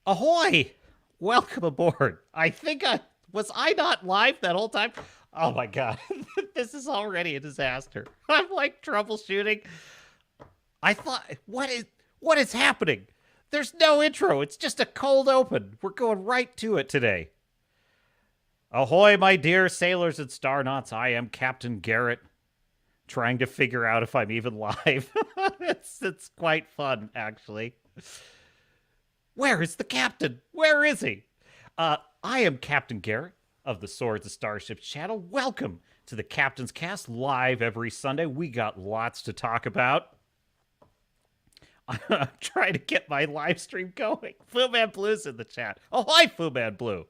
Ahoy! Welcome aboard. Was I not live that whole time? Oh my god. This is already a disaster. I'm like troubleshooting. I thought what is happening? There's no intro. It's just a cold open. We're going right to it today. Ahoy, my dear sailors and starnauts. I am Captain Garrett, trying to figure out if I'm even live. it's quite fun, actually. Where is the captain? Where is he? I am Captain Garrett of the Swords of Starships channel. Welcome to the Captain's Cast, live every Sunday. We got lots to talk about. I'm trying to get my live stream going. Fu Man Blue's in the chat. Oh, hi, Fu Man Blue.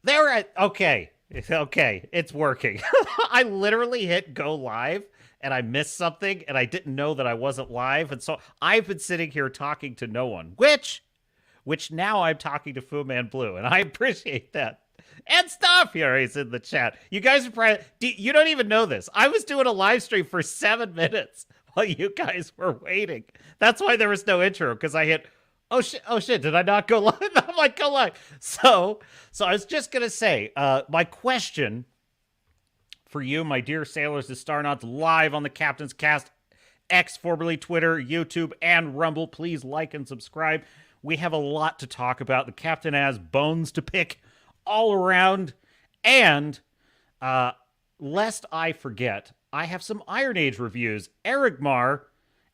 Okay, it's working. I literally hit go live and I missed something and I didn't know that I wasn't live. And so I've been sitting here talking to no one, which now I'm talking to Fu Man Blue, and I appreciate that. And Stuff here is in the chat. You guys are probably, you don't even know this. I was doing a live stream for 7 minutes while you guys were waiting. That's why there was no intro, because I hit, oh shit, did I not go live? I'm like, go live. So I was just going to say, my question for you, my dear sailors and starnauts, live on the Captain's Cast, X, formerly Twitter, YouTube, and Rumble. Please like and subscribe. We have a lot to talk about. The captain has bones to pick all around. And lest I forget, I have some Iron Age reviews. Argylle,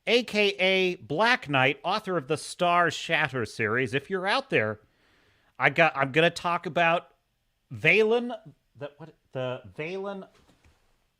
a.k.a. Black Knight, author of the Star Shatter series. If you're out there, I'm going to talk about Velin, Velin,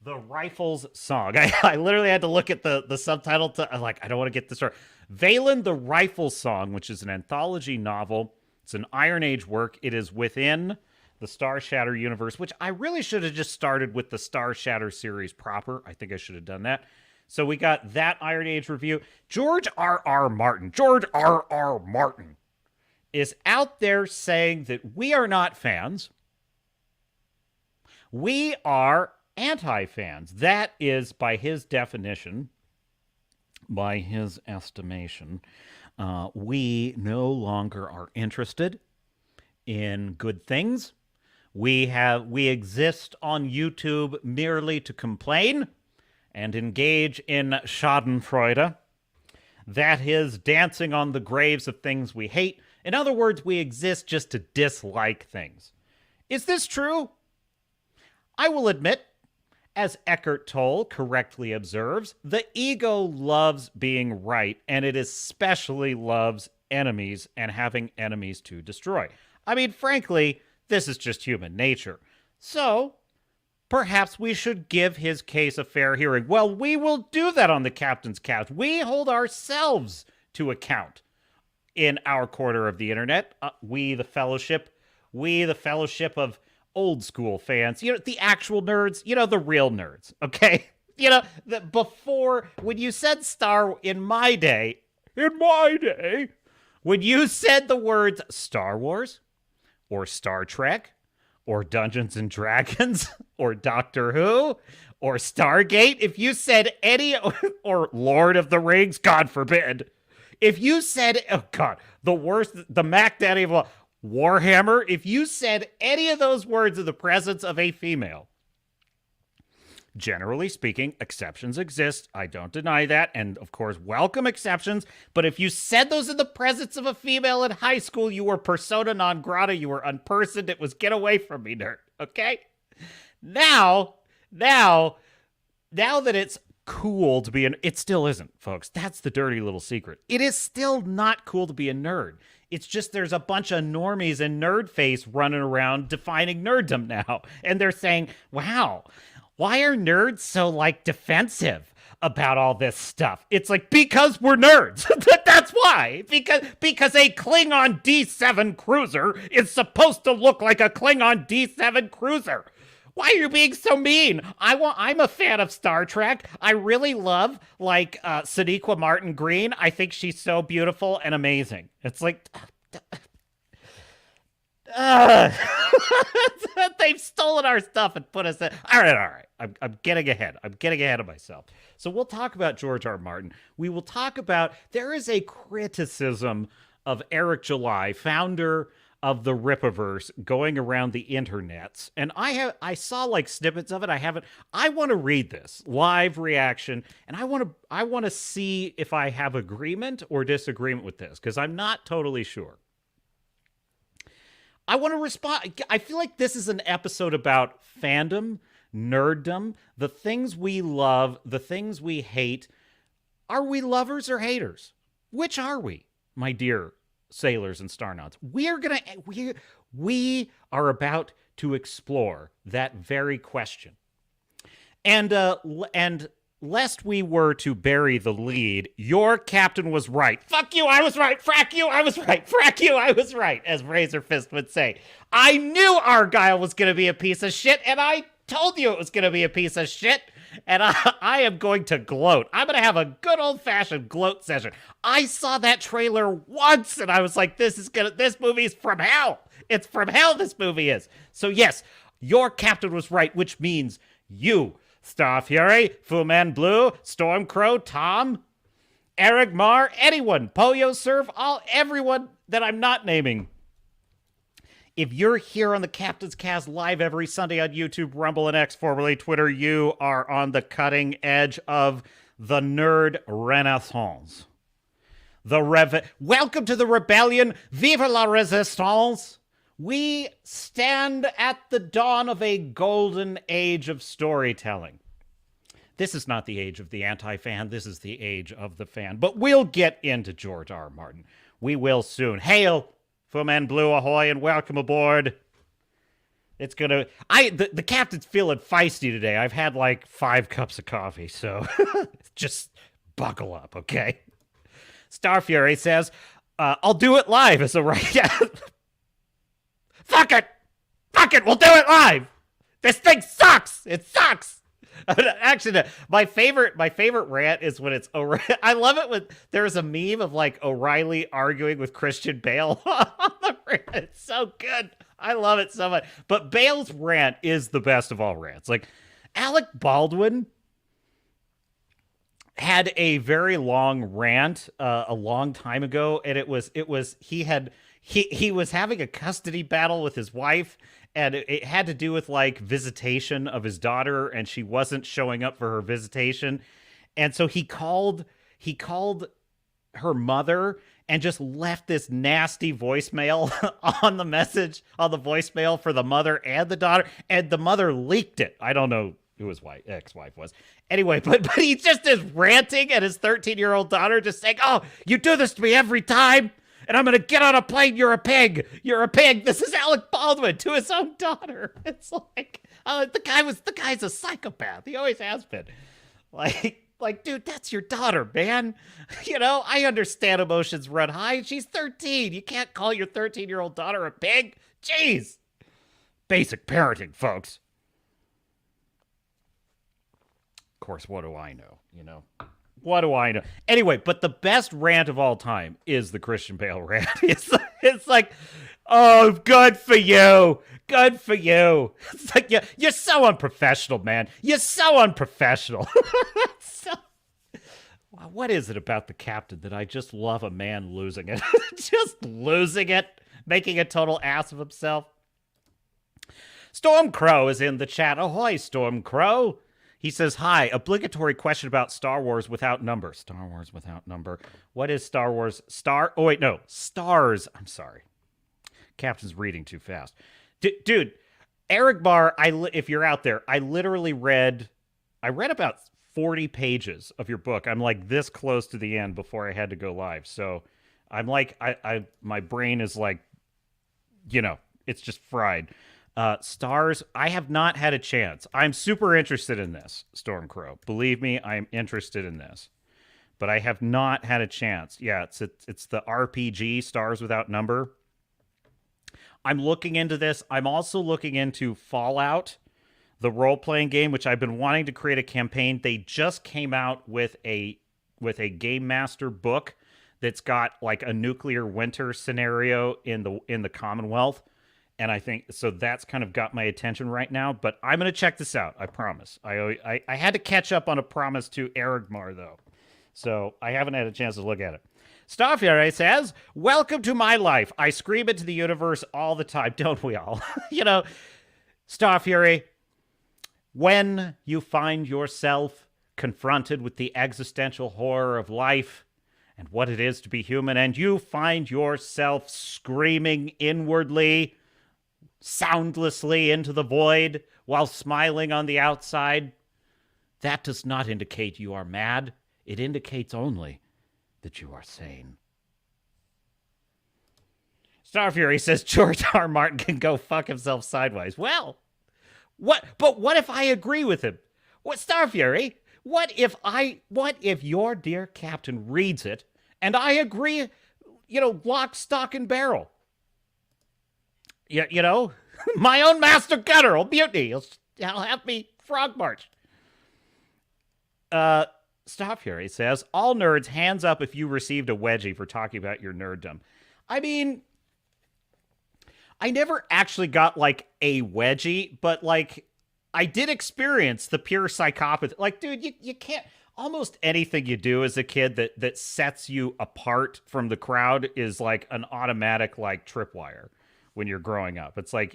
the Rifles song. I literally had to look at the subtitle to, I'm like, I don't want to get this wrong. Velin, the Rifles song, which is an anthology novel. It's an Iron Age work. It is within the Star Shatter universe, which I really should have just started with the Star Shatter series proper. I think I should have done that. So we got that Iron Age review. George R.R. Martin is out there saying that we are not fans. We are anti-fans. That is, by his definition, by his estimation, we no longer are interested in good things. We exist on YouTube merely to complain and engage in schadenfreude. That is dancing on the graves of things we hate. In other words, we exist just to dislike things. Is this true? I will admit, as Eckhart Tolle correctly observes, the ego loves being right, and it especially loves enemies and having enemies to destroy. I mean, frankly, this is just human nature. So, perhaps we should give his case a fair hearing. Well, we will do that on the Captain's Cast. We hold ourselves to account in our corner of the internet. We, the fellowship of old school fans, the actual nerds, the real nerds, okay? Before, when you said in my day, when you said the words Star Wars, or Star Trek, or Dungeons and Dragons, or Doctor Who, or Stargate, if you said any, or Lord of the Rings, God forbid, if you said, oh God, the worst, the Mac Daddy of all, Warhammer, if you said any of those words in the presence of a female, generally speaking, exceptions exist. I don't deny that. And of course, welcome exceptions. But if you said those in the presence of a female in high school, you were persona non grata. You were unpersoned. It was get away from me, nerd. Okay? Now that it's cool to be it still isn't, folks. That's the dirty little secret. It is still not cool to be a nerd. It's just there's a bunch of normies and nerd face running around defining nerddom now. And they're saying, wow, why are nerds so, defensive about all this stuff? It's like, because we're nerds. That's why. Because a Klingon D7 cruiser is supposed to look like a Klingon D7 cruiser. Why are you being so mean? I'm a fan of Star Trek. I really love, Sonequa Martin Green. I think she's so beautiful and amazing. It's like... They've stolen our stuff and put us in. All right. I'm getting ahead. I'm getting ahead of myself. So we'll talk about George R. R. Martin. We will talk about, there is a criticism of Eric July, founder of the Rippaverse, going around the internets, and I saw like snippets of it. I want to read this live reaction, and I want to see if I have agreement or disagreement with this, because I'm not totally sure. I want to respond. I feel like this is an episode about fandom, nerddom, the things we love, the things we hate. Are we lovers or haters? Which are we, my dear sailors and starnauts? We are about to explore that very question. And lest we were to bury the lead, your captain was right. Fuck you, I was right. Frack you, I was right. Frack you, I was right, as Razor Fist would say. I knew Argylle was going to be a piece of shit, and I told you it was going to be a piece of shit. And I am going to gloat. I'm going to have a good old-fashioned gloat session. I saw that trailer once, and I was like, this movie is from hell. It's from hell, this movie is. So yes, your captain was right, which means you, Star Fury, Fu Man Blue, Stormcrow, Tom, Eric Marr, anyone, Poyo Surf, everyone that I'm not naming. If you're here on the Captain's Cast live every Sunday on YouTube, Rumble, and X, formerly Twitter, you are on the cutting edge of the nerd renaissance. Welcome to the rebellion. Vive la resistance. We stand at the dawn of a golden age of storytelling. This is not the age of the anti-fan. This is the age of the fan. But we'll get into George R. R. Martin. We will soon. Hail, Fu Man Blue, ahoy, and welcome aboard. It's gonna... The captain's feeling feisty today. I've had like 5 cups of coffee, so just buckle up, okay? Star Fury says, I'll do it live as a right... Fuck it! Fuck it! We'll do it live! This thing sucks! It sucks! Actually, my favorite rant is when it's O'Reilly. I love it when there's a meme of like O'Reilly arguing with Christian Bale on the rant. It's so good. I love it so much. But Bale's rant is the best of all rants. Like, Alec Baldwin had a very long rant a long time ago, and he was having a custody battle with his wife, and it had to do with like visitation of his daughter, and she wasn't showing up for her visitation. And so he called her mother and just left this nasty voicemail on the voicemail for the mother and the daughter, and the mother leaked it. I don't know who his ex-wife was. Anyway, but he just is ranting at his 13-year-old daughter, just saying, "Oh, you do this to me every time, and I'm going to get on a plane. You're a pig. You're a pig." This is Alec Baldwin to his own daughter. It's like, the guy's a psychopath. He always has been. Like, dude, that's your daughter, man. You know, I understand emotions run high. She's 13. You can't call your 13-year-old daughter a pig. Jeez. Basic parenting, folks. Of course, what do I know, you know? What do I know? Anyway, but the best rant of all time is the Christian Bale rant. It's like, oh, good for you. Good for you. It's like, you're so unprofessional, man. You're so unprofessional. What is it about the captain that I just love a man losing it? Just losing it, making a total ass of himself. Stormcrow is in the chat. Ahoy, Stormcrow. He says, hi, obligatory question about Star Wars without number. Star Wars without number. What is Star Wars? Stars. I'm sorry. Captain's reading too fast. Dude, Eric Barr, if you're out there, I literally read about 40 pages of your book. I'm like this close to the end before I had to go live. So I'm like, my brain is like, you know, it's just fried. Stars, I have not had a chance. I'm super interested in this, Stormcrow. Believe me, I'm interested in this. But I have not had a chance. Yeah, it's the RPG, Stars Without Number. I'm looking into this. I'm also looking into Fallout, the role-playing game, which I've been wanting to create a campaign. They just came out with a Game Master book that's got like a nuclear winter scenario in the Commonwealth. And I think so that's kind of got my attention right now. But I'm going to check this out. I promise. I had to catch up on a promise to Argylle, though. So I haven't had a chance to look at it. Starfury says, welcome to my life. I scream into the universe all the time. Don't we all? Starfury, when you find yourself confronted with the existential horror of life and what it is to be human, and you find yourself screaming inwardly, soundlessly into the void while smiling on the outside, that does not indicate you are mad. It indicates only that you are sane. Starfury says George R. R. Martin can go fuck himself sideways. Well, what if I agree with him? What, Starfury? What if your dear captain reads it and I agree, lock, stock, and barrel? My own master gunner will mutiny. He'll have me frog march. Starfury says, all nerds, hands up if you received a wedgie for talking about your nerddom. I mean, I never actually got, a wedgie, but, I did experience the pure psychopathy. Dude, you can't... Almost anything you do as a kid that sets you apart from the crowd is, an automatic, tripwire when you're growing up. It's I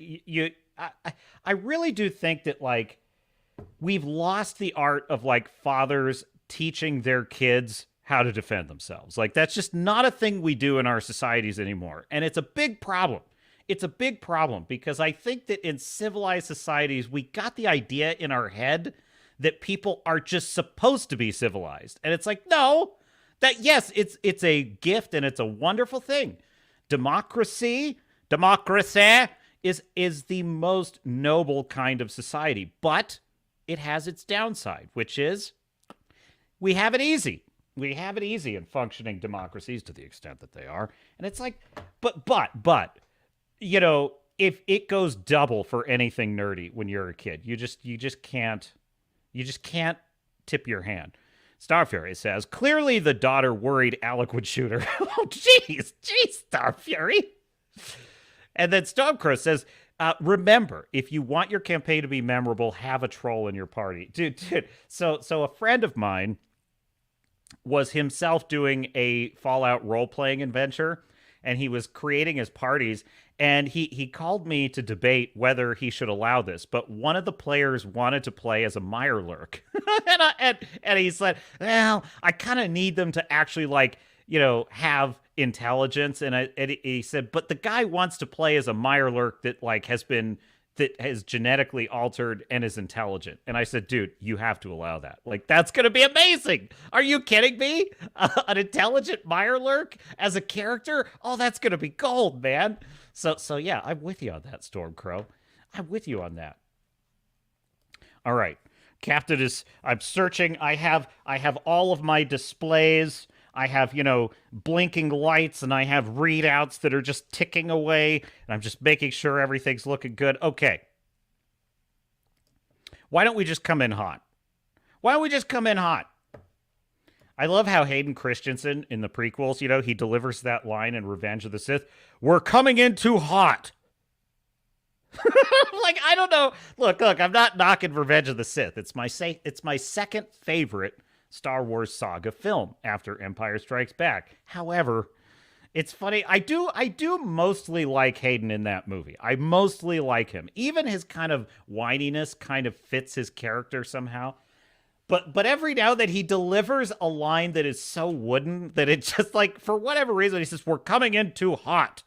really do think that, we've lost the art of, fathers teaching their kids how to defend themselves. That's just not a thing we do in our societies anymore. And it's a big problem. It's a big problem because I think that in civilized societies, we got the idea in our head that people are just supposed to be civilized. And it's no, that yes, it's a gift and it's a wonderful thing. Democracy is the most noble kind of society, but it has its downside, which is we have it easy. We have it easy in functioning democracies to the extent that they are. And it's but if it goes double for anything nerdy when you're a kid, you just can't tip your hand. Starfury says, clearly the daughter worried Alec would shoot her. Oh, jeez, Starfury. And then Stormcrow says, remember, if you want your campaign to be memorable, have a troll in your party. Dude. So a friend of mine was himself doing a Fallout role-playing adventure, and he was creating his parties, and he called me to debate whether he should allow this, but one of the players wanted to play as a Mirelurk. and he said, well, I kind of need them to actually, have intelligence. And he said, but the guy wants to play as a Mirelurk that has genetically altered and is intelligent. And I said, dude, you have to allow that. That's going to be amazing. Are you kidding me? An intelligent Mirelurk as a character? Oh, that's going to be gold, man. So yeah, I'm with you on that, Stormcrow. I'm with you on that. All right. Captain I'm searching. I have all of my displays. I have, blinking lights, and I have readouts that are just ticking away, and I'm just making sure everything's looking good. Okay. Why don't we just come in hot? I love how Hayden Christensen in the prequels, he delivers that line in Revenge of the Sith. We're coming in too hot. I don't know. Look, I'm not knocking Revenge of the Sith. It's my second favorite Star Wars saga film after Empire Strikes Back. However, it's funny. I do mostly like Hayden in that movie. I mostly like him. Even his kind of whininess kind of fits his character somehow. But every now and then he delivers a line that is so wooden that it just for whatever reason he says, we're coming in too hot.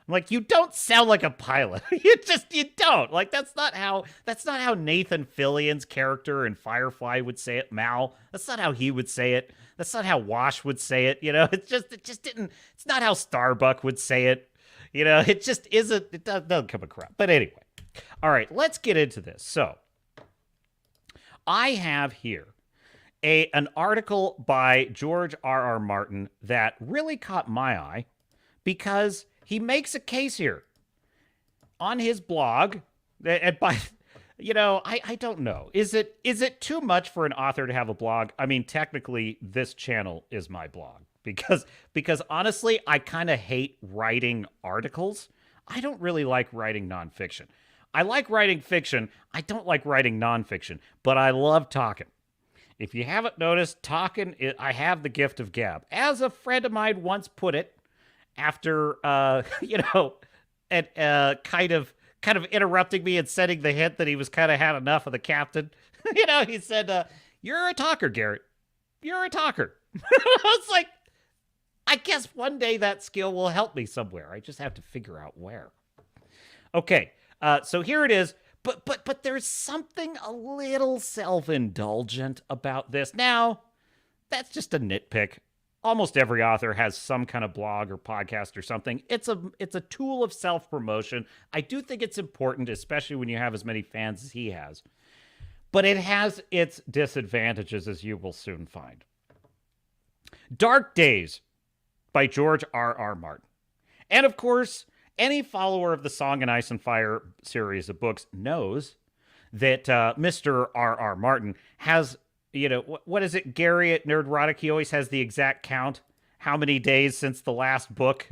I'm you don't sound like a pilot. You don't. That's not how Nathan Fillion's character in Firefly would say it, Mal. That's not how he would say it. That's not how Wash would say it. It just didn't, it's not how Starbuck would say it. It just isn't, it doesn't come across. But anyway. All right, let's get into this. So, I have here an article by George R.R. Martin that really caught my eye because he makes a case here on his blog. And by, I don't know. Is it too much for an author to have a blog? I mean, technically, this channel is my blog because honestly, I kind of hate writing articles. I don't really like writing nonfiction. I like writing fiction. I don't like writing nonfiction, but I love talking. If you haven't noticed, talking, I have the gift of gab. As a friend of mine once put it, after, and kind of interrupting me and setting the hint that he was kind of had enough of the captain. He said, "You're a talker, Garrett. You're a talker." I was like, I guess one day that skill will help me somewhere. I just have to figure out where. Okay, so here it is. But there's something a little self-indulgent about this. Now, that's just a nitpick. Almost every author has some kind of blog or podcast or something. It's a tool of self-promotion. I do think it's important, especially when you have as many fans as he has. But it has its disadvantages, as you will soon find. Dark Days by George R.R. Martin. And of course, any follower of the Song and Ice and Fire series of books knows that Mr. R.R. Martin has, what is it, Gary at Nerdrotic? He always has the exact count. How many days since the last book,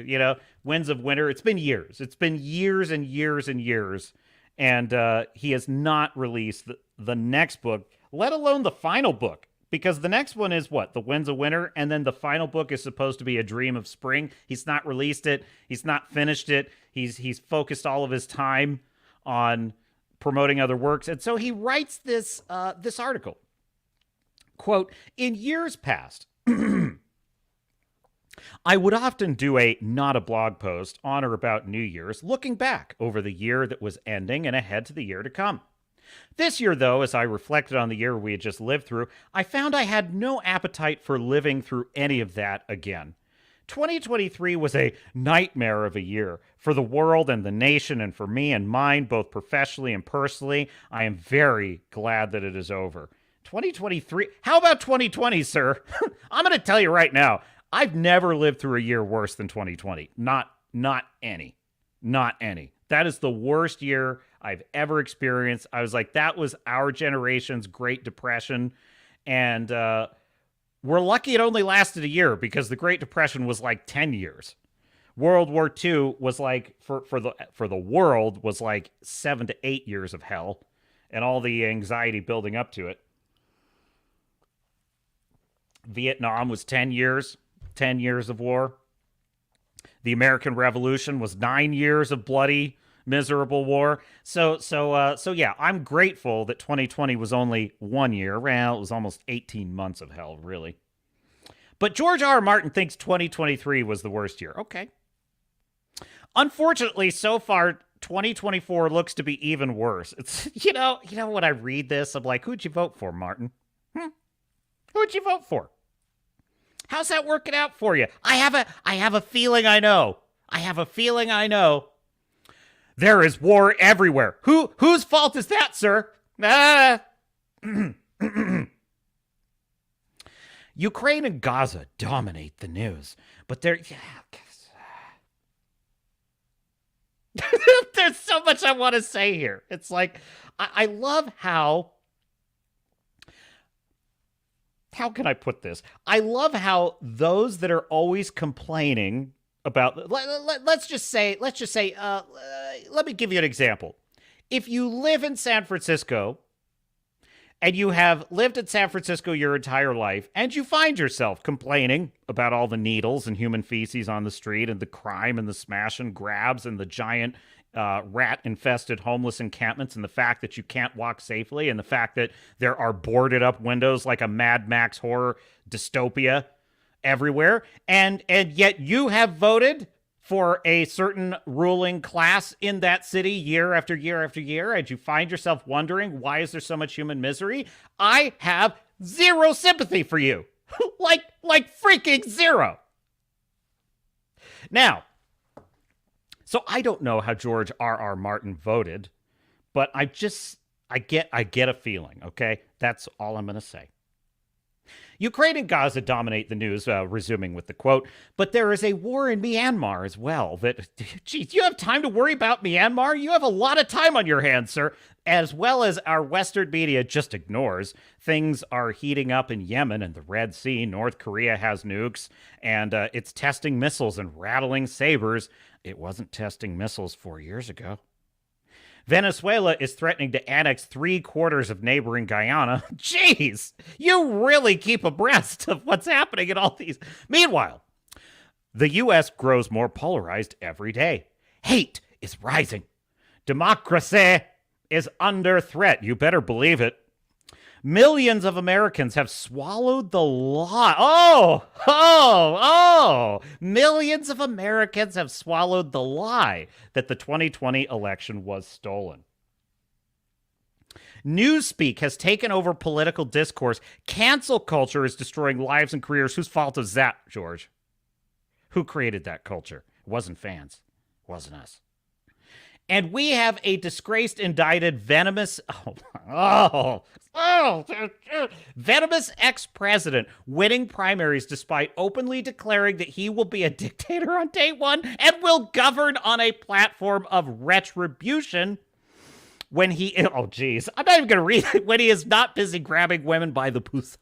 Winds of Winter? It's been years. It's been years and years and years. And he has not released the next book, let alone the final book. Because the next one is what? The Winds of Winter, and then the final book is supposed to be A Dream of Spring. He's not released it. He's not finished it. He's focused all of his time on promoting other works. And so he writes this article. Quote, "In years past, I would often do not a blog post on or about New Year's, looking back over the year that was ending and ahead to the year to come. This year, though, as I reflected on the year we had just lived through, I found I had no appetite for living through any of that again. 2023 was a nightmare of a year for the world and the nation, and for me and mine, both professionally and personally. I am very glad that it is over. 2023, how about 2020, sir? I'm going to tell you right now, I've never lived through a year worse than 2020. Not any. Not any. That is the worst year I've ever experienced. I was like, that was our generation's Great Depression. And we're lucky it only lasted a year, because the Great Depression was like 10 years. World War II was like, for the world, was like 7 to 8 years of hell and all the anxiety building up to it. Vietnam was 10 years of war. The American Revolution was 9 years of bloody, miserable war. So yeah, I'm grateful that 2020 was only 1 year. Well, it was almost 18 months of hell, really. But George R. R. Martin thinks 2023 was the worst year. Okay. Unfortunately, so far, 2024 looks to be even worse. It's, when I read this, I'm like, who'd you vote for, Martin? Who'd you vote for? How's that working out for you? I have a feeling I know. There is war everywhere. Whose fault is that, sir? Ukraine and Gaza dominate the news, but there's so much I want to say here. It's like, I love how can I put this? I love how those that are always complaining about, let's just say, let me give you an example. If you live in San Francisco and you have lived in San Francisco your entire life, and you find yourself complaining about all the needles and human feces on the street and the crime and the smash and grabs and the giant rat-infested homeless encampments, and the fact that you can't walk safely, and the fact that there are boarded up windows like a Mad Max horror dystopia everywhere, and yet you have voted for a certain ruling class in that city year after year after year, and you find yourself wondering, why is there so much human misery? I have zero sympathy for you. like freaking zero. Now, so I don't know how George R.R. Martin voted, but I get a feeling, okay? That's all I'm going to say. Ukraine and Gaza dominate the news, resuming with the quote, but there is a war in Myanmar as well. That, geez, you have time to worry about Myanmar? You have a lot of time on your hands, sir. As well as our Western media just ignores. Things are heating up in Yemen and the Red Sea. North Korea has nukes, and it's testing missiles and rattling sabers. It wasn't testing missiles 4 years ago. Venezuela is threatening to annex 3/4 of neighboring Guyana. Jeez, you really keep abreast of what's happening in all these. Meanwhile, the U.S. grows more polarized every day. Hate is rising. Democracy is under threat. You better believe it. Millions of Americans have swallowed the lie. Millions of Americans have swallowed the lie that the 2020 election was stolen. Newspeak has taken over political discourse. Cancel culture is destroying lives and careers. Whose fault is that, George? Who created that culture? It wasn't fans. It wasn't us. And we have a disgraced, indicted, venomous ex-president winning primaries despite openly declaring that he will be a dictator on day one and will govern on a platform of retribution when he... Oh, geez. I'm not even going to read it. When he is not busy grabbing women by the pussy.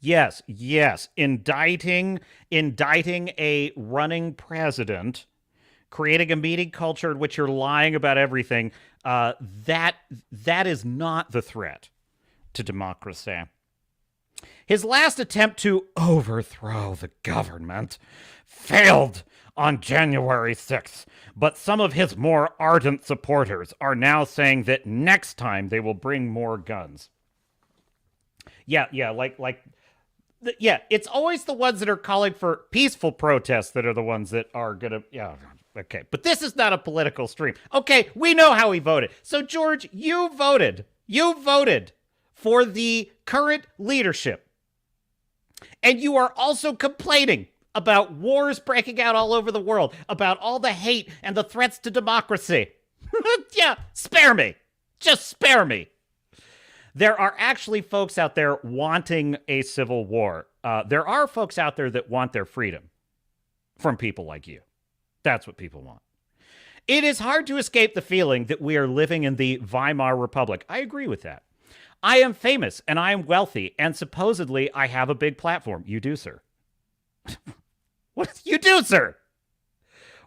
Yes. Indicting a running president, creating a meeting culture in which you're lying about everything, that is not the threat to democracy. His last attempt to overthrow the government failed on January 6th, but some of his more ardent supporters are now saying that next time they will bring more guns. Yeah, it's always the ones that are calling for peaceful protests that are the ones that are gonna, okay. But this is not a political stream. Okay, we know how he voted. So, George, you voted for the current leadership. And you are also complaining about wars breaking out all over the world, about all the hate and the threats to democracy. Yeah, spare me. Just spare me. There are actually folks out there wanting a civil war. There are folks out there that want their freedom from people like you. That's what people want. It is hard to escape the feeling that we are living in the Weimar Republic. I agree with that. I am famous and I am wealthy and supposedly I have a big platform. You do, sir. What? You do, sir.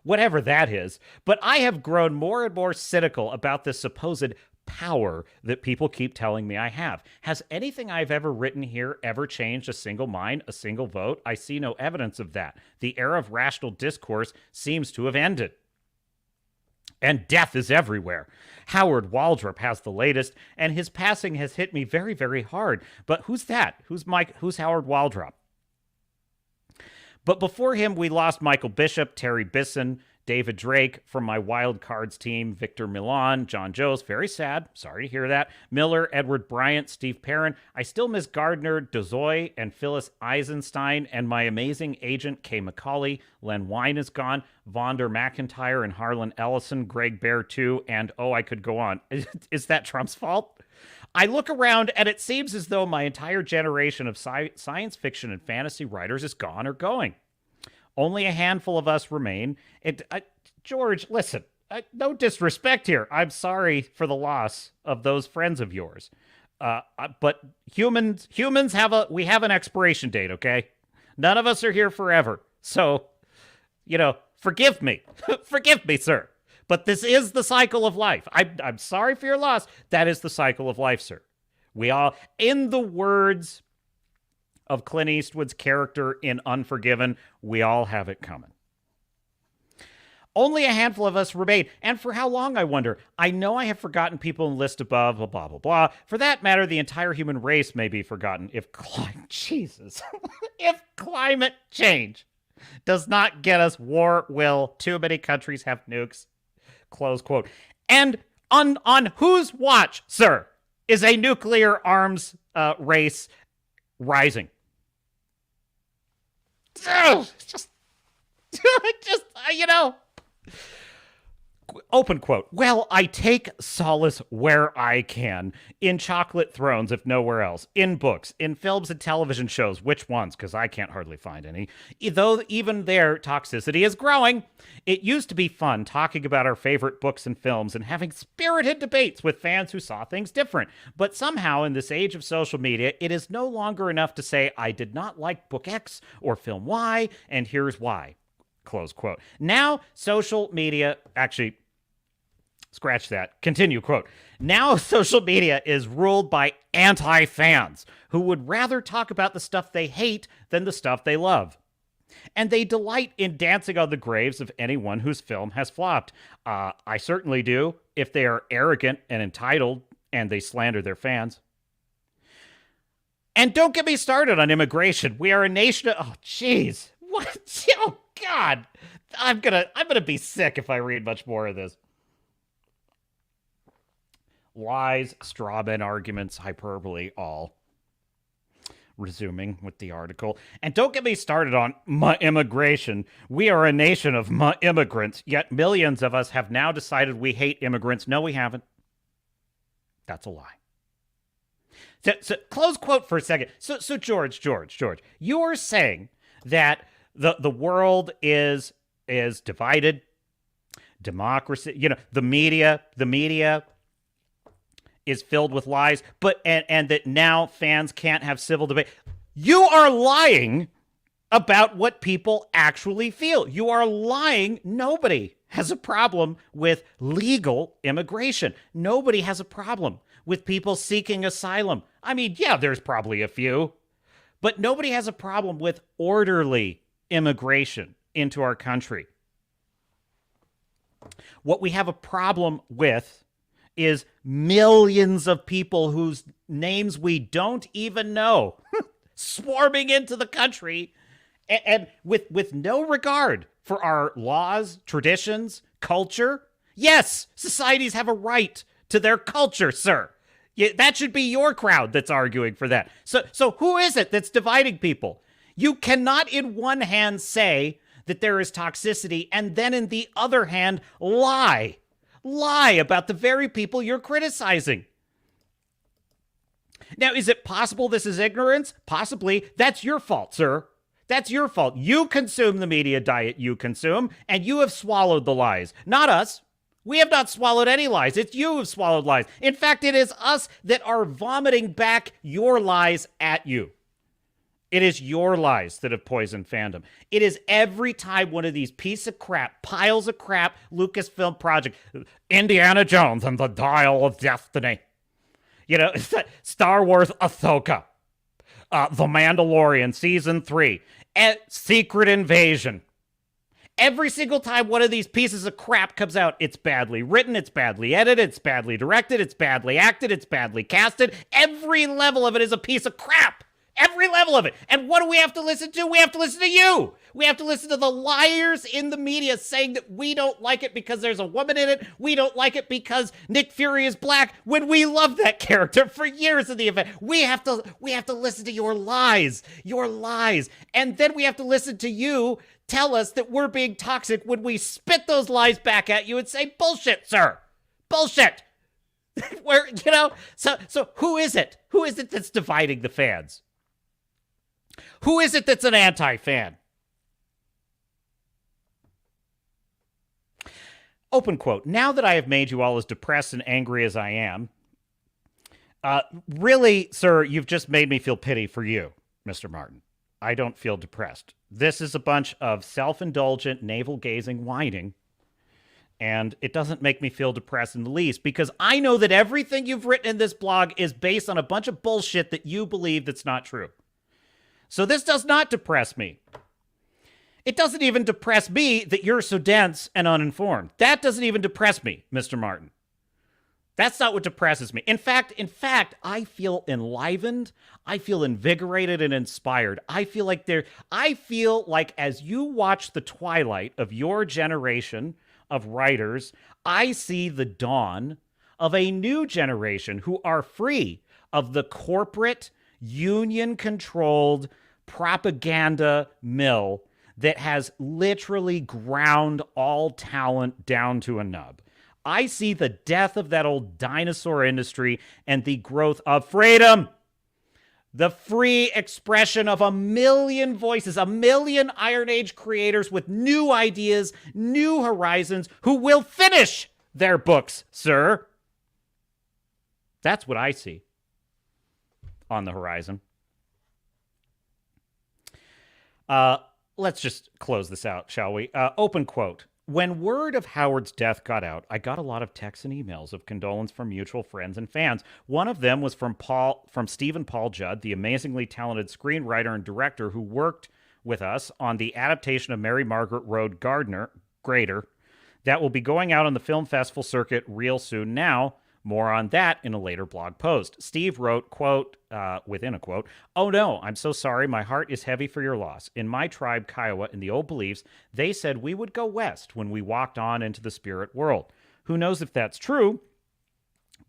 Whatever that is. But I have grown more and more cynical about this supposed power that people keep telling me I have. Has anything I've ever written here ever changed a single mind, a single vote? I see no evidence of that. The era of rational discourse seems to have ended. And death is everywhere. Howard Waldrop has the latest, and his passing has hit me very, very hard. But who's that? Who's Howard Waldrop? But before him, we lost Michael Bishop, Terry Bisson, David Drake from my wild cards team, Victor Milan, John Jost, very sad, sorry to hear that, Miller, Edward Bryant, Steve Perrin. I still miss Gardner, Dozoy, and Phyllis Eisenstein, and my amazing agent, Kay McCauley. Len Wein is gone, Vonder McIntyre and Harlan Ellison, Greg Bear too, and I could go on. Is that Trump's fault? I look around and it seems as though my entire generation of science fiction and fantasy writers is gone or going. Only a handful of us remain. George, listen, no disrespect here. I'm sorry for the loss of those friends of yours. But humans have an expiration date, okay? None of us are here forever. So, forgive me. Forgive me, sir. But this is the cycle of life. I'm sorry for your loss. That is the cycle of life, sir. We all, in the words of Clint Eastwood's character in Unforgiven, we all have it coming. Only a handful of us remain. And for how long, I wonder? I know I have forgotten people in the list above, blah, blah, blah, blah. For that matter, the entire human race may be forgotten if Jesus, if climate change does not get us war, will too many countries have nukes, close quote. And on whose watch, sir, is a nuclear arms race rising? Open quote. Well, I take solace where I can. In chocolate thrones, if nowhere else. In books, in films and television shows. Which ones? Because I can't hardly find any. Though even their toxicity is growing. It used to be fun talking about our favorite books and films and having spirited debates with fans who saw things different. But somehow, in this age of social media, it is no longer enough to say, I did not like book X or film Y, and here's why. Close quote. Now, social media, actually, scratch that. Continue, quote. Now social media is ruled by anti-fans who would rather talk about the stuff they hate than the stuff they love. And they delight in dancing on the graves of anyone whose film has flopped. I certainly do, if they are arrogant and entitled and they slander their fans. And don't get me started on immigration. We are a nation of... Oh, jeez. What? Oh, God. I'm gonna be sick if I read much more of this. Lies, straw man arguments, hyperbole, all. Resuming with the article. And don't get me started on immigration. We are a nation of immigrants, yet millions of us have now decided we hate immigrants. No, we haven't. That's a lie. So close quote for a second. So George, you are saying that the world is divided. Democracy, the media is filled with lies, but and that now fans can't have civil debate. You are lying about what people actually feel. You are lying. Nobody has a problem with legal immigration. Nobody has a problem with people seeking asylum. I mean, yeah, there's probably a few, but nobody has a problem with orderly immigration into our country. What we have a problem with is millions of people whose names we don't even know swarming into the country and with no regard for our laws, traditions, culture. Yes, societies have a right to their culture, sir. That should be your crowd that's arguing for that. So who is it that's dividing people? You cannot in one hand say that there is toxicity and then in the other hand lie about the very people you're criticizing. Now, is it possible this is ignorance? Possibly. That's your fault, sir. That's your fault. You consume the media diet you consume, and you have swallowed the lies. Not us. We have not swallowed any lies. It's you who have swallowed lies. In fact, it is us that are vomiting back your lies at you. It is your lies that have poisoned fandom. It is every time one of these piles of crap Lucasfilm project, Indiana Jones and the Dial of Destiny, Star Wars Ahsoka, The Mandalorian Season 3, Secret Invasion. Every single time one of these pieces of crap comes out, it's badly written, it's badly edited, it's badly directed, it's badly acted, it's badly casted. Every level of it is a piece of crap. Every level of it. And what do we have to listen to? We have to listen to you. We have to listen to the liars in the media saying that we don't like it because there's a woman in it. We don't like it because Nick Fury is black when we loved that character for years in the event. We have to listen to your lies. And then we have to listen to you tell us that we're being toxic when we spit those lies back at you and say, bullshit, sir. Bullshit. So who is it? Who is it that's dividing the fans? Who is it that's an anti-fan? Open quote. Now that I have made you all as depressed and angry as I am, really, sir, you've just made me feel pity for you, Mr. Martin. I don't feel depressed. This is a bunch of self-indulgent, navel-gazing whining, and it doesn't make me feel depressed in the least because I know that everything you've written in this blog is based on a bunch of bullshit that you believe that's not true. So this does not depress me. It doesn't even depress me that you're so dense and uninformed. That doesn't even depress me, Mr. Martin. That's not what depresses me. In fact, I feel enlivened. I feel invigorated and inspired. I feel like as you watch the twilight of your generation of writers, I see the dawn of a new generation who are free of the corporate, union-controlled propaganda mill that has literally ground all talent down to a nub. I see the death of that old dinosaur industry and the growth of freedom. The free expression of a million voices, a million Iron Age creators with new ideas, new horizons, who will finish their books, sir. That's what I see on the horizon. Let's just close this out, shall we? Open quote. When word of Howard's death got out, I got a lot of texts and emails of condolence from mutual friends and fans. One of them was from Stephen Paul Judd, the amazingly talented screenwriter and director who worked with us on the adaptation of Mary Margaret Road Grader that will be going out on the film festival circuit real soon now. More on that in a later blog post. Steve wrote, quote, within a quote, "Oh no, I'm so sorry. My heart is heavy for your loss. In my tribe, Kiowa, in the old beliefs, they said we would go west when we walked on into the spirit world. Who knows if that's true?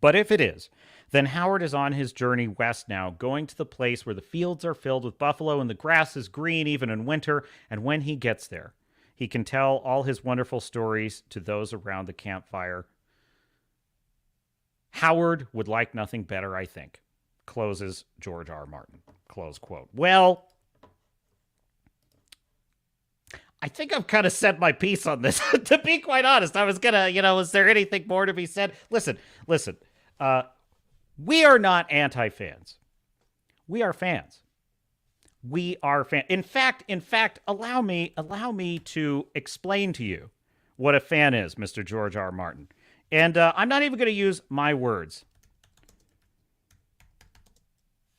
But if it is, then Howard is on his journey west now, going to the place where the fields are filled with buffalo and the grass is green even in winter. And when he gets there, he can tell all his wonderful stories to those around the campfire. Howard would like nothing better, I think," closes George R. Martin. Close quote. Well, I think I've kind of said my piece on this. To be quite honest, I was going to, is there anything more to be said? Listen. We are not anti-fans. We are fans. We are fans. In fact, allow me to explain to you what a fan is, Mr. George R. Martin. And I'm not even going to use my words.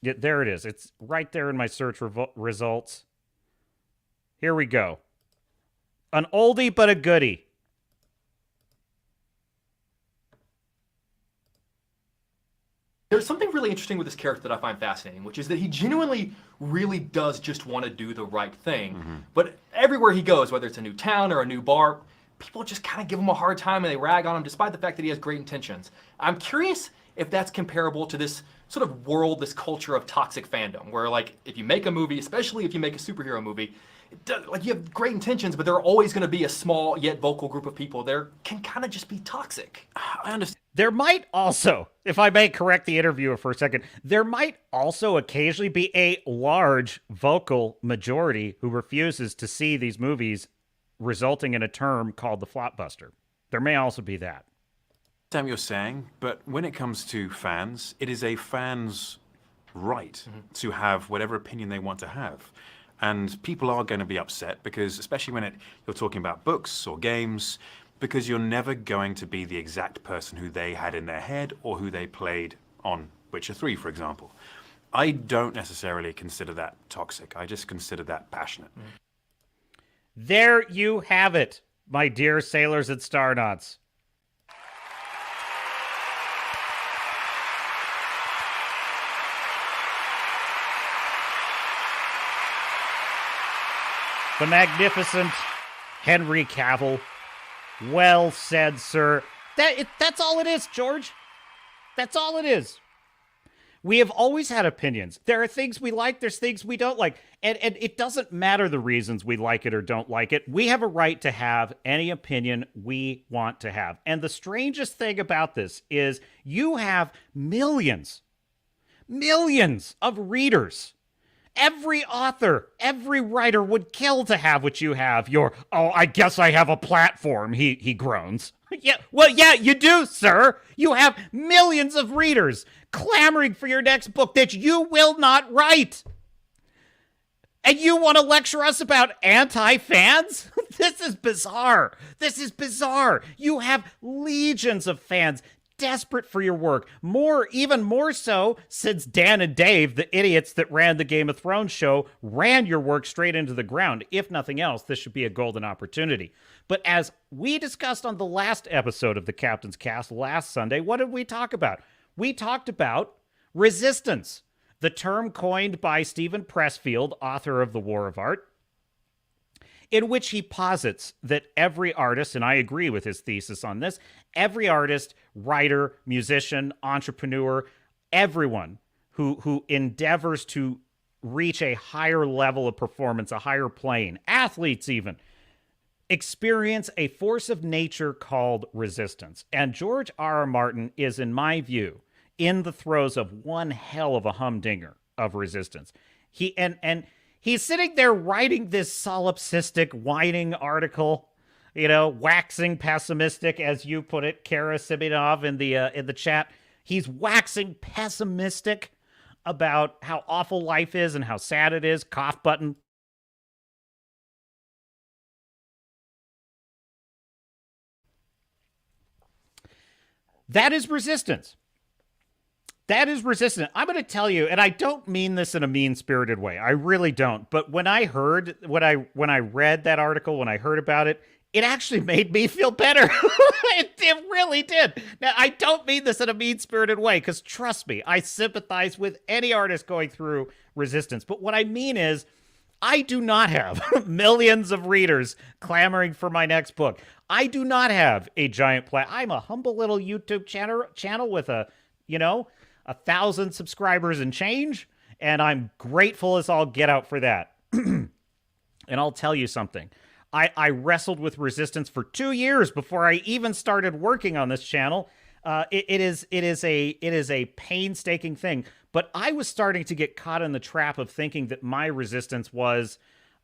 Yeah, there it is. It's right there in my search results. Here we go. An oldie but a goodie. There's something really interesting with this character that I find fascinating, which is that he genuinely really does just want to do the right thing. Mm-hmm. But everywhere he goes, whether it's a new town or a new bar, people just kind of give him a hard time and they rag on him despite the fact that he has great intentions. I'm curious if that's comparable to this sort of world, this culture of toxic fandom, where like if you make a movie, especially if you make a superhero movie, like you have great intentions, but there are always going to be a small yet vocal group of people there can kind of just be toxic. I understand. There might also, if I may correct the interviewer for a second, there might also occasionally be a large vocal majority who refuses to see these movies, resulting in a term called the flopbuster. There may also be that. Sam, you're saying, but when it comes to fans, it is a fan's right to have whatever opinion they want to have. And people are going to be upset because, especially when you're talking about books or games, because you're never going to be the exact person who they had in their head or who they played on Witcher 3, for example. I don't necessarily consider that toxic. I just consider that passionate. There you have it, my dear sailors and starnauts. The magnificent Henry Cavill. Well said, sir. That's all it is, George. That's all it is. We have always had opinions. There are things we like, there's things we don't like. And it doesn't matter the reasons we like it or don't like it. We have a right to have any opinion we want to have. And the strangest thing about this is you have millions of readers. Every author, every writer would kill to have what you have. I guess I have a platform, he groans. Yeah, well, yeah, you do, sir. You have millions of readers clamoring for your next book that you will not write. And you want to lecture us about anti-fans? This is bizarre. You have legions of fans desperate for your work. Even more so since Dan and Dave, the idiots that ran the Game of Thrones show, ran your work straight into the ground. If nothing else, this should be a golden opportunity. But as we discussed on the last episode of the Captain's Cast last Sunday, what did we talk about? We talked about resistance, the term coined by Stephen Pressfield, author of The War of Art, in which he posits that every artist, and I agree with his thesis on this, every artist, writer, musician, entrepreneur, everyone who endeavors to reach a higher level of performance, a higher plane, athletes even, experience a force of nature called resistance. And George R. R. Martin is, in my view, in the throes of one hell of a humdinger of resistance. He's sitting there writing this solipsistic, whining article, waxing pessimistic, as you put it, Cara Simonov in the chat. He's waxing pessimistic about how awful life is and how sad it is. Cough button. That is resistance. That is resistance. I'm going to tell you, and I don't mean this in a mean-spirited way. I really don't. But when I read that article, when I heard about it, it actually made me feel better. It really did. Now, I don't mean this in a mean-spirited way, because trust me, I sympathize with any artist going through resistance. But what I mean is, I do not have millions of readers clamoring for my next book. I do not have a giant I'm a humble little YouTube channel with 1,000 subscribers and change, and I'm grateful as all get out for that. And I'll tell you something. I wrestled with resistance for 2 years before I even started working on this channel. It is a painstaking thing, but I was starting to get caught in the trap of thinking that my resistance was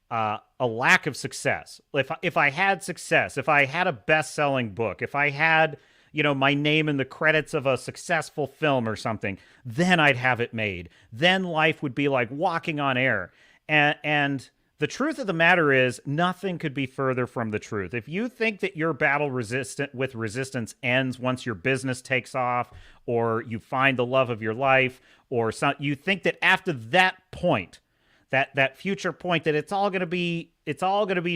a lack of success. If I had success, if I had a best-selling book, if I had my name in the credits of a successful film or something, then I'd have it made. Then life would be like walking on air. And the truth of the matter is, nothing could be further from the truth. If you think that your battle with resistance ends once your business takes off, or you find the love of your life, or you think that after that point, that future point, that it's all going to be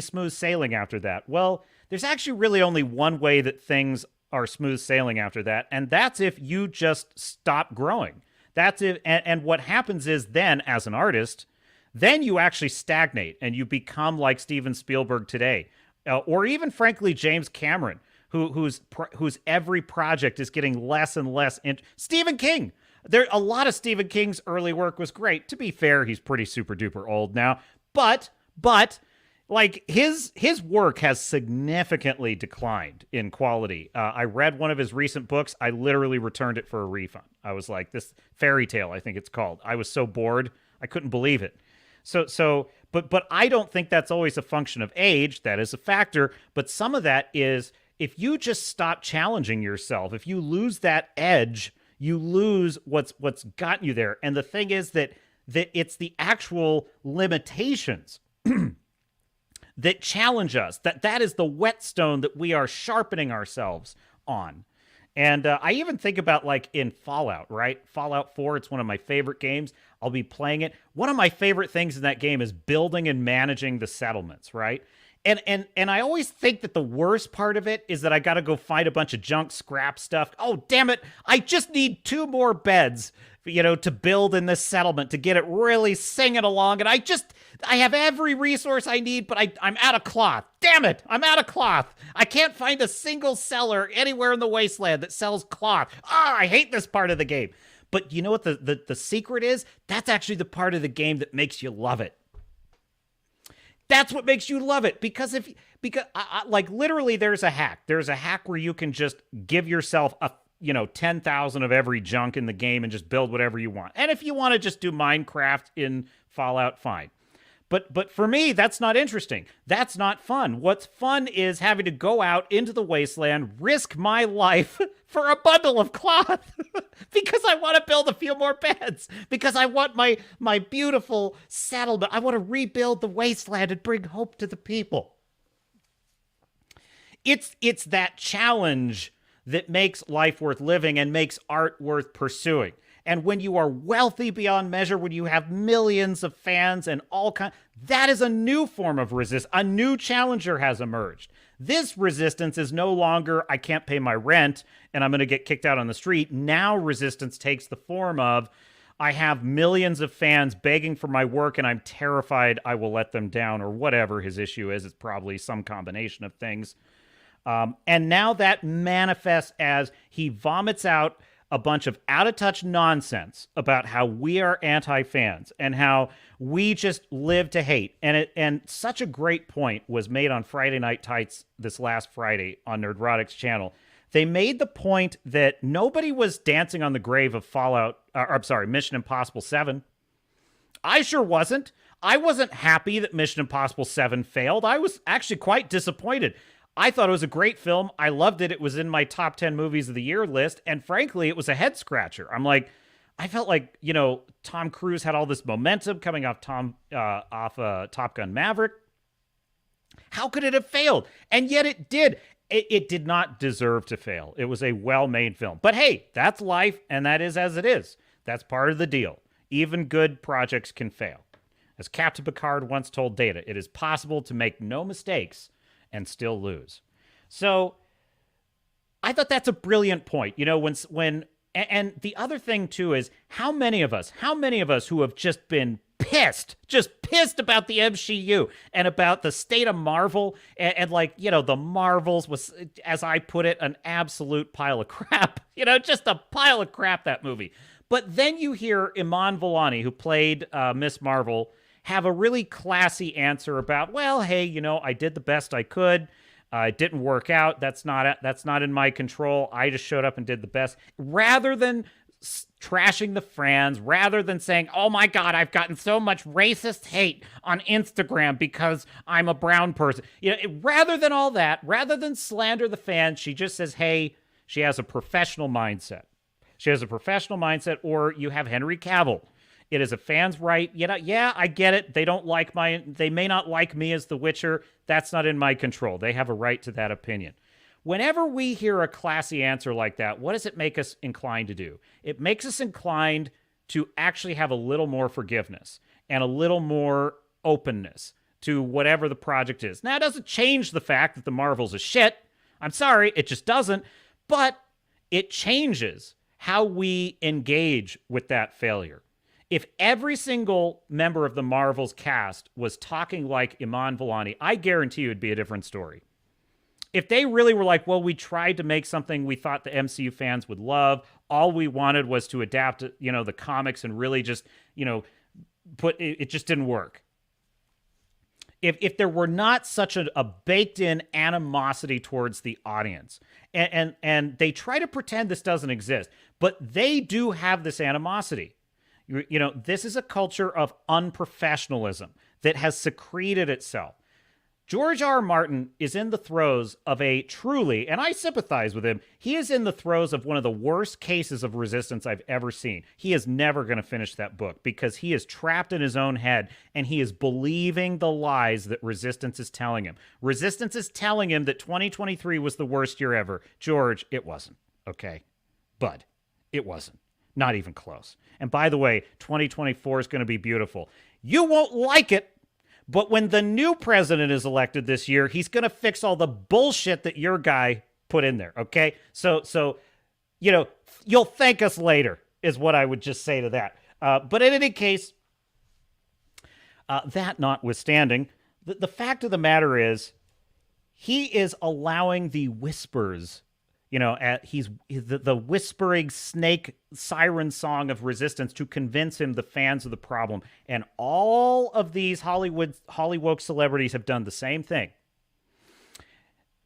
smooth sailing after that. Well, there's actually really only one way that things are smooth sailing after that, and that's if you just stop growing. That's it. And what happens is then, as an artist, then you actually stagnate and you become like Steven Spielberg today, or even, frankly, James Cameron, whose every project is getting less and less. Stephen King. A lot of Stephen King's early work was great. To be fair, he's pretty super duper old now, but like his work has significantly declined in quality. I read one of his recent books. I literally returned it for a refund. I was like, this Fairy Tale, I think it's called. I was so bored, I couldn't believe it. But I don't think that's always a function of age. That is a factor. But some of that is, if you just stop challenging yourself, if you lose that edge, you lose what's gotten you there. And the thing is that it's the actual limitations that challenge us. That is the whetstone that we are sharpening ourselves on. And I even think about, like, in Fallout, right? Fallout 4, it's one of my favorite games. I'll be playing it. One of my favorite things in that game is building and managing the settlements, right? And I always think that the worst part of it is that I got to go find a bunch of junk, scrap stuff. Oh, damn it. I just need 2 more beds, to build in this settlement, to get it really singing along. And I have every resource I need, but I'm out of cloth. Damn it. I'm out of cloth. I can't find a single seller anywhere in the wasteland that sells cloth. I hate this part of the game. But you know what the secret is? That's actually the part of the game that makes you love it. That's what makes you love it. Because literally there's a hack. There's a hack where you can just give yourself 10,000 of every junk in the game and just build whatever you want. And if you want to just do Minecraft in Fallout, fine. But for me, that's not interesting. That's not fun. What's fun is having to go out into the wasteland, risk my life for a bundle of cloth because I want to build a few more beds, because I want my beautiful settlement. I want to rebuild the wasteland and bring hope to the people. It's that challenge that makes life worth living and makes art worth pursuing. And when you are wealthy beyond measure, when you have millions of fans and all kinds, that is a new form of resistance. A new challenger has emerged. This resistance is no longer, I can't pay my rent and I'm going to get kicked out on the street. Now resistance takes the form of, I have millions of fans begging for my work and I'm terrified I will let them down, or whatever his issue is. It's probably some combination of things. And now that manifests as he vomits out a bunch of out-of-touch nonsense about how we are anti-fans and how we just live to hate. And such a great point was made on Friday Night Tights this last Friday on Nerdrotic's channel. They made the point that nobody was dancing on the grave of Mission Impossible 7. I sure wasn't. I wasn't happy that Mission Impossible 7 failed. I was actually quite disappointed. I thought it was a great film. I loved it. It was in my top 10 movies of the year list. And frankly, it was a head scratcher. I felt like, Tom Cruise had all this momentum coming off Top Gun Maverick. How could it have failed? And yet it did. It did not deserve to fail. It was a well-made film. But hey, that's life, and that is as it is. That's part of the deal. Even good projects can fail. As Captain Picard once told Data, it is possible to make no mistakes and still lose. So I thought that's a brilliant point. And the other thing too is how many of us who have just been pissed about the MCU and about the state of Marvel and the Marvels was, as I put it, an absolute pile of crap, just a pile of crap, that movie. But then you hear Iman Vellani, who played Miss Marvel, have a really classy answer about, well, hey, I did the best I could. It didn't work out. That's not in my control. I just showed up and did the best. Rather than trashing the fans, rather than saying, oh my God, I've gotten so much racist hate on Instagram because I'm a brown person. Rather than all that, rather than slander the fans, she just says, hey, she has a professional mindset. Or you have Henry Cavill. It is a fan's right. Yeah, I get it. They may not like me as the Witcher. That's not in my control. They have a right to that opinion. Whenever we hear a classy answer like that, what does it make us inclined to do? It makes us inclined to actually have a little more forgiveness and a little more openness to whatever the project is. Now, it doesn't change the fact that the Marvel's a shit. I'm sorry, it just doesn't. But it changes how we engage with that failure. If every single member of the Marvel's cast was talking like Iman Vellani, I guarantee you it'd be a different story. If they really were like, well, we tried to make something we thought the MCU fans would love, all we wanted was to adapt, the comics and really just, it just didn't work. If there were not such a baked-in animosity towards the audience, and they try to pretend this doesn't exist, but they do have this animosity. This is a culture of unprofessionalism that has secreted itself. George R. R. Martin is in the throes of a truly, and I sympathize with him, he is in the throes of one of the worst cases of resistance I've ever seen. He is never going to finish that book because he is trapped in his own head and he is believing the lies that Resistance is telling him. Resistance is telling him that 2023 was the worst year ever. George, it wasn't. Okay? Bud, it wasn't. Not even close. And by the way, 2024 is going to be beautiful. You won't like it, but when the new president is elected this year, he's going to fix all the bullshit that your guy put in there, okay? So you'll thank us later is what I would just say to that. But in any case, that notwithstanding, the fact of the matter is he is allowing the whispers, he's the whispering snake siren song of resistance to convince him the fans are the problem. And all of these Hollywood celebrities have done the same thing.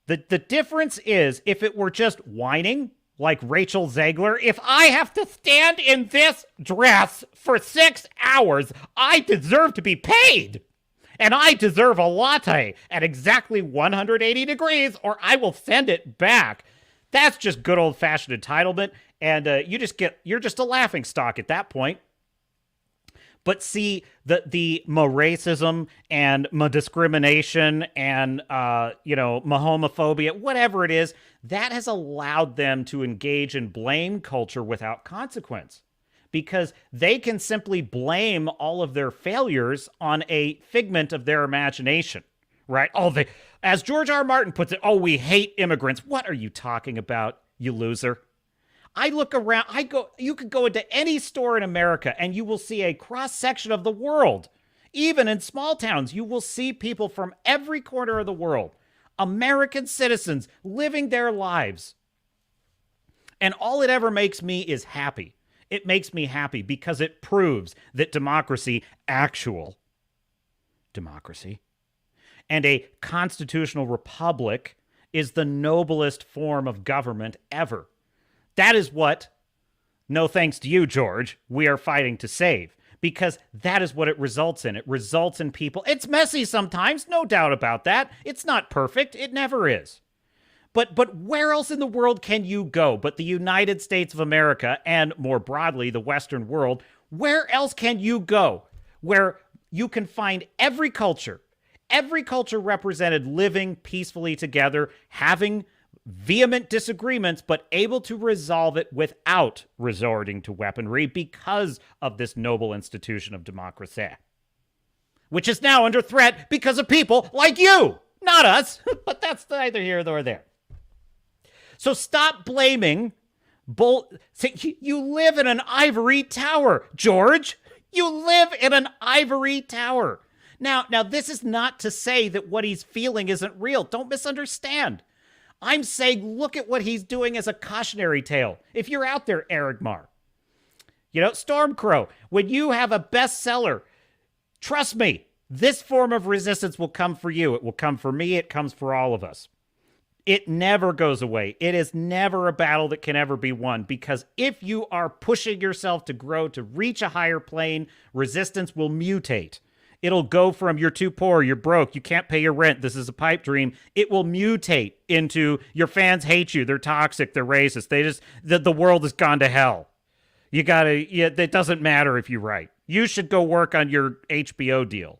The difference is if it were just whining like Rachel Zegler, if I have to stand in this dress for 6 hours, I deserve to be paid. And I deserve a latte at exactly 180 degrees or I will send it back. That's just good old-fashioned entitlement, and you're just a laughingstock at that point. But see, the racism and discrimination and homophobia, whatever it is, that has allowed them to engage in blame culture without consequence, because they can simply blame all of their failures on a figment of their imagination. Right? As George R. R. Martin puts it, we hate immigrants. What are you talking about, you loser? I look around, you could go into any store in America and you will see a cross-section of the world. Even in small towns, you will see people from every corner of the world. American citizens living their lives. And all it ever makes me is happy. It makes me happy because it proves that democracy, actual democracy, and a constitutional republic is the noblest form of government ever. That is what, no thanks to you, George, we are fighting to save. Because that is what it results in. It results in people. It's messy sometimes, no doubt about that. It's not perfect. It never is. But where else in the world can you go but the United States of America and, more broadly, the Western world? Where else can you go where you can find every culture represented living peacefully together, having vehement disagreements, but able to resolve it without resorting to weaponry because of this noble institution of democracy, which is now under threat because of people like you, not us, but that's neither here nor there. So stop blaming you live in an ivory tower, George. You live in an ivory tower. Now, this is not to say that what he's feeling isn't real. Don't misunderstand. I'm saying look at what he's doing as a cautionary tale. If you're out there, Argylle, Stormcrow, when you have a bestseller, trust me, this form of resistance will come for you. It will come for me. It comes for all of us. It never goes away. It is never a battle that can ever be won, because if you are pushing yourself to grow, to reach a higher plane, resistance will mutate. It'll go from you're too poor, you're broke, you can't pay your rent, this is a pipe dream. It will mutate into your fans hate you, they're toxic, they're racist, the world has gone to hell. It doesn't matter if you write. You should go work on your HBO deal.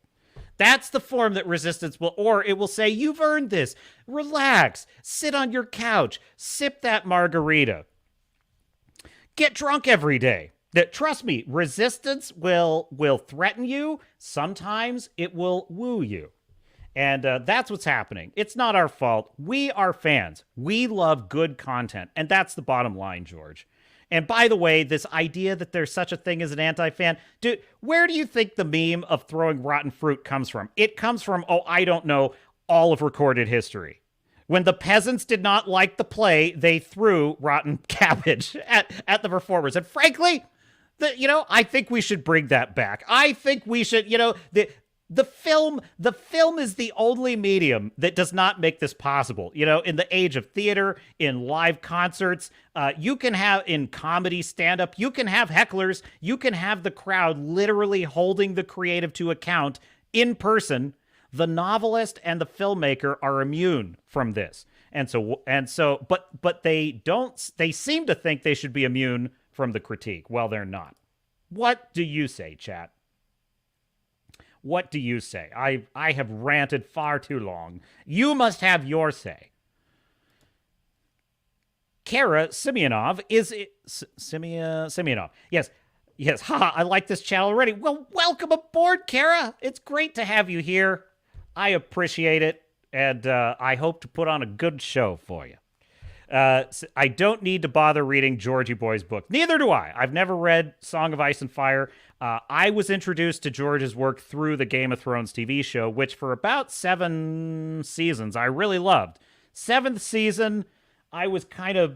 That's the form that resistance will, or it will say, you've earned this. Relax, sit on your couch, sip that margarita. Get drunk every day. Trust me, resistance will threaten you. Sometimes it will woo you. And that's what's happening. It's not our fault. We are fans. We love good content. And that's the bottom line, George. And by the way, this idea that there's such a thing as an anti-fan, dude, where do you think the meme of throwing rotten fruit comes from? It comes from, I don't know, all of recorded history. When the peasants did not like the play, they threw rotten cabbage at the performers. And frankly, I think we should bring that back. I think we should, the film is the only medium that does not make this possible. In the age of theater, in live concerts, you can have, in comedy stand-up, you can have hecklers, you can have the crowd literally holding the creative to account in person. The novelist and the filmmaker are immune from this. But they seem to think they should be immune from the critique. Well, they're not. What do you say, chat? What do you say? I have ranted far too long. You must have your say. Cara Simeonov Simeonov. Yes. Ha! I like this channel already. Well, welcome aboard, Cara. It's great to have you here. I appreciate it, and I hope to put on a good show for you. I don't need to bother reading Georgie Boy's book. Neither do I. I've never read Song of Ice and Fire. I was introduced to George's work through the Game of Thrones TV show, which for about 7 seasons I really loved. 7th season, I was kind of...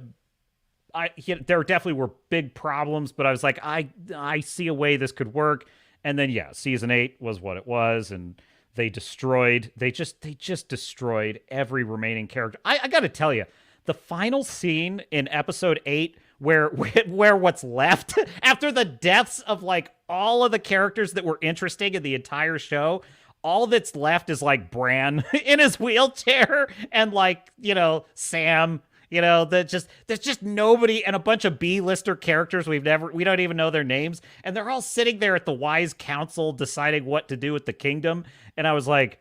there definitely were big problems, but I was like, I see a way this could work. And then, season 8 was what it was, and they just destroyed every remaining character. I got to tell you, the final scene in episode 8 where what's left after the deaths of like all of the characters that were interesting in the entire show, all that's left is like Bran in his wheelchair and like, Sam, there's just nobody, and a bunch of B-lister characters we don't even know their names, and they're all sitting there at the wise council deciding what to do with the kingdom. And I was like,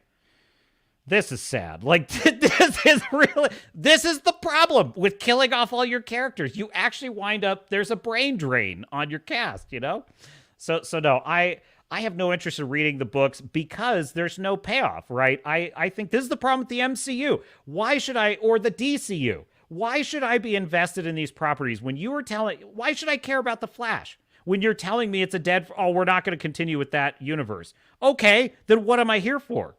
this is sad. Like, this is the problem with killing off all your characters. You actually wind up, there's a brain drain on your cast, So no, I have no interest in reading the books because there's no payoff, right? I think this is the problem with the MCU. Or the DCU. Why should I be invested in these properties when you were why should I care about The Flash? When you're telling me it's we're not going to continue with that universe. Okay, then what am I here for?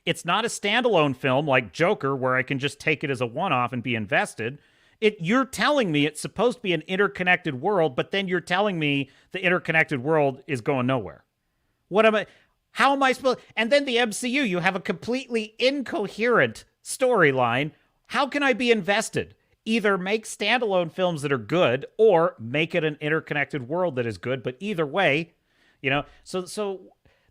It's not a standalone film like Joker where I can just take it as a one-off and be invested. You're telling me it's supposed to be an interconnected world, but then you're telling me the interconnected world is going nowhere. How am I supposed? And then the MCU, you have a completely incoherent storyline. How can I be invested? Either make standalone films that are good or make it an interconnected world that is good. But either way, so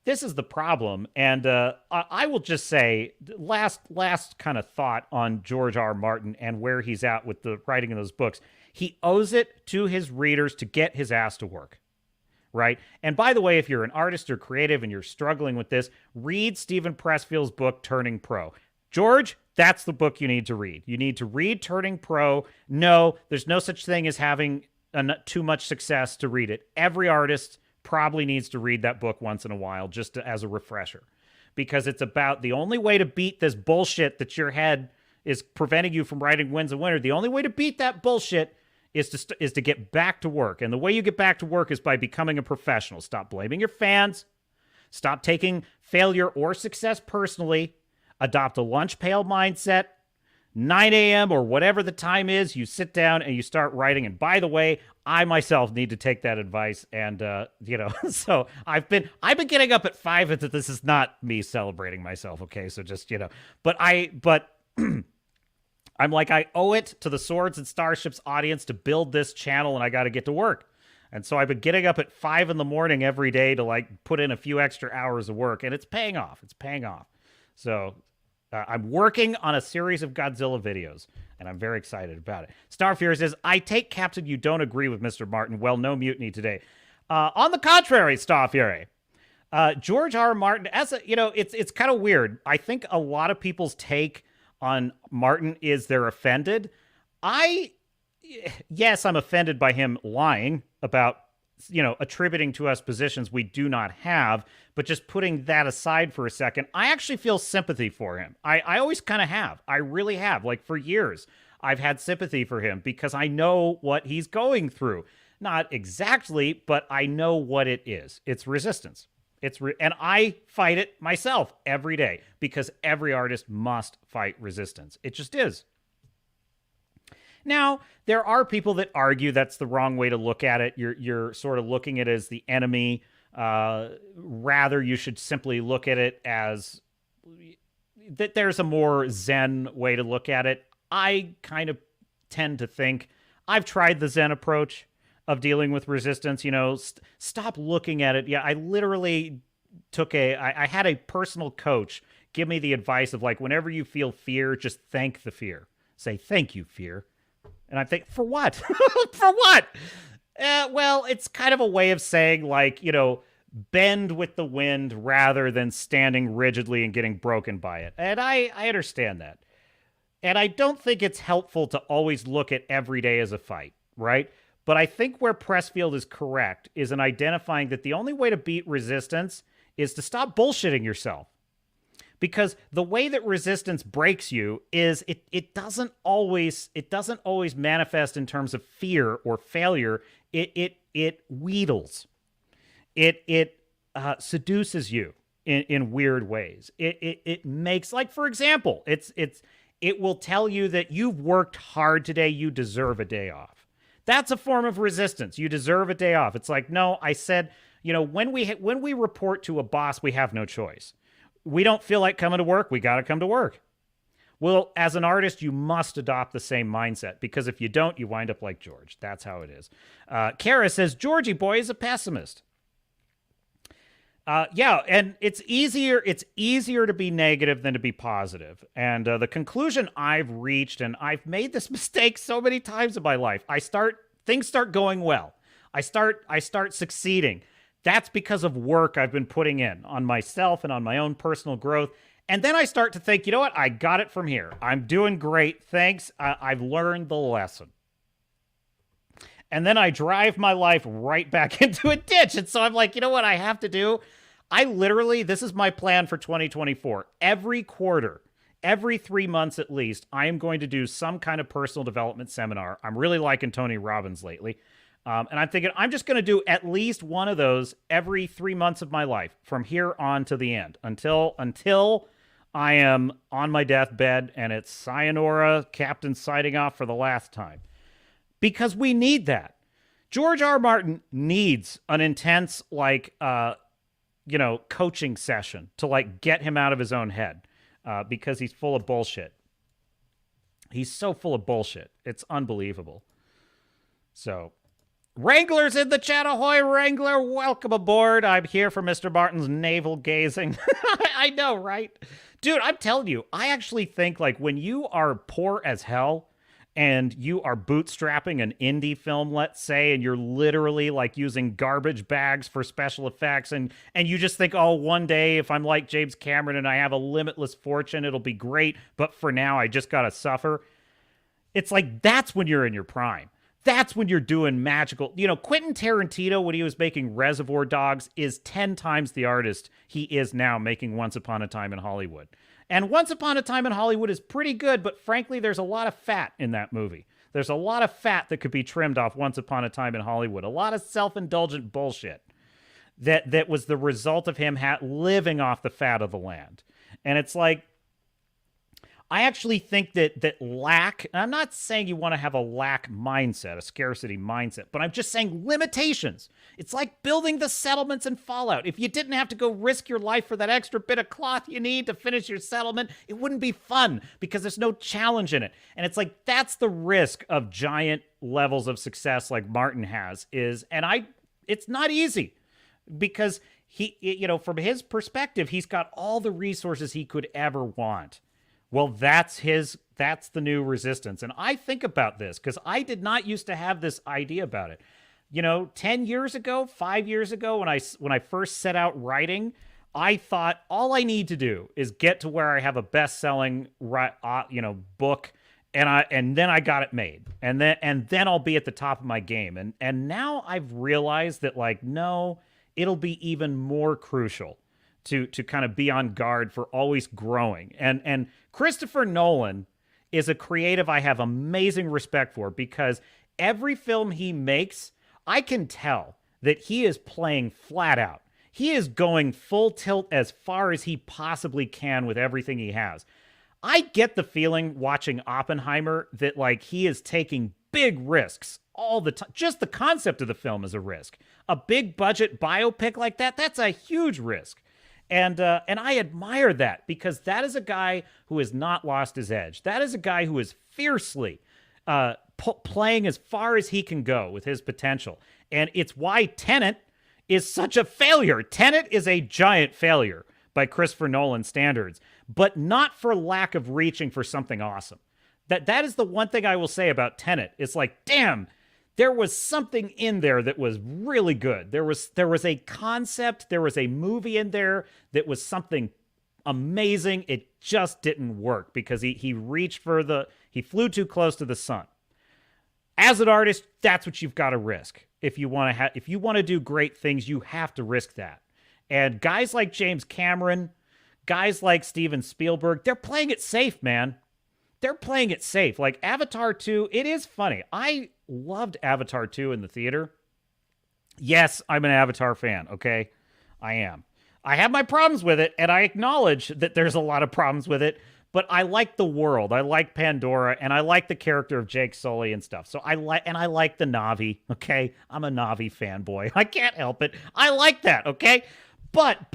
this is the problem. And I will just say, last kind of thought on George R. R. Martin and where he's at with the writing of those books. He owes it to his readers to get his ass to work. Right? And by the way, if you're an artist or creative and you're struggling with this, read Stephen Pressfield's book, Turning Pro. George, that's the book you need to read. You need to read Turning Pro. No, there's no such thing as having too much success to read it. Every artist probably needs to read that book once in a while just as a refresher, because it's about the only way to beat this bullshit that your head is preventing you from writing Winds of Winter. The only way to beat that bullshit is to get back to work. And the way you get back to work is by becoming a professional. Stop blaming your fans. Stop taking failure or success personally. Adopt a lunch pail mindset. 9 a.m. or whatever the time is, you sit down and you start writing. And by the way, I myself need to take that advice. And, so I've been getting up at 5, and this is not me celebrating myself. Okay. So just, but I'm like, I owe it to the Swords and Starships audience to build this channel, and I got to get to work. And so I've been getting up at 5 in the morning every day to put in a few extra hours of work, and it's paying off. It's paying off. So I'm working on a series of Godzilla videos, and I'm very excited about it. Starfear says, I take Captain you don't agree with Mr. Martin. Well, no mutiny today. On the contrary, Starfear. George R. R. Martin, it's kind of weird. I think a lot of people's take on Martin is they're offended. Yes, I'm offended by him lying about, attributing to us positions we do not have, but just putting that aside for a second, I actually feel sympathy for him. I always kind of have. I really have. For years, I've had sympathy for him because I know what he's going through. Not exactly, but I know what it is. It's resistance. And I fight it myself every day because every artist must fight resistance. It just is. Now, there are people that argue that's the wrong way to look at it. You're sort of looking at it as the enemy. Rather, you should simply look at it as that there's a more Zen way to look at it. I kind of tend to think I've tried the Zen approach of dealing with resistance. Stop looking at it. Yeah, I literally I had a personal coach give me the advice of whenever you feel fear, just thank the fear. Say, thank you, fear. And I think, for what? For what? Well, it's kind of a way of saying bend with the wind rather than standing rigidly and getting broken by it. And I understand that. And I don't think it's helpful to always look at every day as a fight, right? But I think where Pressfield is correct is in identifying that the only way to beat resistance is to stop bullshitting yourself. Because the way that resistance breaks you is it doesn't always manifest in terms of fear or failure. It wheedles. It seduces you in weird ways. It makes, for example, it will tell you that you've worked hard today, you deserve a day off. That's a form of resistance. You deserve a day off. It's no, I said, when we report to a boss, we have no choice. We don't feel like coming to work. We got to come to work. Well, as an artist, you must adopt the same mindset, because if you don't, you wind up like George. That's how it is. Cara says, Georgie boy is a pessimist. Yeah, and it's easier to be negative than to be positive. And the conclusion I've reached, and I've made this mistake so many times in my life, things start going well. I start succeeding. That's because of work I've been putting in on myself and on my own personal growth. And then I start to think, you know what? I got it from here. I'm doing great. Thanks. I've learned the lesson. And then I drive my life right back into a ditch. And so I'm like, you know what I have to do? This is my plan for 2024. Every quarter, every 3 months at least, I am going to do some kind of personal development seminar. I'm really liking Tony Robbins lately. And I'm thinking I'm just going to do at least one of those every 3 months of my life from here on to the end until I am on my deathbed, and it's sayonara, Captain signing off for the last time. Because we need that. George R. R. Martin needs an intense, coaching session to, get him out of his own head because he's full of bullshit. He's so full of bullshit. It's unbelievable. So, Wrangler's in the chat. Ahoy, Wrangler. Welcome aboard. I'm here for Mr. Martin's navel gazing. I know, right? Dude, I'm telling you, I actually think, when you are poor as hell and you are bootstrapping an indie film, let's say, and you're literally, using garbage bags for special effects, and you just think, oh, one day, if I'm like James Cameron and I have a limitless fortune, it'll be great, but for now, I just gotta suffer. It's that's when you're in your prime. That's when you're doing magical. Quentin Tarantino, when he was making Reservoir Dogs, is 10 times the artist he is now making Once Upon a Time in Hollywood. And Once Upon a Time in Hollywood is pretty good, but frankly, there's a lot of fat in that movie. There's a lot of fat that could be trimmed off Once Upon a Time in Hollywood. A lot of self-indulgent bullshit that was the result of him living off the fat of the land. And it's I actually think that lack, and I'm not saying you want to have a lack mindset, a scarcity mindset, but I'm just saying limitations. It's like building the settlements in Fallout. If you didn't have to go risk your life for that extra bit of cloth you need to finish your settlement, it wouldn't be fun because there's no challenge in it. And it's that's the risk of giant levels of success like Martin has it's not easy because he, from his perspective, he's got all the resources he could ever want. Well, that's the new resistance. And I think about this because I did not used to have this idea about it. 10 years ago, 5 years ago, when I first set out writing, I thought all I need to do is get to where I have a best-selling, book, and then I got it made. And then I'll be at the top of my game. And now I've realized that no, it'll be even more crucial to kind of be on guard for always growing. And Christopher Nolan is a creative I have amazing respect for because every film he makes, I can tell that he is playing flat out. He is going full tilt as far as he possibly can with everything he has. I get the feeling watching Oppenheimer that he is taking big risks all the time. Just the concept of the film is a risk. A big budget biopic like that, that's a huge risk. And I admire that because that is a guy who has not lost his edge. That is a guy who is fiercely playing as far as he can go with his potential. And it's why Tenet is such a failure. Tenet is a giant failure by Christopher Nolan standards, but not for lack of reaching for something awesome. That is the one thing I will say about Tenet. It's damn, there was something in there that was really good. There was a concept, there was a movie in there that was something amazing. It just didn't work because he flew too close to the sun. As an artist, that's what you've got to risk. If you want to do great things, you have to risk that. And guys like James Cameron, guys like Steven Spielberg, they're playing it safe, man. They're playing it safe. Avatar 2, it is funny. I loved Avatar 2 in the theater. Yes, I'm an Avatar fan, okay? I am. I have my problems with it, and I acknowledge that there's a lot of problems with it, but I like the world. I like Pandora, and I like the character of Jake Sully and stuff. So I like the Na'vi, okay? I'm a Na'vi fanboy. I can't help it. I like that, okay? But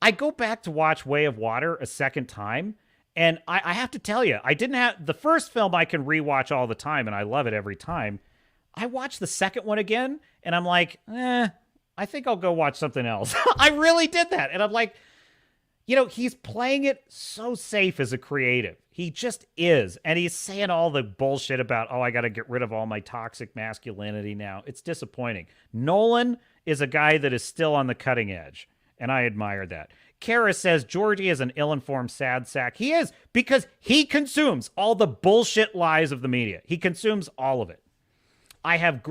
I go back to watch Way of Water a second time, and I have to tell you, I didn't have the first film I can rewatch all the time, and I love it every time. I watched the second one again, and I'm I think I'll go watch something else. I really did that. And I'm he's playing it so safe as a creative. He just is. And he's saying all the bullshit about, oh, I got to get rid of all my toxic masculinity now. It's disappointing. Nolan is a guy that is still on the cutting edge, and I admire that. Cara says Georgie is an ill-informed sad sack. He is, because he consumes all the bullshit lies of the media. He consumes all of it. I have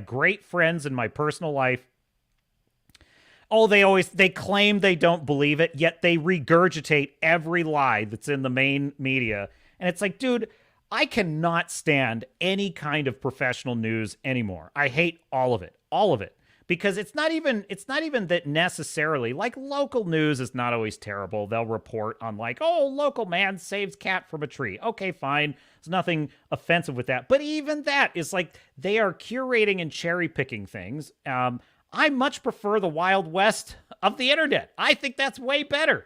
great friends in my personal life. Oh, they claim they don't believe it, yet they regurgitate every lie that's in the main media. And it's dude, I cannot stand any kind of professional news anymore. I hate all of it. All of it. because it's not even that necessarily, like, local news is not always terrible. They'll report on, like, oh, local man saves cat from a tree. Okay, fine. There's nothing offensive with that. But even that is like they are curating and cherry picking things. I much prefer the Wild West of the internet. I think that's way better,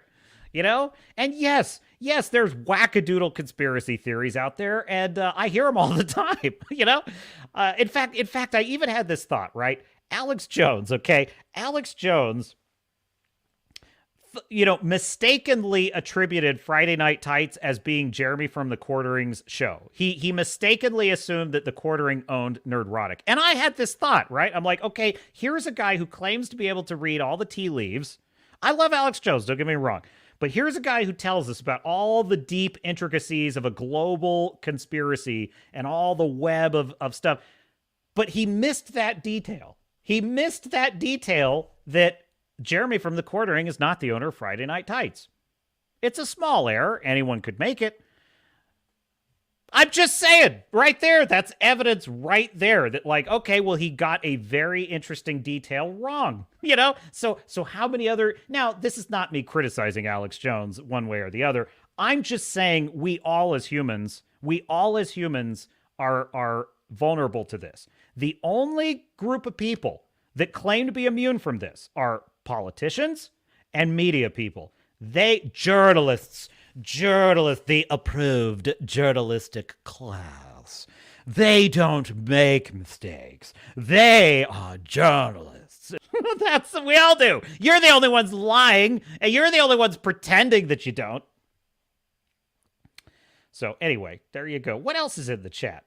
you know? And yes, there's wackadoodle conspiracy theories out there, and I hear them all the time, you know? In fact, I even had this thought, right? Alex Jones, okay? Alex Jones, you know, mistakenly attributed Friday Night Tights as being Jeremy from the Quartering's show. He mistakenly assumed that the Quartering owned Nerdrotic. And I had this thought, right? I'm like, okay, here's a guy who claims to be able to read all the tea leaves. I love Alex Jones, don't get me wrong. But here's a guy who tells us about all the deep intricacies of a global conspiracy and all the web of stuff. But he missed that detail. He missed that detail that Jeremy from the Quartering is not the owner of Friday Night Tights. It's a small error. Anyone could make it. I'm just saying, right there, that's evidence right there that, like, okay, well, he got a very interesting detail wrong, you know? So how many other... Now, this is not me criticizing Alex Jones one way or the other. I'm just saying we all as humans are vulnerable to this. The only group of people that claim to be immune from this are politicians and media people. Journalists, the approved journalistic class. They don't make mistakes. They are journalists. We all do. You're the only ones lying, and you're the only ones pretending that you don't. So anyway, there you go. What else is in the chat?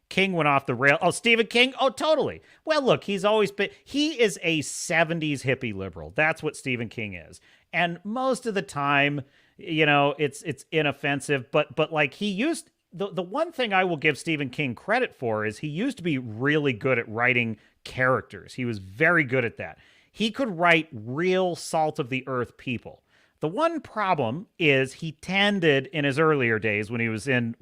King went off the rail. Oh, Stephen King? Oh, totally. Well, look, he is a 70s hippie liberal. That's what Stephen King is. And most of the time, you know, it's inoffensive, but like the one thing I will give Stephen King credit for is he used to be really good at writing characters. He was very good at that. He could write real salt of the earth people. The one problem is he tended in his earlier days when he was in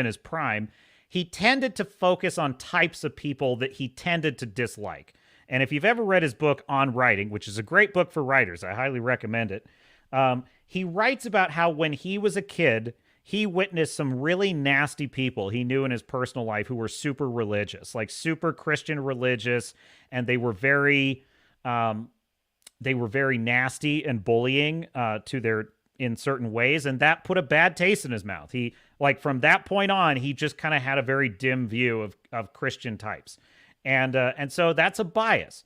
his prime, he tended to focus on types of people that he tended to dislike. And if you've ever read his book on writing, which is a great book for writers, I highly recommend it. He writes about how when he was a kid, he witnessed some really nasty people he knew in his personal life who were super religious, like super Christian religious, and they were very nasty and bullying in certain ways, and that put a bad taste in his mouth. He, like, from that point on, he just kind of had a very dim view of Christian types. And so that's a bias.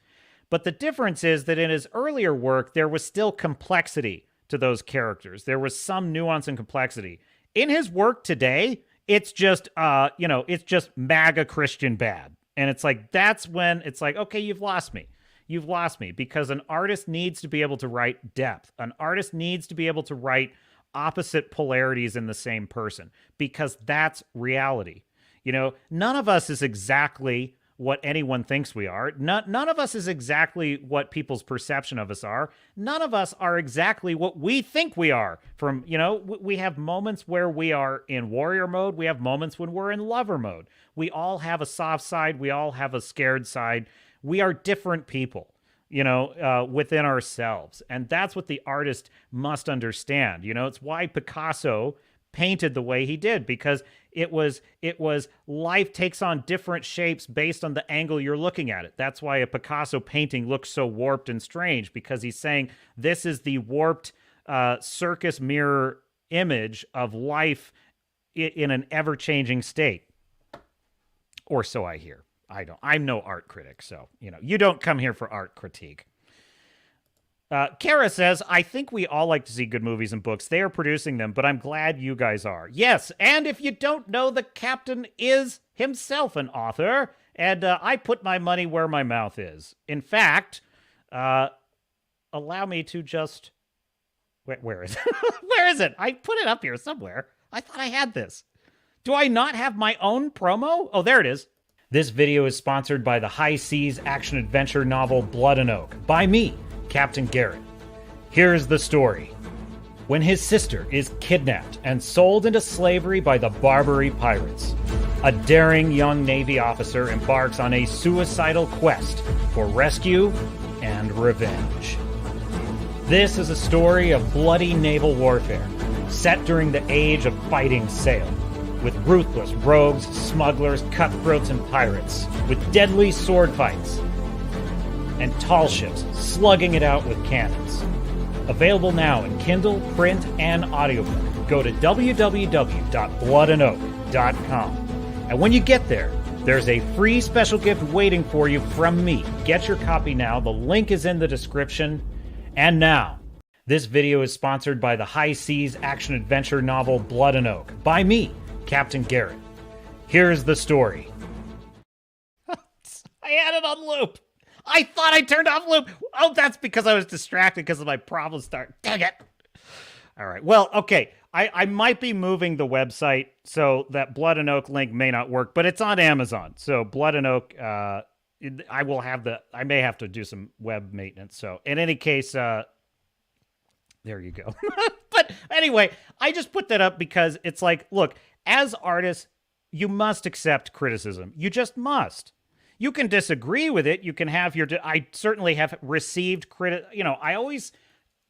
But the difference is that in his earlier work, there was still complexity to those characters. There was some nuance and complexity. In his work today, it's just, it's just MAGA Christian bad. And it's like, that's when it's like, okay, you've lost me. You've lost me, because an artist needs to be able to write depth. An artist needs to be able to write opposite polarities in the same person, because that's reality. You know, none of us is exactly what anyone thinks we are. None of us is exactly what people's perception of us are. None of us are exactly what we think we are. We have moments where we are in warrior mode. We have moments when we're in lover mode. We all have a soft side. We all have a scared side. We are different people, within ourselves. And that's what the artist must understand. It's why Picasso painted the way he did, because it was life takes on different shapes based on the angle you're looking at it. That's why a Picasso painting looks so warped and strange, because he's saying this is the warped circus mirror image of life in an ever-changing state. Or so I hear. I'm no art critic, so, you don't come here for art critique. Cara says, I think we all like to see good movies and books. They are producing them, but I'm glad you guys are. Yes, and if you don't know, the captain is himself an author, and I put my money where my mouth is. In fact, allow me to just... Where is it? Where is it? I put it up here somewhere. I thought I had this. Do I not have my own promo? Oh, there it is. This video is sponsored by the High Seas action-adventure novel Blood and Oak, by me, Captain Garrett. Here's the story. When his sister is kidnapped and sold into slavery by the Barbary pirates, A daring young Navy officer embarks on a suicidal quest for rescue and revenge. This is a story of bloody naval warfare, set during the age of fighting sail, with ruthless rogues, smugglers, cutthroats, and pirates, with deadly sword fights, and tall ships slugging it out with cannons. Available now in Kindle, print, and audiobook. Go to www.bloodandOak.com. And when you get there, there's a free special gift waiting for you from me. Get your copy now. The link is in the description. And now, this video is sponsored by the High Seas action-adventure novel Blood and Oak, by me, Captain Garrett. Here's the story. I had it on loop. I thought I turned off loop. Oh, that's because I was distracted because of my problem start. Dang it. All right. Well, okay. I might be moving the website, so that Blood and Oak link may not work, but it's on Amazon. So Blood and Oak, I may have to do some web maintenance. So in any case, there you go. But anyway, I just put that up because it's like, look, as artists, you must accept criticism. You just must. You can disagree with it. You can have your, I certainly have received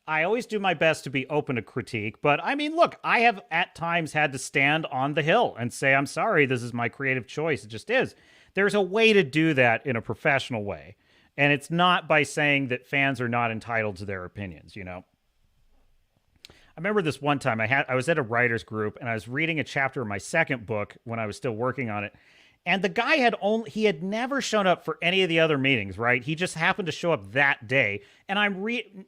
I always do my best to be open to critique, but I mean, look, I have at times had to stand on the hill and say, I'm sorry, this is my creative choice. It just is. There's a way to do that in a professional way. And it's not by saying that fans are not entitled to their opinions, you know? I remember this one time I was at a writer's group and I was reading a chapter of my second book when I was still working on it. And the guy he had never shown up for any of the other meetings, right? He just happened to show up that day. And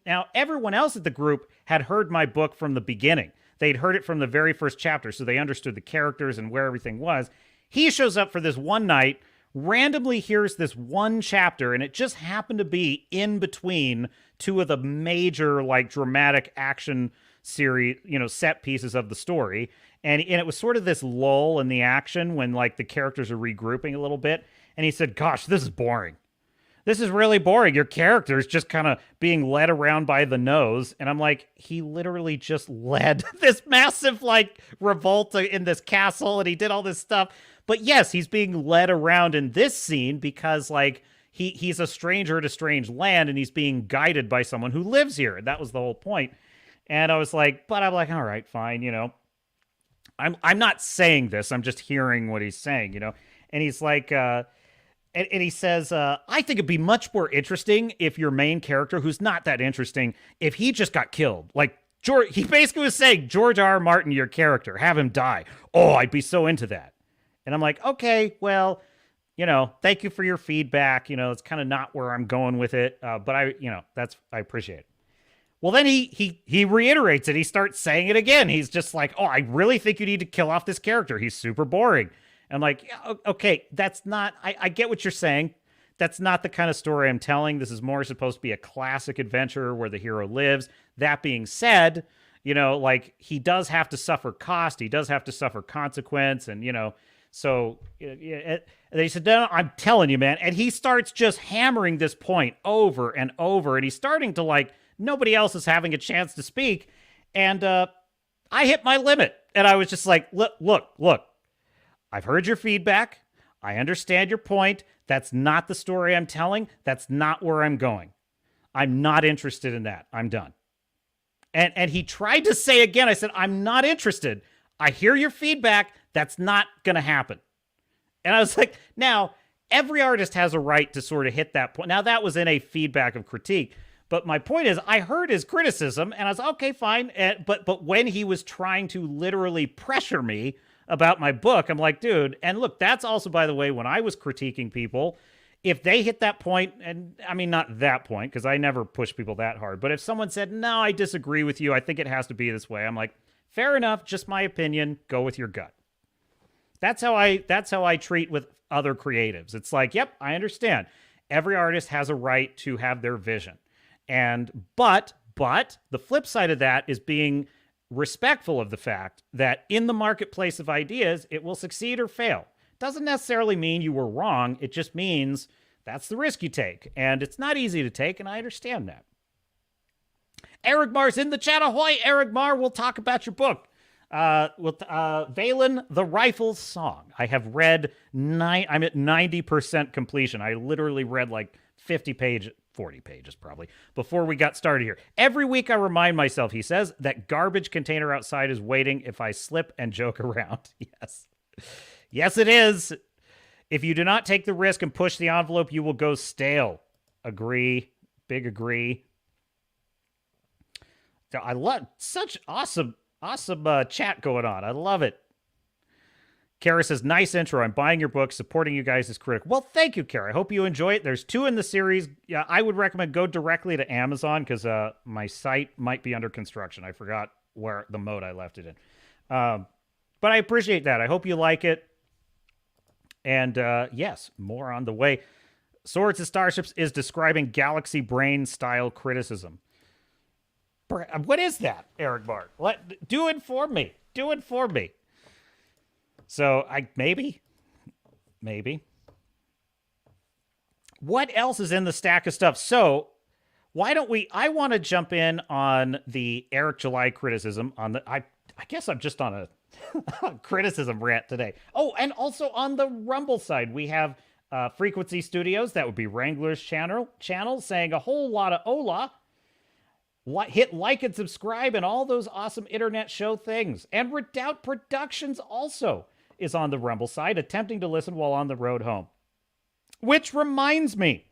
now everyone else at the group had heard my book from the beginning. They'd heard it from the very first chapter, so they understood the characters and where everything was. He shows up for this one night, randomly hears this one chapter, and it just happened to be in between two of the major, like, dramatic action series, set pieces of the story. And it was sort of this lull in the action when, like, the characters are regrouping a little bit. And he said, gosh, this is boring. This is really boring. Your character's just kind of being led around by the nose. And I'm like, he literally just led this massive, like, revolt in this castle, and he did all this stuff. But yes, he's being led around in this scene because, like, he's a stranger to strange land, and he's being guided by someone who lives here. And that was the whole point. And I was like, all right, fine, I'm not saying this. I'm just hearing what he's saying, And he's like, and he says, I think it'd be much more interesting if your main character, who's not that interesting, if he just got killed. Like, he basically was saying, George R. R. Martin, your character, have him die. Oh, I'd be so into that. And I'm like, okay, well, thank you for your feedback. It's kind of not where I'm going with it. But I appreciate it. Well, then he reiterates it. He starts saying it again. He's just like, oh, I really think you need to kill off this character. He's super boring. I'm like, yeah, okay, that's not, I get what you're saying. That's not the kind of story I'm telling. This is more supposed to be a classic adventure where the hero lives. That being said, like, he does have to suffer cost. He does have to suffer consequence. And, so they said, no, I'm telling you, man. And he starts just hammering this point over and over. And he's starting to, like, nobody else is having a chance to speak. And I hit my limit. And I was just like, look, I've heard your feedback. I understand your point. That's not the story I'm telling. That's not where I'm going. I'm not interested in that. I'm done. And he tried to say again, I said, I'm not interested. I hear your feedback. That's not going to happen. And I was like, now, every artist has a right to sort of hit that point. Now, that was in a feedback of critique. But my point is, I heard his criticism, and I was, okay, fine. But when he was trying to literally pressure me about my book, I'm like, dude, and look, that's also, by the way, when I was critiquing people, if they hit that point, and I mean, not that point, because I never push people that hard, but if someone said, no, I disagree with you, I think it has to be this way, I'm like, fair enough, just my opinion, go with your gut. That's how I treat with other creatives. It's like, yep, I understand. Every artist has a right to have their vision. But the flip side of that is being respectful of the fact that in the marketplace of ideas, it will succeed or fail. Doesn't necessarily mean you were wrong. It just means that's the risk you take. And it's not easy to take, and I understand that. Eric Mar's in the chat. Ahoy, Eric Mar. We'll talk about your book. Velin, The Rifle's Song. I have read I'm at 90% completion. I literally read like 40 pages probably, before we got started here. Every week I remind myself, he says, that garbage container outside is waiting if I slip and joke around. Yes. Yes, it is. If you do not take the risk and push the envelope, you will go stale. Agree. Big agree. I love such awesome chat going on. I love it. Cara says, nice intro. I'm buying your book. Supporting you guys is critical. Well, thank you, Cara. I hope you enjoy it. There's 2 in the series. Yeah, I would recommend go directly to Amazon because my site might be under construction. I forgot where the mode I left it in. But I appreciate that. I hope you like it. And yes, more on the way. Swords and Starships is describing galaxy brain style criticism. What is that, Eric Bart? Do it for me. Do it for me. So maybe. What else is in the stack of stuff? So why don't I want to jump in on the Eric July criticism on the, I guess I'm just on a criticism rant today. Oh, and also on the Rumble side, we have Frequency Studios. That would be Wrangler's channel saying a whole lot of hola. Hit like and subscribe and all those awesome internet show things. And Redoubt Productions also is on the Rumble side, attempting to listen while on the road home. Which reminds me,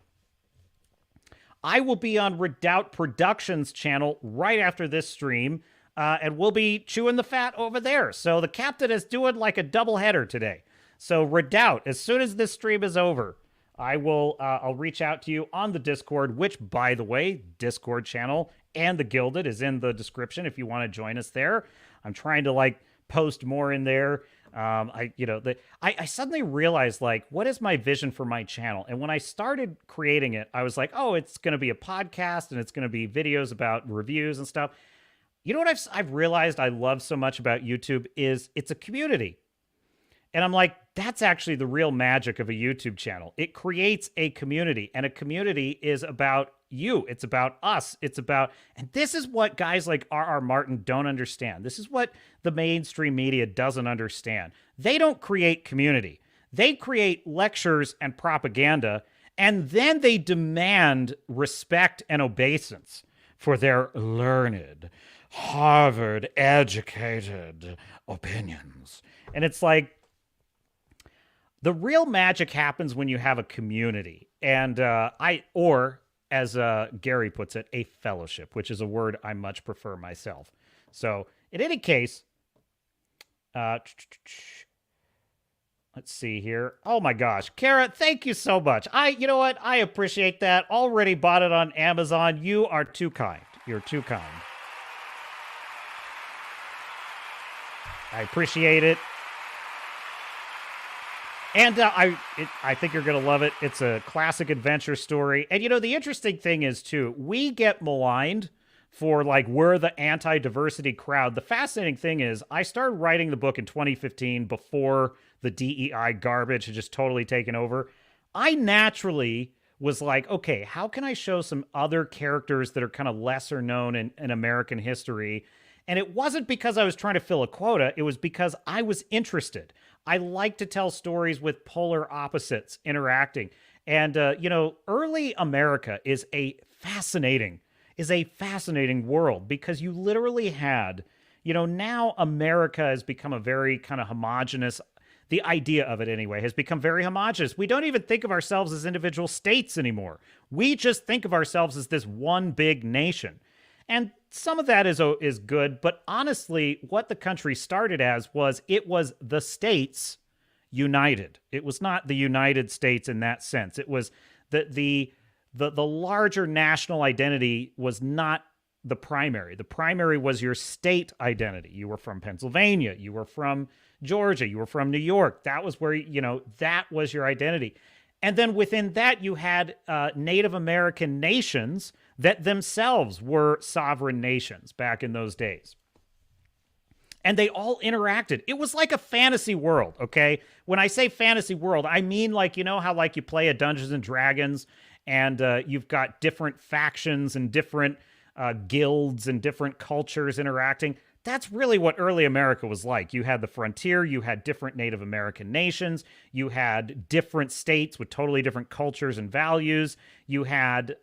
I will be on Redoubt Productions channel right after this stream, and we'll be chewing the fat over there. So the captain is doing like a double header today. So Redoubt, as soon as this stream is over, I'll reach out to you on the Discord, which, by the way, Discord channel and the Gilded is in the description if you want to join us there. I'm trying to post more in there. I suddenly realized what is my vision for my channel? And when I started creating it, I was like, oh, it's going to be a podcast and it's going to be videos about reviews and stuff. You know what I've realized I love so much about YouTube is it's a community. And I'm like, that's actually the real magic of a YouTube channel. It creates a community, and a community is about you. It's about us. And this is what guys like RR Martin don't understand. This is what the mainstream media doesn't understand. They don't create community. They create lectures and propaganda, and then they demand respect and obeisance for their learned, Harvard-educated opinions. And it's like, the real magic happens when you have a community. And as Gary puts it, a fellowship, which is a word I much prefer myself. So, in any case, let's see here. Oh my gosh, Cara, thank you so much. You know what? I appreciate that. Already bought it on Amazon. You are too kind. You're too kind. I appreciate it. And I think you're going to love it. It's a classic adventure story. And, the interesting thing is, too, we get maligned for, we're the anti-diversity crowd. The fascinating thing is, I started writing the book in 2015 before the DEI garbage had just totally taken over. I naturally was like, okay, how can I show some other characters that are kind of lesser known in American history? And it wasn't because I was trying to fill a quota. It was because I was interested. I like to tell stories with polar opposites interacting. And, early America is a fascinating world because you literally had, now America has become a very kind of homogenous, the idea of it anyway, has become very homogenous. We don't even think of ourselves as individual states anymore. We just think of ourselves as this one big nation. And some of that is good, but honestly, what the country started as was the states united. It was not the United States in that sense. It was the larger national identity was not the primary. The primary was your state identity. You were from Pennsylvania. You were from Georgia. You were from New York. That was where, that was your identity. And then within that, you had Native American nations that themselves were sovereign nations back in those days. And they all interacted. It was like a fantasy world, okay? When I say fantasy world, I mean how you play a Dungeons and Dragons and you've got different factions and different guilds and different cultures interacting. that's really what early America was like. You had the frontier, you had different Native American nations, you had different states with totally different cultures and values. You had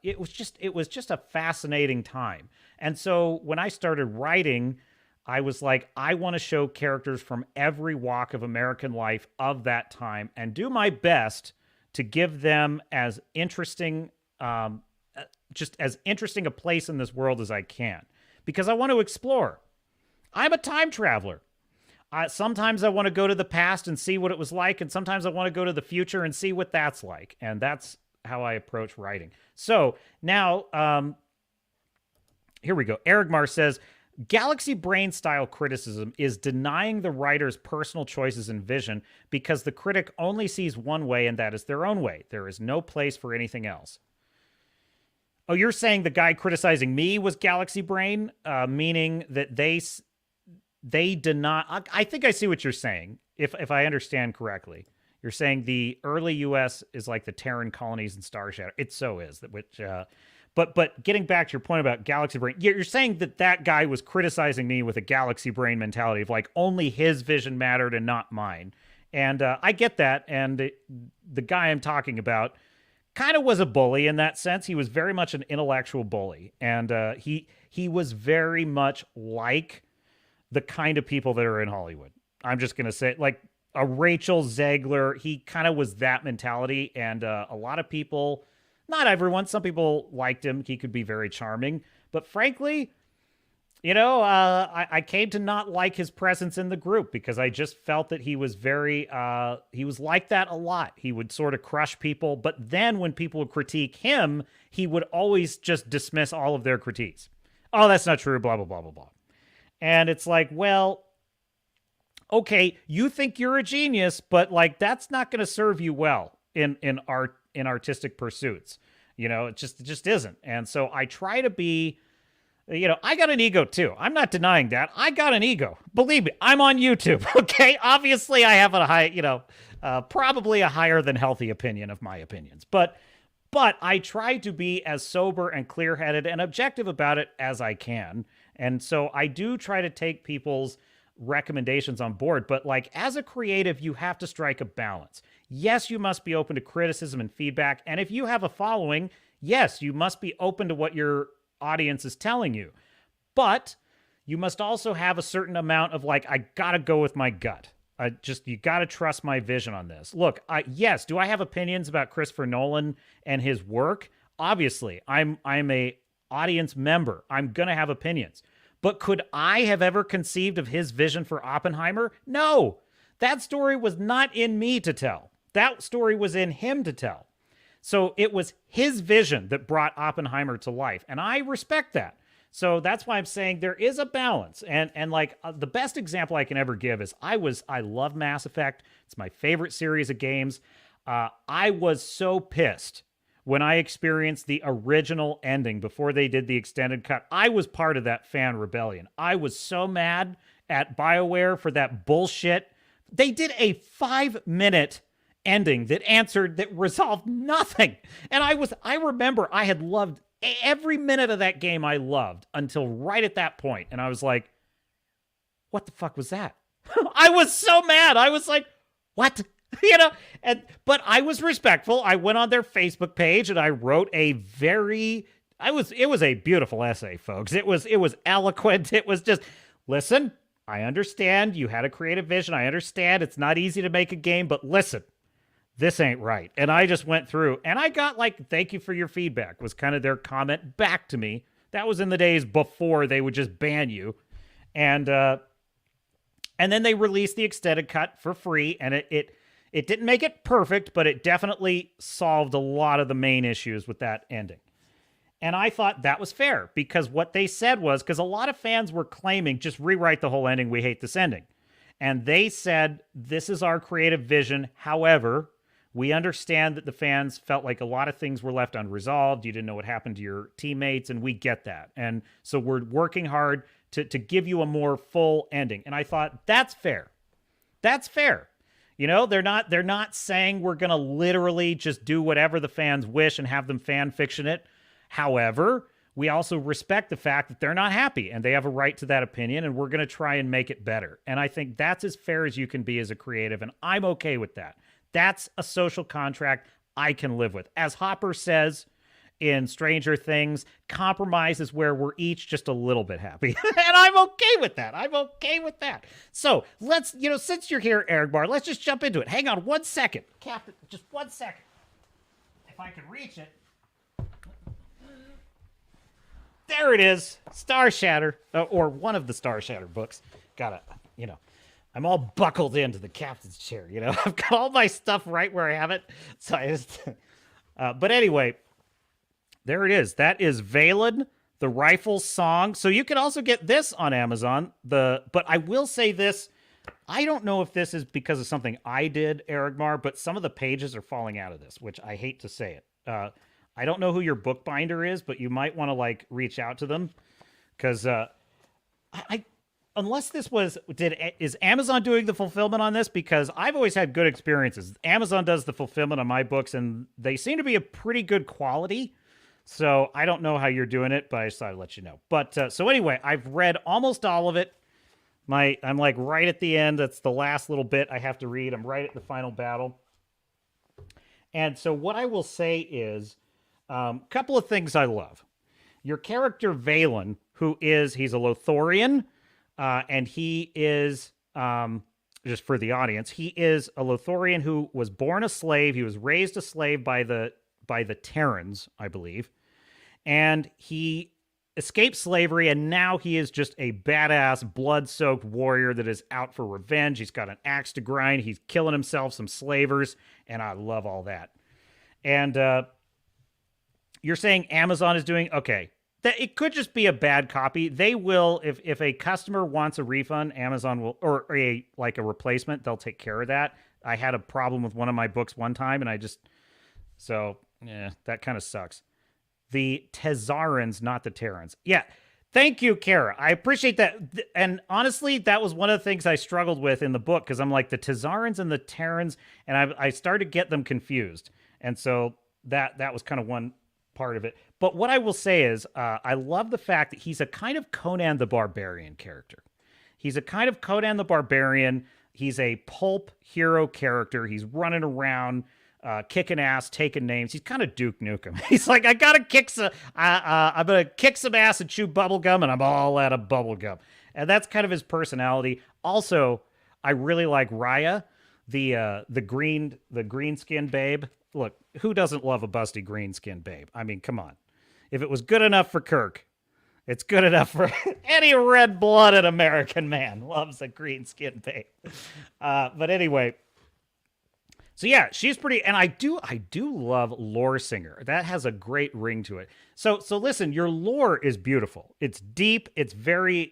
it was just a fascinating time. And so when I started writing, I was like, I want to show characters from every walk of American life of that time and do my best to give them as interesting, just as interesting a place in this world as I can, because I want to explore. I'm a time traveler. Sometimes I want to go to the past and see what it was like, and sometimes I want to go to the future and see what that's like. And that's how I approach writing. So now, here we go. Argylle says, Galaxy Brain style criticism is denying the writer's personal choices and vision because the critic only sees one way, and that is their own way. There is no place for anything else. Oh, you're saying the guy criticizing me was Galaxy Brain, meaning that they deny. I think I see what you're saying. If I understand correctly, you're saying the early U.S. is like the Terran colonies in Star Shadow. It so is that which. But getting back to your point about Galaxy Brain, you're saying that guy was criticizing me with a Galaxy Brain mentality of like only his vision mattered and not mine. And I get that. And the guy I'm talking about kind of was a bully in that sense. He was very much an intellectual bully. And he was very much like the kind of people that are in Hollywood. I'm just going to say, like a Rachel Zegler, he kind of was that mentality. And a lot of people... Not everyone. Some people liked him. He could be very charming. But frankly, you know, I came to not like his presence in the group because I just felt that he was very, he was like that a lot. He would sort of crush people. But then when people would critique him, he would always just dismiss all of their critiques. Oh, that's not true, blah, blah, blah, blah, blah. And it's like, well, okay, you think you're a genius, but like that's not going to serve you well in artistic pursuits. You know, it just isn't. And so I try to be, you know, I got an ego too. I'm not denying that. I got an ego. Believe me, I'm on YouTube. Okay. Obviously I have a high, you know, probably a higher than healthy opinion of my opinions, but I try to be as sober and clear-headed and objective about it as I can. And so I do try to take people's recommendations on board, but like as a creative, you have to strike a balance. Yes, you must be open to criticism and feedback. And if you have a following, yes, you must be open to what your audience is telling you. But you must also have a certain amount of like, I gotta go with my gut. You gotta trust my vision on this. Look, yes, do I have opinions about Christopher Nolan and his work? Obviously, I'm a audience member. I'm gonna have opinions. But could I have ever conceived of his vision for Oppenheimer? No, that story was not in me to tell. That story was in him to tell. So it was his vision that brought Oppenheimer to life. And I respect that. So that's why I'm saying there is a balance. And like the best example I can ever give is I love Mass Effect. It's my favorite series of games. I was so pissed when I experienced the original ending before they did the extended cut. I was part of that fan rebellion. I was so mad at BioWare for that bullshit. They did a 5-minute ending that resolved nothing. And I remember I had loved every minute of that game. I loved until right at that point. And I was like, what the fuck was that? I was so mad. I was like, what? You know, but I was respectful. I went on their Facebook page and I wrote it was a beautiful essay, folks. It was eloquent. It was just, listen, I understand you had a creative vision. I understand it's not easy to make a game, but listen, this ain't right. And I just went through and I got like, thank you for your feedback was kind of their comment back to me. That was in the days before they would just ban you. And then they released the extended cut for free. And it didn't make it perfect, but it definitely solved a lot of the main issues with that ending. And I thought that was fair because what they said was, because a lot of fans were claiming, just rewrite the whole ending. We hate this ending. And they said, this is our creative vision. However, we understand that the fans felt like a lot of things were left unresolved. You didn't know what happened to your teammates, and we get that. And so we're working hard to give you a more full ending. And I thought, that's fair. That's fair. You know, they're not saying we're going to literally just do whatever the fans wish and have them fan fiction it. However, we also respect the fact that they're not happy and they have a right to that opinion, and we're going to try and make it better. And I think that's as fair as you can be as a creative, and I'm okay with that. That's a social contract I can live with. As Hopper says in Stranger Things, compromise is where we're each just a little bit happy. And I'm okay with that. I'm okay with that. So let's, since you're here, Argylle, let's just jump into it. Hang on 1 second. Captain, just 1 second. If I can reach it. There it is. Star Shatter, or one of the Star Shatter books. Got it, I'm all buckled into the captain's chair, I've got all my stuff right where I have it. So I just, but anyway, there it is. That is Velin, the Rifle Song. So you can also get this on Amazon. But I will say this. I don't know if this is because of something I did, Argylle, but some of the pages are falling out of this, which I hate to say it. I don't know who your bookbinder is, but you might want to reach out to them, because unless this is Amazon doing the fulfillment on this? Because I've always had good experiences. Amazon does the fulfillment on my books, and they seem to be a pretty good quality. So I don't know how you're doing it, but I just thought I'd let you know. But so anyway, I've read almost all of it. I'm right at the end. That's the last little bit I have to read. I'm right at the final battle. And so what I will say is a couple of things I love. Your character Velin, he's a Lothorian, and he is, just for the audience, he is a Lothorian who was born a slave. He was raised a slave by the Terrans, I believe. And he escaped slavery, and now he is just a badass, blood-soaked warrior that is out for revenge. He's got an axe to grind. He's killing himself some slavers, and I love all that. And you're saying Amazon is doing... Okay. It could just be a bad copy. They will, if a customer wants a refund, Amazon will, or a replacement, they'll take care of that. I had a problem with one of my books one time, and that kind of sucks. The Tezarans, not the Terrans. Yeah, thank you, Cara. I appreciate that. And honestly, that was one of the things I struggled with in the book, because I'm like, the Tezarans and the Terrans, and I started to get them confused. And so that was kind of one part of it. But what I will say is, I love the fact that he's a kind of Conan the Barbarian character. He's a kind of Conan the Barbarian. He's a pulp hero character. He's running around, kicking ass, taking names. He's kind of Duke Nukem. He's like, I'm gonna kick some ass and chew bubblegum, and I'm all out of bubblegum. And that's kind of his personality. Also, I really like Raya, the green-skinned babe. Look, who doesn't love a busty green-skinned babe? I mean, come on. If it was good enough for Kirk, it's good enough for any red-blooded American man loves a green-skinned babe. But anyway, so yeah, she's pretty, and I do love Lore Singer. That has a great ring to it. So listen, your lore is beautiful. It's deep. It's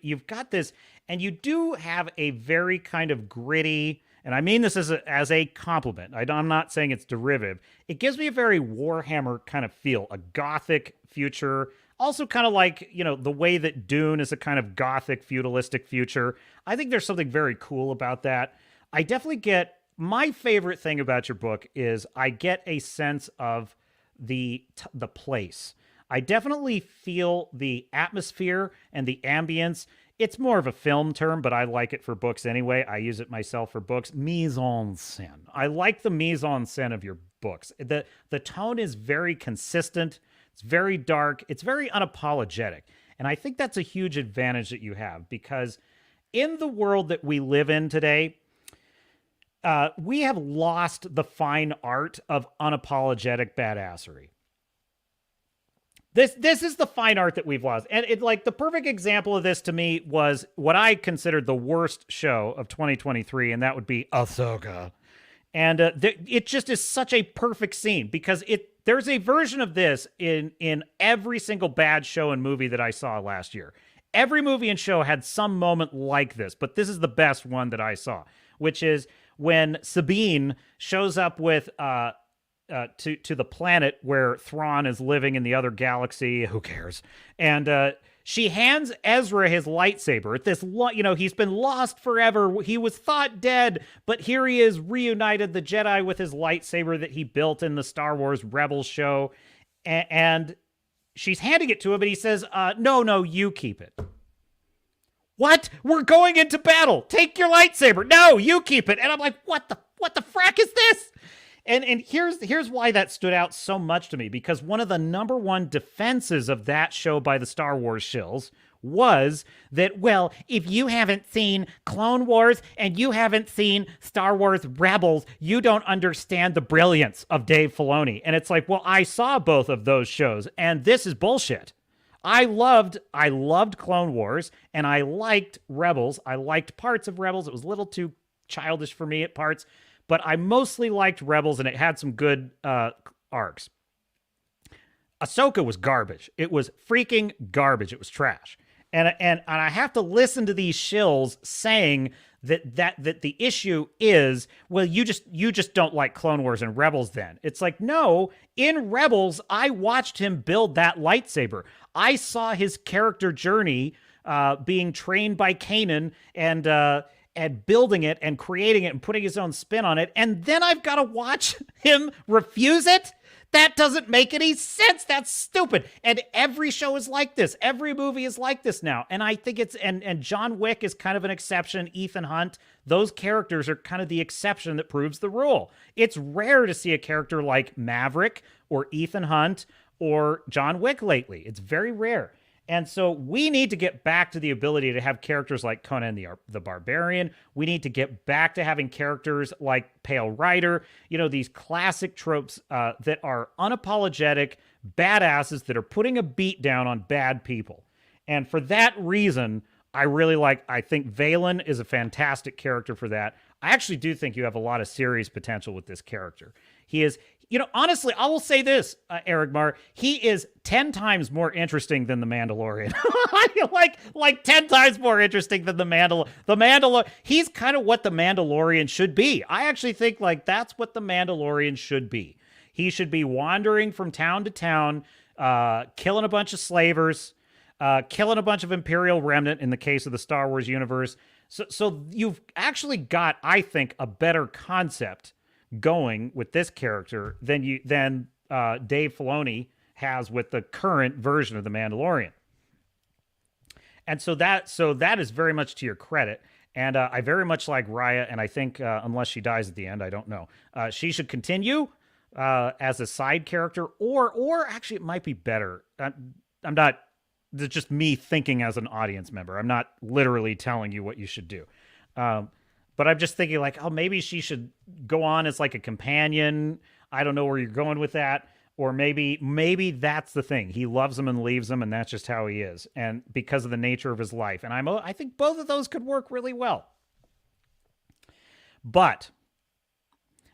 you've got this, and you do have a very kind of gritty, and I mean this as a compliment. I'm not saying it's derivative. It gives me a very Warhammer kind of feel, a gothic future. Also kind of like, the way that Dune is a kind of gothic, feudalistic future. I think there's something very cool about that. I definitely get, my favorite thing about your book is I get a sense of the place. I definitely feel the atmosphere and the ambience. It's more of a film term, but I like it for books anyway. I use it myself for books. Mise en scène. I like the mise en scène of your books. The tone is very consistent. It's very dark. It's very unapologetic. And I think that's a huge advantage that you have, because in the world that we live in today, we have lost the fine art of unapologetic badassery. This is the fine art that we've lost. And the perfect example of this to me was what I considered the worst show of 2023, and that would be Ahsoka. And it just is such a perfect scene, because there's a version of this in every single bad show and movie that I saw last year. Every movie and show had some moment like this, but this is the best one that I saw, which is when Sabine shows up with to the planet where Thrawn is living in the other galaxy. Who cares? And she hands Ezra his lightsaber. At this, he's been lost forever. He was thought dead, but here he is, reunited the Jedi with his lightsaber that he built in the Star Wars Rebels show. And she's handing it to him, and he says, no, you keep it. What? We're going into battle. Take your lightsaber. No, you keep it. And I'm like, what the frack is this? And here's why that stood out so much to me, because one of the number one defenses of that show by the Star Wars shills was that, well, if you haven't seen Clone Wars and you haven't seen Star Wars Rebels, you don't understand the brilliance of Dave Filoni. And it's like, well, I saw both of those shows, and this is bullshit. I loved Clone Wars, and I liked Rebels. I liked parts of Rebels. It was a little too childish for me at parts, but I mostly liked Rebels, and it had some good arcs. Ahsoka was garbage. It was freaking garbage. It was trash. And I have to listen to these shills saying that the issue is, well, you just don't like Clone Wars and Rebels then. It's like, no, in Rebels, I watched him build that lightsaber. I saw his character journey being trained by Kanan and building it and creating it and putting his own spin on it. And then I've got to watch him refuse it? That doesn't make any sense. That's stupid. And every show is like this. Every movie is like this now. And I think and John Wick is kind of an exception. Ethan Hunt, those characters are kind of the exception that proves the rule. It's rare to see a character like Maverick or Ethan Hunt or John Wick lately. It's very rare. And so we need to get back to the ability to have characters like Conan the Barbarian. We need to get back to having characters like Pale Rider, these classic tropes that are unapologetic badasses that are putting a beat down on bad people. And for that reason, I think Velin is a fantastic character for that. I actually do think you have a lot of series potential with this character. He is, honestly, I will say this, Eric Marr, he is 10 times more interesting than the Mandalorian. like 10 times more interesting than the Mandalorian. He's kind of what the Mandalorian should be. I actually think that's what the Mandalorian should be. He should be wandering from town to town, killing a bunch of slavers, killing a bunch of Imperial remnant in the case of the Star Wars universe. So you've actually got, I think, a better concept going with this character than Dave Filoni has with the current version of the Mandalorian. And so that is very much to your credit. And I very much like Raya, and I think unless she dies at the end, I don't know, she should continue as a side character, or actually it might be better. I'm not. It's just me thinking as an audience member. I'm not literally telling you what you should do. But I'm just thinking maybe she should go on as a companion. I don't know where you're going with that. Or maybe that's the thing. He loves him and leaves him, and that's just how he is. And because of the nature of his life. And I think both of those could work really well. But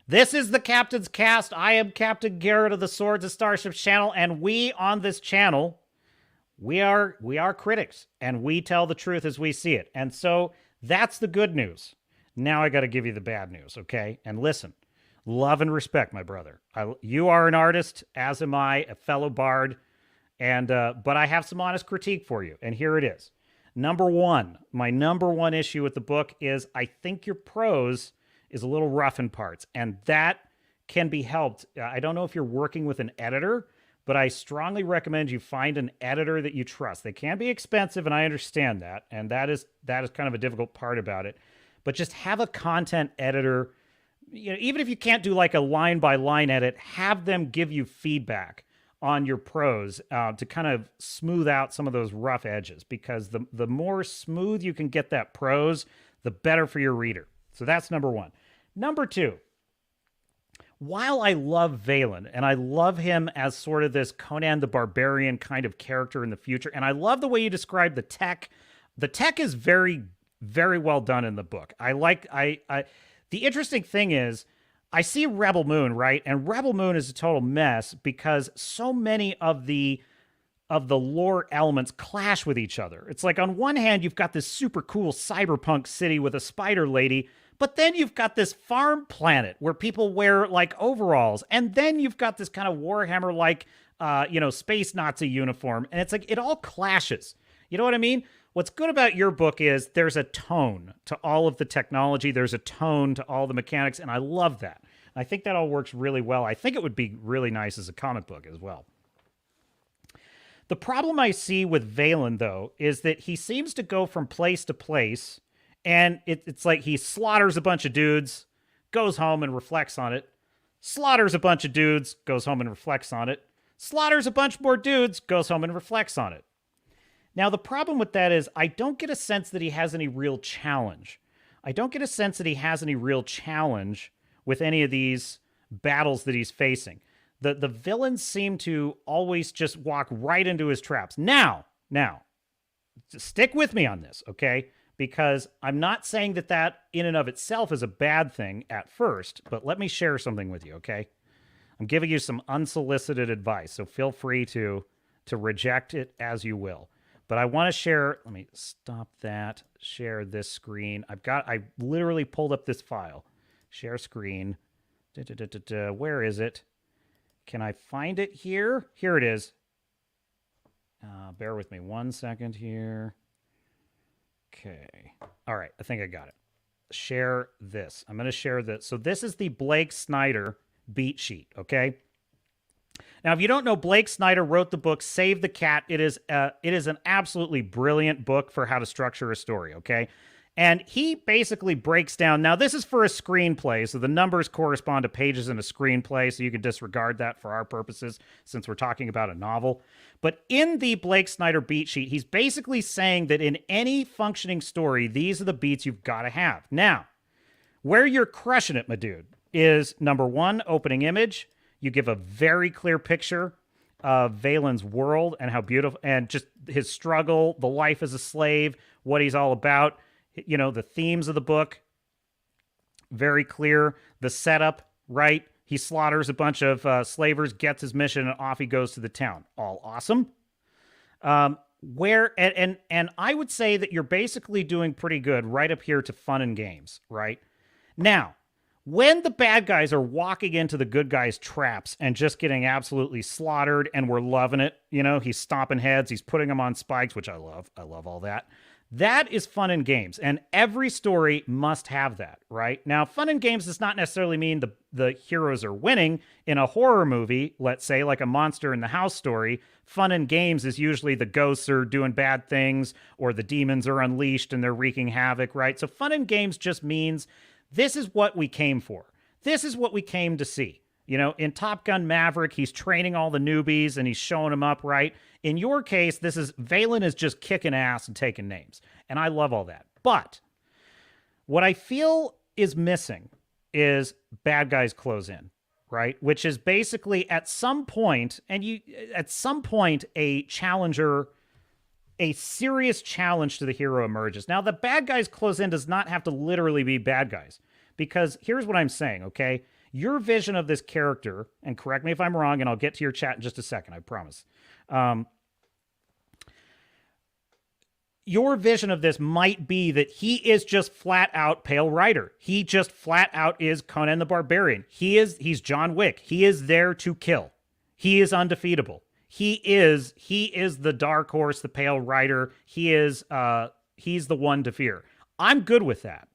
this is the Captain's Cast. I am Captain Garrett of the Swords of Starships channel, and we on this channel, we are critics, and we tell the truth as we see it. And so that's the good news. Now I got to give you the bad news, okay? And listen, love and respect, my brother. You are an artist, as am I, a fellow bard, and but I have some honest critique for you, and here it is. My number one issue with the book is I think your prose is a little rough in parts, and that can be helped. I don't know if you're working with an editor, but I strongly recommend you find an editor that you trust. They can be expensive, and I understand that, and that is kind of a difficult part about it. But just have a content editor, even if you can't do a line-by-line edit, have them give you feedback on your prose to kind of smooth out some of those rough edges, because the more smooth you can get that prose, the better for your reader. So that's number one. Number two, while I love Velin, and I love him as sort of this Conan the Barbarian kind of character in the future, and I love the way you describe the tech is very, very well done in the book. The interesting thing is, I see Rebel Moon, right? And Rebel Moon is a total mess because so many of the lore elements clash with each other. It's on one hand, you've got this super cool cyberpunk city with a spider lady, but then you've got this farm planet where people wear overalls, and then you've got this kind of Warhammer space Nazi uniform, and it's it all clashes. You know what I mean? What's good about your book is there's a tone to all of the technology. There's a tone to all the mechanics, and I love that. I think that all works really well. I think it would be really nice as a comic book as well. The problem I see with Velin, though, is that he seems to go from place to place, and it's like he slaughters a bunch of dudes, goes home and reflects on it, slaughters a bunch of dudes, goes home and reflects on it, slaughters a bunch more dudes, goes home and reflects on it. Now, the problem with that is I don't get a sense that he has any real challenge. I don't get a sense that he has any real challenge with any of these battles that he's facing. The villains seem to always just walk right into his traps. Now, just stick with me on this, okay? Because I'm not saying that that in and of itself is a bad thing at first, but let me share something with you, okay? I'm giving you some unsolicited advice, so feel free to reject it as you will. But I want to share, let me stop that, share this screen. I literally pulled up this file. Share screen. Where is it? Can I find it here? Here it is. Bear with me 1 second here. Okay. All right, I think I got it. Share this. I'm going to share this. So this is the Blake Snyder beat sheet, okay? Now, if you don't know, Blake Snyder wrote the book Save the Cat. It is an absolutely brilliant book for how to structure a story, okay? And he basically breaks down, now this is for a screenplay, so the numbers correspond to pages in a screenplay, so you can disregard that for our purposes since we're talking about a novel. But in the Blake Snyder beat sheet, he's basically saying that in any functioning story, these are the beats you've got to have. Now, where you're crushing it, my dude, is number one, opening image. You give a very clear picture of Velin's world and how beautiful, and just his struggle, the life as a slave, what he's all about. You know, the themes of the book, very clear. The setup, right? He slaughters a bunch of slavers, gets his mission, and off he goes to the town. All awesome. And I would say that you're basically doing pretty good right up here to fun and games, right? Now, when the bad guys are walking into the good guys' traps and just getting absolutely slaughtered, and we're loving it, you know, he's stomping heads, he's putting them on spikes, which I love. I love all that. That is fun and games, and every story must have that, right? Now, fun and games does not necessarily mean the heroes are winning. In a horror movie, let's say, like a Monster in the House story, fun and games is usually the ghosts are doing bad things or the demons are unleashed and they're wreaking havoc, right? So fun and games just means this is what we came for. This is what we came to see. You know, in Top Gun Maverick, he's training all the newbies and he's showing them up, right? In your case, Velin is just kicking ass and taking names. And I love all that. But what I feel is missing is bad guys close in, right? Which is basically at some point, a challenger, a serious challenge to the hero emerges. Now, the bad guys close in does not have to literally be bad guys. Because here's what I'm saying, okay? Your vision of this character, and correct me if I'm wrong, and I'll get to your chat in just a second, I promise. Your vision of this might be that he is just flat out Pale Rider. He just flat out is Conan the Barbarian. He's John Wick. He is there to kill. He is undefeatable. He is the dark horse, the Pale Rider. He's the one to fear. I'm good with that.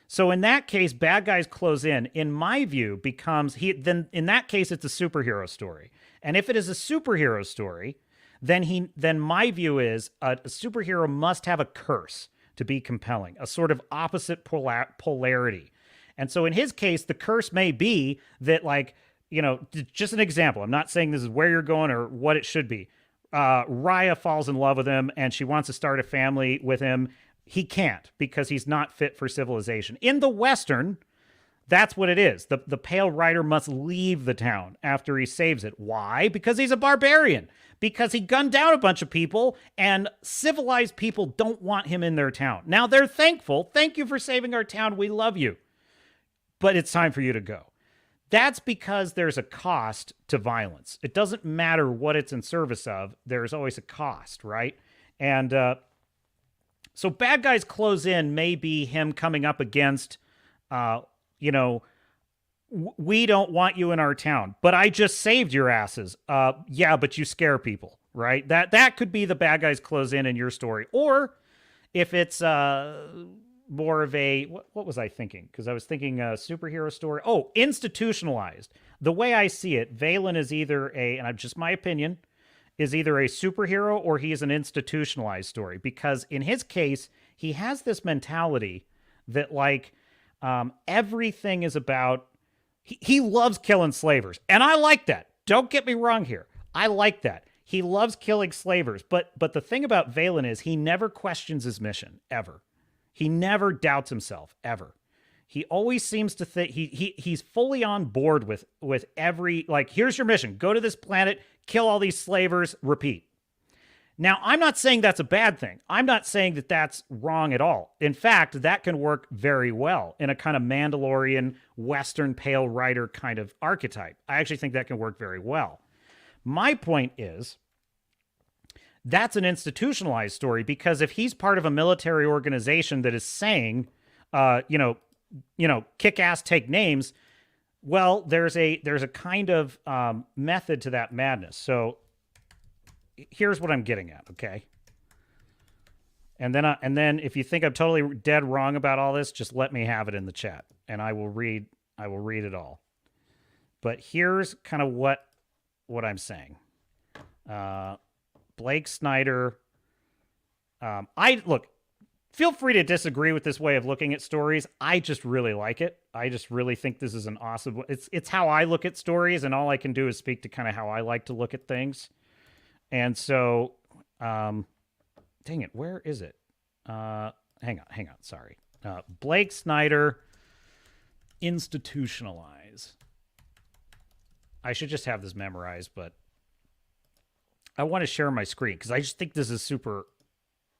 So in that case, bad guys close in my view, becomes then in that case it's a superhero story. And if it is a superhero story, then my view is a superhero must have a curse to be compelling, a sort of opposite polarity. And so in his case, the curse may be that, like, you know, just an example. I'm not saying this is where you're going or what it should be. Raya falls in love with him and she wants to start a family with him. He can't because he's not fit for civilization. In the Western, that's what it is. The Pale Rider must leave the town after he saves it. Why? Because he's a barbarian. Because he gunned down a bunch of people and civilized people don't want him in their town. Now they're thankful. Thank you for saving our town. We love you. But it's time for you to go. That's because there's a cost to violence. It doesn't matter what it's in service of. There's always a cost, right? And so bad guys close in may be him coming up against, we don't want you in our town, but I just saved your asses. Yeah, but you scare people, right? That could be the bad guys close in your story. Or if it's more of a, what was I thinking? Because I was thinking a superhero story. Oh, institutionalized. The way I see it, Velin is either and just my opinion, is either a superhero or he is an institutionalized story, because in his case, he has this mentality that like everything is about, he loves killing slavers. And I like that. Don't get me wrong here. I like that. He loves killing slavers. But the thing about Velin is he never questions his mission, ever. He never doubts himself, ever. He always seems to think he's fully on board with every, like, here's your mission. Go to this planet, kill all these slavers, repeat. Now, I'm not saying that's a bad thing. I'm not saying that that's wrong at all. In fact, that can work very well in a kind of Mandalorian, Western Pale Rider kind of archetype. I actually think that can work very well. My point is, that's an institutionalized story, because if he's part of a military organization that is saying, kick ass, take names, well, there's a kind of method to that madness. So here's what I'm getting at, okay? And then if you think I'm totally dead wrong about all this, just let me have it in the chat, and I will read it all. But here's kind of what I'm saying. Blake Snyder. Feel free to disagree with this way of looking at stories. I just really like it. I just really think this is an awesome. It's how I look at stories, and all I can do is speak to kind of how I like to look at things. And so, dang it, where is it? Hang on. Sorry. Blake Snyder, institutionalize. I should just have this memorized, but I want to share my screen because I just think this is super.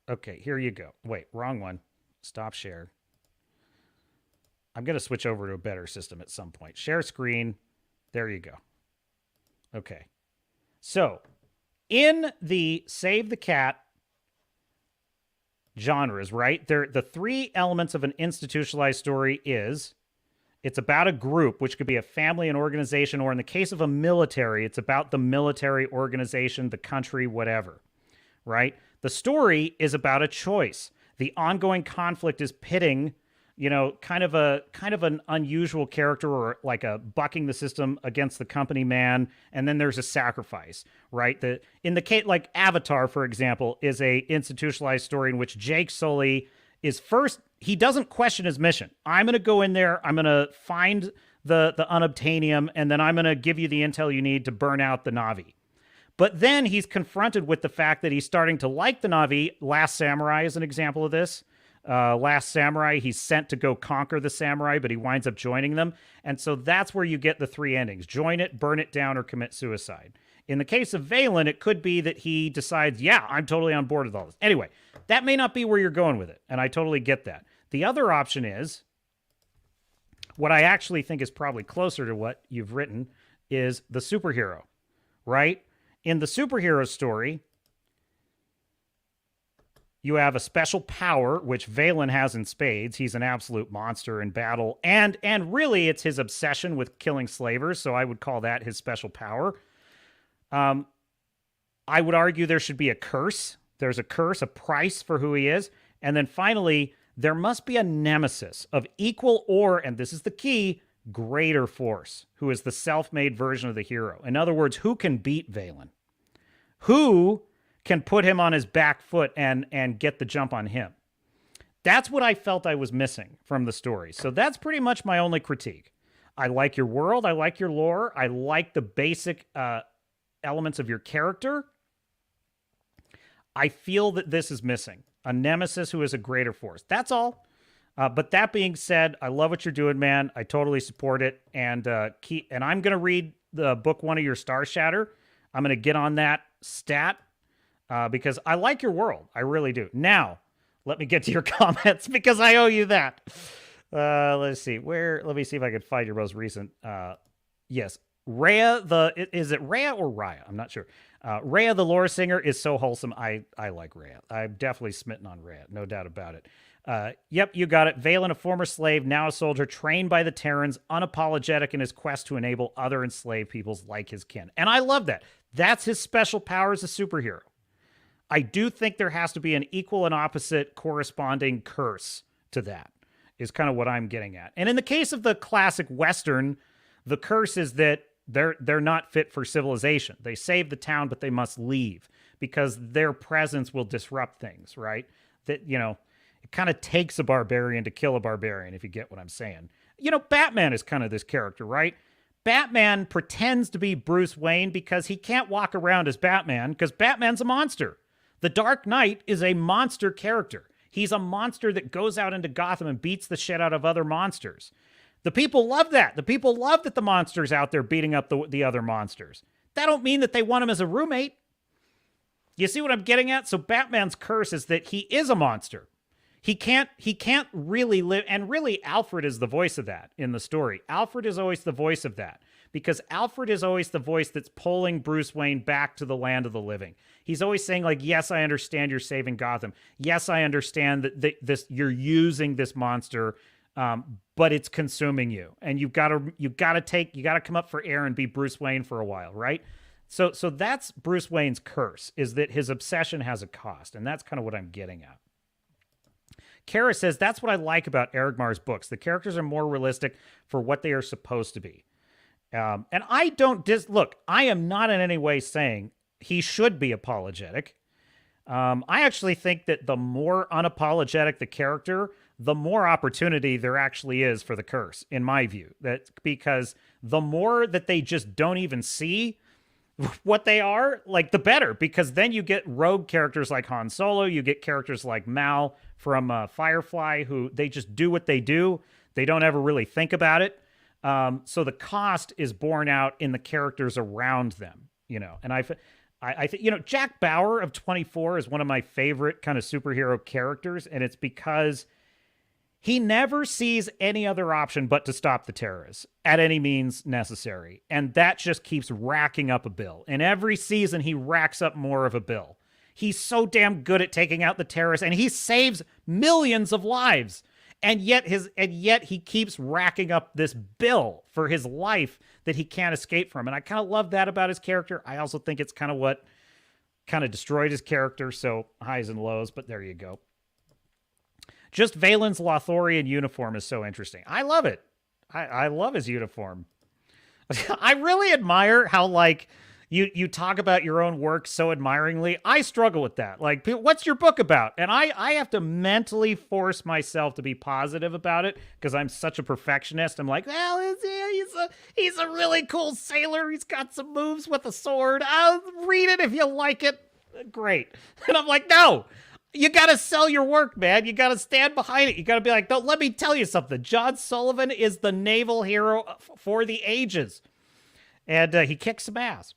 Okay, here you go. Wait, wrong one. Stop share. I'm going to switch over to a better system at some point. Share screen. There you go. Okay. So, in the Save the Cat genres, right? The three elements of an institutionalized story is it's about a group, which could be a family, an organization, or in the case of a military, it's about the military organization, the country, whatever, right? The story is about a choice. The ongoing conflict is pitting, kind of an unusual character, or like a bucking the system against the company man, and then there's a sacrifice, right? In the case, like Avatar, for example, is a institutionalized story in which Jake Sully is first. He doesn't question his mission. I'm going to go in there. I'm going to find the unobtainium, and then I'm going to give you the intel you need to burn out the Na'vi. But then he's confronted with the fact that he's starting to like the Na'vi. Last Samurai is an example of this. Last Samurai, he's sent to go conquer the samurai, but he winds up joining them. And so that's where you get the three endings. Join it, burn it down, or commit suicide. In the case of Velin, it could be that he decides, yeah, I'm totally on board with all this. Anyway, that may not be where you're going with it, and I totally get that. The other option is, what I actually think is probably closer to what you've written, is the superhero, right? In the superhero story, you have a special power, which Velin has in spades. He's an absolute monster in battle. And really, it's his obsession with killing slavers, so I would call that his special power. I would argue there should be a curse. There's a curse, a price for who he is. And then finally, there must be a nemesis of equal or, and this is the key, greater force, who is the self-made version of the hero. In other words, who can beat Velin? Who can put him on his back foot and get the jump on him? That's what I felt I was missing from the story. So that's pretty much my only critique. I like your world. I like your lore. I like the basic elements of your character. I feel that this is missing. A nemesis who is a greater force. That's all. But that being said, I love what you're doing, man. I totally support it. And I'm going to read the book one of your Star Shatter. I'm going to get on that stat because I like your world. I really do. Now, let me get to your comments because I owe you that. Let's see. Let me see if I can find your most recent. Yes. Rhea, is it Rhea or Raya? I'm not sure. Rhea, the lore singer, is so wholesome. I like Rhea. I'm definitely smitten on Rhea. No doubt about it. Yep, you got it. Velin, a former slave, now a soldier, trained by the Terrans, unapologetic in his quest to enable other enslaved peoples like his kin. And I love that. That's his special power as a superhero. I do think there has to be an equal and opposite corresponding curse to that, is kind of what I'm getting at. And in the case of the classic Western, the curse is that They're not fit for civilization. They save the town, but they must leave because their presence will disrupt things, right? That, it kind of takes a barbarian to kill a barbarian, if you get what I'm saying. Batman is kind of this character, right? Batman pretends to be Bruce Wayne because he can't walk around as Batman because Batman's a monster. The Dark Knight is a monster character. He's a monster that goes out into Gotham and beats the shit out of other monsters. The people love that. The people love that the monster's out there beating up the other monsters. That don't mean that they want him as a roommate. You see what I'm getting at? So Batman's curse is that he is a monster. He can't really live, and really Alfred is the voice of that in the story. Alfred is always the voice of that because Alfred is always the voice that's pulling Bruce Wayne back to the land of the living. He's always saying, like, yes, I understand you're saving Gotham. Yes, I understand that you're using this monster, but it's consuming you, and you gotta come up for air and be Bruce Wayne for a while, right? So that's Bruce Wayne's curse, is that his obsession has a cost, and that's kind of what I'm getting at. Cara says, that's what I like about Argyle's books. The characters are more realistic for what they are supposed to be. And I don't look, I am not in any way saying he should be apologetic. I actually think that the more unapologetic the character, the more opportunity there actually is for the curse, in my view. That because the more that they just don't even see what they are, like, the better, because then you get rogue characters like Han Solo, you get characters like Mal from Firefly, who they just do what they do. They don't ever really think about it. So the cost is borne out in the characters around them, and I think, Jack Bauer of 24 is one of my favorite kind of superhero characters, and it's because he never sees any other option but to stop the terrorists at any means necessary. And that just keeps racking up a bill. And every season, he racks up more of a bill. He's so damn good at taking out the terrorists, and he saves millions of lives. And yet he keeps racking up this bill for his life that he can't escape from. And I kind of love that about his character. I also think it's kind of what kind of destroyed his character. So highs and lows, but there you go. Just Valen's Lothorian uniform is so interesting. I love it. I love his uniform. I really admire how, like, you talk about your own work so admiringly. I struggle with that. Like, what's your book about? And I have to mentally force myself to be positive about it because I'm such a perfectionist. I'm like, well, he's a really cool sailor. He's got some moves with a sword. I'll read it if you like it. Great. And I'm like, no. You got to sell your work, man. You got to stand behind it. You got to be like, no, let me tell you something. John Sullivan is the naval hero for the ages. And he kicks some ass.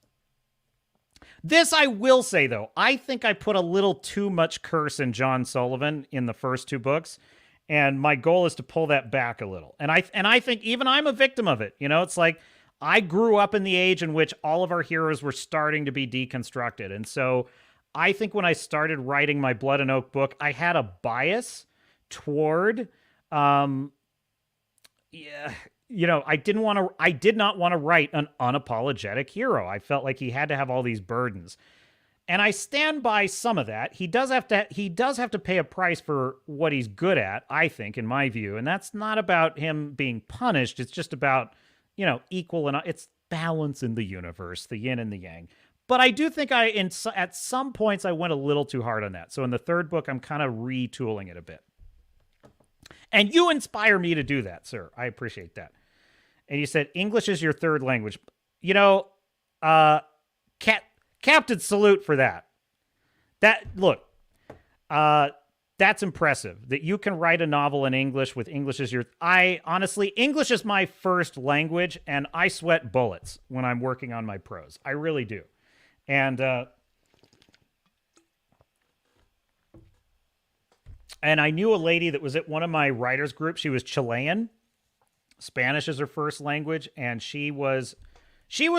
This I will say, though. I think I put a little too much curse in John Sullivan in the first two books. And my goal is to pull that back a little. And I think even I'm a victim of it. It's like I grew up in the age in which all of our heroes were starting to be deconstructed. And so I think when I started writing my Blood and Oak book, I had a bias toward, I did not want to write an unapologetic hero. I felt like he had to have all these burdens. And I stand by some of that. He does have to pay a price for what he's good at, I think, in my view. And that's not about him being punished. It's just about, equal, and it's balance in the universe, the yin and the yang. But I do think at some points I went a little too hard on that. So in the third book, I'm kind of retooling it a bit. And you inspire me to do that, sir. I appreciate that. And you said English is your third language. Captain salute for that. That's impressive that you can write a novel in English with English as your... English is my first language, and I sweat bullets when I'm working on my prose. I really do. And I knew a lady that was at one of my writers groups. She was Chilean. Spanish is her first language, and she was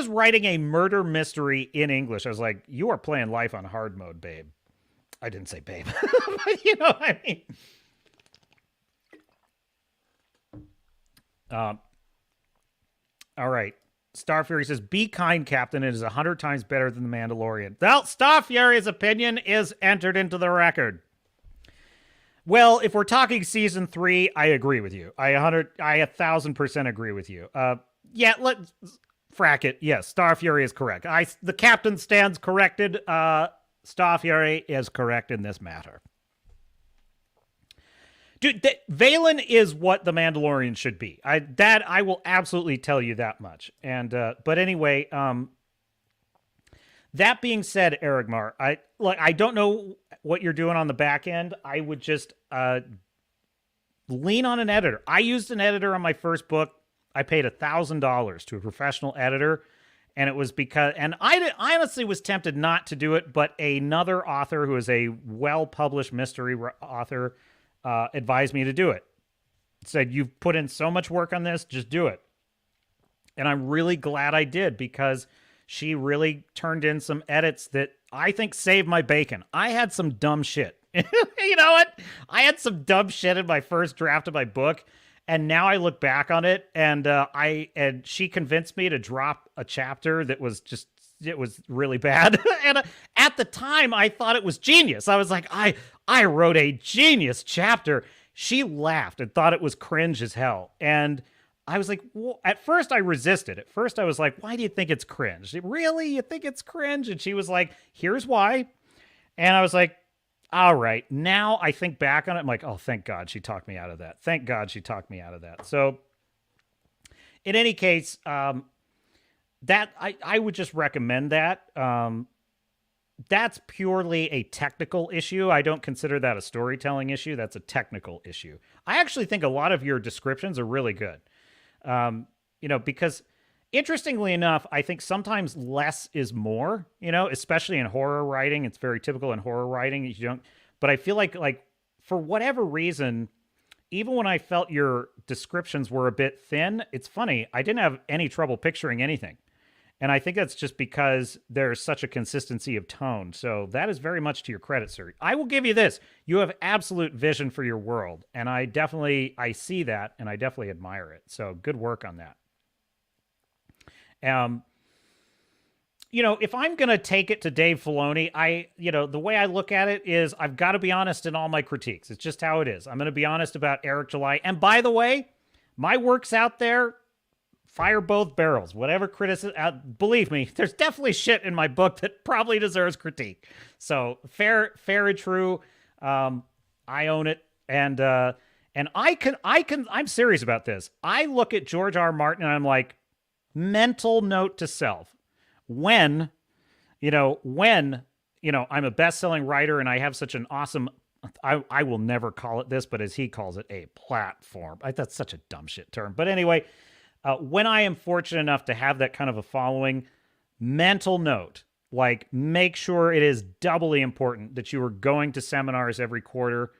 writing a murder mystery in English. I was like, you are playing life on hard mode, babe. I didn't say babe, but you know what I mean. All right. Starfury says, be kind, Captain. It is 100 times better than The Mandalorian. Well, Starfury's opinion is entered into the record. Well, if we're talking season 3, I agree with you. I 1,000% agree with you. Fracket, yes, Star Fury is correct. The captain stands corrected. Star Fury is correct in this matter. Dude, Velin is what the Mandalorian should be. I will absolutely tell you that much. And but anyway, that being said, Argylle, I don't know what you're doing on the back end. I would just lean on an editor. I used an editor on my first book. I paid $1,000 to a professional editor, and it was because, and I honestly was tempted not to do it, but another author who is a well-published mystery author advised me to do it. Said, you've put in so much work on this, just do it. And I'm really glad I did, because she really turned in some edits that I think saved my bacon. I had some dumb shit. You know what? I had some dumb shit in my first draft of my book, and now I look back on it, and she convinced me to drop a chapter that was just, it was really bad. And at the time, I thought it was genius. I was like, I wrote a genius chapter. She laughed and thought it was cringe as hell. And I was like, well, at first I resisted. At first I was like, why do you think it's cringe? Really? You think it's cringe? And she was like, here's why. And I was like, all right. Now I think back on it, I'm like, oh, thank God she talked me out of that. Thank God she talked me out of that. So in any case, that I would just recommend that. That's purely a technical issue. I don't consider that a storytelling issue. That's a technical issue. I actually think a lot of your descriptions are really good. Because interestingly enough, I think sometimes less is more, especially in horror writing. It's very typical in horror writing. But I feel like for whatever reason, even when I felt your descriptions were a bit thin, it's funny, I didn't have any trouble picturing anything. And I think that's just because there's such a consistency of tone. So that is very much to your credit, sir. I will give you this. You have absolute vision for your world. And I see that, and I definitely admire it. So good work on that. If I'm going to take it to Dave Filoni, the way I look at it is I've got to be honest in all my critiques. It's just how it is. I'm going to be honest about Eric July. And by the way, my work's out there. Fire both barrels. Whatever criticism, believe me, there's definitely shit in my book that probably deserves critique. So fair and true. I own it, and I'm serious about this. I look at George R. R. Martin and I'm like, mental note to self. When I'm a best-selling writer and I have such an awesome, I will never call it this, but as he calls it, a platform. That's such a dumb shit term. But anyway, when I am fortunate enough to have that kind of a following, mental note, make sure it is doubly important that you are going to seminars every quarter,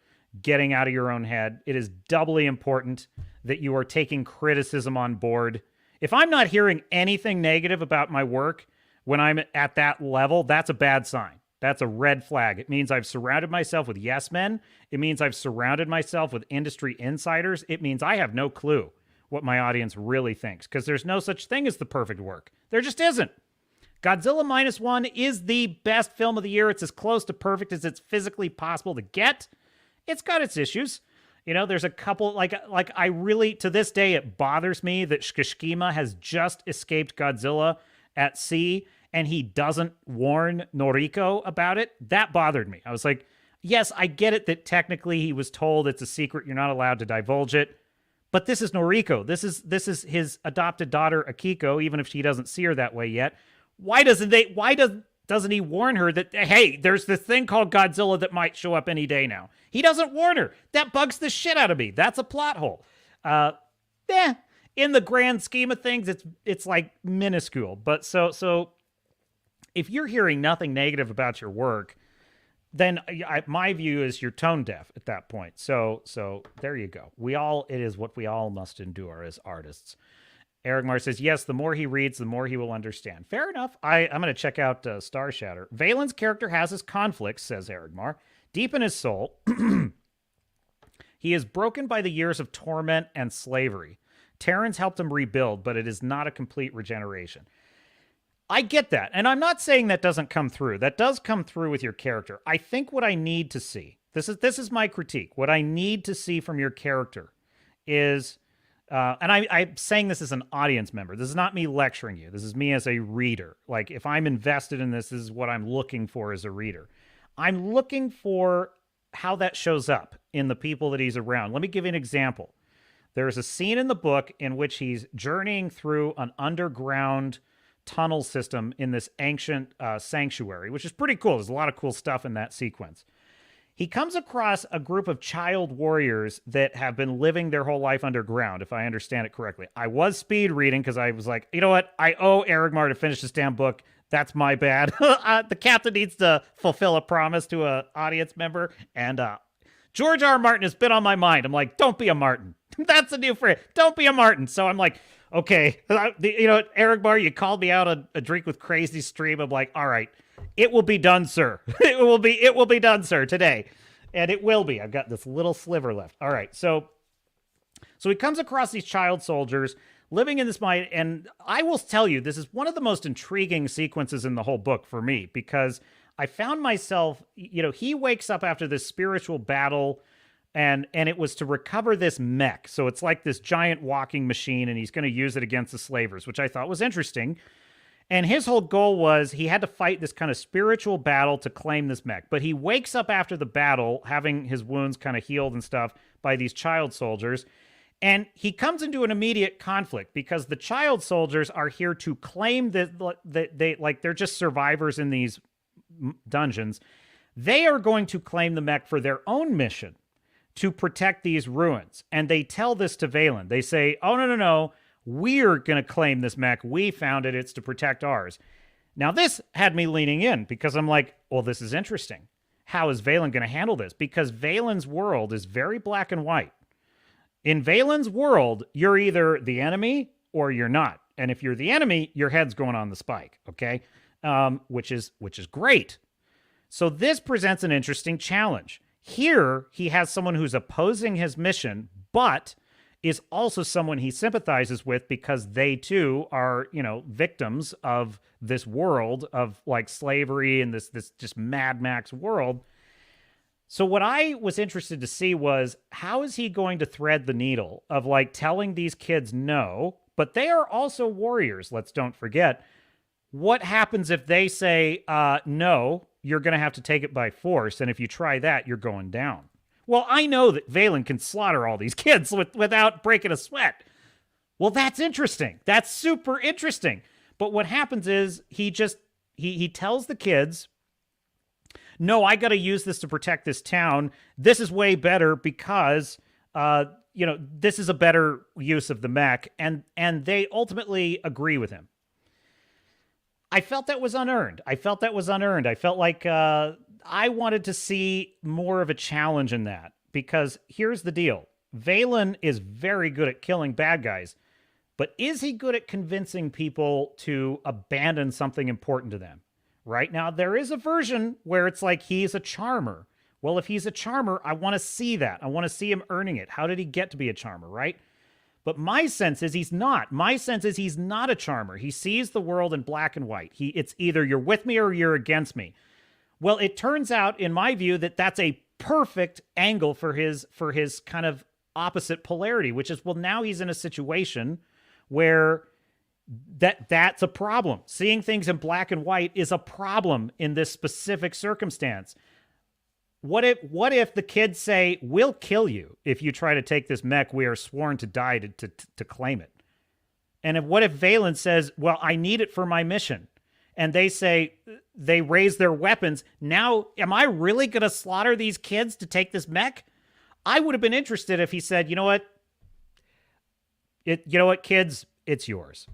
getting out of your own head. It is doubly important that you are taking criticism on board. If I'm not hearing anything negative about my work when I'm at that level, that's a bad sign. That's a red flag. It means I've surrounded myself with yes men. It means I've surrounded myself with industry insiders. It means I have no clue what my audience really thinks, because there's no such thing as the perfect work. There just isn't. Godzilla -1 is the best film of the year. It's as close to perfect as it's physically possible to get. It's got its issues. There's a couple, I really, to this day, it bothers me that Shkishkima has just escaped Godzilla at sea, and he doesn't warn Noriko about it. That bothered me. I was like, yes, I get it that technically he was told it's a secret, you're not allowed to divulge it. But this is Noriko. This is his adopted daughter, Akiko, even if she doesn't see her that way yet. Why doesn't he warn her that, hey, there's this thing called Godzilla that might show up any day now? He doesn't warn her. That bugs the shit out of me. That's a plot hole. In the grand scheme of things, it's like minuscule. But so if you're hearing nothing negative about your work, then my view is you're tone deaf at that point. So there you go. It is what we all must endure as artists. Eric Mar says, yes, the more he reads, the more he will understand. Fair enough. I'm going to check out Star Shatter. Valen's character has his conflicts, says Eric Mar. Deep in his soul, he is broken by the years of torment and slavery. Terrans helped him rebuild, but it is not a complete regeneration. I get that. And I'm not saying that doesn't come through. That does come through with your character. I think what I need to see, this is my critique. What I need to see from your character is and I'm saying this as an audience member. This is not me lecturing you. This is me as a reader. Like, if I'm invested in this, this is what I'm looking for as a reader. I'm looking for how that shows up in the people that he's around. Let me give you an example. There's a scene in the book in which he's journeying through an underground tunnel system in this ancient sanctuary, which is pretty cool. There's a lot of cool stuff in that sequence. He comes across a group of child warriors that have been living their whole life underground, if I understand it correctly. I was speed reading because I was like, you know what? I owe Argylle to finish this damn book. That's my bad. The captain needs to fulfill a promise to an audience member. And George R. R. Martin has been on my mind. I'm like, don't be a Martin. That's a new phrase. Don't be a Martin. So I'm like, okay. You know, Argylle, you called me out on a Drink with Crazy stream. I'm like, all right. It will be done, sir. It will be done, sir, today. And it will be. I've got this little sliver left. All right. So he comes across these child soldiers living in this mind. And I will tell you, this is one of the most intriguing sequences in the whole book for me, because I found myself, you know, he wakes up after this spiritual battle, and it was to recover this mech. So it's like this giant walking machine, and he's going to use it against the slavers, which I thought was interesting. And his whole goal was he had to fight this kind of spiritual battle to claim this mech. But he wakes up after the battle, having his wounds kind of healed and stuff by these child soldiers. And he comes into an immediate conflict because the child soldiers are here to claim that they're just survivors in these dungeons. They are going to claim the mech for their own mission to protect these ruins. And they tell this to Velin. They say, oh, no. We're going to claim this mech. We found it. It's to protect ours. Now, this had me leaning in because I'm like, well, this is interesting. How is Velin going to handle this? Because Valin's world is very black and white. In Valin's world, you're either the enemy or you're not. And if you're the enemy, your head's going on the spike, okay? Which is great. So this presents an interesting challenge. Here, he has someone who's opposing his mission, but is also someone he sympathizes with because they too are, you know, victims of this world of like slavery and this just Mad Max world. So what I was interested to see was, how is he going to thread the needle of like telling these kids no, but they are also warriors, let's don't forget. What happens if they say, no, you're going to have to take it by force, and if you try that, you're going down? Well, I know that Velin can slaughter all these kids without breaking a sweat. Well, that's interesting. That's super interesting. But what happens is he tells the kids, no, I got to use this to protect this town. This is way better because, you know, this is a better use of the mech. And they ultimately agree with him. I felt that was unearned. I felt like I wanted to see more of a challenge in that, because here's the deal. Velin is very good at killing bad guys, but is he good at convincing people to abandon something important to them? Right now, there is a version where it's like he's a charmer. Well, if he's a charmer, I want to see that. I want to see him earning it. How did he get to be a charmer, right? But my sense is he's not. My sense is he's not a charmer. He sees the world in black and white. It's either you're with me or you're against me. Well, it turns out, in my view, that that's a perfect angle for his kind of opposite polarity, which is, well, now he's in a situation where that's a problem. Seeing things in black and white is a problem in this specific circumstance. What if the kids say, we'll kill you if you try to take this mech, we are sworn to die to claim it? And what if Velin says, well, I need it for my mission? And they say, they raise their weapons. Now, am I really going to slaughter these kids to take this mech? I would have been interested if he said, you know what, kids, it's yours.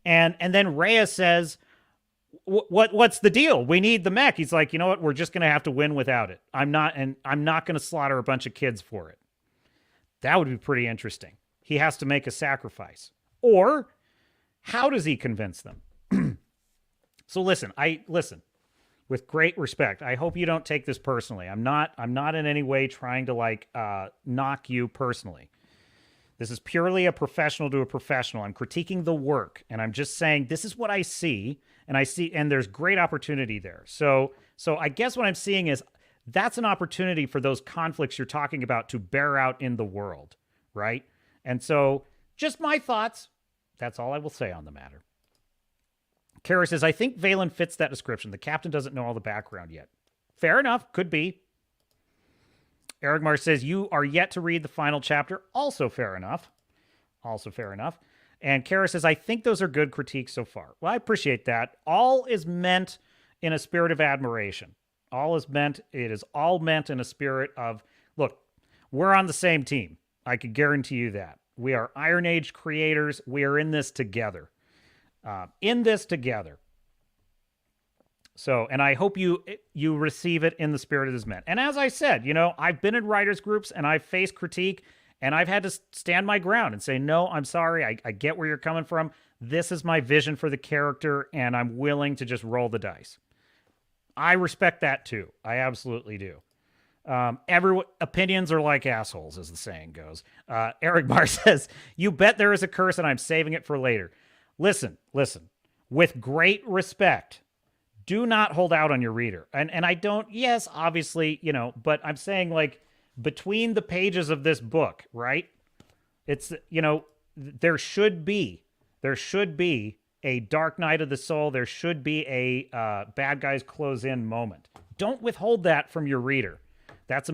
And then Rhea says, what's the deal? We need the mech. He's like, you know what? We're just going to have to win without it. I'm not going to slaughter a bunch of kids for it. That would be pretty interesting. He has to make a sacrifice. Or how does he convince them? So listen, with great respect. I hope you don't take this personally. I'm not in any way trying to knock you personally. This is purely a professional to a professional. I'm critiquing the work, and I'm just saying this is what I see, and there's great opportunity there. So I guess what I'm seeing is that's an opportunity for those conflicts you're talking about to bear out in the world, right? And so Just my thoughts. That's all I will say on the matter. Cara says, I think Velin fits that description. The captain doesn't know all the background yet. Fair enough. Could be. Argylle says, you are yet to read the final chapter. Also fair enough. Also fair enough. And Cara says, I think those are good critiques so far. Well, I appreciate that. All is meant in a spirit of admiration. It is all meant in a spirit of, look, we're on the same team. I can guarantee you that. We are Iron Age creators. We are in this together. So, and I hope you receive it in the spirit it is meant. And as I said, I've been in writers groups and I've faced critique and I've had to stand my ground and say, no, I'm sorry. I get where you're coming from. This is my vision for the character and I'm willing to just roll the dice. I respect that too. I absolutely do. Opinions are like assholes, as the saying goes. Argylle says, you bet there is a curse and I'm saving it for later. Listen, with great respect, do not hold out on your reader. And I don't, yes, obviously, but I'm saying like between the pages of this book, right? It's, there should be a dark night of the soul. There should be a bad guys close in moment. Don't withhold that from your reader. That's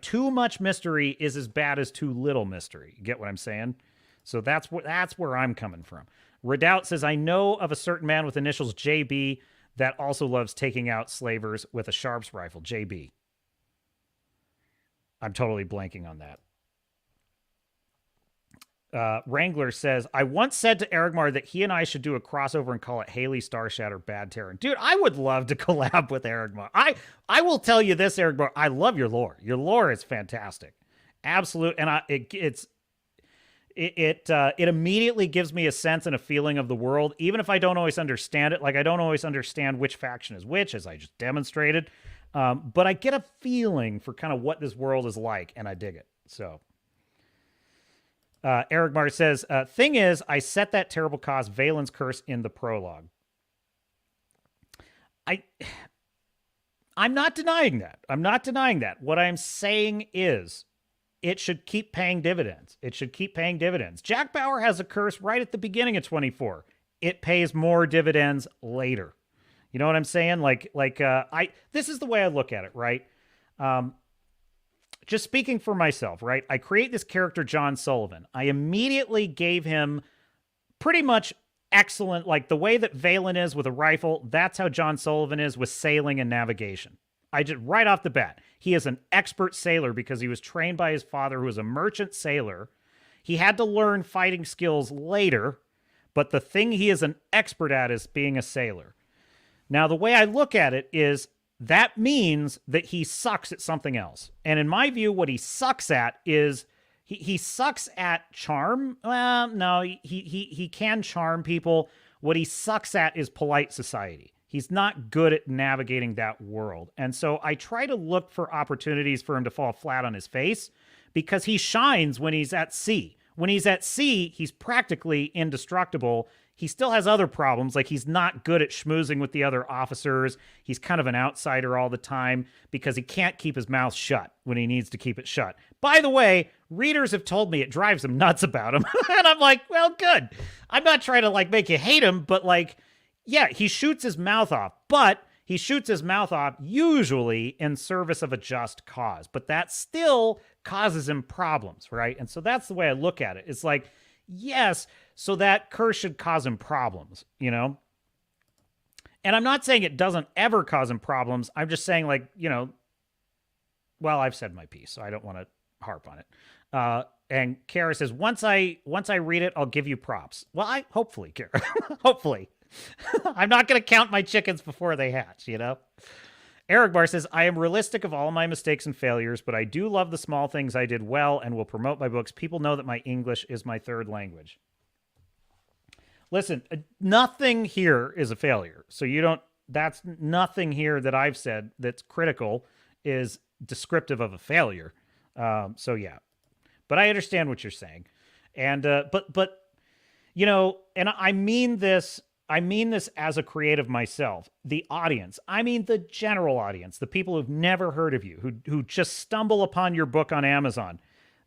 too much mystery is as bad as too little mystery. You get what I'm saying? So that's where I'm coming from. Redoubt says, I know of a certain man with initials JB that also loves taking out slavers with a Sharps rifle. JB. I'm totally blanking on that. Wrangler says, I once said to Argylle that he and I should do a crossover and call it Haley Starshatter Bad Terran. Dude, I would love to collab with Argylle. I will tell you this, Argylle, I love your lore. Your lore is fantastic. Absolute. And it immediately gives me a sense and a feeling of the world, even if I don't always understand it. Like, I don't always understand which faction is which, as I just demonstrated. But I get a feeling for kind of what this world is like, and I dig it. So, Argylle says, thing is, I set that terrible cause, Valen's curse, in the prologue. I'm not denying that. I'm not denying that. What I'm saying is, it should keep paying dividends. It should keep paying dividends. Jack Bauer has a curse right at the beginning of 24. It pays more dividends later. You know what I'm saying? This is the way I look at it, right? Just speaking for myself, right? I create this character, John Sullivan. I immediately gave him pretty much excellent, like the way that Velin is with a rifle, that's how John Sullivan is with sailing and navigation. I just, right off the bat, he is an expert sailor because he was trained by his father, who was a merchant sailor. He had to learn fighting skills later, but the thing he is an expert at is being a sailor. Now, the way I look at it is that means that he sucks at something else. And in my view, what he sucks at is he sucks at charm. Well, no, he can charm people. What he sucks at is polite society. He's not good at navigating that world. And so I try to look for opportunities for him to fall flat on his face because he shines when he's at sea. When he's at sea, he's practically indestructible. He still has other problems, like he's not good at schmoozing with the other officers. He's kind of an outsider all the time because he can't keep his mouth shut when he needs to keep it shut. By the way, readers have told me it drives him nuts about him. And I'm like, well, good. I'm not trying to make you hate him, but yeah, he shoots his mouth off, but he shoots his mouth off usually in service of a just cause. But that still causes him problems, right? And so that's the way I look at it. It's like, yes, so that curse should cause him problems, And I'm not saying it doesn't ever cause him problems. I'm just saying, well, I've said my piece, so I don't want to harp on it. And Cara says, once I read it, I'll give you props. Well, hopefully, Cara, hopefully. I'm not going to count my chickens before they hatch, Argylle says, I am realistic of all my mistakes and failures, but I do love the small things I did well and will promote my books. People know that my English is my third language. Listen, nothing here is a failure. So that's nothing here that I've said that's critical is descriptive of a failure. So yeah, but I understand what you're saying. And, but and I mean this as a creative myself, the audience. I mean the general audience, the people who've never heard of you, who just stumble upon your book on Amazon.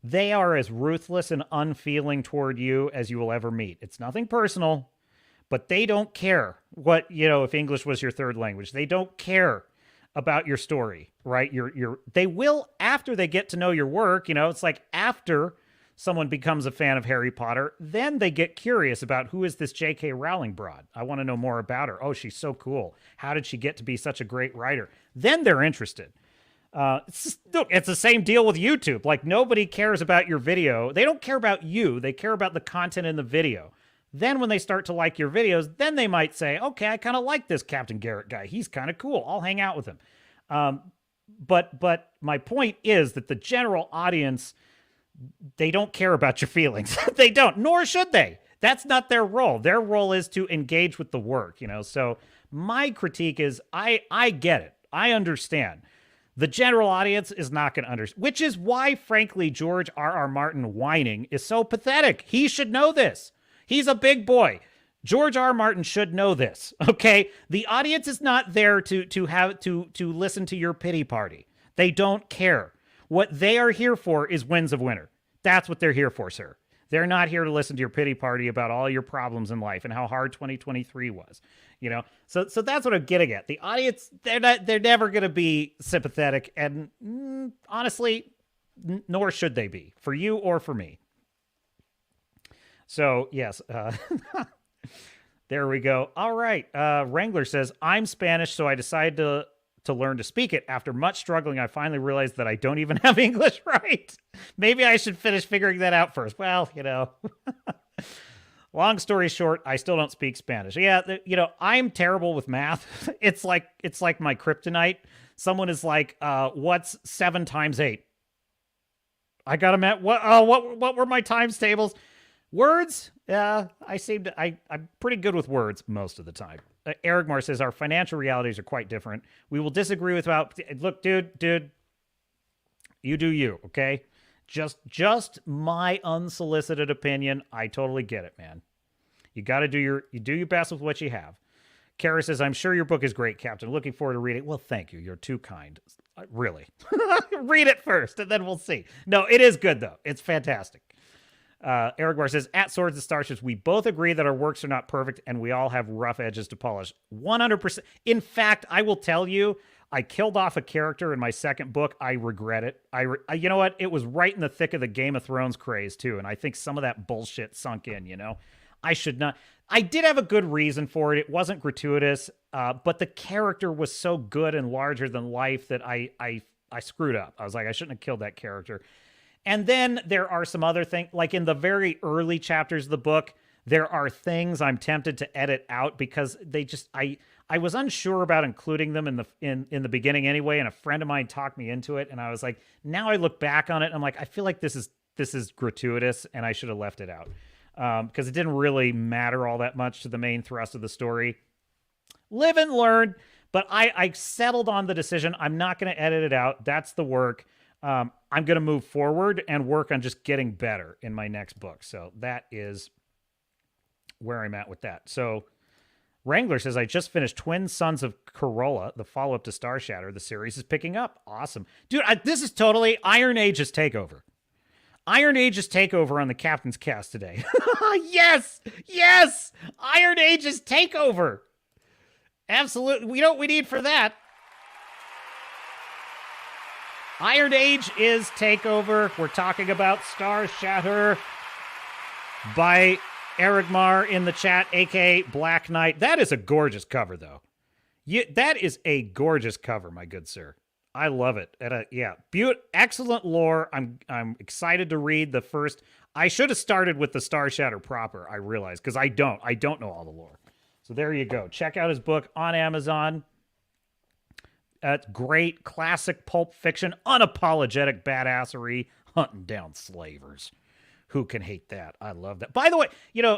They are as ruthless and unfeeling toward you as you will ever meet. It's nothing personal, but they don't care what, if English was your third language. They don't care about your story, right? They will after they get to know your work. It's like after someone becomes a fan of Harry Potter, then they get curious about who is this J.K. Rowling broad. I want to know more about her. Oh, she's so cool. How did she get to be such a great writer? Then they're interested. It's the same deal with YouTube. Like, nobody cares about your video. They don't care about you. They care about the content in the video. Then when they start to like your videos, then they might say, okay, I kind of like this Captain Garrett guy. He's kind of cool. I'll hang out with him. But my point is that the general audience, they don't care about your feelings. They don't, nor should they. That's not their role. Their role is to engage with the work, So my critique is, I get it. I understand. The general audience is not going to understand, which is why, frankly, George R.R. Martin whining is so pathetic. He should know this. He's a big boy. George R. R. Martin should know this, okay? The audience is not there to listen to your pity party. They don't care. What they are here for is Winds of Winter. That's what they're here for, sir. They're not here to listen to your pity party about all your problems in life and how hard 2023 was. So that's what I'm getting at. The audience, they're never going to be sympathetic, and honestly, nor should they be, for you or for me. So yes, there we go. All right. Wrangler says, I'm Spanish, so I decided to learn to speak it. After much struggling, I finally realized that I don't even have English right. Maybe I should finish figuring that out first. Well, long story short, I still don't speak Spanish. Yeah, I'm terrible with math. It's like my kryptonite. Someone is like, what's 7 times 8? I got them at what were my times tables? Words? Yeah, I'm pretty good with words most of the time. Ericmar says, our financial realities are quite different. We will disagree with look, dude, you do you, okay? Just my unsolicited opinion. I totally get it, man. You got to do your best with what you have. Cara says, I'm sure your book is great, Captain. Looking forward to reading it. Well, thank you. You're too kind. Really. Read it first, and then we'll see. No, it is good, though. It's fantastic. Argylle says, at Swords and Starships, we both agree that our works are not perfect and we all have rough edges to polish. 100%. In fact, I will tell you, I killed off a character in my second book. I regret it. You know what? It was right in the thick of the Game of Thrones craze, too. And I think some of that bullshit sunk in, I should not. I did have a good reason for it. It wasn't gratuitous, but the character was so good and larger than life that I screwed up. I was like, I shouldn't have killed that character. And then there are some other things, like in the very early chapters of the book, there are things I'm tempted to edit out because they just, I was unsure about including them in the beginning anyway, and a friend of mine talked me into it, and I was like, now I look back on it, and I'm like, I feel like this is gratuitous, and I should have left it out. Because it didn't really matter all that much to the main thrust of the story. Live and learn, but I settled on the decision. I'm not going to edit it out. That's the work. I'm going to move forward and work on just getting better in my next book. So that is where I'm at with that. So Wrangler says, I just finished Twin Sons of Corolla, the follow-up to Star Shatter. The series is picking up. Awesome. Dude, this is totally Iron Age's takeover. Iron Age's takeover on the Captain's Cast today. Yes! Yes! Iron Age's takeover. Absolutely. You know what we need for that? Iron Age is takeover. We're talking about Star Shatter by Erigmar in the chat, a.k.a. Black Knight. That is a gorgeous cover, though. That is a gorgeous cover, my good sir. I love it. Excellent lore. I'm excited to read the first. I should have started with the Star Shatter proper, I realize, because I don't know all the lore. So there you go. Check out his book on Amazon. Great classic pulp fiction, unapologetic badassery, hunting down slavers. Who can hate that? I love that. By the way,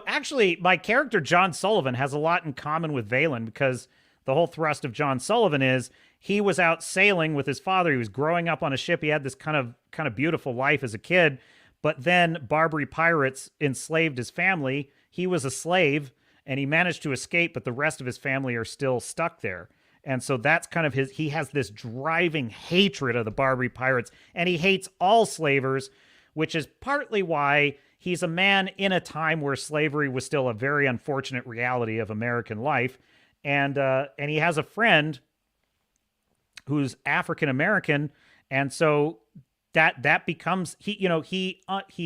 actually, my character John Sullivan has a lot in common with Velin, because the whole thrust of John Sullivan is he was out sailing with his father. He was growing up on a ship. He had this kind of beautiful life as a kid, but then Barbary pirates enslaved his family. He was a slave, and he managed to escape, but the rest of his family are still stuck there. And so that's kind of he has this driving hatred of the Barbary pirates, and he hates all slavers, which is partly why he's a man in a time where slavery was still a very unfortunate reality of American life. And he has a friend who's African American, and so that becomes he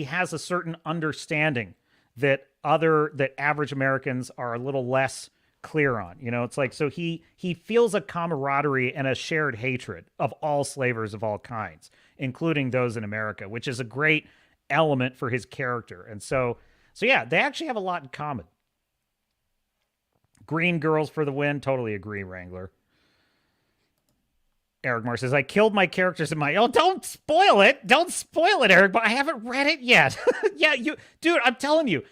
has a certain understanding that average Americans are a little less clear on. It's like, so he feels a camaraderie and a shared hatred of all slavers of all kinds, including those in America, which is a great element for his character. And so yeah, they actually have a lot in common. Green girls for the win. Totally agree, Wrangler. Eric Marr says, I killed my characters in my... Oh, don't spoil it. Don't spoil it, Eric, but I haven't read it yet. Yeah, dude, I'm telling you.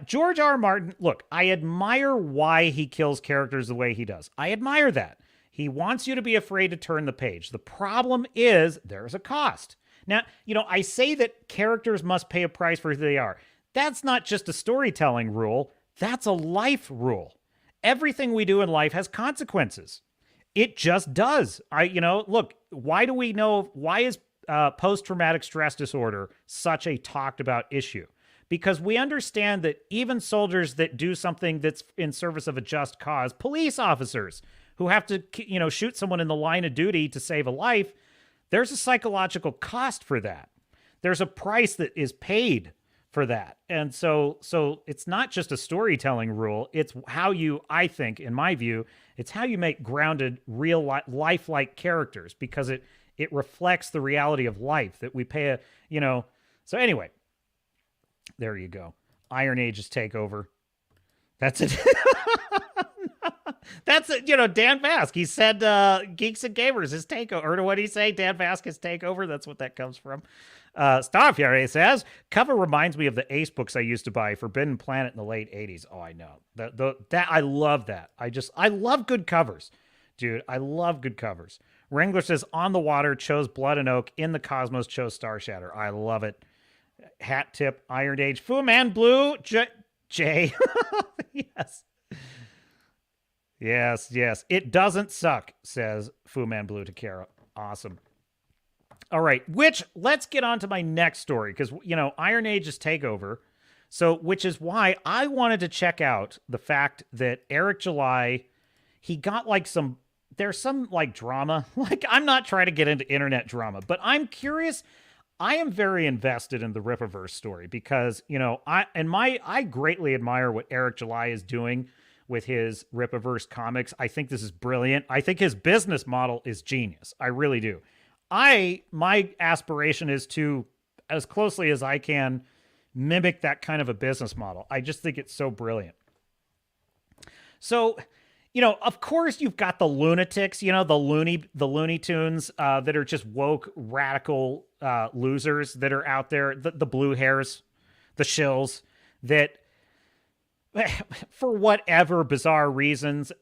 George R. Martin, look, I admire why he kills characters the way he does. I admire that. He wants you to be afraid to turn the page. The problem is there's a cost. Now, I say that characters must pay a price for who they are. That's not just a storytelling rule. That's a life rule. Everything we do in life has consequences. It just does. Look, why is post-traumatic stress disorder such a talked about issue? Because we understand that even soldiers that do something that's in service of a just cause, police officers who have to, shoot someone in the line of duty to save a life, there's a psychological cost for that. There's a price that is paid for that. And so it's not just a storytelling rule. It's how you, I think, in my view, it's how you make grounded, real lifelike characters, because it reflects the reality of life that we pay So anyway, there you go. Iron Age's takeover. That's it. That's it. Dan Vasc. He said Geeks and Gamers his takeover. Or what did he say? Dan Vasc his takeover. That's what that comes from. Starfieri says, cover reminds me of the Ace books I used to buy, Forbidden Planet in the late 80s. Oh, I know. That I love that. I love good covers. Dude, I love good covers. Wrangler says, On the Water chose Blood and Oak. In the Cosmos chose Star Shatter. I love it. Hat Tip, Iron Age, Fu Man Blue, Jay. Yes. It doesn't suck, says Fu Man Blue to Cara. Awesome. All right, let's get on to my next story, because, Iron Age's takeover. So, which is why I wanted to check out the fact that Eric July, he got there's some drama. I'm not trying to get into internet drama, but I'm curious. I am very invested in the Rippaverse story because, I greatly admire what Eric July is doing with his Rippaverse comics. I think this is brilliant. I think his business model is genius. I really do. My aspiration is to, as closely as I can, mimic that kind of a business model. I just think it's so brilliant. So, of course you've got the lunatics, the Looney Tunes that are just woke, radical losers that are out there, the blue hairs, the shills, that for whatever bizarre reasons,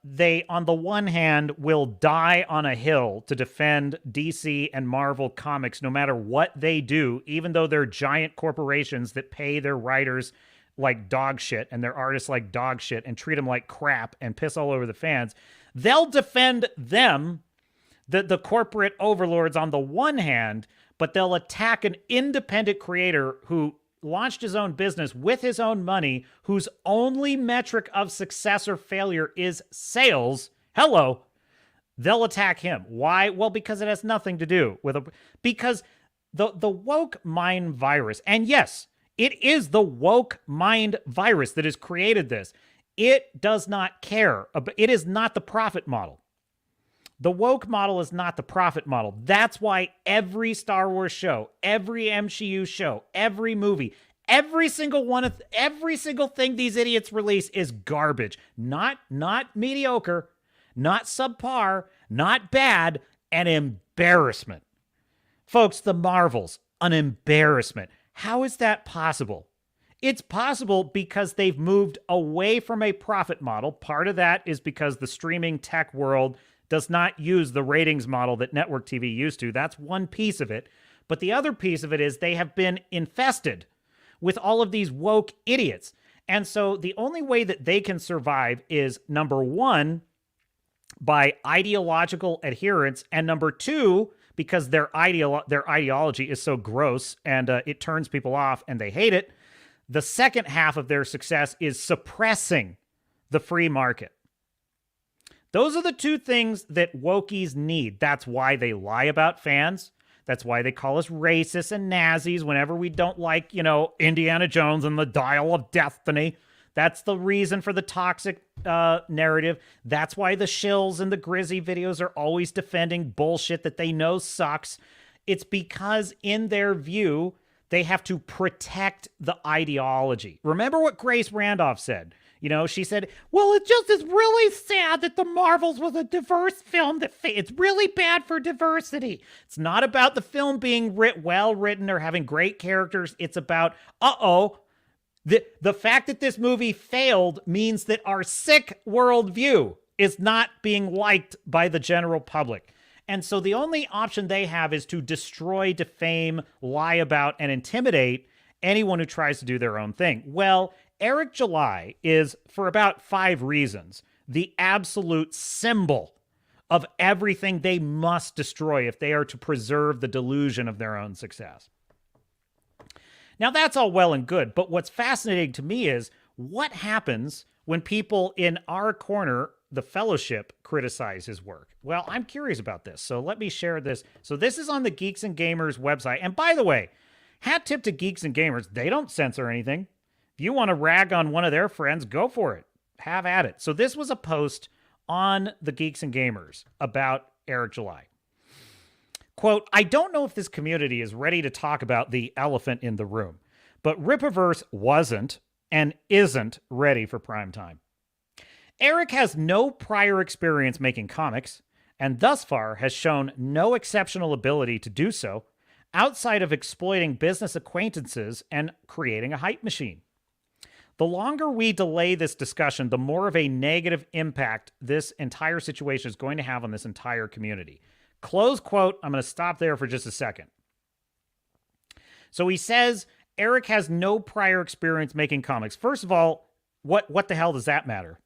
they, on the one hand, will die on a hill to defend DC and Marvel comics no matter what they do, even though they're giant corporations that pay their writers like dog shit and their artists like dog shit and treat them like crap and piss all over the fans. They'll defend them, the corporate overlords, on the one hand, but they'll attack an independent creator who launched his own business with his own money, whose only metric of success or failure is sales. Hello. They'll attack him. Why? Well, because it has nothing to do with because the woke mind virus, and yes, it is the woke mind virus that has created this. It does not care. It is not the profit model. The woke model is not the profit model. That's why every Star Wars show, every MCU show, every movie, every single thing these idiots release is garbage. Not mediocre, not subpar, not bad, an embarrassment. Folks, the Marvels, an embarrassment. How is that possible? It's possible because they've moved away from a profit model. Part of that is because the streaming tech world does not use the ratings model that network TV used to. That's one piece of it. But the other piece of it is they have been infested with all of these woke idiots. And so the only way that they can survive is, number one, by ideological adherence, and number two, because their ideology is so gross and it turns people off and they hate it. The second half of their success is suppressing the free market. Those are the two things that wokies need. That's why they lie about fans. That's why they call us racists and Nazis whenever we don't like, Indiana Jones and the Dial of Destiny. That's the reason for the toxic narrative. That's why the shills and the Grizzy videos are always defending bullshit that they know sucks. It's because in their view, they have to protect the ideology. Remember what Grace Randolph said? She said, well, it just is really sad that The Marvels was a diverse film it's really bad for diversity. It's not about the film being well written or having great characters. It's about, the fact that this movie failed means that our sick worldview is not being liked by the general public. And so the only option they have is to destroy, defame, lie about, and intimidate anyone who tries to do their own thing. Well, Eric July is, for about 5 reasons, the absolute symbol of everything they must destroy if they are to preserve the delusion of their own success. Now, that's all well and good, but what's fascinating to me is what happens when people in our corner, the Fellowship, criticize his work. Well, I'm curious about this, so let me share this. So this is on the Geeks and Gamers website. And by the way, hat tip to Geeks and Gamers, they don't censor anything. If you want to rag on one of their friends, go for it. Have at it. So this was a post on the Geeks and Gamers about Eric July. Quote, I don't know if this community is ready to talk about the elephant in the room, but Rippaverse wasn't and isn't ready for prime time. Eric has no prior experience making comics, and thus far has shown no exceptional ability to do so outside of exploiting business acquaintances and creating a hype machine. The longer we delay this discussion, the more of a negative impact this entire situation is going to have on this entire community. Close quote. I'm going to stop there for just a second. So he says Eric has no prior experience making comics. First of all, what the hell does that matter?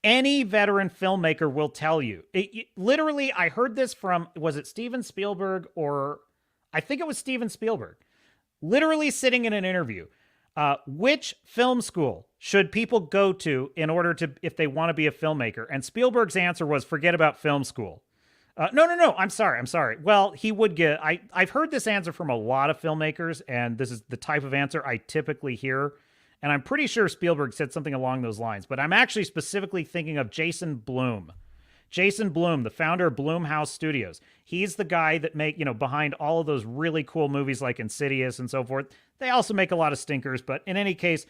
Any veteran filmmaker will tell you. Literally, I heard this from, was it Steven Spielberg or I think it was Steven Spielberg, literally sitting in an interview. Which film school should people go to in order to, if they want to be a filmmaker? And Spielberg's answer was, forget about film school. No, I'm sorry. Well, he would get, I've heard this answer from a lot of filmmakers, and this is the type of answer I typically hear. And I'm pretty sure Spielberg said something along those lines, but I'm actually specifically thinking of Jason Blum. Jason Blum, the founder of Blumhouse Studios. He's the guy that behind all of those really cool movies like Insidious and so forth. They also make a lot of stinkers, but in any case,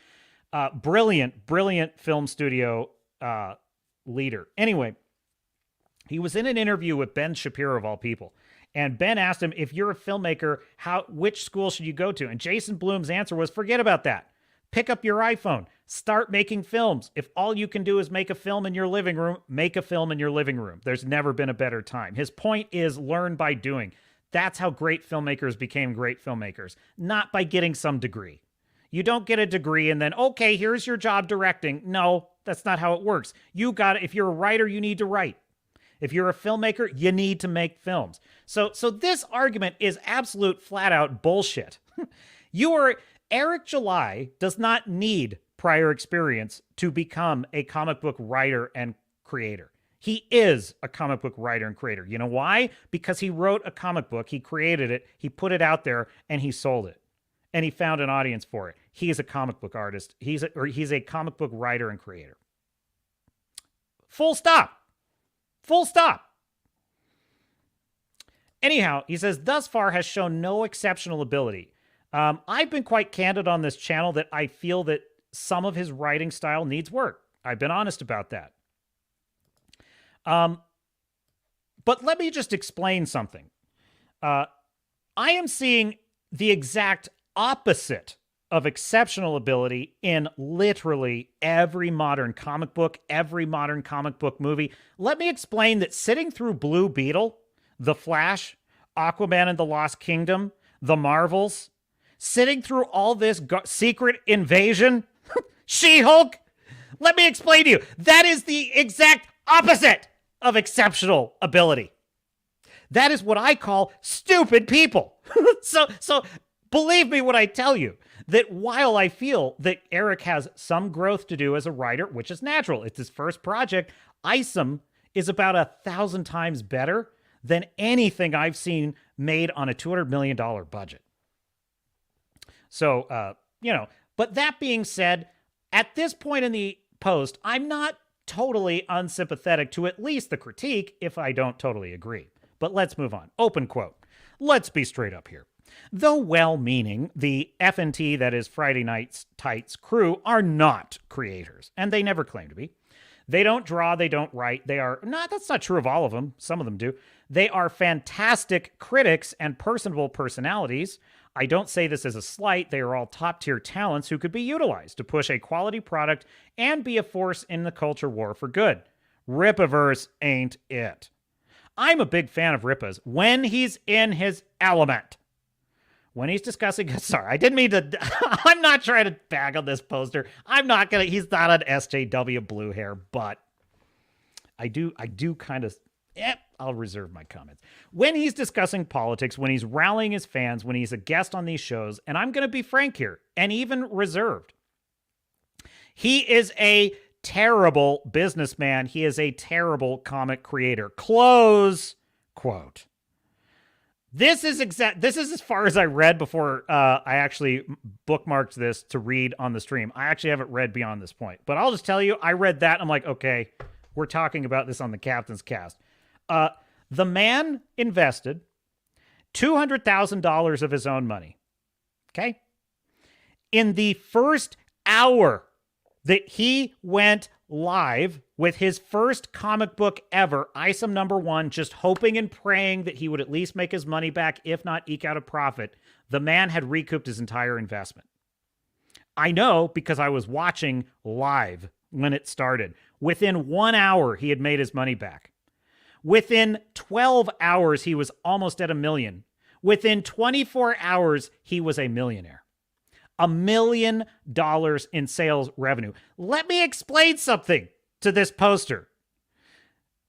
brilliant film studio leader. Anyway, he was in an interview with Ben Shapiro of all people. And Ben asked him, if you're a filmmaker, which school should you go to? And Jason Blum's answer was, forget about that. Pick up your iPhone. Start making films. If all you can do is make a film in your living room, make a film in your living room. There's never been a better time. His point is learn by doing. That's how great filmmakers became great filmmakers, not by getting some degree. You don't get a degree and then, okay, here's your job directing. No, that's not how it works. If you're a writer, you need to write. If you're a filmmaker, you need to make films. So this argument is absolute flat out bullshit. Eric July does not need prior experience to become a comic book writer and creator. He is a comic book writer and creator. You know why? Because he wrote a comic book, he created it, he put it out there, and he sold it. And he found an audience for it. He is a comic book artist. He's a comic book writer and creator. Full stop. Full stop. Anyhow, he says, thus far has shown no exceptional ability. I've been quite candid on this channel that I feel that some of his writing style needs work. I've been honest about that. But let me just explain something. I am seeing the exact opposite of exceptional ability in literally every modern comic book, every modern comic book movie. Let me explain that sitting through Blue Beetle, The Flash, Aquaman and the Lost Kingdom, The Marvels, sitting through all this Secret Invasion, She-Hulk, let me explain to you, that is the exact opposite of exceptional ability. That is what I call stupid people. So believe me when I tell you that while I feel that Eric has some growth to do as a writer, which is natural, it's his first project, ISOM is about 1,000 times better than anything I've seen made on a $200 million budget. So, but that being said, at this point in the post, I'm not totally unsympathetic to at least the critique if I don't totally agree. But let's move on. Open quote. Let's be straight up here. Though well-meaning, the FNT, that is Friday Night Tights crew, are not creators, and they never claim to be. They don't draw, they don't write, they are not, that's not true of all of them, some of them do. They are fantastic critics and personable personalities. I don't say this as a slight, they are all top-tier talents who could be utilized to push a quality product and be a force in the culture war for good. Rippaverse ain't it. I'm a big fan of Rippa's when he's in his element. When he's discussing, sorry, I didn't mean to, I'm not trying to bag on this poster. I'm not going to, he's not an SJW blue hair, but I do kind of, I'll reserve my comments. When he's discussing politics, when he's rallying his fans, when he's a guest on these shows, and I'm going to be frank here, and even reserved, he is a terrible businessman. He is a terrible comic creator. Close quote. This is as far as I read before I actually bookmarked this to read on the stream. I actually haven't read beyond this point. But I'll just tell you, I read that. I'm like, okay, we're talking about this on the Captain's Cast. The man invested $200,000 of his own money. Okay? In the first hour that he went live with his first comic book ever, ISOM #1, just hoping and praying that he would at least make his money back, if not eke out a profit, the man had recouped his entire investment. I know because I was watching live when it started. Within 1 hour, he had made his money back. Within 12 hours, he was almost at $1 million. Within 24 hours, he was a millionaire. $1 million in sales revenue. Let me explain something to this poster.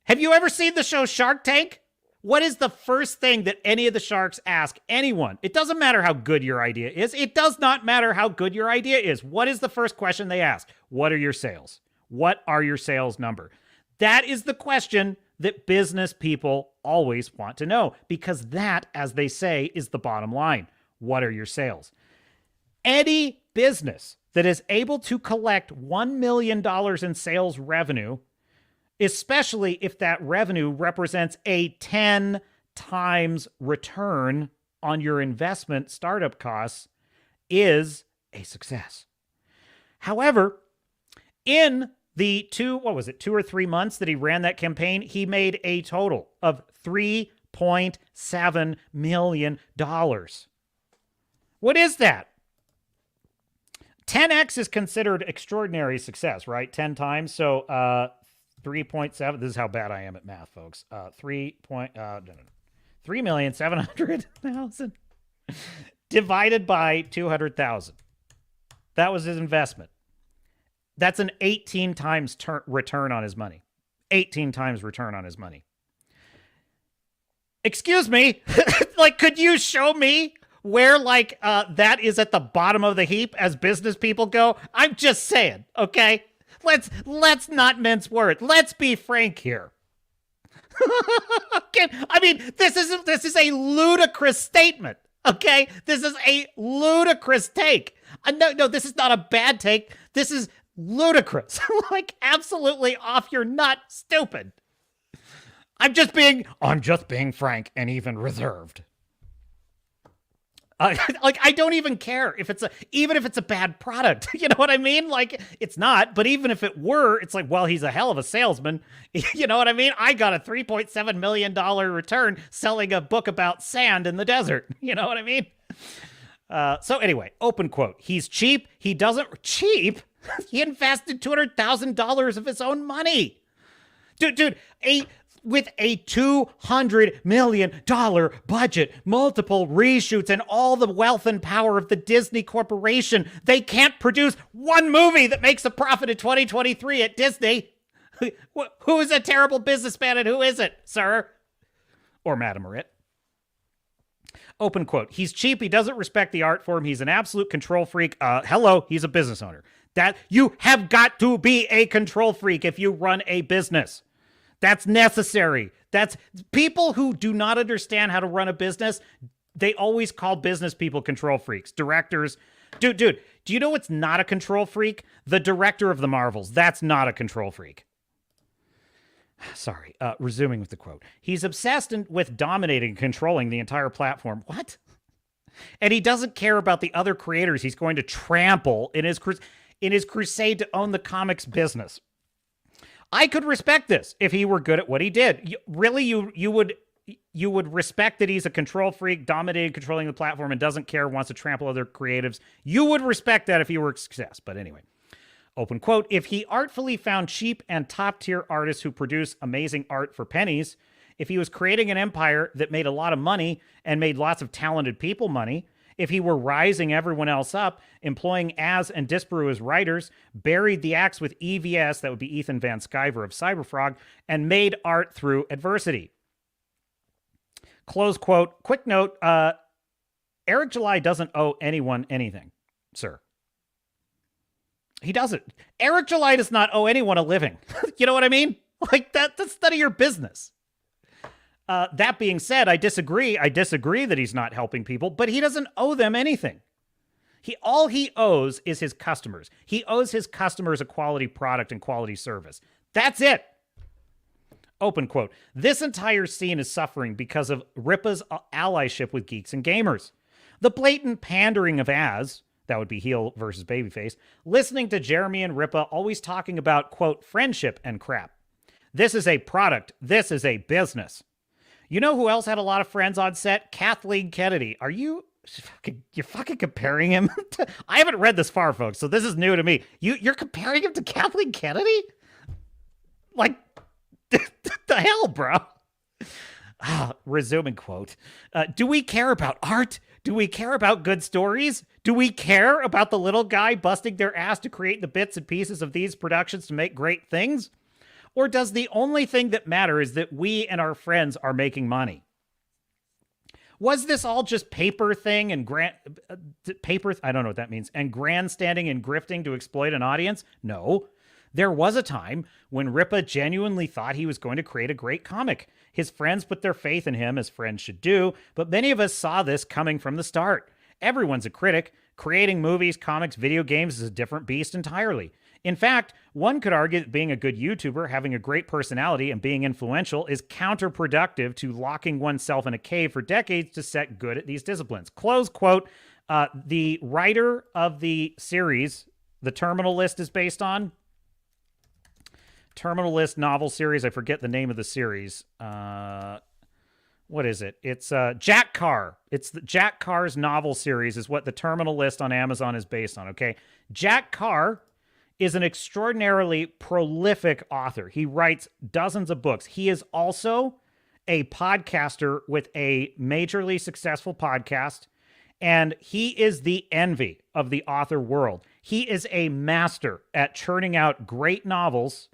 Have you ever seen the show Shark Tank? What is the first thing that any of the sharks ask anyone? It doesn't matter how good your idea is. It does not matter how good your idea is. What is the first question they ask? What are your sales? What are your sales number? That is the question that business people always want to know, because that, as they say, is the bottom line. What are your sales? Any business that is able to collect $1 million in sales revenue, especially if that revenue represents a 10 times return on your investment startup costs, is a success. However, in the 2 or 3 months that he ran that campaign, he made a total of $3.7 million. What is that? 10x is considered extraordinary success, right? 10 times. So 3.7. This is how bad I am at math, folks. 3,700,000 divided by 200,000. That was his investment. That's an 18 times return on his money. 18 times return on his money. Excuse me. Like, could you show me where that is at the bottom of the heap as business people go? I'm just saying, okay? Let's not mince words. Let's be frank here. I mean, this is a ludicrous statement, okay? This is a ludicrous take. No, this is not a bad take. This is ludicrous. Like, absolutely off your nut stupid. I'm just being frank and even reserved. I don't even care even if it's a bad product. You know what I mean? Like, it's not, but even if it were, it's like, well, he's a hell of a salesman. You know what I mean? I got a $3.7 million return selling a book about sand in the desert. You know what I mean? So anyway, open quote. He's cheap. He doesn't cheap. He invested $200,000 of his own money. Dude, with a $200 million budget, multiple reshoots, and all the wealth and power of the Disney Corporation, they can't produce one movie that makes a profit in 2023 at Disney. Who is a terrible businessman and who isn't, sir? or Madame Marit. Open quote. He's cheap. He doesn't respect the art form. He's an absolute control freak. Hello, he's a business owner. That you have got to be a control freak if you run a business. That's necessary. That's people who do not understand how to run a business. They always call business people control freaks. Directors. Dude, do you know what's not a control freak? The director of the Marvels. That's not a control freak. Sorry, resuming with the quote. He's obsessed with dominating and controlling the entire platform. What? And he doesn't care about the other creators he's going to trample in his crusade to own the comics business. I could respect this if he were good at what he did. You would respect that he's a control freak, dominating, controlling the platform, and doesn't care, wants to trample other creatives. You would respect that if he were a success. But anyway. Open quote, if he artfully found cheap and top-tier artists who produce amazing art for pennies, if he was creating an empire that made a lot of money and made lots of talented people money, if he were rising everyone else up, employing Az and Disparu as writers, buried the axe with EVS, that would be Ethan Van Sciver of Cyberfrog, and made art through adversity. Close quote. Quick note, Eric July doesn't owe anyone anything, sir. He doesn't. Eric July does not owe anyone a living. You know what I mean? Like, that's none of your business. That being said, I disagree. I disagree that he's not helping people, but he doesn't owe them anything. All he owes is his customers. He owes his customers a quality product and quality service. That's it. Open quote. This entire scene is suffering because of Rippa's allyship with geeks and gamers. The blatant pandering of Az, that would be heel versus babyface, listening to Jeremy and Rippa always talking about, quote, friendship and crap. This is a product. This is a business. You know who else had a lot of friends on set? Kathleen Kennedy. Are you're fucking comparing him to... I haven't read this far, folks, so this is new to me. You're comparing him to Kathleen Kennedy? Like, the hell, bro? Resuming quote. Do we care about art? Do we care about good stories? Do we care about the little guy busting their ass to create the bits and pieces of these productions to make great things? Or does the only thing that matter is that we and our friends are making money? Was this all just paper thing and I don't know what that means, and grandstanding and grifting to exploit an audience? No. There was a time when Rippa genuinely thought he was going to create a great comic. His friends put their faith in him, as friends should do, but many of us saw this coming from the start. Everyone's a critic. Creating movies, comics, video games is a different beast entirely. In fact, one could argue that being a good YouTuber, having a great personality, and being influential is counterproductive to locking oneself in a cave for decades to set good at these disciplines. Close quote. The writer of the series, the Terminal List is based on, Terminal List novel series. I forget the name of the series. What is it? It's Jack Carr. It's the Jack Carr's novel series is what the Terminal List on Amazon is based on, okay? Jack Carr is an extraordinarily prolific author. He writes dozens of books. He is also a podcaster with a majorly successful podcast, and he is the envy of the author world. He is a master at churning out great novels.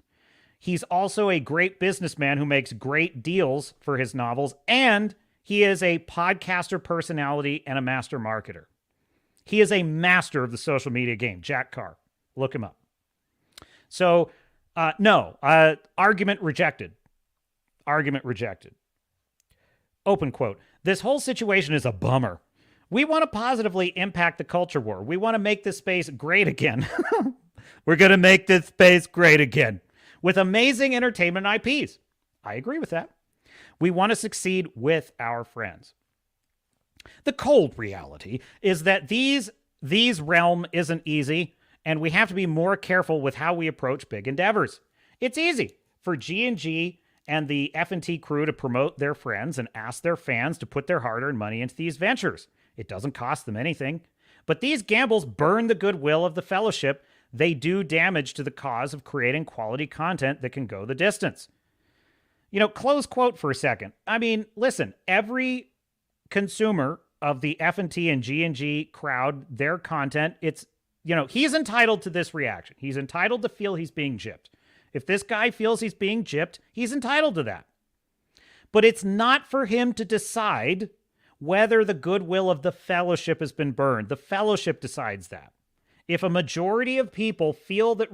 He's also a great businessman who makes great deals for his novels, and he is a podcaster personality and a master marketer. He is a master of the social media game, Jack Carr. Look him up. So, no, argument rejected. Argument rejected. Open quote. This whole situation is a bummer. We want to positively impact the culture war. We want to make this space great again. We're going to make this space great again with amazing entertainment IPs. I agree with that. We want to succeed with our friends. The cold reality is that these realm isn't easy, and we have to be more careful with how we approach big endeavors. It's easy for G&G and the F&T crew to promote their friends and ask their fans to put their hard-earned money into these ventures. It doesn't cost them anything. But these gambles burn the goodwill of the fellowship. They do damage to the cause of creating quality content that can go the distance. You know, close quote for a second. I mean, listen, every consumer of the F&T and G&G crowd, their content, it's, you know, he's entitled to this reaction. He's entitled to feel he's being gypped. If this guy feels he's being gypped, he's entitled to that. But it's not for him to decide whether the goodwill of the Fellowship has been burned. The Fellowship decides that. If a majority of people feel that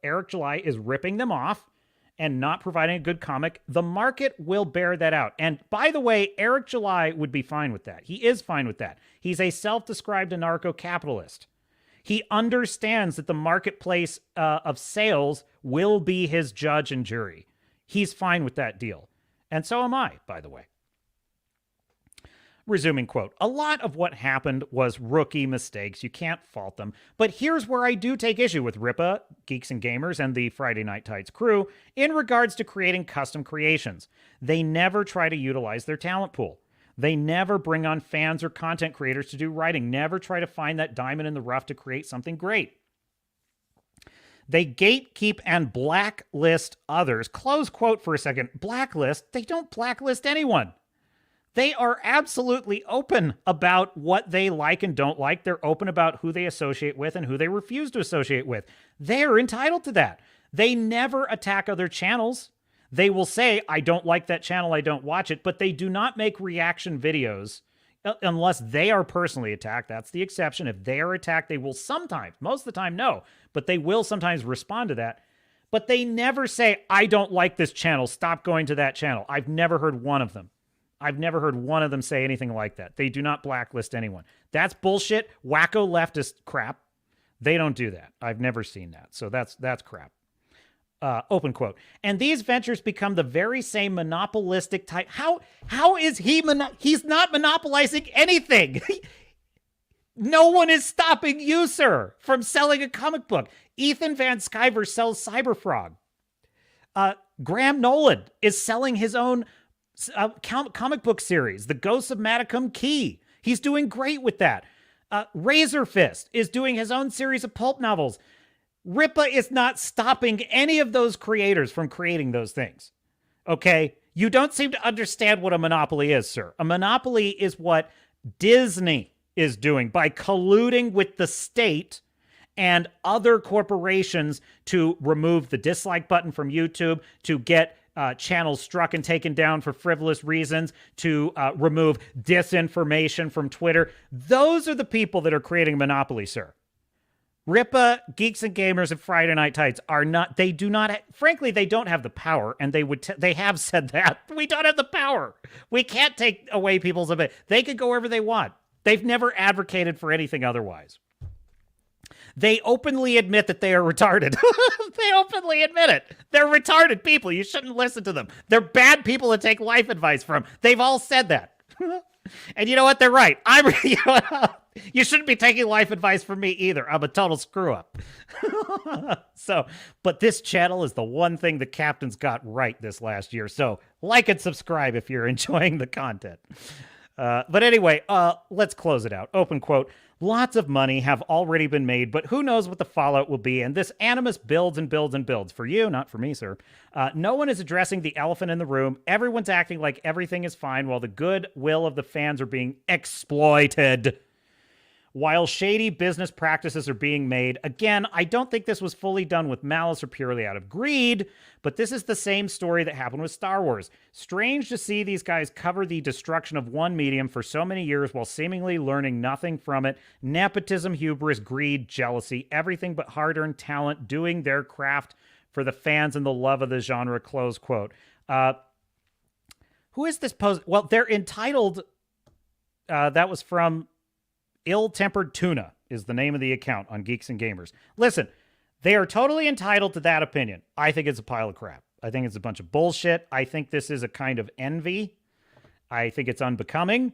Eric July is ripping them off and not providing a good comic, the market will bear that out. And by the way, Eric July would be fine with that. He is fine with that. He's a self-described anarcho-capitalist. He understands that the marketplace of sales will be his judge and jury. He's fine with that deal. And so am I, by the way. Resuming quote, a lot of what happened was rookie mistakes. You can't fault them. But here's where I do take issue with Rippa, Geeks and Gamers, and the Friday Night Tights crew in regards to creating custom creations. They never try to utilize their talent pool. They never bring on fans or content creators to do writing. Never try to find that diamond in the rough to create something great. They gatekeep and blacklist others. Close quote for a second. Blacklist? They don't blacklist anyone. They are absolutely open about what they like and don't like. They're open about who they associate with and who they refuse to associate with. They're entitled to that. They never attack other channels. They will say, I don't like that channel, I don't watch it, but they do not make reaction videos unless they are personally attacked. That's the exception. If they are attacked, they will sometimes, most of the time, no, but they will sometimes respond to that. But they never say, I don't like this channel, stop going to that channel. I've never heard one of them. I've never heard one of them say anything like that. They do not blacklist anyone. That's bullshit, wacko leftist crap. They don't do that. I've never seen that. So that's crap. Open quote. And these ventures become the very same monopolistic type. How is he? He's not monopolizing anything. No one is stopping you, sir, from selling a comic book. Ethan Van Sciver sells Cyberfrog. Graham Nolan is selling his own comic book series, The Ghosts of Matacum Key. He's doing great with that. Razor Fist is doing his own series of pulp novels. Rippa is not stopping any of those creators from creating those things. Okay? You don't seem to understand what a monopoly is, sir. A monopoly is what Disney is doing by colluding with the state and other corporations to remove the dislike button from YouTube, to get channels struck and taken down for frivolous reasons, to remove disinformation from Twitter. Those are the people that are creating a monopoly, sir. Rippa, Geeks and Gamers, and Friday Night Tights are not, they do not, frankly, they don't have the power, and they have said that. We don't have the power. We can't take away people's ability. They could go wherever they want. They've never advocated for anything otherwise. They openly admit that they are retarded. They openly admit it. They're retarded people. You shouldn't listen to them. They're bad people to take life advice from. They've all said that. And you know what? They're right. You shouldn't be taking life advice from me either. I'm a total screw up. But this channel is the one thing the captain's got right this last year. So like and subscribe if you're enjoying the content. But anyway, let's close it out. Open quote. Lots of money have already been made, but who knows what the fallout will be, and this animus builds and builds and builds. For you, not for me, sir. No one is addressing the elephant in the room. Everyone's acting like everything is fine while the goodwill of the fans are being exploited. While shady business practices are being made. Again, I don't think this was fully done with malice or purely out of greed, but this is the same story that happened with Star Wars. Strange to see these guys cover the destruction of one medium for so many years while seemingly learning nothing from it. Nepotism, hubris, greed, jealousy, everything but hard-earned talent doing their craft for the fans and the love of the genre, close quote. Who is this post? Well, they're entitled, that was from Ill-Tempered Tuna is the name of the account on Geeks and Gamers. Listen, they are totally entitled to that opinion. I think it's a pile of crap. I think it's a bunch of bullshit. I think this is a kind of envy. I think it's unbecoming.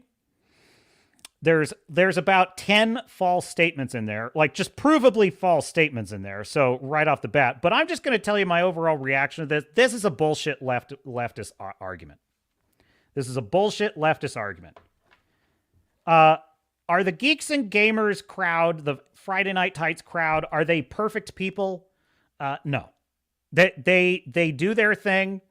There's about 10 false statements in there, like just provably false statements in there. So right off the bat, but I'm just going to tell you my overall reaction to this. This is a bullshit leftist argument. This is a bullshit leftist argument. Are the Geeks and Gamers crowd, the Friday Night Tights crowd, are they perfect people? No. They do their thing.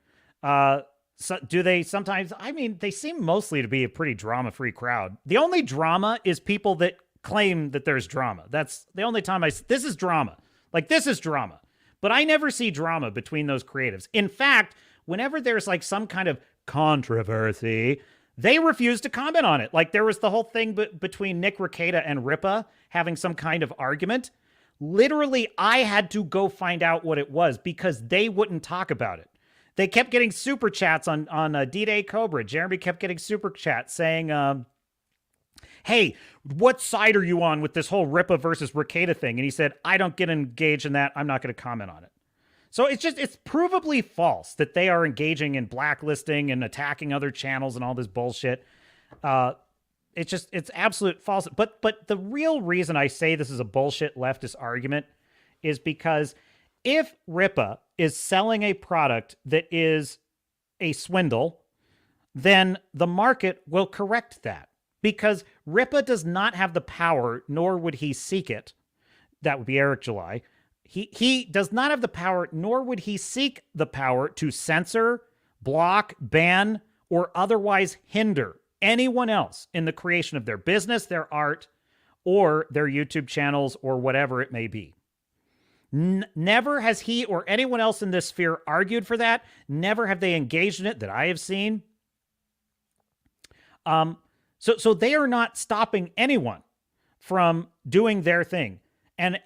So do they sometimes? I mean, they seem mostly to be a pretty drama-free crowd. The only drama is people that claim that there's drama. That's the only time this is drama. Like, this is drama. But I never see drama between those creatives. In fact, whenever there's like some kind of controversy, they refuse to comment on it. Like there was the whole thing between Nick Rekieta and Ripa having some kind of argument. Literally, I had to go find out what it was because they wouldn't talk about it. They kept getting super chats on D-Day Cobra. Jeremy kept getting super chats saying, hey, what side are you on with this whole Ripa versus Rekieta thing? And he said, I don't get engaged in that. I'm not going to comment on it. So it's provably false that they are engaging in blacklisting and attacking other channels and all this bullshit. It's absolute false. But the real reason I say this is a bullshit leftist argument is because if Ripa is selling a product that is a swindle, then the market will correct that. Because Ripa does not have the power, nor would he seek it. That would be Argylle. He does not have the power, nor would he seek the power to censor, block, ban, or otherwise hinder anyone else in the creation of their business, their art, or their YouTube channels, or whatever it may be. Never has he or anyone else in this sphere argued for that. Never have they engaged in it that I have seen. So they are not stopping anyone from doing their thing. And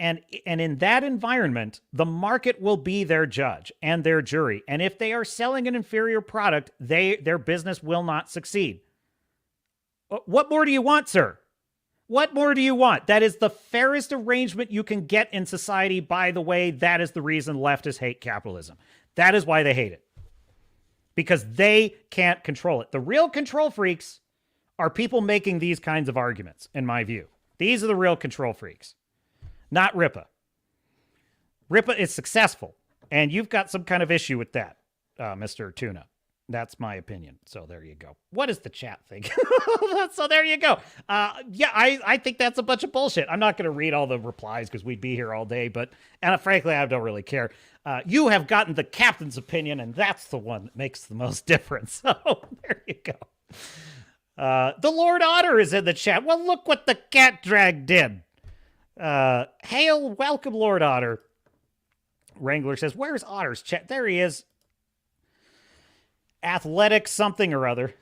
in that environment, the market will be their judge and their jury. And if they are selling an inferior product, their business will not succeed. What more do you want, sir? What more do you want? That is the fairest arrangement you can get in society. By the way, that is the reason leftists hate capitalism. That is why they hate it. Because they can't control it. The real control freaks are people making these kinds of arguments, in my view. These are the real control freaks. Not Ripa. Ripa is successful, and you've got some kind of issue with that, Mr. Tuna. That's my opinion. So there you go. What does the chat think? So there you go. Yeah, I think that's a bunch of bullshit. I'm not going to read all the replies because we'd be here all day, and frankly, I don't really care. You have gotten the captain's opinion, and that's the one that makes the most difference. So there you go. The Lord Otter is in the chat. Well, look what the cat drag did. Hail, welcome, Lord Otter. Wrangler says, where's Otter's chat? There he is. Athletic something or other.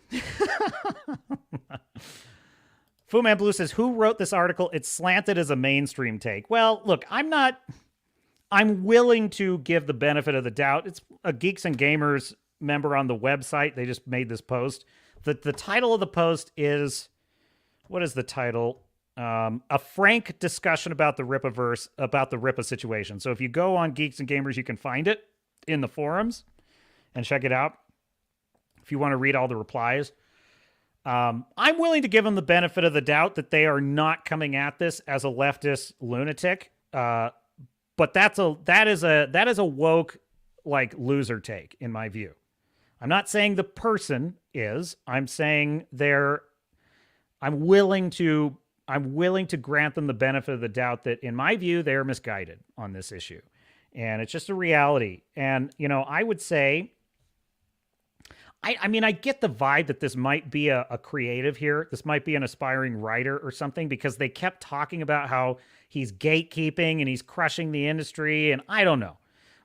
Fu Man Blue says, who wrote this article? It's slanted as a mainstream take. Well, look, I'm willing to give the benefit of the doubt. It's a Geeks and Gamers member on the website. They just made this post. The title of the post is, what is the title? A frank discussion about the Ripaverse, about the Ripa situation. So if you go on Geeks and Gamers, you can find it in the forums and check it out. If you want to read all the replies. I'm willing to give them the benefit of the doubt that they are not coming at this as a leftist lunatic. But that is a woke, like, loser take, in my view. I'm not saying the person is. I'm saying I'm willing to grant them the benefit of the doubt that, in my view, they're misguided on this issue. And it's just a reality. And, I would say, I mean, I get the vibe that this might be a creative here. This might be an aspiring writer or something, because they kept talking about how he's gatekeeping and he's crushing the industry. And I don't know.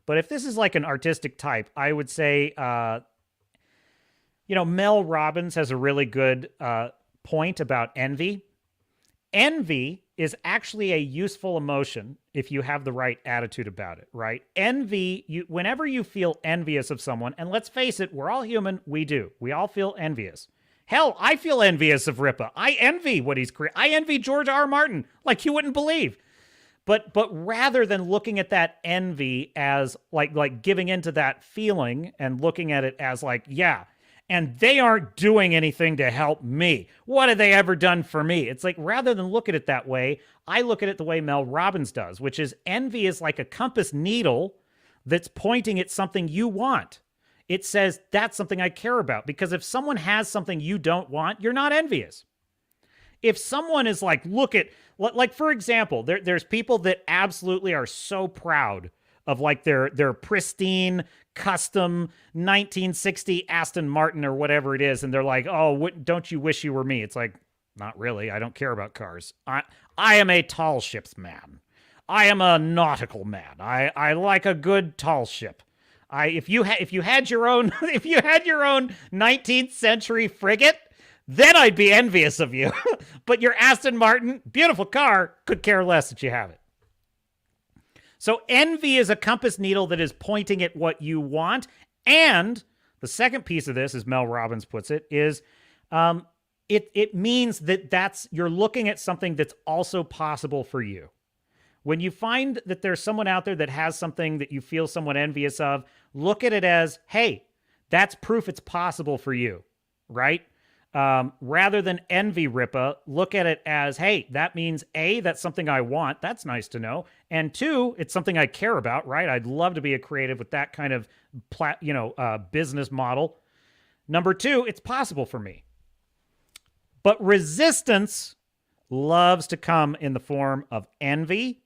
But if this is like an artistic type, I would say, Mel Robbins has a really good point about envy. Envy is actually a useful emotion if you have the right attitude about it, right? Envy, whenever you feel envious of someone, and let's face it, we're all human, we do. We all feel envious. Hell, I feel envious of Ripa. I envy what he's creating. I envy George R.R. like you wouldn't believe. But rather than looking at that envy as like giving into that feeling and looking at it as like, yeah, and they aren't doing anything to help me. What have they ever done for me? It's like, rather than look at it that way, I look at it the way Mel Robbins does, which is envy is like a compass needle that's pointing at something you want. It says, that's something I care about. Because if someone has something you don't want, you're not envious. If someone is like, look at, like, for example, there's people that absolutely are so proud of like their pristine custom 1960 Aston Martin or whatever it is, and they're like, oh, don't you wish you were me? It's like, not really. I don't care about cars. I am a tall ships man. I am a nautical man. I like a good tall ship. If you had your own if you had your own 19th century frigate, then I'd be envious of you. But your Aston Martin, beautiful car, could care less that you have it. So envy is a compass needle that is pointing at what you want. And the second piece of this, as Mel Robbins puts it, is it means that you're looking at something that's also possible for you. When you find that there's someone out there that has something that you feel somewhat envious of, look at it as, hey, that's proof it's possible for you, right? Rather than envy Ripa, look at it as, hey, that means A, that's something I want. That's nice to know. And two, it's something I care about, right? I'd love to be a creative with that kind of business model. Number two, it's possible for me. But resistance loves to come in the form of envy,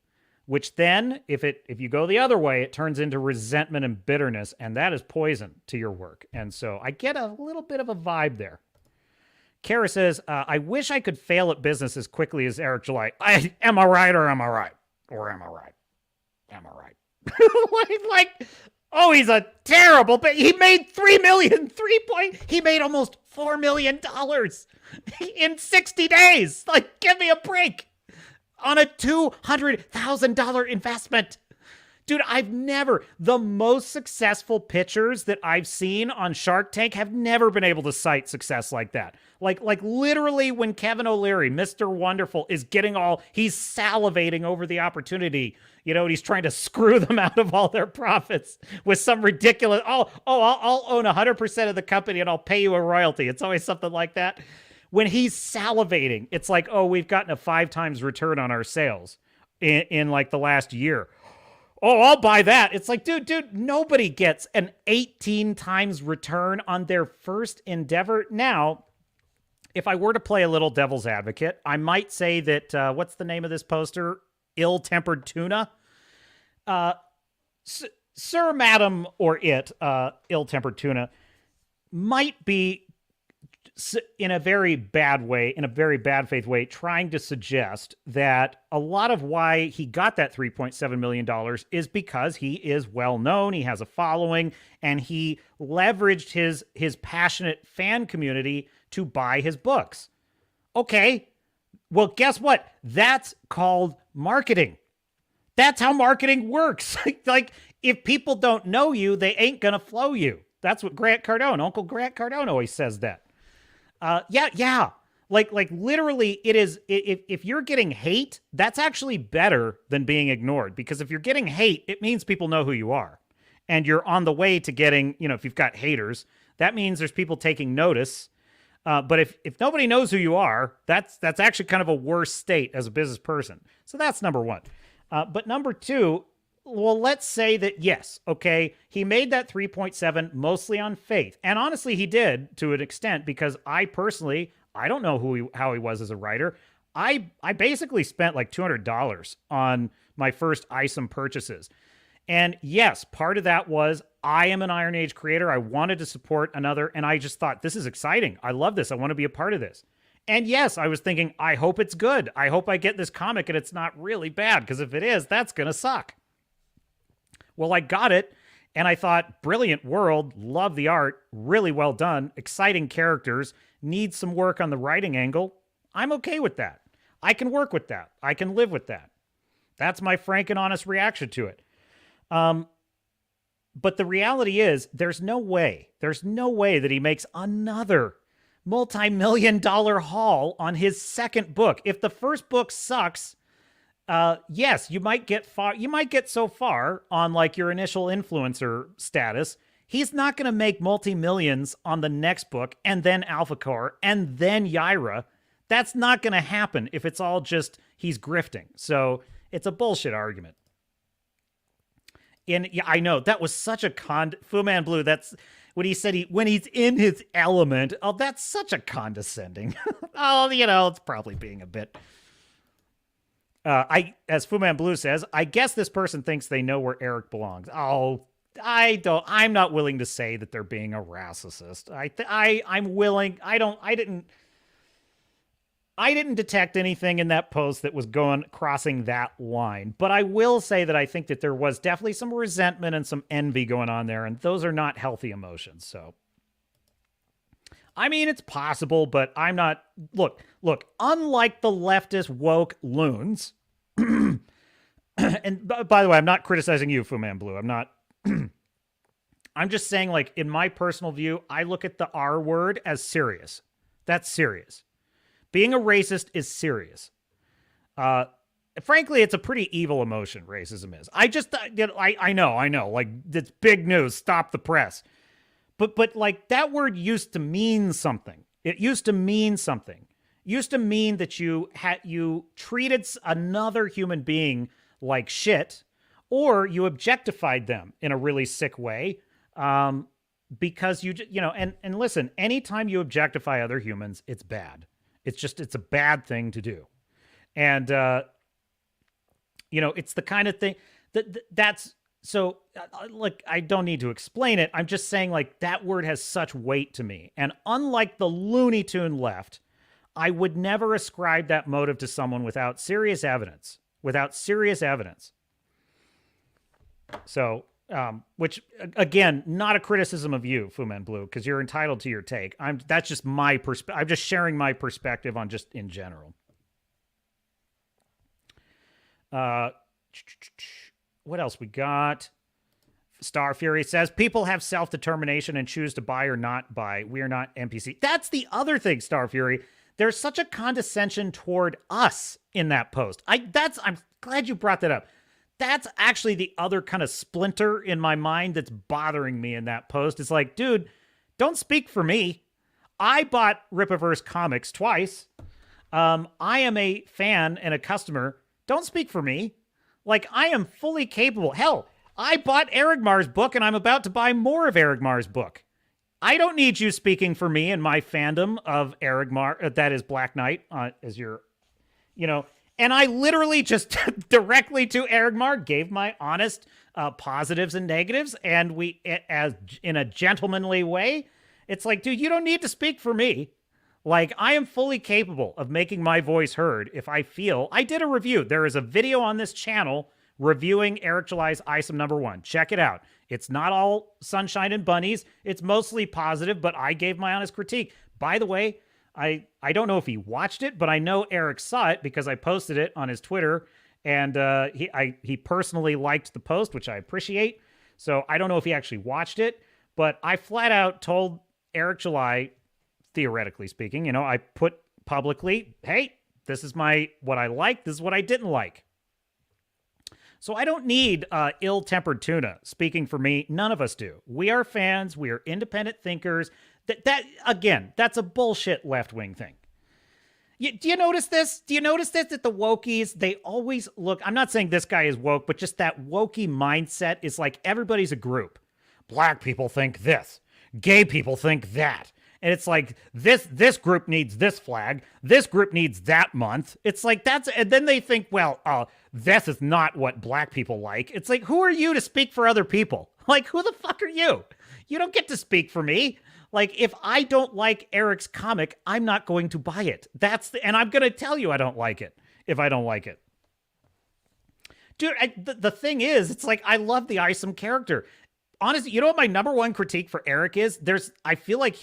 which then, if you go the other way, it turns into resentment and bitterness, and that is poison to your work. And so I get a little bit of a vibe there. Cara says, I wish I could fail at business as quickly as Eric July. Am I right or am I right? Or am I right? Am I right? Oh, he's a terrible, but he made $3 million, he made almost $4 million in 60 days. Like, give me a break on a $200,000 investment. Dude, the most successful pitchers that I've seen on Shark Tank have never been able to cite success like that. Like literally when Kevin O'Leary, Mr. Wonderful, is he's salivating over the opportunity, and he's trying to screw them out of all their profits with some ridiculous, I'll own 100% of the company and I'll pay you a royalty. It's always something like that. When he's salivating, it's like, oh, we've gotten a 5 times return on our sales in like the last year. Oh, I'll buy that. It's like, dude, nobody gets an 18 times return on their first endeavor. Now, if I were to play a little devil's advocate, I might say that, what's the name of this poster? Ill-Tempered Tuna? Sir, madam, or it, Ill-Tempered Tuna, might be in a very bad way, in a very bad faith way, trying to suggest that a lot of why he got that $3.7 million is because he is well known, he has a following, and he leveraged his passionate fan community to buy his books. Okay, well, guess what? That's called marketing. That's how marketing works. Like, if people don't know you, they ain't gonna flow you. That's what Uncle Grant Cardone always says that. Yeah. Like literally it is, if you're getting hate, that's actually better than being ignored, because if you're getting hate, it means people know who you are and you're on the way to getting, if you've got haters, that means there's people taking notice. But if nobody knows who you are, that's actually kind of a worse state as a business person. So that's number one. But number two, well, let's say that, yes, okay, he made that 3.7 mostly on faith. And honestly, he did to an extent, because I don't know how he was as a writer. I basically spent like $200 on my first ISOM purchases. And yes, part of that was I am an Iron Age creator. I wanted to support another, and I just thought, this is exciting. I love this. I want to be a part of this. And yes, I was thinking, I hope it's good. I hope I get this comic and it's not really bad, because if it is, that's going to suck. Well, I got it, and I thought, brilliant world, love the art, really well done, exciting characters, needs some work on the writing angle. I'm okay with that. I can work with that. I can live with that. That's my frank and honest reaction to it. But the reality is, there's no way that he makes another multi-million-dollar haul on his second book. If the first book sucks, yes, you might get so far on like your initial influencer status. He's not going to make multi-millions on the next book, and then Alpha Core, and then Yaira. That's not going to happen if it's all just he's grifting. So it's a bullshit argument. And yeah, I know that was such a Fu Man Blue. That's when he said when he's in his element. Oh, that's such a condescending. Oh, it's probably being a bit. As Fu Man Blue says, I guess this person thinks they know where Eric belongs. Oh, I'm not willing to say that they're being a racist. I'm willing. I didn't detect anything in that post that was crossing that line, but I will say that I think that there was definitely some resentment and some envy going on there, and those are not healthy emotions. So, I mean, it's possible, but I'm not. Look. Unlike the leftist woke loons, and by the way, I'm not criticizing you, Fu Man Blue. I'm not. I'm just saying, like, in my personal view, I look at the R word as serious. That's serious. Being a racist is serious. Frankly, it's a pretty evil emotion, racism is. I know. Like, it's big news. Stop the press. But like, that word used to mean something. It used to mean something. It used to mean that you treated another human being like shit, or you objectified them in a really sick way. Because and listen, anytime you objectify other humans, it's bad. It's a bad thing to do. And, it's the kind of thing that's so, like, I don't need to explain it. I'm just saying, like, that word has such weight to me. And unlike the Looney Tune left, I would never ascribe that motive to someone without serious evidence. So, which, again, not a criticism of you, Fu Man Blue, because you're entitled to your take. That's just my perspective. I'm just sharing my perspective on just in general. What else we got? Star Fury says, people have self-determination and choose to buy or not buy. We are not NPC. That's the other thing, Star Fury. There's such a condescension toward us in that post. I'm glad you brought that up. That's actually the other kind of splinter in my mind that's bothering me in that post. It's like, dude, don't speak for me. I bought Rippaverse comics twice. I am a fan and a customer. Don't speak for me. Like, I am fully capable. Hell, I bought Argyle's book, and I'm about to buy more of Argyle's book. I don't need you speaking for me and my fandom of Argylle, that is Black Knight, as your, and I literally just directly to Argylle gave my honest positives and negatives, and we, as in a gentlemanly way, it's like, dude, you don't need to speak for me. Like, I am fully capable of making my voice heard if I feel. I did a review. There is a video on this channel reviewing Argylle ISOM #1. Check it out. It's not all sunshine and bunnies. It's mostly positive, but I gave my honest critique. By the way, I don't know if he watched it, but I know Eric saw it because I posted it on his Twitter, and he personally liked the post, which I appreciate. So I don't know if he actually watched it, but I flat out told Argylle, theoretically speaking, I put publicly, hey, this is what I like, this is what I didn't like. So I don't need ill-tempered tuna speaking for me. None of us do. We are fans. We are independent thinkers. That again, that's a bullshit left-wing thing. Do you notice this? Do you notice this, that the wokies, they always look, I'm not saying this guy is woke, but just that wokey mindset is like everybody's a group. Black people think this. Gay people think that. And it's like, this group needs this flag. This group needs that month. It's like, and then they think, well, this is not what black people like. It's like, who are you to speak for other people? Like, who the fuck are you? You don't get to speak for me. Like, if I don't like Eric's comic, I'm not going to buy it. And I'm going to tell you I don't like it if I don't like it. Dude, the thing is, it's like, I love the ISOM character. Honestly, you know what my #1 critique for Eric is? I feel like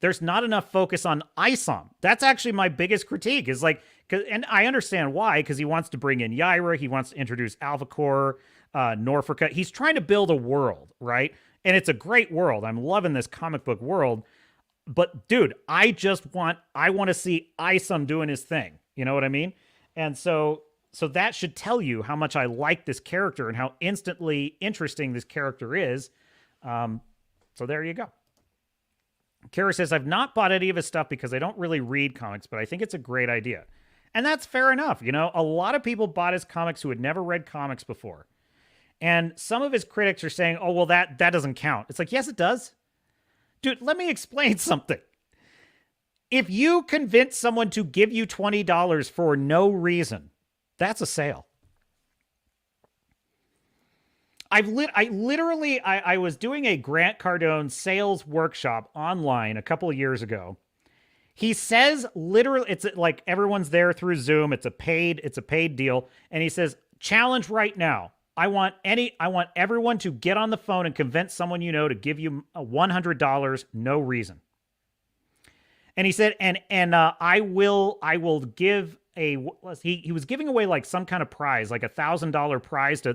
there's not enough focus on ISOM. That's actually my biggest critique, is like, and I understand why, because he wants to bring in Yaira, he wants to introduce Alpha Core, Norfolk. He's trying to build a world, right? And it's a great world. I'm loving this comic book world. But dude, I want to see ISOM doing his thing. You know what I mean? And so that should tell you how much I like this character and how instantly interesting this character is. So there you go. Cara says, I've not bought any of his stuff because I don't really read comics, but I think it's a great idea. And that's fair enough. A lot of people bought his comics who had never read comics before. And some of his critics are saying, oh, well, that doesn't count. It's like, yes, it does. Dude, let me explain something. If you convince someone to give you $20 for no reason, that's a sale. I was doing a Grant Cardone sales workshop online a couple of years ago. He says literally, it's like everyone's there through Zoom. It's a paid deal. And he says, challenge right now. I want everyone to get on the phone and convince someone you know to give you $100, no reason. And he said, I will give he was giving away like some kind of prize, like $1,000 prize to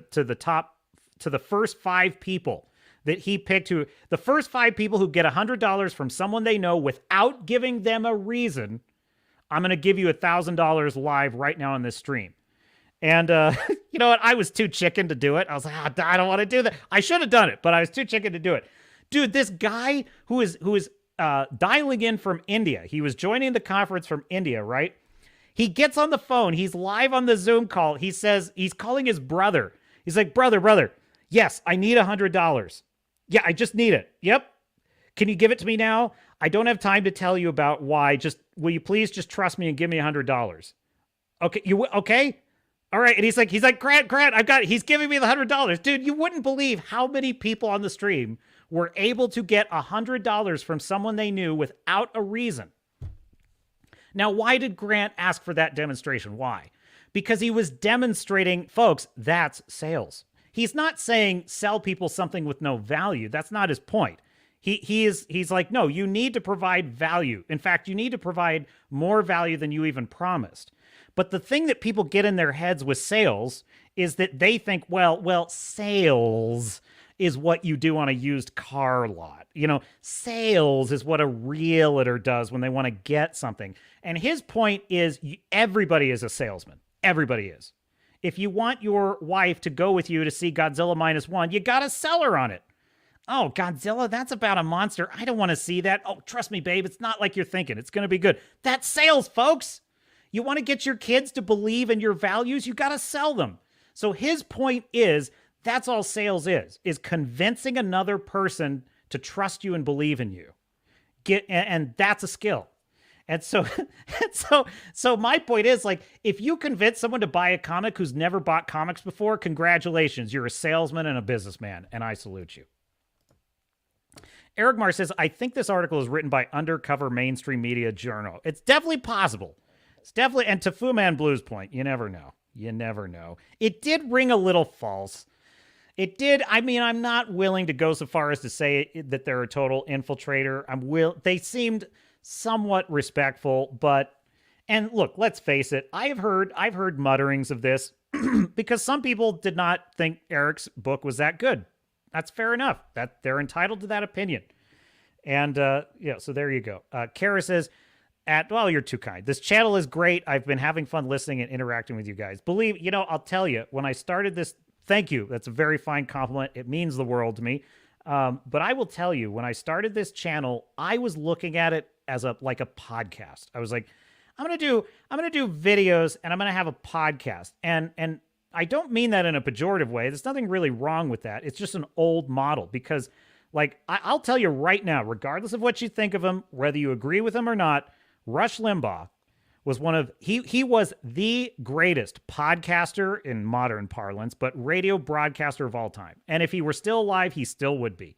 the first 5 people that he picked, the first 5 people who get $100 from someone they know without giving them a reason. I'm going to give you $1,000 live right now on this stream. And you know what? I was too chicken to do it. I was like, I don't want to do that. I should have done it, but I was too chicken to do it. Dude, this guy who is dialing in from India, he was joining the conference from India, right? He gets on the phone. He's live on the Zoom call. He says he's calling his brother. He's like, brother, yes, I need $100. Yeah, I just need it. Yep. Can you give it to me now? I don't have time to tell you about why. Will you please just trust me and give me $100? Okay, okay? All right. And he's like, Grant, he's giving me the $100. Dude, you wouldn't believe how many people on the stream were able to get $100 from someone they knew without a reason. Now, why did Grant ask for that demonstration? Why? Because he was demonstrating, folks, that's sales. He's not saying sell people something with no value. That's not his point. He's like, no, you need to provide value. In fact, you need to provide more value than you even promised. But the thing that people get in their heads with sales is that they think, well, sales is what you do on a used car lot. You know, sales is what a realtor does when they want to get something. And his point is everybody is a salesman. Everybody is. If you want your wife to go with you to see Godzilla -1, you got to sell her on it. Oh, Godzilla, that's about a monster. I don't want to see that. Oh, trust me, babe. It's not like you're thinking. It's going to be good. That's sales, folks. You want to get your kids to believe in your values, you got to sell them. So his point is, that's all sales is convincing another person to trust you and believe in you. And that's a skill. And so my point is, like, if you convince someone to buy a comic who's never bought comics before, congratulations, you're a salesman and a businessman, and I salute you. Eric Mar says, I think this article is written by undercover mainstream media journal. It's definitely possible. It's definitely, and to Fu Man Blue's point, you never know. You never know. It did ring a little false. It did. I mean, I'm not willing to go so far as to say that they're a total infiltrator. They seemed somewhat respectful, and look, let's face it. I've heard mutterings of this because some people did not think Eric's book was that good. That's fair enough. That they're entitled to that opinion. And yeah, so there you go. Cara says, well, you're too kind. This channel is great. I've been having fun listening and interacting with you guys. I'll tell you, when I started this, thank you. That's a very fine compliment. It means the world to me. But I will tell you, when I started this channel, I was looking at it as like a podcast. I was like, I'm gonna do videos and I'm gonna have a podcast. And I don't mean that in a pejorative way. There's nothing really wrong with that. It's just an old model because, like, I'll tell you right now, regardless of what you think of him, whether you agree with him or not, Rush Limbaugh was he was the greatest podcaster in modern parlance, but radio broadcaster of all time. And if he were still alive, he still would be.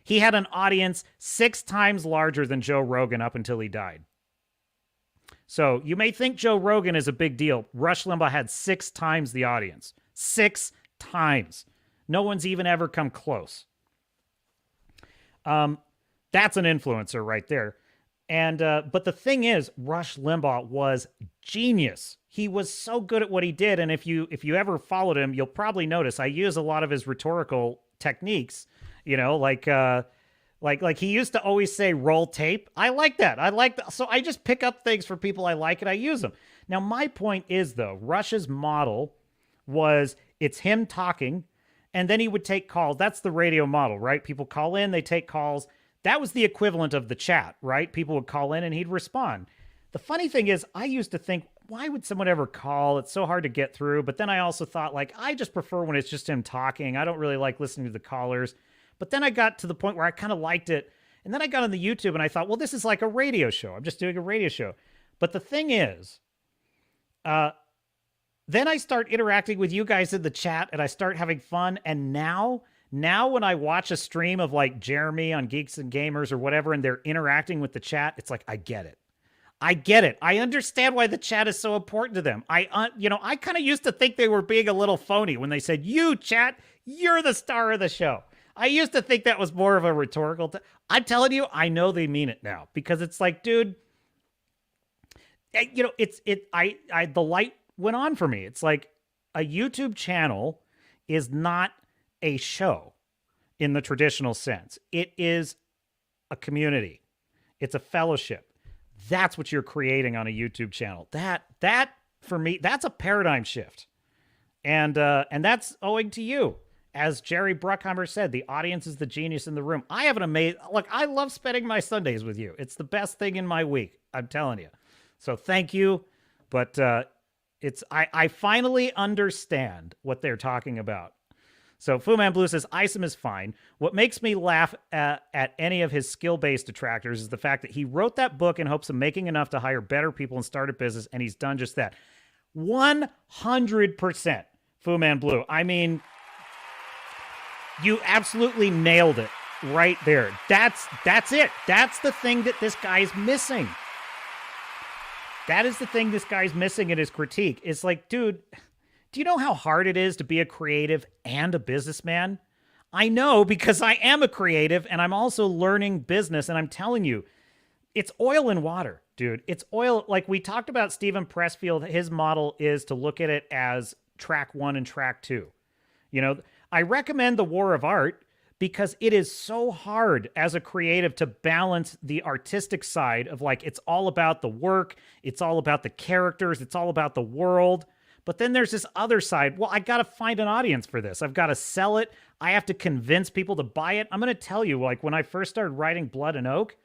He had an audience 6 times larger than Joe Rogan up until he died. So you may think Joe Rogan is a big deal. Rush Limbaugh had 6 times the audience. 6 times. No one's even ever come close. That's an influencer right there. And but the thing is, Rush Limbaugh was genius. He was so good at what he did. And if you ever followed him, you'll probably notice I use a lot of his rhetorical techniques. You know, like he used to always say roll tape. I like that. So I just pick up things for people I like and I use them. Now, my point is, though, Rush's model was it's him talking and then he would take calls. That's the radio model, right? People call in, they take calls. That was the equivalent of the chat, right? People would call in and he'd respond. The funny thing is, I used to think, why would someone ever call? It's so hard to get through. But then I also thought, like, I just prefer when it's just him talking. I don't really like listening to the callers. But then I got to the point where I kind of liked it. And then I got on the YouTube and I thought, well, this is like a radio show. I'm just doing a radio show. But the thing is, then I start interacting with you guys in the chat and I start having fun. And now when I watch a stream of like Jeremy on Geeks and Gamers or whatever, and they're interacting with the chat, it's like, I get it. I get it. I understand why the chat is so important to them. I kind of used to think they were being a little phony when they said, "You chat, you're the star of the show." I used to think that was more of a rhetorical. I'm telling you, I know they mean it now because it's like, dude, the light went on for me. It's like a YouTube channel is not a show in the traditional sense. It is a community. It's a fellowship. That's what you're creating on a YouTube channel. That for me, that's a paradigm shift. And that's owing to you. As Jerry Bruckheimer said, the audience is the genius in the room. I have an amazing, look, I love spending my Sundays with you. It's the best thing in my week. I'm telling you. So thank you. But I finally understand what they're talking about. So Fu Man Blue says, ISOM is fine. What makes me laugh at any of his skill-based detractors is the fact that he wrote that book in hopes of making enough to hire better people and start a business, and he's done just that. 100% Fu Man Blue. I mean, you absolutely nailed it right there. That's it. That's the thing that this guy's missing. That is the thing this guy's missing in his critique. It's like, dude, do you know how hard it is to be a creative and a businessman? I know because I am a creative and I'm also learning business, and I'm telling you, it's oil and water, dude. It's oil. Like we talked about Stephen Pressfield, his model is to look at it as track 1 and track 2. You know, I recommend The War of Art because it is so hard as a creative to balance the artistic side of like, it's all about the work, it's all about the characters, it's all about the world. But then there's this other side. Well, I got to find an audience for this. I've got to sell it. I have to convince people to buy it. I'm going to tell you, like when I first started writing Blood and Oak,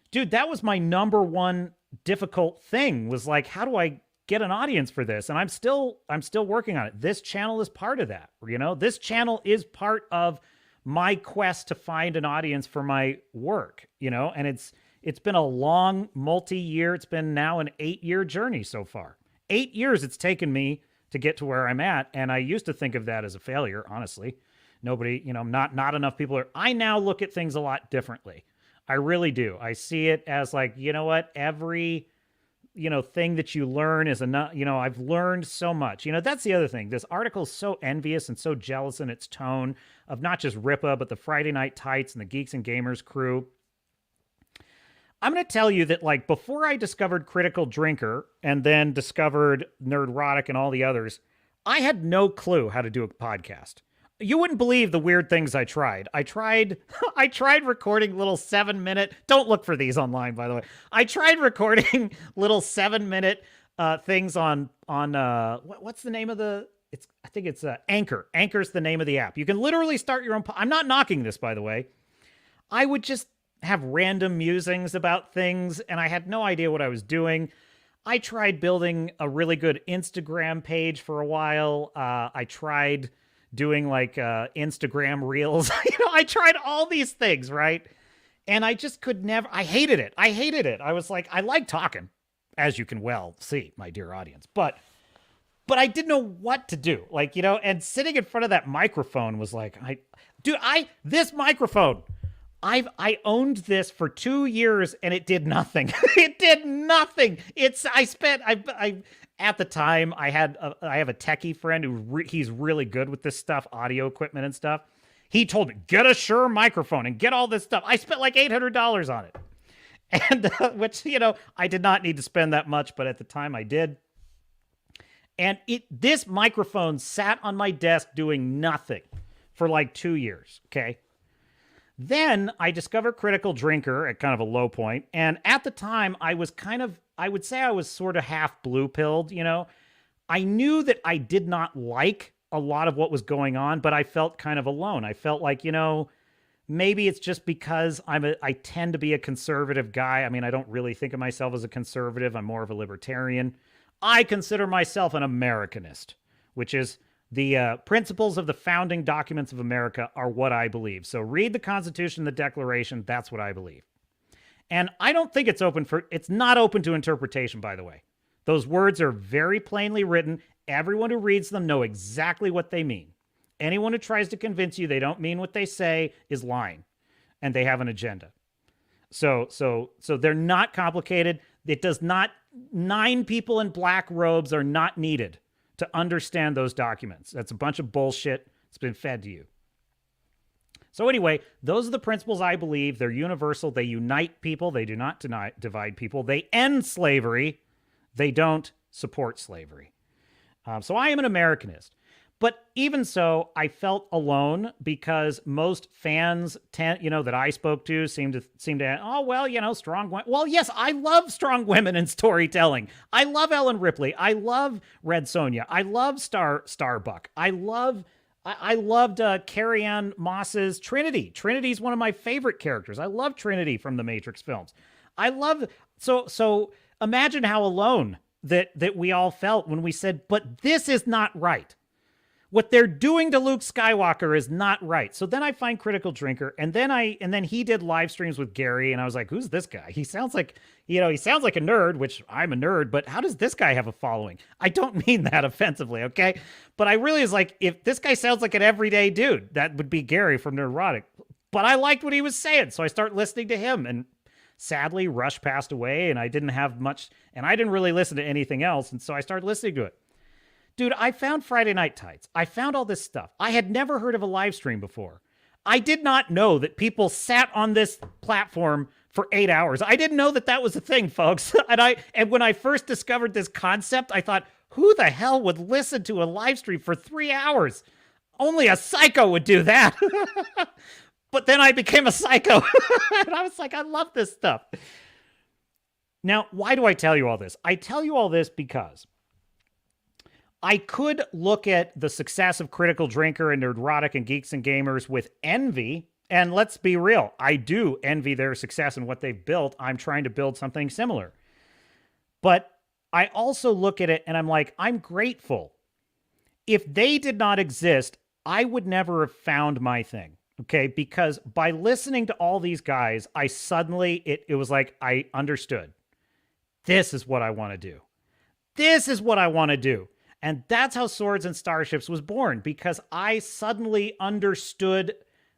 dude, that was my number one difficult thing was like, how do I get an audience for this? And I'm still working on it. This channel is part of that. You know, this channel is part of my quest to find an audience for my work, you know, and it's been a long multi-year, it's been now an 8-year journey so far. 8 years it's taken me to get to where I'm at. And I used to think of that as a failure, honestly. Nobody, you know, not enough people are. I now look at things a lot differently. I really do. I see it as like, you know what, every, you know, thing that you learn is enough. You know, I've learned so much. You know, that's the other thing. This article is so envious and so jealous in its tone of not just Ripa, but the Friday Night Tights and the Geeks and Gamers crew. I'm going to tell you that, like, before I discovered Critical Drinker and then discovered Nerdrotic and all the others, I had no clue how to do a podcast. You wouldn't believe the weird things I tried. I tried recording little 7-minute, don't look for these online, by the way. I tried recording little 7-minute things on what's the name of I think it's Anchor. Anchor's the name of the app. You can literally start your own, I'm not knocking this, by the way. I would just have random musings about things, and I had no idea what I was doing. I tried building a really good Instagram page for a while. I tried doing like Instagram reels. You know, I tried all these things, right? And I just could never, I hated it. I was like, I like talking, as you can well see, my dear audience. But I didn't know what to do. Like, you know, and sitting in front of that microphone was like, this microphone, I owned this for 2 years and it did nothing. It did nothing. At the time I have a techie friend who he's really good with this stuff, audio equipment and stuff. He told me, get a Shure microphone and get all this stuff. I spent like $800 on it. And which, you know, I did not need to spend that much, but at the time I did. And this microphone sat on my desk doing nothing for like 2 years. Okay. Then I discovered Critical Drinker at kind of a low point. And at the time, I would say I was sort of half blue-pilled, you know. I knew that I did not like a lot of what was going on, but I felt kind of alone. I felt like, you know, maybe it's just because I tend to be a conservative guy. I mean, I don't really think of myself as a conservative. I'm more of a libertarian. I consider myself an Americanist, which is the principles of the founding documents of America are what I believe. So read the Constitution, the Declaration. That's what I believe. And I don't think it's not open to interpretation, by the way. Those words are very plainly written. Everyone who reads them know exactly what they mean. Anyone who tries to convince you they don't mean what they say is lying, and they have an agenda. So they're not complicated. It does not, 9 people in black robes are not needed to understand those documents. That's a bunch of bullshit. It's been fed to you. So anyway, those are the principles I believe. They're universal. They unite people. They do not divide people. They end slavery. They don't support slavery. So I am an Americanist. But even so, I felt alone because most fans, that I spoke to seem to, oh, well, strong women. Well, yes, I love strong women in storytelling. I love Ellen Ripley. I love Red Sonja. I love Starbuck. I loved Carrie Ann Moss's Trinity. Trinity is one of my favorite characters. I love Trinity from the Matrix films. So imagine how alone that we all felt when we said, but this is not right. What they're doing to Luke Skywalker is not right. So then I find Critical Drinker, and then he did live streams with Gary, and I was like, who's this guy? He sounds like a nerd, which I'm a nerd, but how does this guy have a following? I don't mean that offensively, okay? But I really was like, if this guy sounds like an everyday dude, that would be Gary from Neurotic. But I liked what he was saying, so I start listening to him, and sadly, Rush passed away, and I didn't have much, and I didn't really listen to anything else, and so I started listening to it. Dude, I found Friday Night Tights. I found all this stuff. I had never heard of a live stream before. I did not know that people sat on this platform for 8 hours. I didn't know that was a thing, folks. And when I first discovered this concept, I thought, who the hell would listen to a live stream for 3 hours? Only a psycho would do that. But then I became a psycho. And I was like, I love this stuff. Now, why do I tell you all this? I tell you all this because I could look at the success of Critical Drinker and Neurotic and Geeks and Gamers with envy. And let's be real, I do envy their success and what they've built. I'm trying to build something similar. But I also look at it and I'm like, I'm grateful. If they did not exist, I would never have found my thing. Okay, because by listening to all these guys, I suddenly, it was like I understood. This is what I want to do. This is what I want to do. And that's how Swords and Starships was born, because I suddenly understood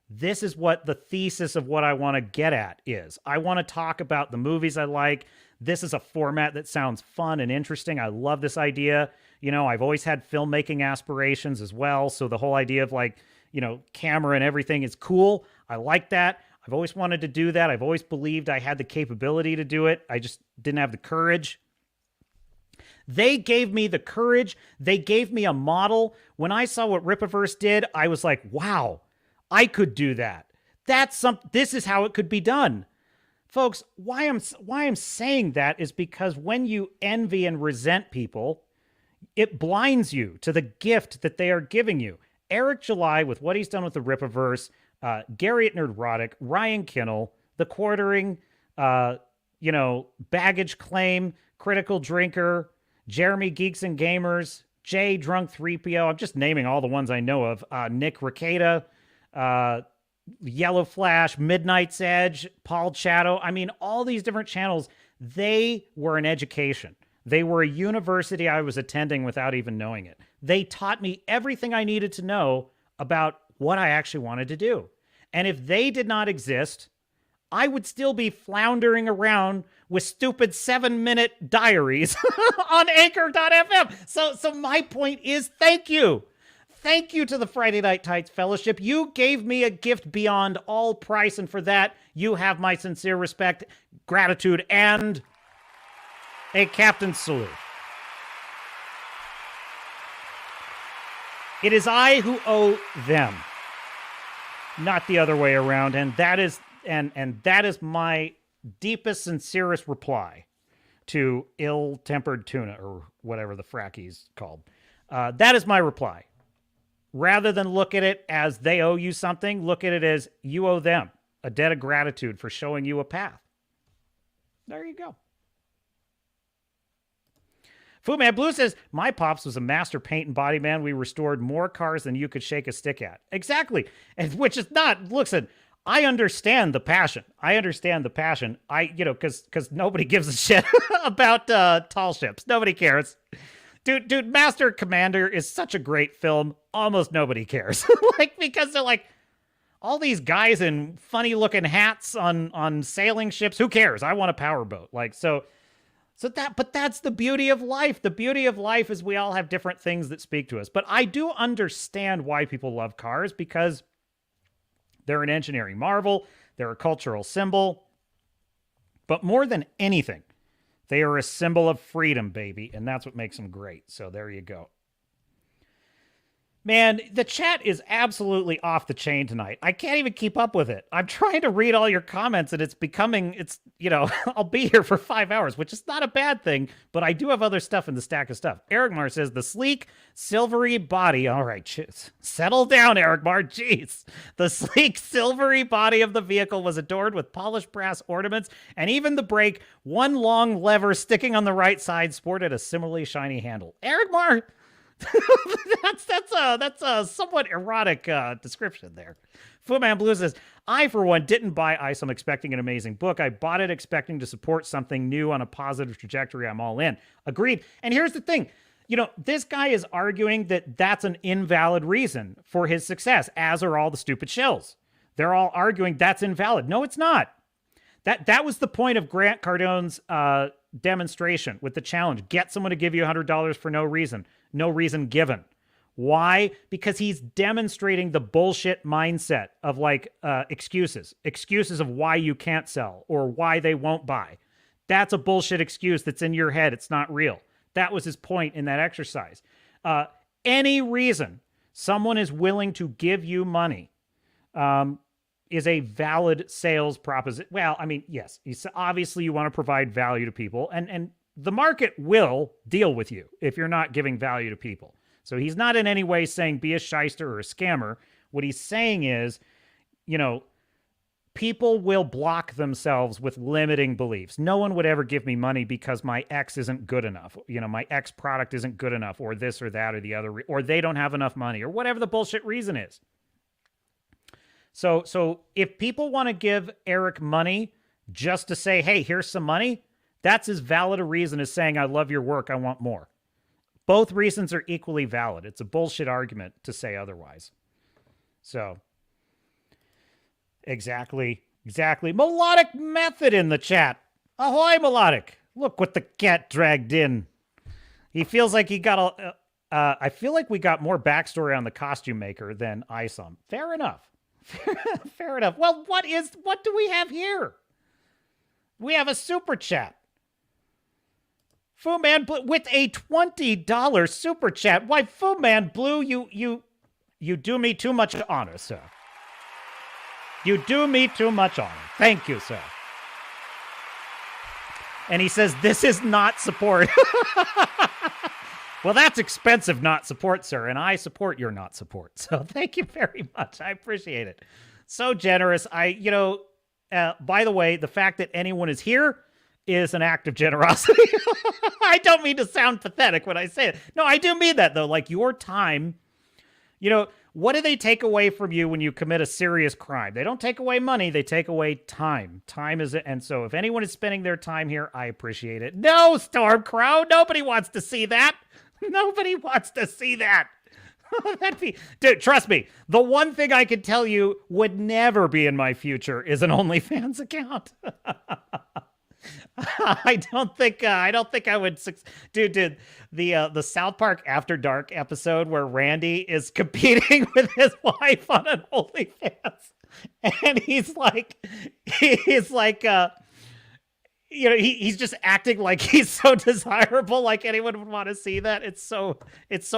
this is what the thesis of what I want to get at is. I want to talk about the movies I like. This is a format that sounds fun and interesting. I love this idea. I've always had filmmaking aspirations as well. So the whole idea of camera and everything is cool. I like that. I've always wanted to do that. I've always believed I had the capability to do it. I just didn't have the courage. They gave me the courage. They gave me a model. When I saw what Rippaverse did, I was like, wow, I could do that. This is how it could be done. Folks, why I'm saying that is because when you envy and resent people, it blinds you to the gift that they are giving you. Eric July, with what he's done with the Rippaverse, Gary at Nerdrotic, Ryan Kinnell, The Quartering, Baggage Claim, Critical Drinker, Jeremy Geeks and Gamers, Jay Drunk 3PO. I'm just naming all the ones I know of. Nick Ricada, Yellow Flash, Midnight's Edge, Paul Chatto. I mean, all these different channels, they were an education. They were a university I was attending without even knowing it. They taught me everything I needed to know about what I actually wanted to do. And if they did not exist, I would still be floundering around with stupid 7-minute diaries on Anchor.fm. So my point is, thank you. Thank you to the Friday Night Tights Fellowship. You gave me a gift beyond all price, and for that, you have my sincere respect, gratitude, and a captain's salute. It is I who owe them, not the other way around, and that is my deepest, sincerest reply to ill-tempered tuna, or whatever the frack he's called. That is my reply. Rather than look at it as they owe you something, look at it as you owe them a debt of gratitude for showing you a path. There you go. Foodman Blue says, my pops was a master paint and body man. We restored more cars than you could shake a stick at. Exactly. And which is not, listen, I understand the passion. Because nobody gives a shit about tall ships. Nobody cares. Dude, Master Commander is such a great film. Almost nobody cares. Because they're like, all these guys in funny looking hats on sailing ships. Who cares? I want a powerboat. So But that's the beauty of life. The beauty of life is we all have different things that speak to us. But I do understand why people love cars, because they're an engineering marvel, they're a cultural symbol. But more than anything, they are a symbol of freedom, baby, and that's what makes them great. So there you go. Man, the chat is absolutely off the chain tonight. I can't even keep up with it. I'm trying to read all your comments, and I'll be here for 5 hours, which is not a bad thing, but I do have other stuff in the stack of stuff. Ericmar says, the sleek, silvery body. All right, settle down, Ericmar. Jeez. The sleek, silvery body of the vehicle was adorned with polished brass ornaments, and even the brake, one long lever sticking on the right side, sported a similarly shiny handle. Ericmar... that's a somewhat erotic description there. Footman Blue says, I, for one, didn't buy ISOM expecting an amazing book. I bought it expecting to support something new on a positive trajectory. I'm all in. Agreed. And here's the thing. This guy is arguing that that's an invalid reason for his success, as are all the stupid shills. They're all arguing that's invalid. No, it's not. That was the point of Grant Cardone's demonstration with the challenge. Get someone to give you $100 for no reason. No reason given. Why? Because he's demonstrating the bullshit mindset of excuses of why you can't sell or why they won't buy. That's a bullshit excuse that's in your head. It's not real. That was his point in that exercise. Any reason someone is willing to give you money is a valid sales proposition. Well, I mean, yes, obviously you want to provide value to people, and the market will deal with you if you're not giving value to people. So he's not in any way saying be a shyster or a scammer. What he's saying is, people will block themselves with limiting beliefs. No one would ever give me money because my X isn't good enough. My X product isn't good enough, or this or that or the other, or they don't have enough money, or whatever the bullshit reason is. So if people want to give Eric money just to say, hey, here's some money, that's as valid a reason as saying, I love your work, I want more. Both reasons are equally valid. It's a bullshit argument to say otherwise. So, exactly. Melodic Method in the chat. Ahoy, Melodic. Look what the cat dragged in. He feels like he got I feel like we got more backstory on the costume maker than ISOM. Fair enough. Fair enough. Well, what do we have here? We have a super chat. Fu Man Blue with a $20 super chat. Why, Fu Man Blue, you do me too much honor, sir. You do me too much honor. Thank you, sir. And he says, this is not support. Well, that's expensive not support, sir, and I support your not support. So thank you very much. I appreciate it. So generous. By the way, the fact that anyone is here is an act of generosity. I don't mean to sound pathetic when I say it. No, I do mean that, though. Like, your time, what do they take away from you when you commit a serious crime? They don't take away money. They take away time. Time is it. And so if anyone is spending their time here, I appreciate it. No, Stormcrow. Nobody wants to see that. Nobody wants to see that. Dude, trust me. The one thing I can tell you would never be in my future is an OnlyFans account. I don't think I would. Dude, the South Park After Dark episode where Randy is competing with his wife on an OnlyFans, and he's just acting like he's so desirable, like anyone would want to see that. It's so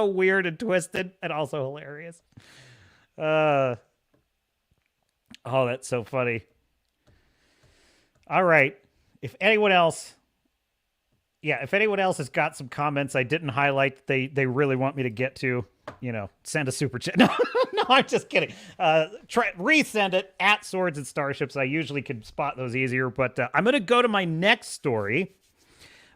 weird and twisted, and also hilarious. Oh, that's so funny. All right. If anyone else has got some comments I didn't highlight, they really want me to get to, send a super chat. No, I'm just kidding. Resend it at Swords and Starships. I usually can spot those easier, but I'm going to go to my next story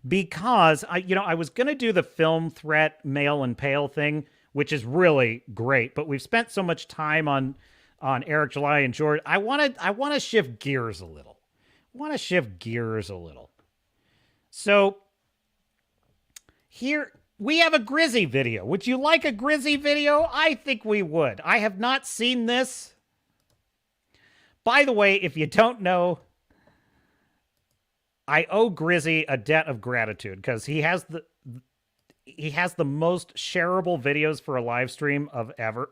because I was going to do the film threat male and pale thing, which is really great, but we've spent so much time on Eric July and George. I want to shift gears a little. So here we have a Grizzy video. Would you like a Grizzy video? I think we would. I have not seen this. By the way, if you don't know, I owe Grizzy a debt of gratitude because he has the most shareable videos for a live stream of ever.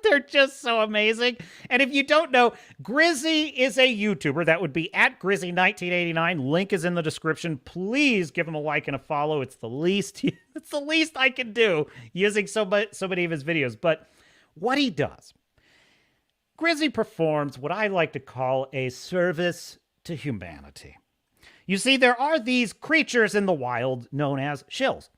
They're just so amazing. And if you don't know, Grizzy is a YouTuber. That would be at Grizzy1989. Link is in the description. Please give him a like and a follow. It's the least I can do using so many of his videos. But what he does, Grizzy performs what I like to call a service to humanity. You see, there are these creatures in the wild known as shills.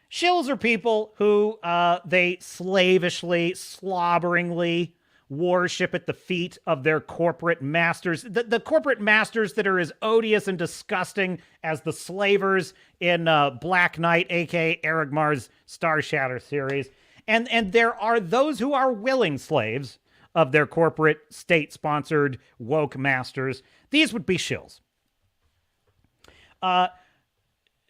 Shills are people who they slavishly, slobberingly worship at the feet of their corporate masters. The corporate masters that are as odious and disgusting as the slavers in Black Knight, a.k.a. Argyle's Star Shatter series. And there are those who are willing slaves of their corporate, state-sponsored, woke masters. These would be shills.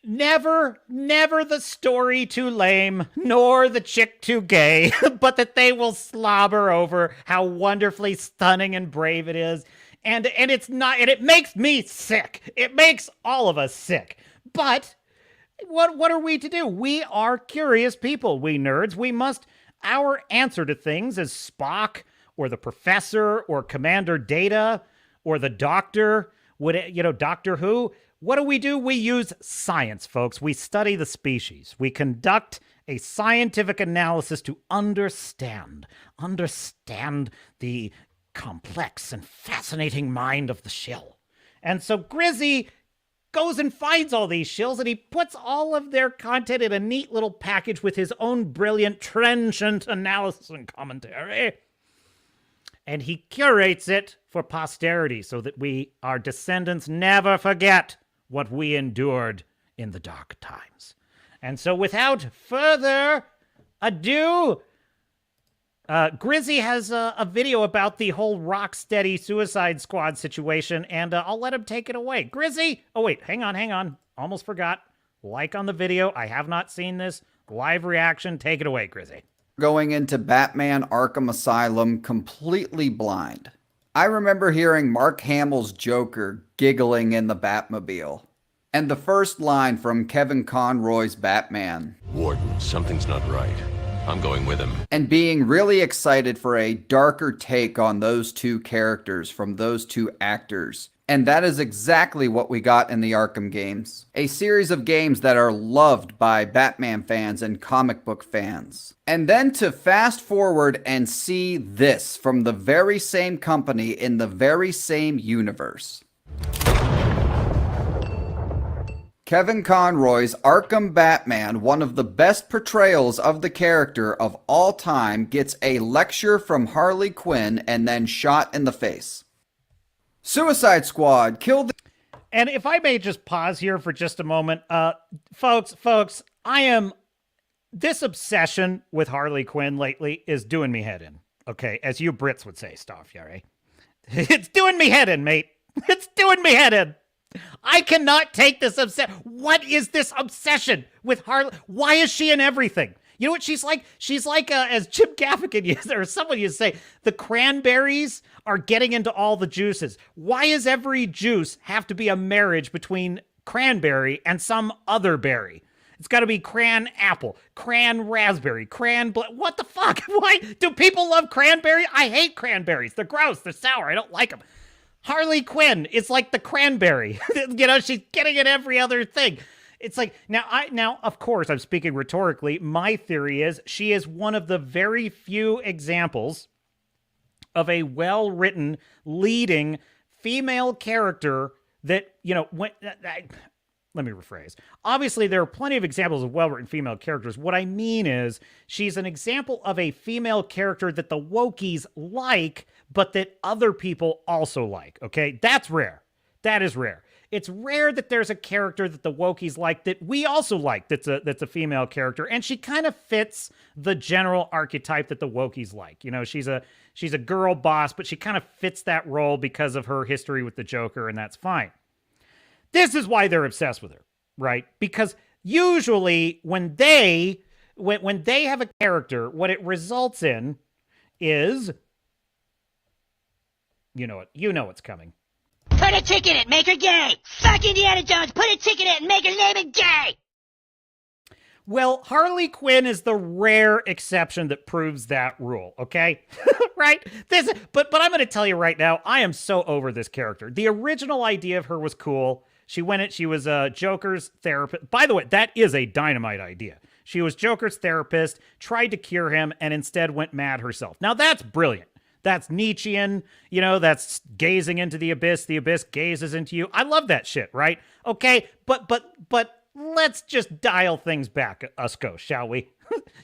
Never the story too lame, nor the chick too gay, but that they will slobber over how wonderfully stunning and brave it is. And it's not, and it makes me sick. It makes all of us sick. But what are we to do? We are curious people, we nerds. We must, our answer to things is Spock, or the Professor, or Commander Data, or the Doctor, Doctor Who. What do? We use science, folks. We study the species. We conduct a scientific analysis to understand the complex and fascinating mind of the shill. And so Grizzy goes and finds all these shills, and he puts all of their content in a neat little package with his own brilliant, trenchant analysis and commentary. And he curates it for posterity so that our descendants never forget what we endured in the dark times. And so without further ado, Grizzy has a video about the whole Rocksteady Suicide Squad situation, and I'll let him take it away. Grizzy! Oh wait, hang on. Almost forgot. Like on the video. I have not seen this. Live reaction. Take it away, Grizzy. Going into Batman Arkham Asylum completely blind. I remember hearing Mark Hamill's Joker giggling in the Batmobile. And the first line from Kevin Conroy's Batman. Warden, something's not right. I'm going with him. And being really excited for a darker take on those two characters from those two actors. And that is exactly what we got in the Arkham games. A series of games that are loved by Batman fans and comic book fans. And then to fast forward and see this from the very same company in the very same universe. Kevin Conroy's Arkham Batman, one of the best portrayals of the character of all time, gets a lecture from Harley Quinn and then shot in the face. Suicide Squad killed. And if I may just pause here for just a moment, folks, this obsession with Harley Quinn lately is doing me head in. Okay, as you Brits would say, Starfjare. It's doing me head in, mate. It's doing me head in. I cannot take this obsession. What is this obsession with Harley? Why is she in everything? You know what she's like? She's like, as Jim Gaffigan used, or someone used to say, the cranberries are getting into all the juices. Why does every juice have to be a marriage between cranberry and some other berry? It's got to be cran apple, cran raspberry, what the fuck? Why do people love cranberry? I hate cranberries. They're gross. They're sour. I don't like them. Harley Quinn is like the cranberry. She's getting in every other thing. It's like, now, of course, I'm speaking rhetorically. My theory is she is one of the very few examples of a well-written, leading female character that, let me rephrase. Obviously, there are plenty of examples of well-written female characters. What I mean is she's an example of a female character that the wokies like, but that other people also like, okay? That's rare. That is rare. It's rare that there's a character that the wokies like that we also like that's a female character, and she kind of fits the general archetype that the wokies like. She's a girl boss, but she kind of fits that role because of her history with the Joker, and that's fine. This is why they're obsessed with her, right? Because usually when they have a character, what it results in is, you know what's coming. Put a tick in it, make her gay. Fuck Indiana Jones, put a tick in it and make her name it gay. Well, Harley Quinn is the rare exception that proves that rule, okay? Right? But I'm going to tell you right now, I am so over this character. The original idea of her was cool. She was Joker's therapist. By the way, that is a dynamite idea. She was Joker's therapist, tried to cure him, and instead went mad herself. Now, that's brilliant. That's Nietzschean, that's gazing into the abyss gazes into you. I love that shit, right? Okay, but let's just dial things back a skosh, shall we?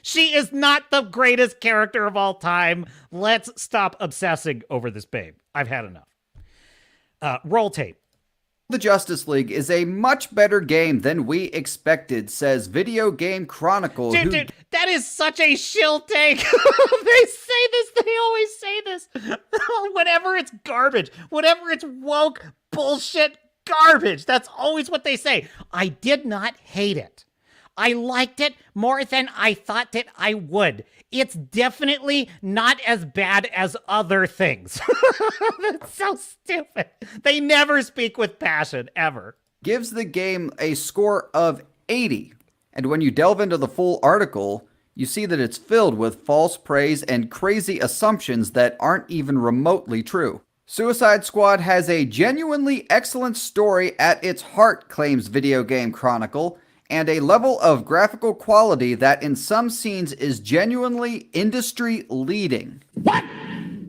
She is not the greatest character of all time. Let's stop obsessing over this babe. I've had enough. Roll tape. The Justice League is a much better game than we expected, says Video Game Chronicle. Dude, that is such a shill take. They always say this. Whenever it's garbage, whenever it's woke bullshit garbage, that's always what they say. I did not hate it. I liked it more than I thought that I would. It's definitely not as bad as other things. That's so stupid. They never speak with passion, ever. Gives the game a score of 80. And when you delve into the full article, you see that it's filled with false praise and crazy assumptions that aren't even remotely true. Suicide Squad has a genuinely excellent story at its heart, claims Video Game Chronicle, and a level of graphical quality that in some scenes is genuinely industry-leading. What?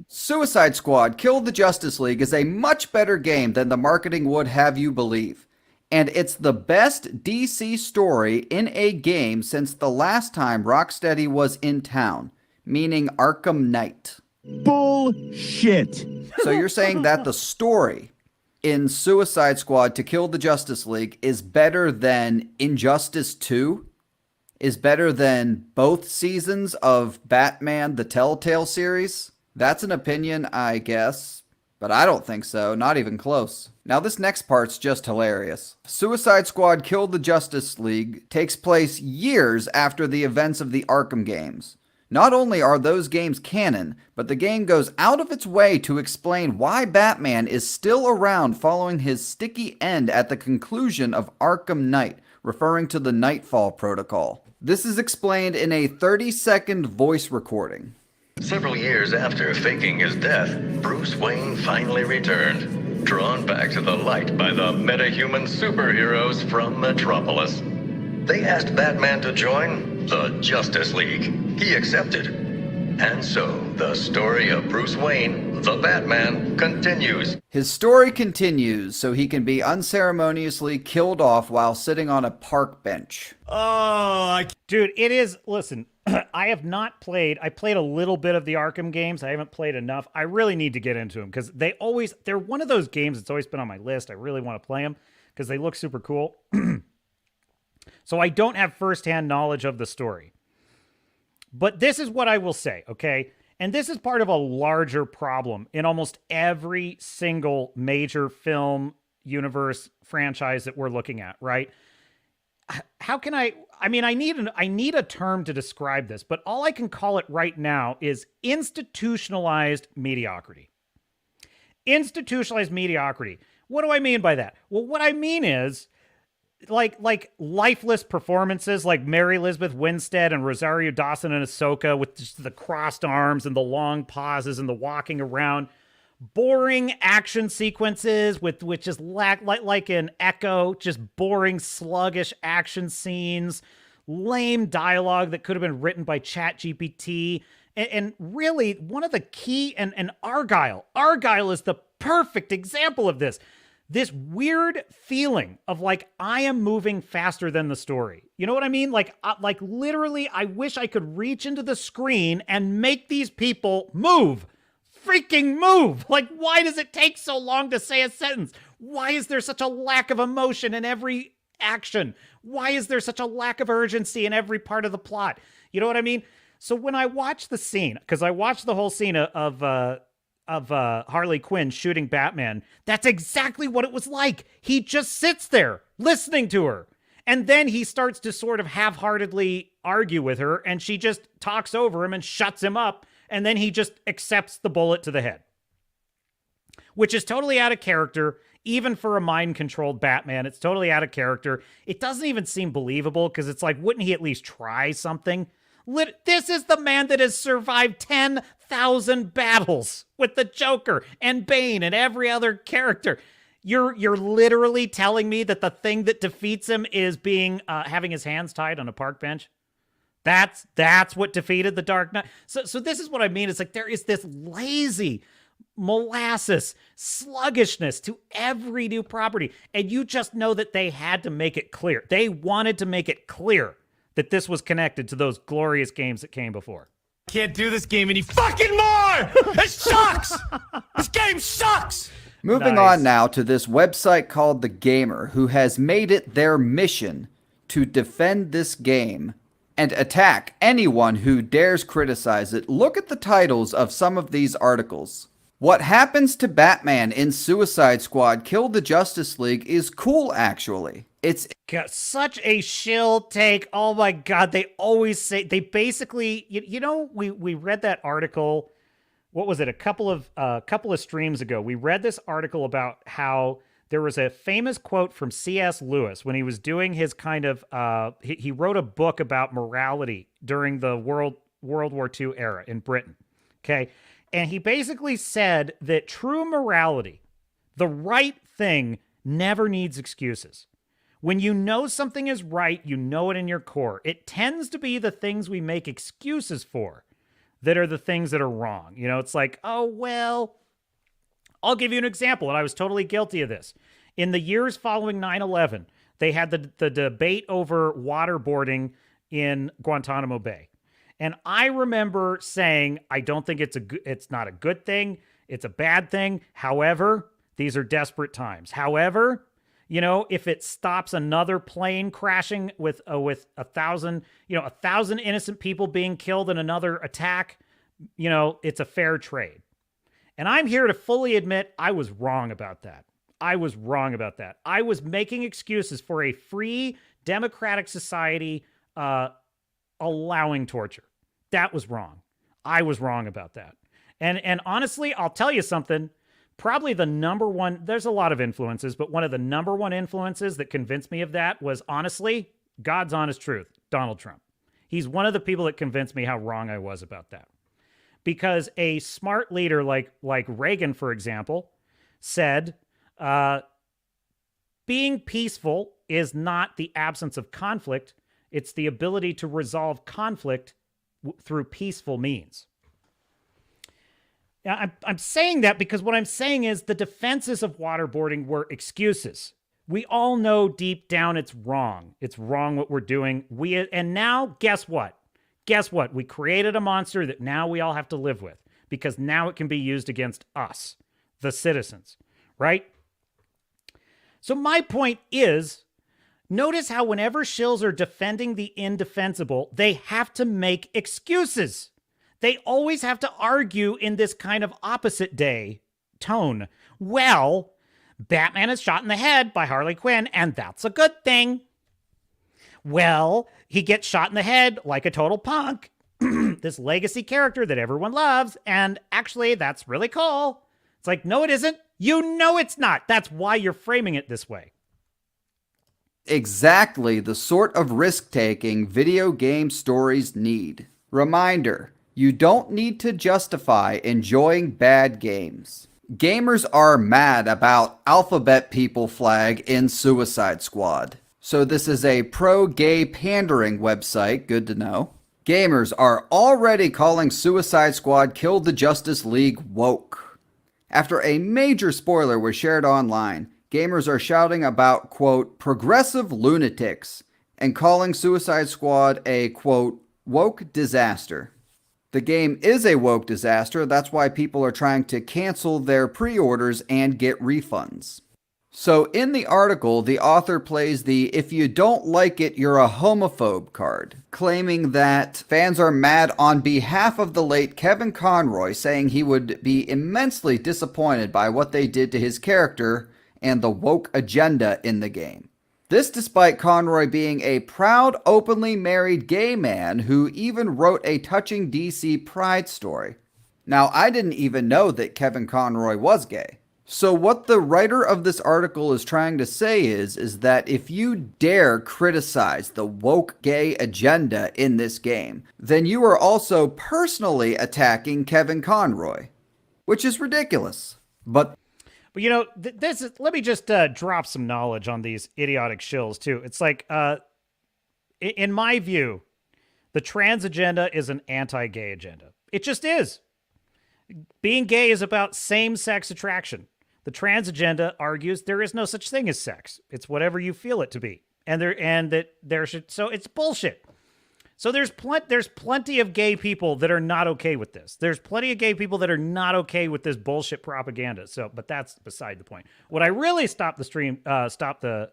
Suicide Squad Kill the Justice League is a much better game than the marketing would have you believe. And it's the best DC story in a game since the last time Rocksteady was in town, meaning Arkham Knight. Bullshit. So you're saying that the story in Suicide Squad to Kill the Justice League is better than Injustice 2? Is better than both seasons of Batman the Telltale series? That's an opinion, I guess. But I don't think so, not even close. Now this next part's just hilarious. Suicide Squad Kill the Justice League takes place years after the events of the Arkham games. Not only are those games canon, but the game goes out of its way to explain why Batman is still around following his sticky end at the conclusion of Arkham Knight, referring to the Nightfall Protocol. This is explained in a 30-second voice recording. Several years after faking his death, Bruce Wayne finally returned, drawn back to the light by the metahuman superheroes from Metropolis. They asked Batman to join the Justice League. He accepted. And so, the story of Bruce Wayne, the Batman, continues. His story continues so he can be unceremoniously killed off while sitting on a park bench. Dude, it is, listen, I have not played, I played a little bit of the Arkham games. I haven't played enough. I really need to get into them because they're one of those games that's always been on my list. I really want to play them because they look super cool. So I don't have firsthand knowledge of the story. But this is what I will say, okay? And this is part of a larger problem in almost every single major film universe franchise that we're looking at, right? How can I need a term to describe this, but all I can call it right now is institutionalized mediocrity. Institutionalized mediocrity. What do I mean by that? Well, what I mean is like lifeless performances like Mary Elizabeth Winstead and Rosario Dawson and Ahsoka with just the crossed arms and the long pauses and the walking around. Boring action sequences which just like in Echo, just boring, sluggish action scenes, lame dialogue that could have been written by ChatGPT. And really, one of the key, and Argylle is the perfect example of this. This weird feeling of like, I am moving faster than the story. You know what I mean? Like literally, I wish I could reach into the screen and make these people move. Freaking move. Like, why does it take so long to say a sentence? Why is there such a lack of emotion in every action? Why is there such a lack of urgency in every part of the plot? You know what I mean? So when I watch the scene, because I watched the whole scene of Harley Quinn shooting Batman, that's exactly what it was like. He just sits there listening to her. And then he starts to sort of half-heartedly argue with her, and she just talks over him and shuts him up, and then he just accepts the bullet to the head. Which is totally out of character, even for a mind-controlled Batman. It's totally out of character. It doesn't even seem believable because it's like, wouldn't he at least try something? This is the man that has survived 10,000 battles with the Joker and Bane and every other character. You're literally telling me that the thing that defeats him is being having his hands tied on a park bench? That's what defeated the Dark Knight. So this is what I mean. It's like there is this lazy molasses sluggishness to every new property, and you just know that they had to make it clear. They wanted to make it clear that this was connected to those glorious games that came before. Can't do this game any fucking more! It sucks! This game sucks! Moving on now to this website called The Gamer, who has made it their mission to defend this game and attack anyone who dares criticize it. Look at the titles of some of these articles. What happens to Batman in Suicide Squad Kill the Justice League is cool, actually. It's got such a shill take. Oh my God. They always say, they basically, we read that article. What was it? A couple of streams ago, we read this article about how there was a famous quote from C.S. Lewis when he was doing his kind of, he wrote a book about morality during the World War II era in Britain. Okay. And he basically said that true morality, the right thing, never needs excuses. When you know something is right, you know it in your core. It tends to be the things we make excuses for that are the things that are wrong. It's like, oh, well, I'll give you an example, and I was totally guilty of this. In the years following 9/11, they had the debate over waterboarding in Guantanamo Bay. And I remember saying, I don't think it's not a good thing. It's a bad thing. However, these are desperate times. However, if it stops another plane crashing with 1,000 innocent people being killed in another attack, it's a fair trade. And I'm here to fully admit I was wrong about that. I was making excuses for a free democratic society allowing torture. That was wrong. I was wrong about that. And honestly, I'll tell you something. Probably the number one, there's a lot of influences, but one of the number one influences that convinced me of that was, honestly, God's honest truth, Donald Trump. He's one of the people that convinced me how wrong I was about that. Because a smart leader like Reagan, for example, said, being peaceful is not the absence of conflict. It's the ability to resolve conflict through peaceful means. Now, I'm saying that because what I'm saying is the defenses of waterboarding were excuses. We all know deep down it's wrong. It's wrong what we're doing. And now, guess what? Guess what? We created a monster that now we all have to live with because now it can be used against us, the citizens, right? So my point is, notice how whenever shills are defending the indefensible, they have to make excuses. They always have to argue in this kind of opposite day tone. Well, Batman is shot in the head by Harley Quinn, and that's a good thing. Well, he gets shot in the head like a total punk, this legacy character that everyone loves, and actually, that's really cool. It's like, no, it isn't. You know it's not. That's why you're framing it this way. Exactly the sort of risk-taking video game stories need. Reminder, you don't need to justify enjoying bad games. Gamers are mad about Alphabet People flag in Suicide Squad. So this is a pro-gay pandering website, good to know. Gamers are already calling Suicide Squad Kill the Justice League woke. After a major spoiler was shared online, gamers are shouting about, quote, progressive lunatics, and calling Suicide Squad a, quote, woke disaster. The game is a woke disaster, that's why people are trying to cancel their pre-orders and get refunds. So in the article, the author plays the if you don't like it, you're a homophobe card, claiming that fans are mad on behalf of the late Kevin Conroy, saying he would be immensely disappointed by what they did to his character and the woke agenda in the game. This despite Conroy being a proud, openly married gay man who even wrote a touching DC Pride story. Now, I didn't even know that Kevin Conroy was gay. So what the writer of this article is trying to say is that if you dare criticize the woke gay agenda in this game, then you are also personally attacking Kevin Conroy, which is ridiculous. But you know, this is, let me just drop some knowledge on these idiotic shills too. It's like, in my view, the trans agenda is an anti-gay agenda. It just is. Being gay is about same-sex attraction. The trans agenda argues there is no such thing as sex. It's whatever you feel it to be. So it's bullshit. So there's plenty of gay people that are not okay with this. There's plenty of gay people that are not okay with this bullshit propaganda. But that's beside the point. What I really stopped the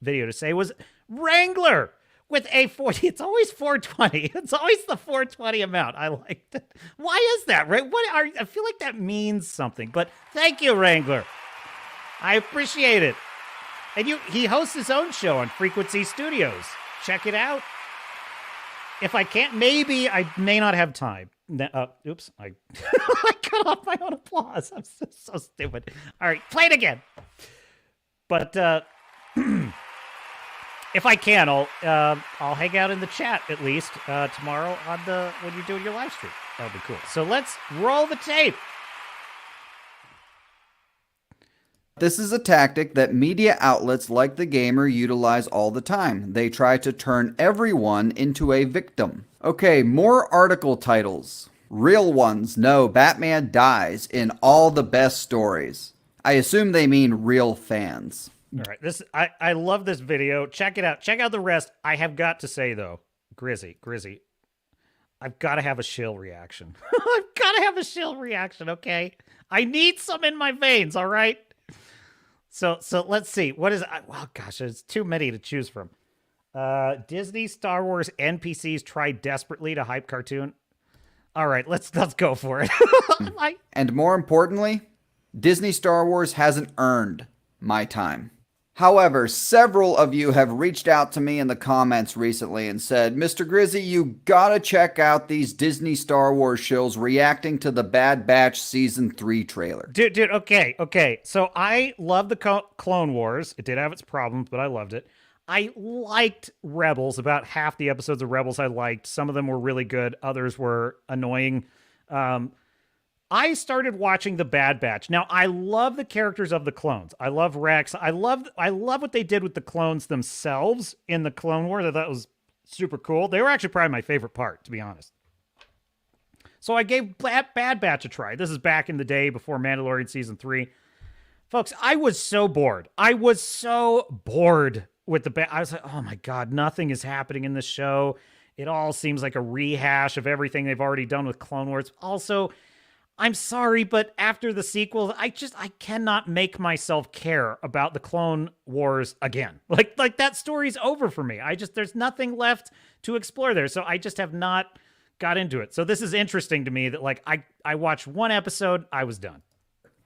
video to say was Wrangler with a 40. It's always 420. It's always the 420 amount. I liked it. Why is that, right? I feel like that means something. But thank you, Wrangler. I appreciate it. And he hosts his own show on Frequency Studios. Check it out. If I can't, maybe I may not have time. Oops, I cut off my own applause. I'm so stupid. All right, play it again. But if I can, I'll hang out in the chat at least tomorrow when you're doing your live stream. That'll be cool. So let's roll the tape. this is a tactic that media outlets like The Gamer utilize all the time. They try to turn everyone into a victim. Okay, more article titles. Real ones know Batman dies in all the best stories. I assume they mean real fans. All right, I love this video. Check it out. Check out the rest. I have got to say, though, Grizzy, I've got to have a shill reaction. I've got to have a shill reaction, okay? I need some in my veins, all right? So let's see. What is... Oh, gosh, there's too many to choose from. Disney Star Wars NPCs try desperately to hype cartoon. All right, let's go for it. And more importantly, Disney Star Wars hasn't earned my time. However, several of you have reached out to me in the comments recently and said, Mr. Grizzy, you gotta check out these Disney Star Wars shows reacting to the Bad Batch Season 3 trailer. Dude, okay. So I love the Clone Wars. It did have its problems, but I loved it. I liked Rebels. About half the episodes of Rebels I liked. Some of them were really good. Others were annoying. I started watching The Bad Batch. Now, I love the characters of the clones. I love Rex. I love what they did with the clones themselves in the Clone Wars. I thought it was super cool. They were actually probably my favorite part, to be honest. So I gave Bad Batch a try. This is back in the day before Mandalorian Season 3. Folks, I was so bored. I was like, oh my God, nothing is happening in this show. It all seems like a rehash of everything they've already done with Clone Wars. Also, I'm sorry, but after the sequel, I cannot make myself care about the Clone Wars again. Like that story's over for me. There's nothing left to explore there. So I just have not got into it. So this is interesting to me that I watched one episode, I was done.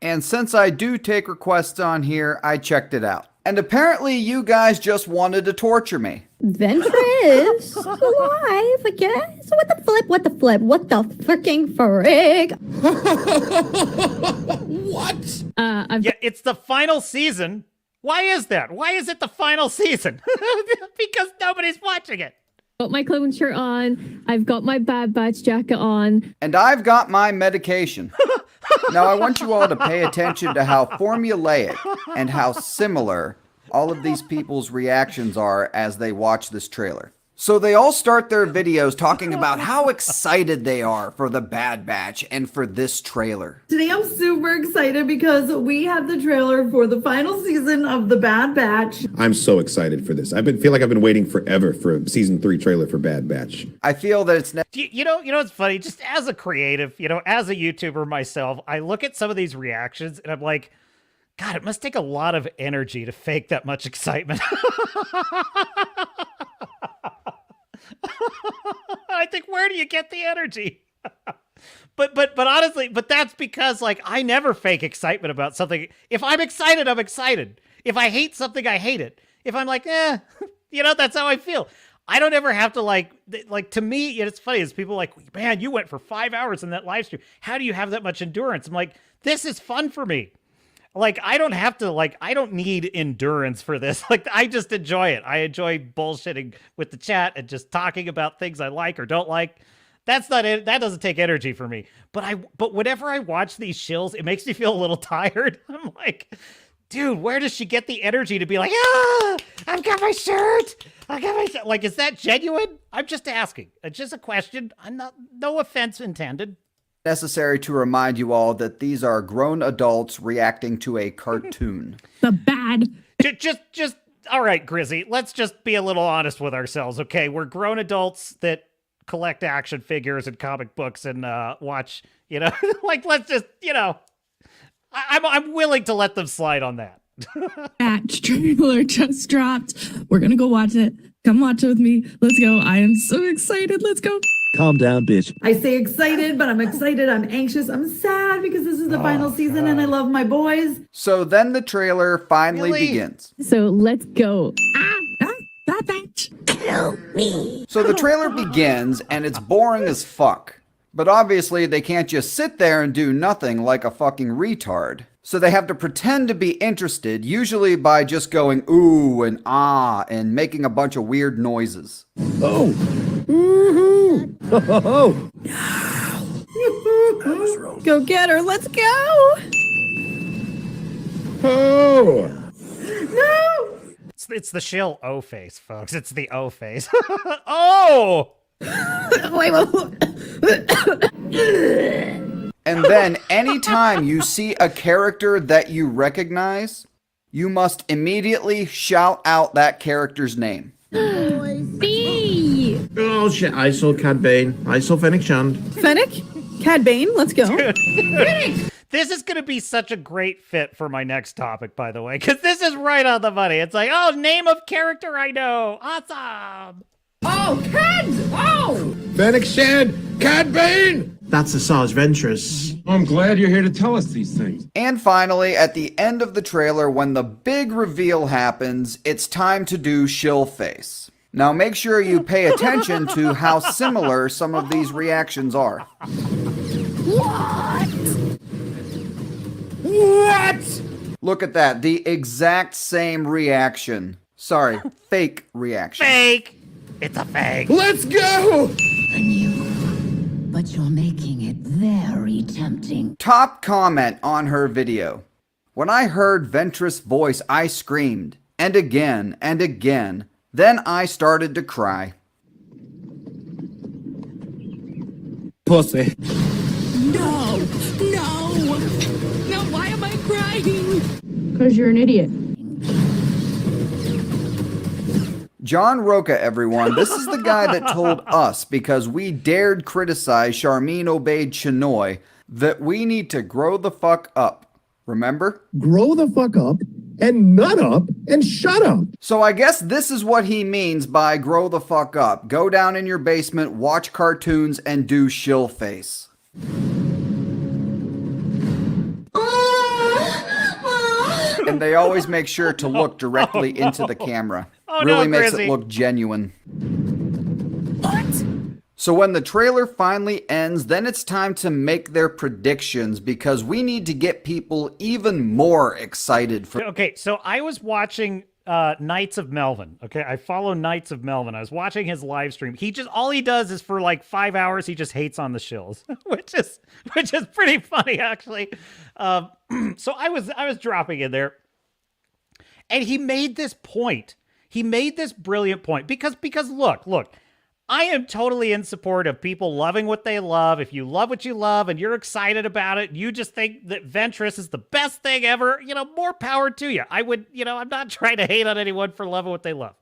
And since I do take requests on here, I checked it out. And apparently you guys just wanted to torture me. Ventress live again? So what the flip? What the freaking frig? What? Yeah, it's the final season. Why is that? Why is it the final season? Because nobody's watching it. Got my clone shirt on. I've got my Bad Batch jacket on. And I've got my medication. Now I want you all to pay attention to how formulaic and how similar all of these people's reactions are as they watch this trailer. So they all start their videos talking about how excited they are for the Bad Batch and for this trailer. Today I'm super excited because we have the trailer for the final season of the Bad Batch. I'm so excited for this. Feel like I've been waiting forever for a season 3 trailer for Bad Batch. I feel that it's... You know what's funny? Just as a creative, as a YouTuber myself, I look at some of these reactions and I'm like, God, it must take a lot of energy to fake that much excitement. I think, where do you get the energy? But honestly, that's because I never fake excitement about something. If I'm excited, I'm excited. If I hate something, I hate it. If I'm like, that's how I feel. I don't ever have to to me, it's funny, is people like, man, you went for 5 hours in that live stream. How do you have that much endurance? I'm like, this is fun for me. Like, I don't have to, like, I don't need endurance for this. Like, I just enjoy it. I enjoy bullshitting with the chat and just talking about things I like or don't like. That's not it. That doesn't take energy for me. But whenever I watch these shills, it makes me feel a little tired. I'm like, dude, where does she get the energy to be like, I've got my shirt. I got my shirt. Like, is that genuine? I'm just asking. It's just a question. I'm not, no offense intended. Necessary to remind you all that these are grown adults reacting to a cartoon. The bad. Just, all right, Grizzy, let's just be a little honest with ourselves, okay? We're grown adults that collect action figures and comic books and watch, you know, like, let's just, you know, I'm willing to let them slide on that. That trailer just dropped. We're gonna go watch it. Come watch it with me. Let's go. I am so excited. Let's go. Calm down, bitch. I say excited, but I'm excited. I'm anxious. I'm sad because this is the final season and I love my boys. So then the trailer finally begins. So let's go. That bitch. Help me. So the trailer begins and it's boring as fuck. But obviously they can't just sit there and do nothing like a fucking retard. So they have to pretend to be interested, usually by just going ooh and ah and making a bunch of weird noises. Oh. Woohoo. Oh. Go get her. Let's go. Oh. No! It's the shill O face, folks. It's the O face. Oh! Wait. And then anytime you see a character that you recognize, you must immediately shout out that character's name. B. Oh shit. ISO Cad Bane. ISO Fennec Shand. Fennec? Cad Bane? Let's go. This is going to be such a great fit for my next topic, by the way, because this is right on the money. It's like, oh, name of character I know. Awesome. Oh, Cad! Oh! Fennec Shand, Cad Bane! That's Asajj Ventress. I'm glad you're here to tell us these things. And finally, at the end of the trailer, when the big reveal happens, it's time to do shill face. Now make sure you pay attention to how similar some of these reactions are. What? What? Look at that, the exact same reaction. Sorry, fake reaction. Fake. It's a fake. Let's go! But you're making it very tempting. Top comment on her video. When I heard Ventress' voice, I screamed. And again, and again. Then I started to cry. Pussy. No. Why am I crying? Because you're an idiot. John Roca, everyone. This is the guy that told us, because we dared criticize Charmin Obeyed Chinoy, that we need to grow the fuck up. Remember? Grow the fuck up and nut up and shut up. So I guess this is what he means by grow the fuck up. Go down in your basement, watch cartoons, and do shill face. And they always make sure to look directly into the camera. Really makes it look genuine. What? So when the trailer finally ends, then it's time to make their predictions, because we need to get people even more excited for. Okay, so I was watching Knights of Melvin. Okay, I follow Knights of Melvin. I was watching his live stream. All he does is for like 5 hours, he just hates on the shills, which is pretty funny actually. So I was dropping in there, and he made this point. He made this brilliant point because look, I am totally in support of people loving what they love. If you love what you love and you're excited about it, you just think that Ventress is the best thing ever, more power to you. I'm not trying to hate on anyone for loving what they love.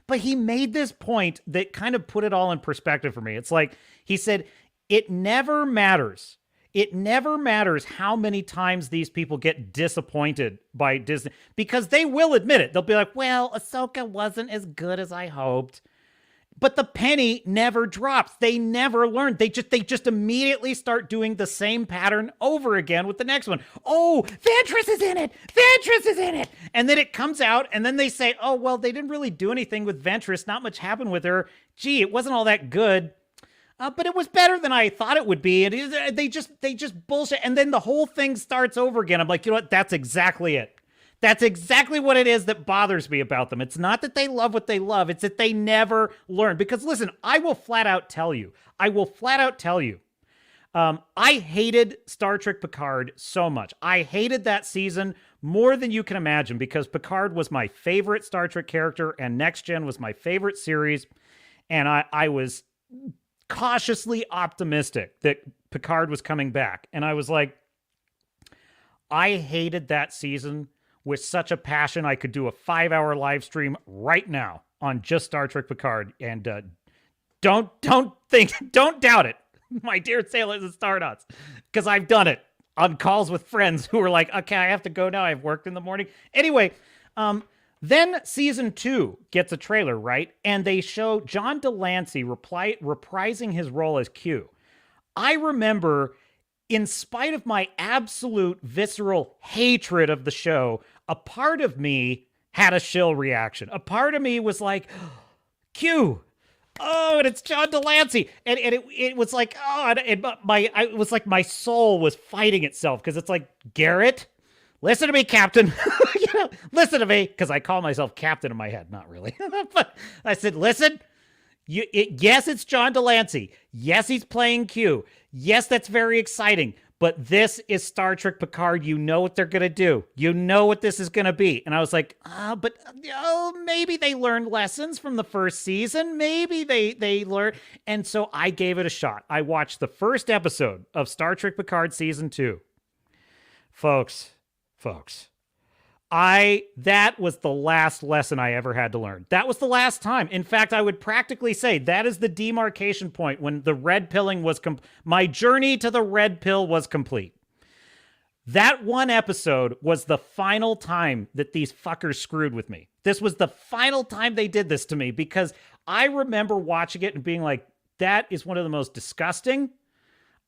But he made this point that kind of put it all in perspective for me. It's like, he said, it never matters. It never matters how many times these people get disappointed by Disney, because they will admit it. They'll be like, well, Ahsoka wasn't as good as I hoped. But the penny never drops. They never learn. They just immediately start doing the same pattern over again with the next one. Oh, Ventress is in it. Ventress is in it. And then it comes out, and then they say, oh, well, they didn't really do anything with Ventress. Not much happened with her. Gee, it wasn't all that good. But it was better than I thought it would be. And they just bullshit. And then the whole thing starts over again. I'm like, you know what? That's exactly it. That's exactly what it is that bothers me about them. It's not that they love what they love. It's that they never learn. Because listen, I will flat out tell you. I hated Star Trek Picard so much. I hated that season more than you can imagine because Picard was my favorite Star Trek character and Next Gen was my favorite series. And I was cautiously optimistic that Picard was coming back. And I was like, I hated that season with such a passion. I could do a 5-hour live stream right now on just Star Trek Picard. And don't doubt it, my dear sailors and Stardust, because I've done it on calls with friends who were like, okay, I have to go now. I've worked in the morning. Anyway, then season 2 gets a trailer, right? And they show John Delancey reprising his role as Q. I remember, in spite of my absolute visceral hatred of the show, a part of me had a shill reaction. A part of me was like, Q. Oh, and it's John Delancey. And it was like, oh, it was like my soul was fighting itself because it's like, Garrett, listen to me, Captain. Listen to me, because I call myself Captain in my head. Not really. But I said, listen, yes, it's John Delancey. Yes, he's playing Q. Yes, that's very exciting. But this is Star Trek Picard. You know what they're going to do. You know what this is going to be. And I was like, maybe they learned lessons from the first season. Maybe they learned. And so I gave it a shot. I watched the first episode of Star Trek Picard Season 2. Folks, that was the last lesson I ever had to learn. That was the last time. In fact, I would practically say that is the demarcation point when the red pilling was my journey to the red pill was complete. That one episode was the final time that these fuckers screwed with me. This was the final time they did this to me because I remember watching it and being like, that is one of the most disgusting,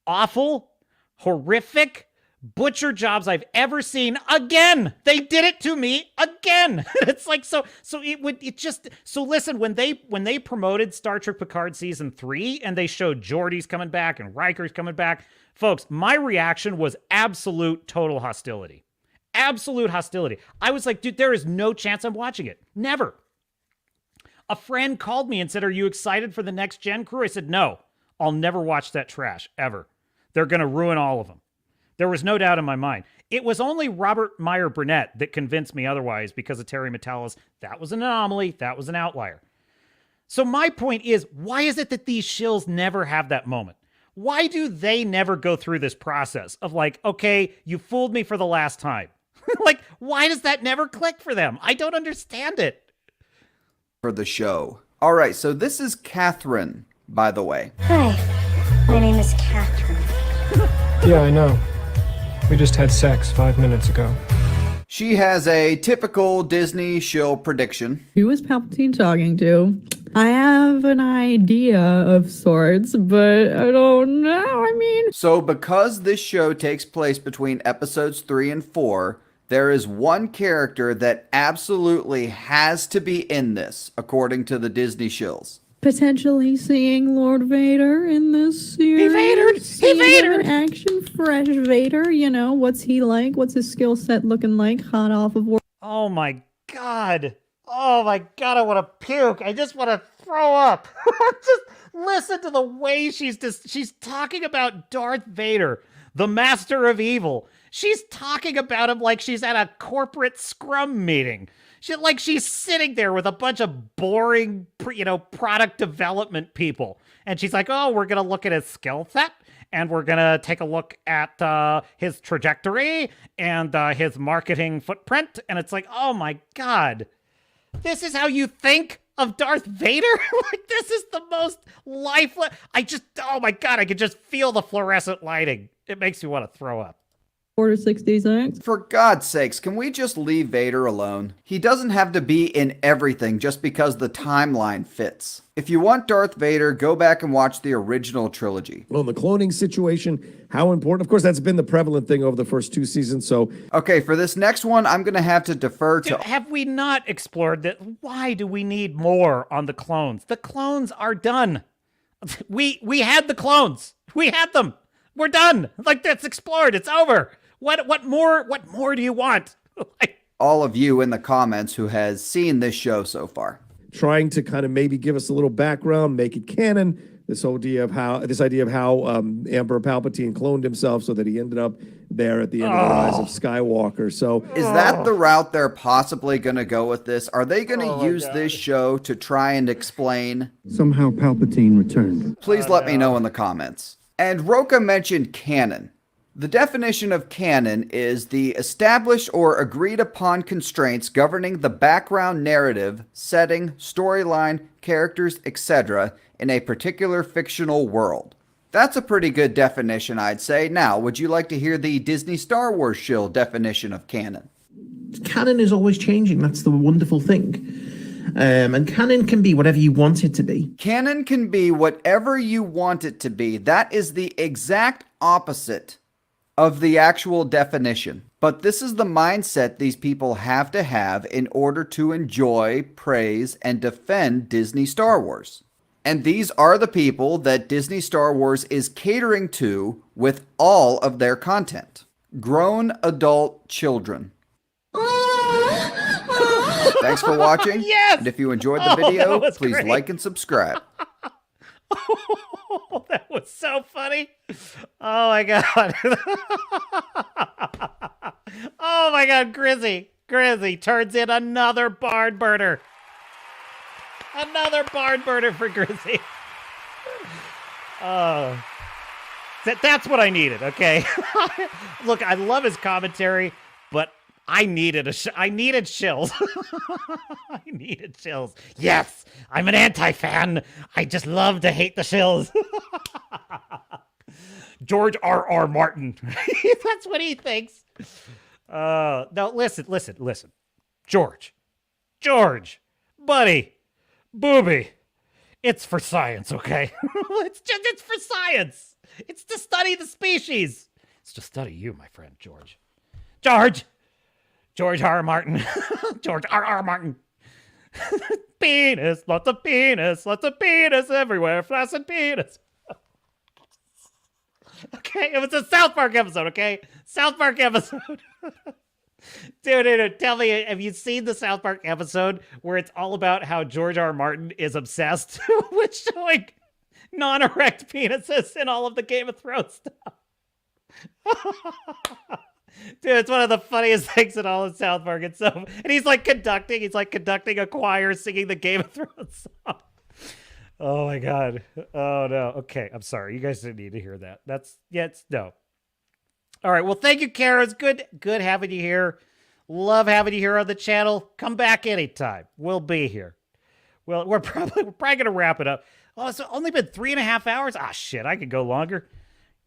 awful, horrific, butcher jobs I've ever seen. Again, they did it to me again. It's like, so listen, when they promoted Star Trek Picard season 3 and they showed Geordi's coming back and Riker's coming back, folks, my reaction was absolute total hostility. Absolute hostility. I was like, dude, there is no chance I'm watching it. Never. A friend called me and said, are you excited for the Next Gen crew? I said, no, I'll never watch that trash ever. They're going to ruin all of them. There was no doubt in my mind. It was only Robert Meyer Burnett that convinced me otherwise because of Terry Matalas. That was an anomaly. That was an outlier. So my point is, why is it that these shills never have that moment? Why do they never go through this process of like, okay, you fooled me for the last time? Like, why does that never click for them? I don't understand it. For the show. All right, so this is Catherine, by the way. Hi, my name is Catherine. Yeah, I know. We just had sex 5 minutes ago. She has a typical Disney shill prediction. Who was Palpatine talking to? I have an idea of sorts, but I don't know. I mean... So because this show takes place between episodes 3 and 4, there is one character that absolutely has to be in this, according to the Disney shills. Potentially seeing Lord Vader in this series. He Vadered! Action fresh Vader, you know, what's he like? What's his skill set looking like? Hot off of war. Oh my God. Oh my God, I want to puke. I just want to throw up. Just listen to the way she's talking about Darth Vader, the master of evil. She's talking about him like she's at a corporate scrum meeting. She's sitting there with a bunch of boring, product development people. And she's like, oh, we're going to look at his skill set. And we're going to take a look at his trajectory and his marketing footprint. And it's like, oh my God, this is how you think of Darth Vader? Like, this is the most lifeless. Oh my God, I can just feel the fluorescent lighting. It makes me want to throw up. Order 66. For God's sakes, can we just leave Vader alone? He doesn't have to be in everything just because the timeline fits. If you want Darth Vader, go back and watch the original trilogy. Well, the cloning situation, how important? Of course, that's been the prevalent thing over the first 2 seasons, so... Okay, for this next one, I'm going to have to defer to... Have we not explored that? Why do we need more on the clones? The clones are done. We had the clones. We had them. We're done. Like, that's explored. It's over. What more do you want? All of you in the comments who has seen this show so far. Trying to kind of maybe give us a little background, make it canon. This idea of how Emperor Palpatine cloned himself so that he ended up there at the end of the Rise of Skywalker. So is that the route they're possibly going to go with this? Are they going to use this show to try and explain? Somehow Palpatine returned. Please let me know in the comments. And Roka mentioned canon. The definition of canon is the established or agreed upon constraints governing the background narrative, setting, storyline, characters, etc. in a particular fictional world. That's a pretty good definition, I'd say. Now, would you like to hear the Disney Star Wars shill definition of canon? Canon is always changing. That's the wonderful thing. And canon can be whatever you want it to be. Canon can be whatever you want it to be. That is the exact opposite of the actual definition. But this is the mindset these people have to have in order to enjoy, praise, and defend Disney Star Wars. And these are the people that Disney Star Wars is catering to with all of their content. Grown adult children. Thanks for watching. Yes! And if you enjoyed the video, please great. like and subscribe. Oh, that was so funny. Oh my god. Oh my god, Grizzy turns in another barn burner. Another barn burner for Grizzy. Oh. That's what I needed, okay? Look, I love his commentary, but I needed chills. I needed chills. Yes, I'm an anti-fan. I just love to hate the shills. George R.R. Martin. That's what he thinks. No, listen. George, buddy, booby. It's for science, okay? It's for science. It's to study the species. It's to study you, my friend, George R.R. Martin. George R.R. Martin. Penis, lots of penis everywhere. Flaccid penis. Okay, it was a South Park episode, okay? South Park episode. Dude, tell me, have you seen the South Park episode where it's all about how George R. Martin is obsessed with showing non-erect penises in all of the Game of Thrones stuff? Dude, it's one of the funniest things in all of South Park. And he's conducting a choir singing the Game of Thrones song. Oh my god. Oh no. Okay, I'm sorry. You guys didn't need to hear that. No. All right. Well, thank you, Cara. It's good having you here. Love having you here on the channel. Come back anytime. We'll be here. Well, we're probably gonna wrap it up. Oh, it's only been 3.5 hours. Ah, shit. I could go longer.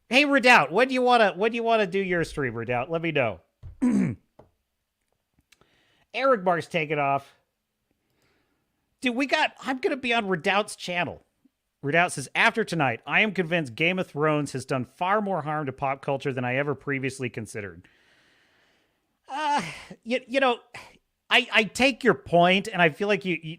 Hey, Redoubt, when do you wanna do your stream, Redoubt? Let me know. Eric Mark's taking off. Dude, I'm gonna be on Redoubt's channel. Redoubt says, after tonight, I am convinced Game of Thrones has done far more harm to pop culture than I ever previously considered. You know, I take your point, and I feel like you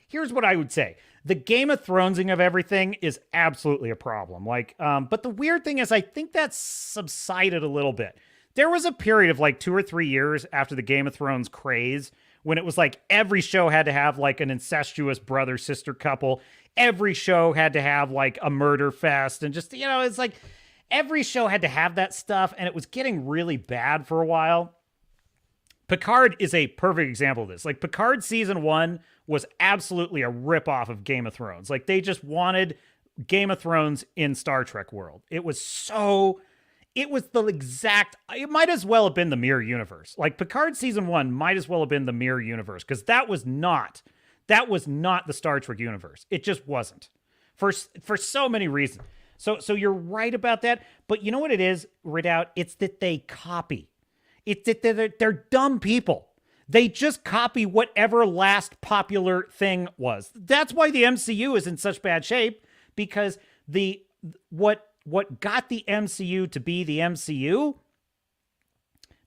here's what I would say. The Game of Thronesing of everything is absolutely a problem. But the weird thing is I think that's subsided a little bit. There was a period of 2 or 3 years after the Game of Thrones craze when it was every show had to have an incestuous brother-sister couple. Every show had to have a murder fest, and just, it's every show had to have that stuff, and it was getting really bad for a while. Picard is a perfect example of this. Picard season 1 was absolutely a ripoff of Game of Thrones. They just wanted Game of Thrones in Star Trek world. It might as well have been the Mirror Universe. Picard season 1 might as well have been the Mirror Universe, because that was not the Star Trek universe. It just wasn't. For so many reasons. So you're right about that, but you know what it is, Redoubt? It's that they copy. It's that they're dumb people. They just copy whatever last popular thing was. That's why the MCU is in such bad shape, because what got the MCU to be the MCU,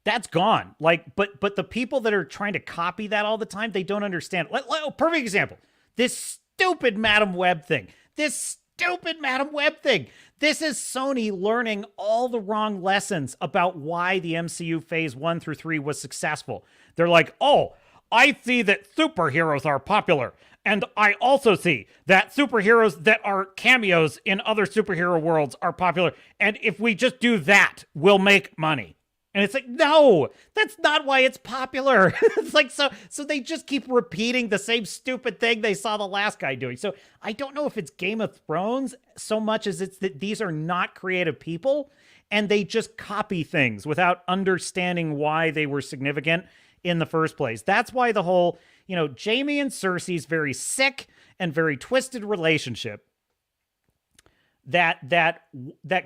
that's gone. But the people that are trying to copy that all the time, they don't understand. Perfect example. This stupid Madam Web thing. This stupid Madam Web thing. This is Sony learning all the wrong lessons about why the MCU phase 1 through 3 was successful. They're like, oh, I see that superheroes are popular. And I also see that superheroes that are cameos in other superhero worlds are popular. And if we just do that, we'll make money. And it's like, no, that's not why it's popular. It's like, so they just keep repeating the same stupid thing they saw the last guy doing. So I don't know if it's Game of Thrones so much as it's that these are not creative people and they just copy things without understanding why they were significant in the first place. That's why the whole, Jaime and Cersei's very sick and very twisted relationship that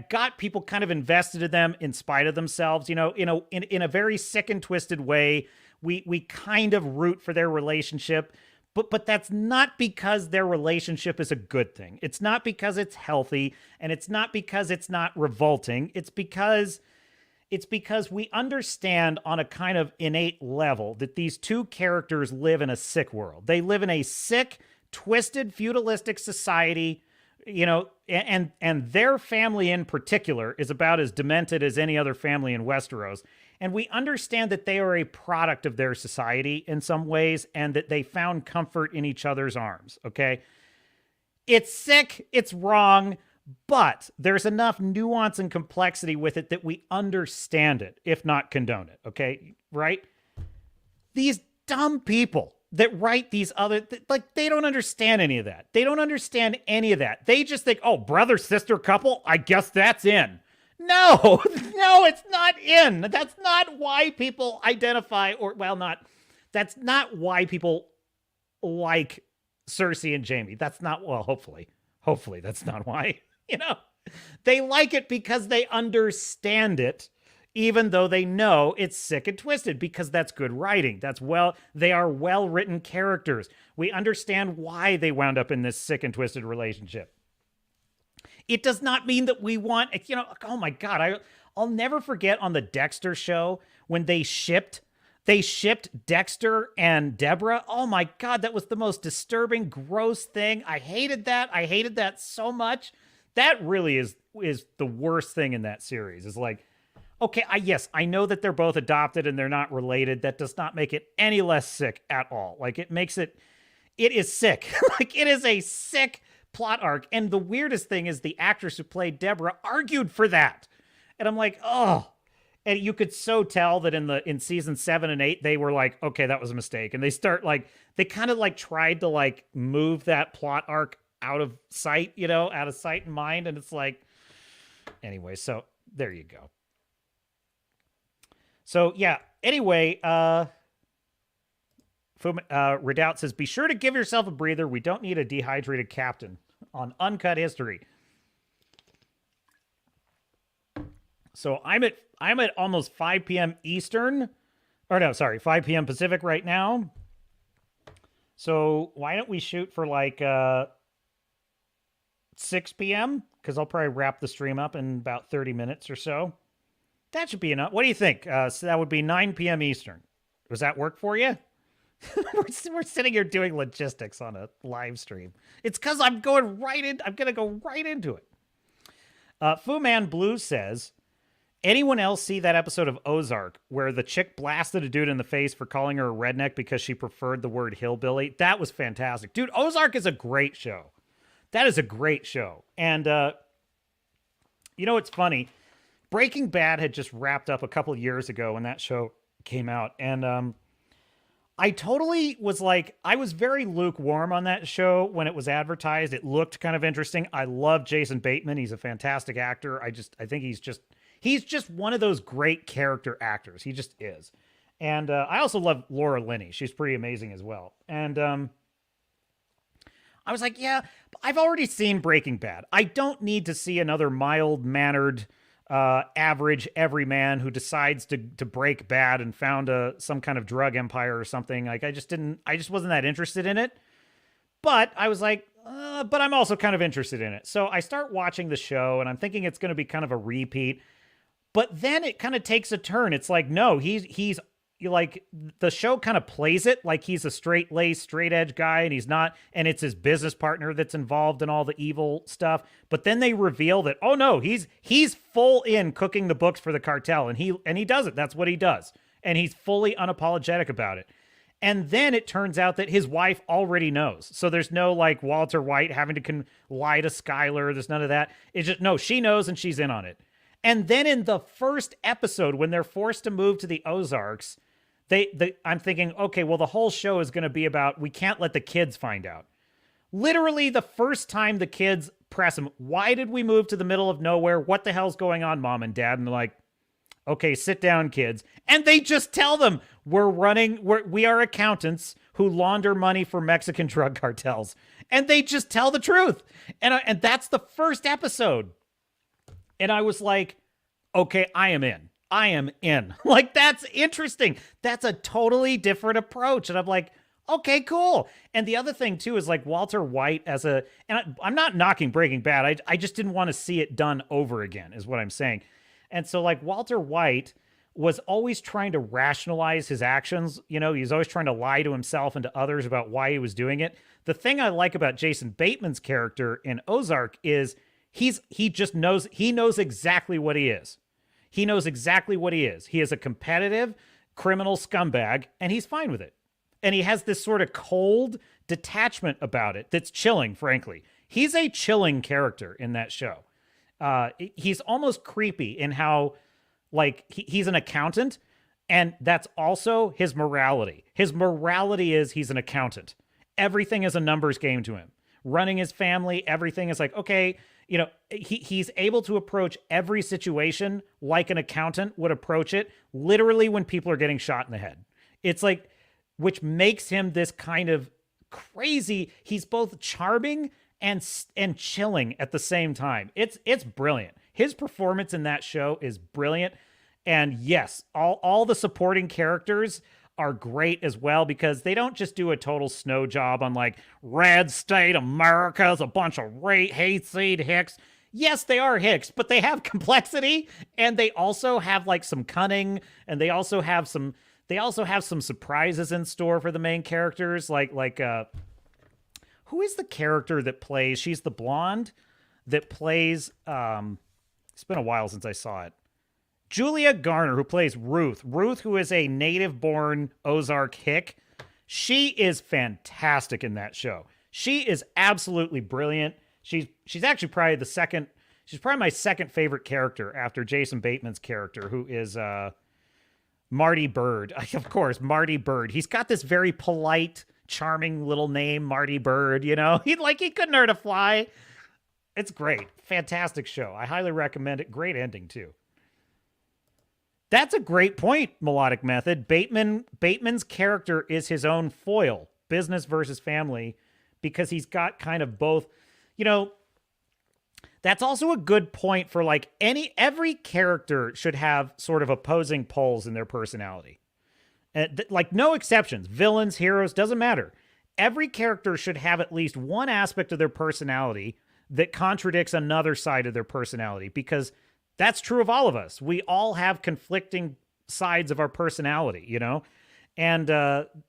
got people kind of invested in them in spite of themselves, in a very sick and twisted way. We kind of root for their relationship, but that's not because their relationship is a good thing. It's not because it's healthy, and it's not because it's not revolting. It's because we understand on a kind of innate level that these two characters live in a sick world. They live in a sick, twisted, feudalistic society, and their family in particular is about as demented as any other family in Westeros. And we understand that they are a product of their society in some ways, and that they found comfort in each other's arms, okay? It's sick, it's wrong, but there's enough nuance and complexity with it that we understand it, if not condone it, okay? Right? These dumb people that write these other, they don't understand any of that. They don't understand any of that. They just think, oh, brother-sister couple, I guess that's in. No, it's not in. That's not why people identify, that's not why people like Cersei and Jaime. That's not, hopefully that's not why, They like it because they understand it, even though they know it's sick and twisted, because that's good writing. They are well-written characters. We understand why they wound up in this sick and twisted relationship. It does not mean that we want, oh my God, I'll never forget on the Dexter show when they shipped Dexter and Deborah. Oh my God, that was the most disturbing, gross thing. I hated that. I hated that so much. That really is the worst thing in that series. Is like, okay, I know that they're both adopted and they're not related. That does not make it any less sick at all. Like, it is sick. Like, it is a sick plot arc. And the weirdest thing is the actress who played Deborah argued for that. And I'm like, oh. And you could so tell that in season 7 and 8, they were like, okay, that was a mistake. And they kind of tried to move that plot arc out of sight, out of sight and mind. And it's like, anyway, so there you go. So yeah, anyway, Redoubt says, be sure to give yourself a breather. We don't need a dehydrated captain on Uncut History. So I'm at almost 5 p.m. Eastern, 5 p.m. Pacific right now. So why don't we shoot for 6 p.m.? Because I'll probably wrap the stream up in about 30 minutes or so. That should be enough. What do you think? So that would be 9 p.m. Eastern. Does that work for you? We're sitting here doing logistics on a live stream. It's because I'm going to go right into it. Fu Man Blue says, anyone else see that episode of Ozark where the chick blasted a dude in the face for calling her a redneck because she preferred the word hillbilly? That was fantastic. Dude, Ozark is a great show. That is a great show. And, it's funny. Breaking Bad had just wrapped up a couple of years ago when that show came out. And I totally was I was very lukewarm on that show when it was advertised. It looked kind of interesting. I love Jason Bateman. He's a fantastic actor. I think he's just one of those great character actors. He just is. And I also love Laura Linney. She's pretty amazing as well. And I was like, yeah, I've already seen Breaking Bad. I don't need to see another mild-mannered, average everyman who decides to break bad and found some kind of drug empire or something. I just wasn't that interested in it. But I was like, but I'm also kind of interested in it. So I start watching the show, and I'm thinking it's going to be kind of a repeat. But then it kind of takes a turn. It's like, no, he's like the show kind of plays it like he's a straight-laced, straight-edge guy, and he's not, and it's his business partner that's involved in all the evil stuff. But then they reveal that, oh no, he's full in cooking the books for the cartel, and he does it. That's what he does, and he's fully unapologetic about it. And then it turns out that his wife already knows. So there's no like Walter White having to lie to Skylar. There's none of that. It's just, no, she knows and she's in on it. And then in the first episode, when they're forced to move to the Ozarks, I'm thinking, okay, well, the whole show is going to be about, we can't let the kids find out. Literally the first time the kids press him, why did we move to the middle of nowhere? What the hell's going on, Mom and Dad? And they're like, okay, sit down, kids. And they just tell them, we are accountants who launder money for Mexican drug cartels. And they just tell the truth. And that's the first episode. And I was like, okay, I am in. Like, that's interesting. That's a totally different approach. And I'm like, okay, cool. And the other thing, too, is like Walter White I'm not knocking Breaking Bad. I just didn't want to see it done over again, is what I'm saying. And so, like, Walter White was always trying to rationalize his actions. You know, he's always trying to lie to himself and to others about why he was doing it. The thing I like about Jason Bateman's character in Ozark is he knows exactly what he is. He knows exactly what he is. He is a competitive criminal scumbag, and he's fine with it. And he has this sort of cold detachment about it that's chilling, frankly. He's a chilling character in that show. He's almost creepy in how, like, he's an accountant, and that's also his morality. His morality is he's an accountant. Everything is a numbers game to him. Running his family, everything is like, okay, you know, he's able to approach every situation like an accountant would approach it, literally when people are getting shot in the head. It's like, which makes him this kind of crazy, he's both charming and chilling at the same time. It's brilliant. His performance in that show is brilliant. And yes, all the supporting characters are great as well, because they don't just do a total snow job on like red state America's a bunch of hayseed hicks. Yes, they are hicks, but they have complexity, and they also have like some cunning, and they also have some surprises in store for the main characters. Who is the character that plays? She's the blonde that plays. It's been a while since I saw it. Julia Garner, who plays Ruth. Ruth, who is a native-born Ozark hick. She is fantastic in that show. She is absolutely brilliant. She's actually probably she's probably my second favorite character after Jason Bateman's character, who is Marty Bird. Of course, Marty Bird. He's got this very polite, charming little name, Marty Bird, you know? He couldn't hurt a fly. It's great. Fantastic show. I highly recommend it. Great ending, too. That's a great point, Melodic Method. Bateman's character is his own foil, business versus family, because he's got kind of both. You know, that's also a good point for like every character should have sort of opposing poles in their personality. Like no exceptions, villains, heroes, doesn't matter. Every character should have at least one aspect of their personality that contradicts another side of their personality, because that's true of all of us. We all have conflicting sides of our personality, you know? And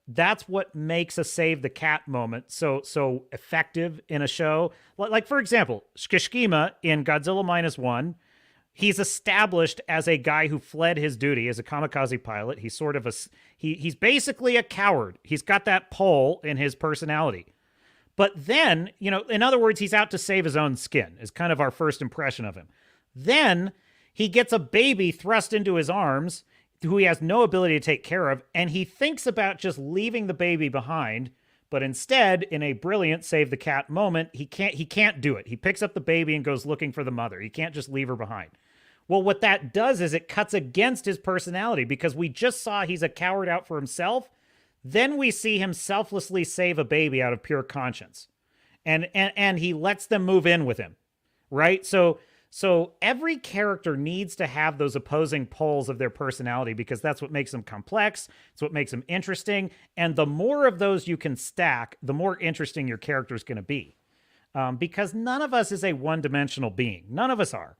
that's what makes a save the cat moment so effective in a show. Like, for example, Shkishkima in Godzilla -1, he's established as a guy who fled his duty as a kamikaze pilot. He's sort of he's basically a coward. He's got that pole in his personality. But then, you know, in other words, he's out to save his own skin, is kind of our first impression of him. Then he gets a baby thrust into his arms who he has no ability to take care of, and he thinks about just leaving the baby behind, but instead, in a brilliant save the cat moment, he can't do it. He picks up the baby and goes looking for the mother. He can't just leave her behind. Well, what that does is it cuts against his personality, because we just saw he's a coward out for himself. Then we see him selflessly save a baby out of pure conscience. And he lets them move in with him, right? So every character needs to have those opposing poles of their personality, because that's what makes them complex. It's what makes them interesting. And the more of those you can stack, the more interesting your character is going to be. Because none of us is a one-dimensional being. None of us are.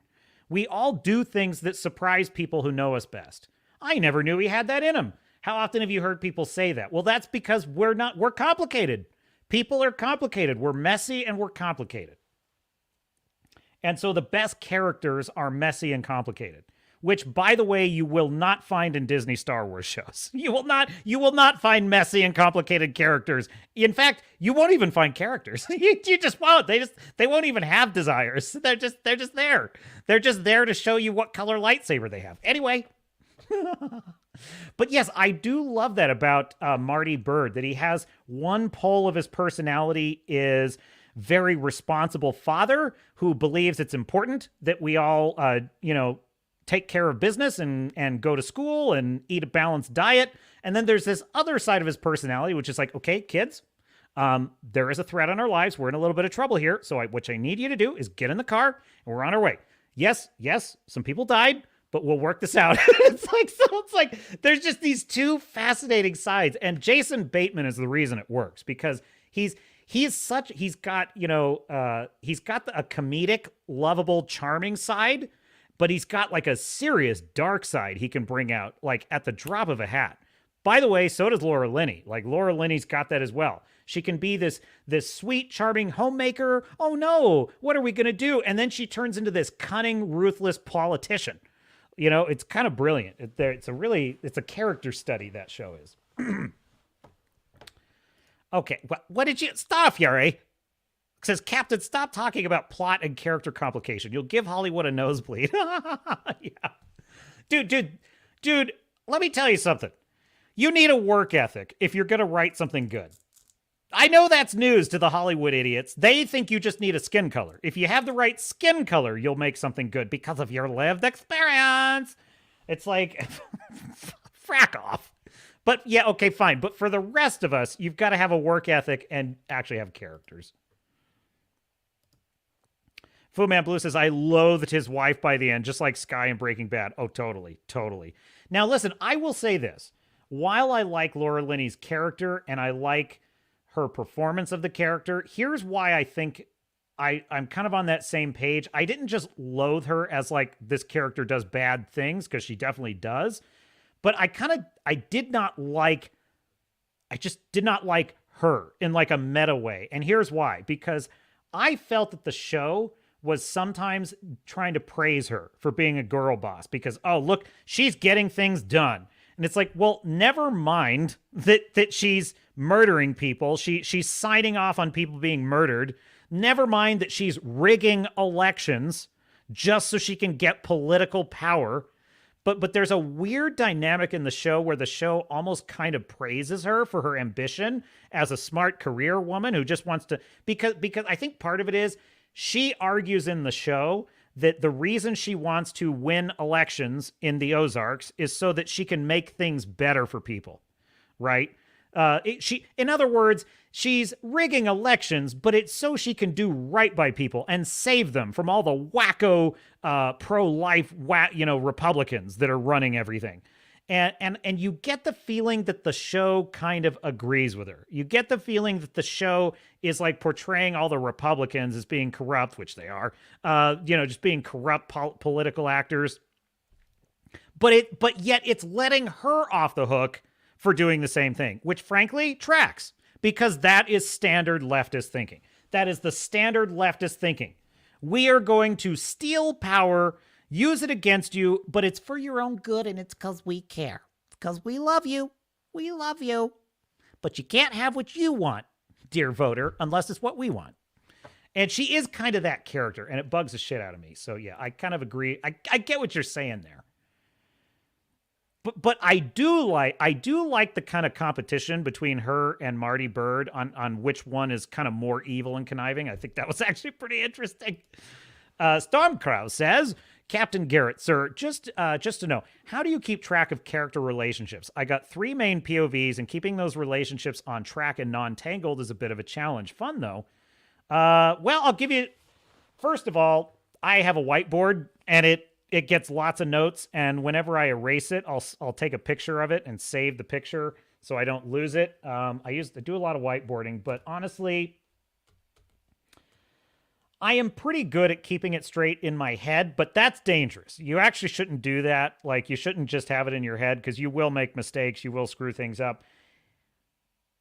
We all do things that surprise people who know us best. I never knew he had that in him. How often have you heard people say that? Well, that's because we're complicated. People are complicated. We're messy and we're complicated. And so the best characters are messy and complicated, which, by the way, you will not find in Disney Star Wars shows. You will not find messy and complicated characters. In fact, you won't even find characters. you just won't. They won't even have desires. They're just there. They're just there to show you what color lightsaber they have. Anyway. But yes, I do love that about Marty Byrde, that he has one pole of his personality is very responsible father who believes it's important that we all, take care of business and go to school and eat a balanced diet. And then there's this other side of his personality, which is like, okay, kids, there is a threat on our lives. We're in a little bit of trouble here. So what I need you to do is get in the car and we're on our way. Yes, some people died, but we'll work this out. It's like there's just these two fascinating sides. And Jason Bateman is the reason it works, because he's got a comedic, lovable, charming side, but he's got like a serious dark side he can bring out like at the drop of a hat. By the way, so does Laura Linney. Like Laura Linney's got that as well. She can be this sweet, charming homemaker. Oh no, what are we going to do? And then she turns into this cunning, ruthless politician. It's kind of brilliant. It's a character study, that show is. Okay, what did you... Stop, Yuri. It says, Captain, stop talking about plot and character complication. You'll give Hollywood a nosebleed. Yeah. Dude, let me tell you something. You need a work ethic if you're going to write something good. I know that's news to the Hollywood idiots. They think you just need a skin color. If you have the right skin color, you'll make something good because of your lived experience. It's like, frack off. But yeah, okay, fine. But for the rest of us, you've got to have a work ethic and actually have characters. Fu Man Blue says, I loathed his wife by the end, just like Sky in Breaking Bad. Oh, totally. Now, listen, I will say this. While I like Laura Linney's character and I like her performance of the character, here's why I think I'm kind of on that same page. I didn't just loathe her as like this character does bad things, because she definitely does. But I just did not like her in like a meta way. And here's why. Because I felt that the show was sometimes trying to praise her for being a girl boss. Because, oh, look, she's getting things done. And it's like, well, never mind that she's murdering people. She's signing off on people being murdered. Never mind that she's rigging elections just so she can get political power. But there's a weird dynamic in the show where the show almost kind of praises her for her ambition as a smart career woman who just wants to, because I think part of it is she argues in the show that the reason she wants to win elections in the Ozarks is so that she can make things better for people, right? In other words, she's rigging elections, but it's so she can do right by people and save them from all the wacko pro-life Republicans that are running everything. And you get the feeling that the show kind of agrees with her. You get the feeling that the show is like portraying all the Republicans as being corrupt, which they are, just being corrupt political actors. But yet it's letting her off the hook for doing the same thing, which frankly tracks, because that is standard leftist thinking. That is the standard leftist thinking. We are going to steal power, use it against you, but it's for your own good and it's because we care. It's because we love you. We love you. But you can't have what you want, dear voter, unless it's what we want. And she is kind of that character, and it bugs the shit out of me. So yeah, I kind of agree. I get what you're saying there. But I do like the kind of competition between her and Marty Byrde on which one is kind of more evil and conniving. I think that was actually pretty interesting. Stormcrow says, Captain Garrett, sir, just to know, how do you keep track of character relationships? I got 3 main POVs, and keeping those relationships on track and non-tangled is a bit of a challenge. Fun, though. Well, I'll give you... First of all, I have a whiteboard, and it gets lots of notes, and whenever I erase it, I'll take a picture of it and save the picture so I don't lose it. I do a lot of whiteboarding, but honestly, I am pretty good at keeping it straight in my head, but that's dangerous. You actually shouldn't do that. Like, you shouldn't just have it in your head because you will make mistakes. You will screw things up.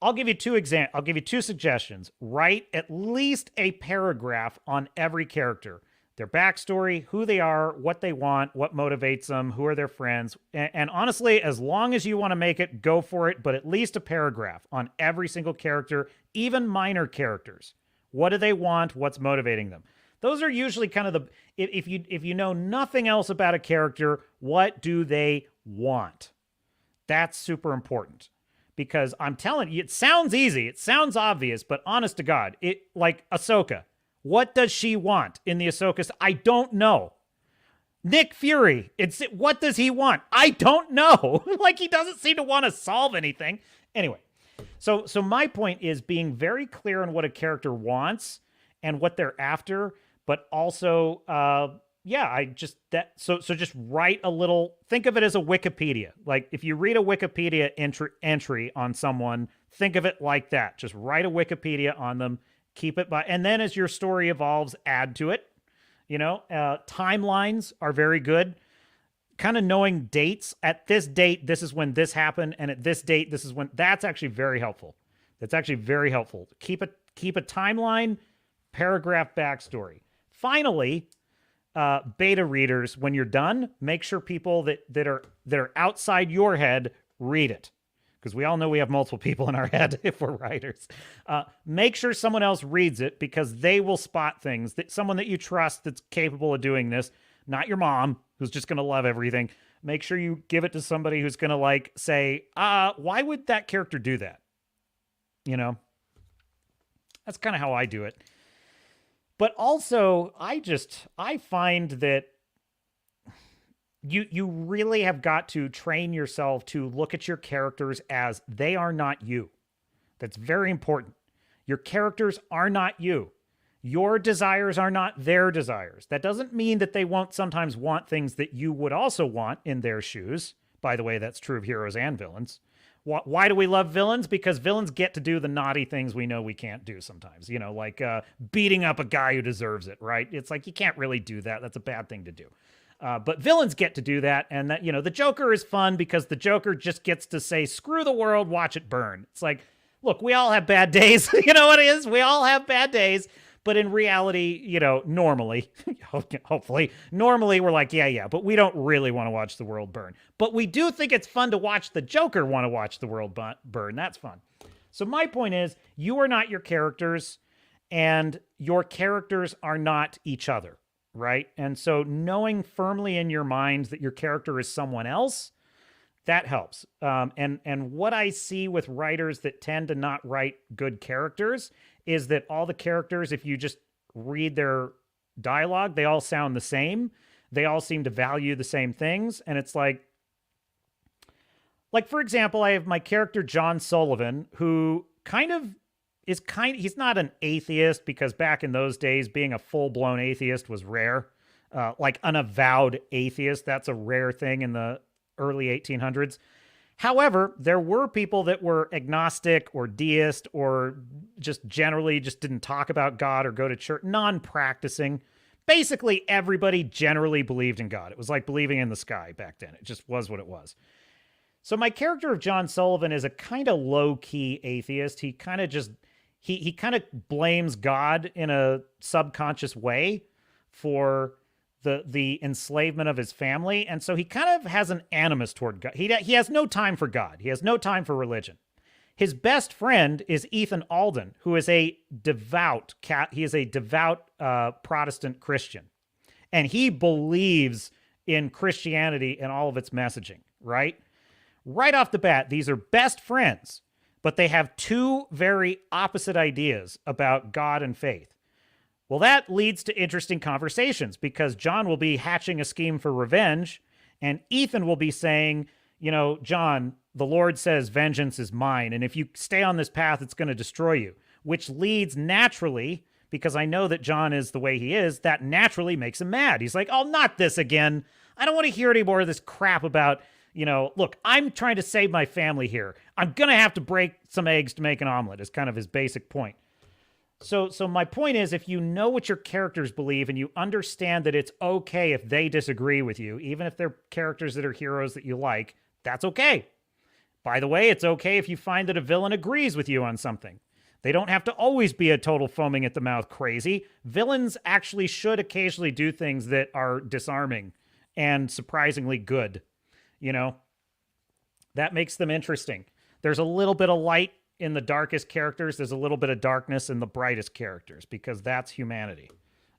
I'll give you two suggestions. Write at least a paragraph on every character. Their backstory, who they are, what they want, what motivates them, who are their friends. And honestly, as long as you want to make it, go for it, but at least a paragraph on every single character, even minor characters. What do they want? What's motivating them? Those are usually kind of if you know nothing else about a character, what do they want? That's super important. Because I'm telling you, it sounds easy, it sounds obvious, but honest to God, like Ahsoka. What does she want in the Ahsoka? I don't know. Nick Fury, what does he want? I don't know. Like, he doesn't seem to want to solve anything. Anyway, so my point is being very clear on what a character wants and what they're after, but also, so just write a little, think of it as a Wikipedia. Like, if you read a Wikipedia entry on someone, think of it like that. Just write a Wikipedia on them, keep it by, and then as your story evolves, add to it. Timelines are very good. Kind of knowing dates. At this date, this is when this happened, and at this date, this is when. That's actually very helpful. That's actually very helpful. Keep a timeline, paragraph backstory. Finally, beta readers, when you're done, make sure people that are outside your head read it, because we all know we have multiple people in our head if we're writers. Make sure someone else reads it, because they will spot things. That someone that you trust that's capable of doing this, not your mom, who's just going to love everything. Make sure you give it to somebody who's going to say, why would that character do that? That's kind of how I do it. But also, I find that you really have got to train yourself to look at your characters as they are not you. That's very important. Your characters are not you. Your desires are not their desires. That doesn't mean that they won't sometimes want things that you would also want in their shoes. By the way, that's true of heroes and villains. Why do we love villains? Because villains get to do the naughty things we know we can't do sometimes. Like beating up a guy who deserves it, right? It's like, you can't really do that. That's a bad thing to do. But villains get to do that. And that, the Joker is fun because the Joker just gets to say, screw the world, watch it burn. It's like, look, we all have bad days. You know what it is? We all have bad days. But in reality, normally, hopefully, we're like, yeah, but we don't really want to watch the world burn. But we do think it's fun to watch the Joker want to watch the world burn. That's fun. So my point is, you are not your characters, and your characters are not each other, right? And so knowing firmly in your mind that your character is someone else, that helps. And what I see with writers that tend to not write good characters is that all the characters, if you just read their dialogue, they all sound the same. They all seem to value the same things. And it's like, for example, I have my character John Sullivan, who he's not an atheist, because back in those days, being a full-blown atheist was rare. Like an avowed atheist, that's a rare thing in the early 1800s. However, there were people that were agnostic or deist, or just generally just didn't talk about God or go to church, non-practicing. Basically, everybody generally believed in God. It was like believing in the sky back then. It just was what it was. So my character of John Sullivan is a kind of low-key atheist. He kind of just, he kind of blames God in a subconscious way for the enslavement of his family. And so he kind of has an animus toward God. He has no time for God. He has no time for religion. His best friend is Ethan Alden, who is a devout Protestant Christian. And he believes in Christianity and all of its messaging, right? Right off the bat, these are best friends, but they have two very opposite ideas about God and faith. Well, that leads to interesting conversations, because John will be hatching a scheme for revenge, and Ethan will be saying, John, the Lord says vengeance is mine, and if you stay on this path, it's going to destroy you, which leads naturally, because I know that John is the way he is, that naturally makes him mad. He's like, oh, not this again. I don't want to hear any more of this crap about, look, I'm trying to save my family here. I'm going to have to break some eggs to make an omelet, is kind of his basic point. So my point is, if you know what your characters believe and you understand that it's okay if they disagree with you, even if they're characters that are heroes that you like, that's okay. By the way, it's okay if you find that a villain agrees with you on something. They don't have to always be a total foaming at the mouth crazy. Villains actually should occasionally do things that are disarming and surprisingly good. You know, that makes them interesting. There's a little bit of light in the darkest characters. There's a little bit of darkness in the brightest characters because that's humanity.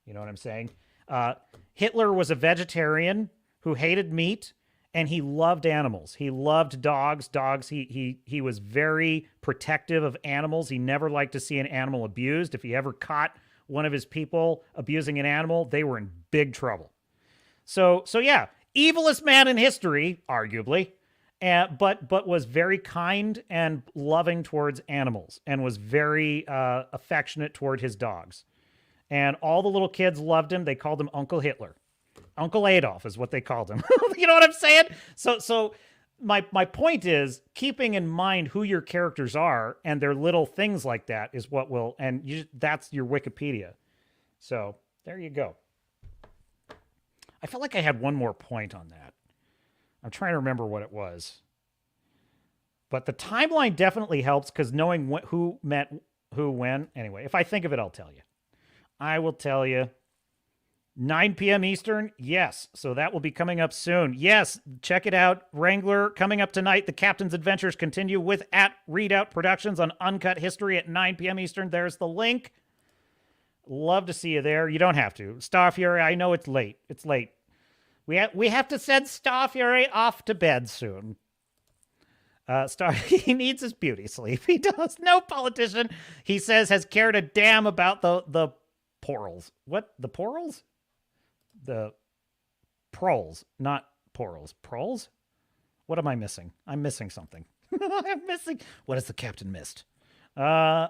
You know what I'm saying? Hitler was a vegetarian who hated meat. And he loved animals. He loved dogs. He was very protective of animals. He never liked to see an animal abused. If he ever caught one of his people abusing an animal, they were in big trouble. So yeah, evilest man in history, arguably, but was very kind and loving towards animals and was very affectionate toward his dogs. And all the little kids loved him. They called him Uncle Hitler. Uncle Adolf is what they called him. You know what I'm saying? So my point is keeping in mind who your characters are and their little things like that is what will, and that's your Wikipedia. So there you go. I felt like I had one more point on that. I'm trying to remember what it was. But the timeline definitely helps because knowing who met who when. Anyway, if I think of it, I'll tell you. I will tell you. 9 p.m. Eastern, yes. So that will be coming up soon. Yes, check it out. Wrangler, coming up tonight. The Captain's Adventures continue with @Readout Productions on Uncut History at 9 p.m. Eastern. There's the link. Love to see you there. You don't have to. Star Fury, I know it's late. It's late. We have to send Star Fury off to bed soon. He needs his beauty sleep. He does. No politician, he says, has cared a damn about the porals. What? The porals? The proles, not porals. Proles? What am I missing? I'm missing something. I'm missing. What has the captain missed? Yeah,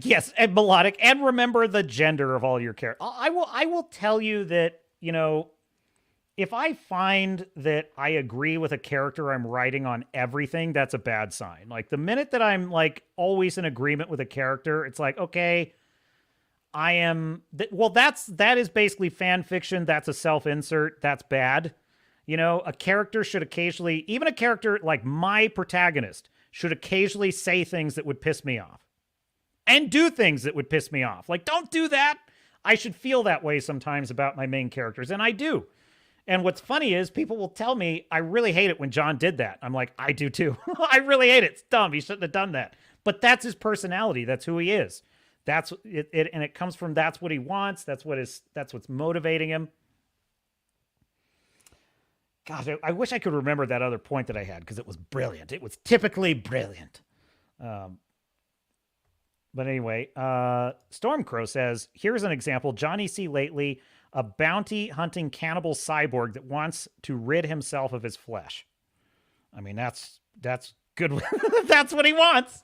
yes, and melodic, and remember the gender of all your characters. I will tell you that, you know, if I find that I agree with a character I'm writing on everything, that's a bad sign. Like, the minute that I'm, like, always in agreement with a character, it's like, okay, I am... Well, that is basically fan fiction. That's a self-insert. That's bad. You know, a character should occasionally... Even a character like my protagonist should occasionally say things that would piss me off. And do things that would piss me off. Like, don't do that. I should feel that way sometimes about my main characters, and I do. And what's funny is people will tell me, I really hate it when John did that. I'm like, I do too. I really hate it. It's dumb. He shouldn't have done that. But that's his personality. That's who he is. That's it, and it comes from that's what he wants. That's what's motivating him. God, I wish I could remember that other point that I had because it was brilliant. It was typically brilliant. But anyway, Stormcrow says, here's an example. Johnny C. Lately, a bounty hunting cannibal cyborg that wants to rid himself of his flesh. I mean, that's good. That's what he wants.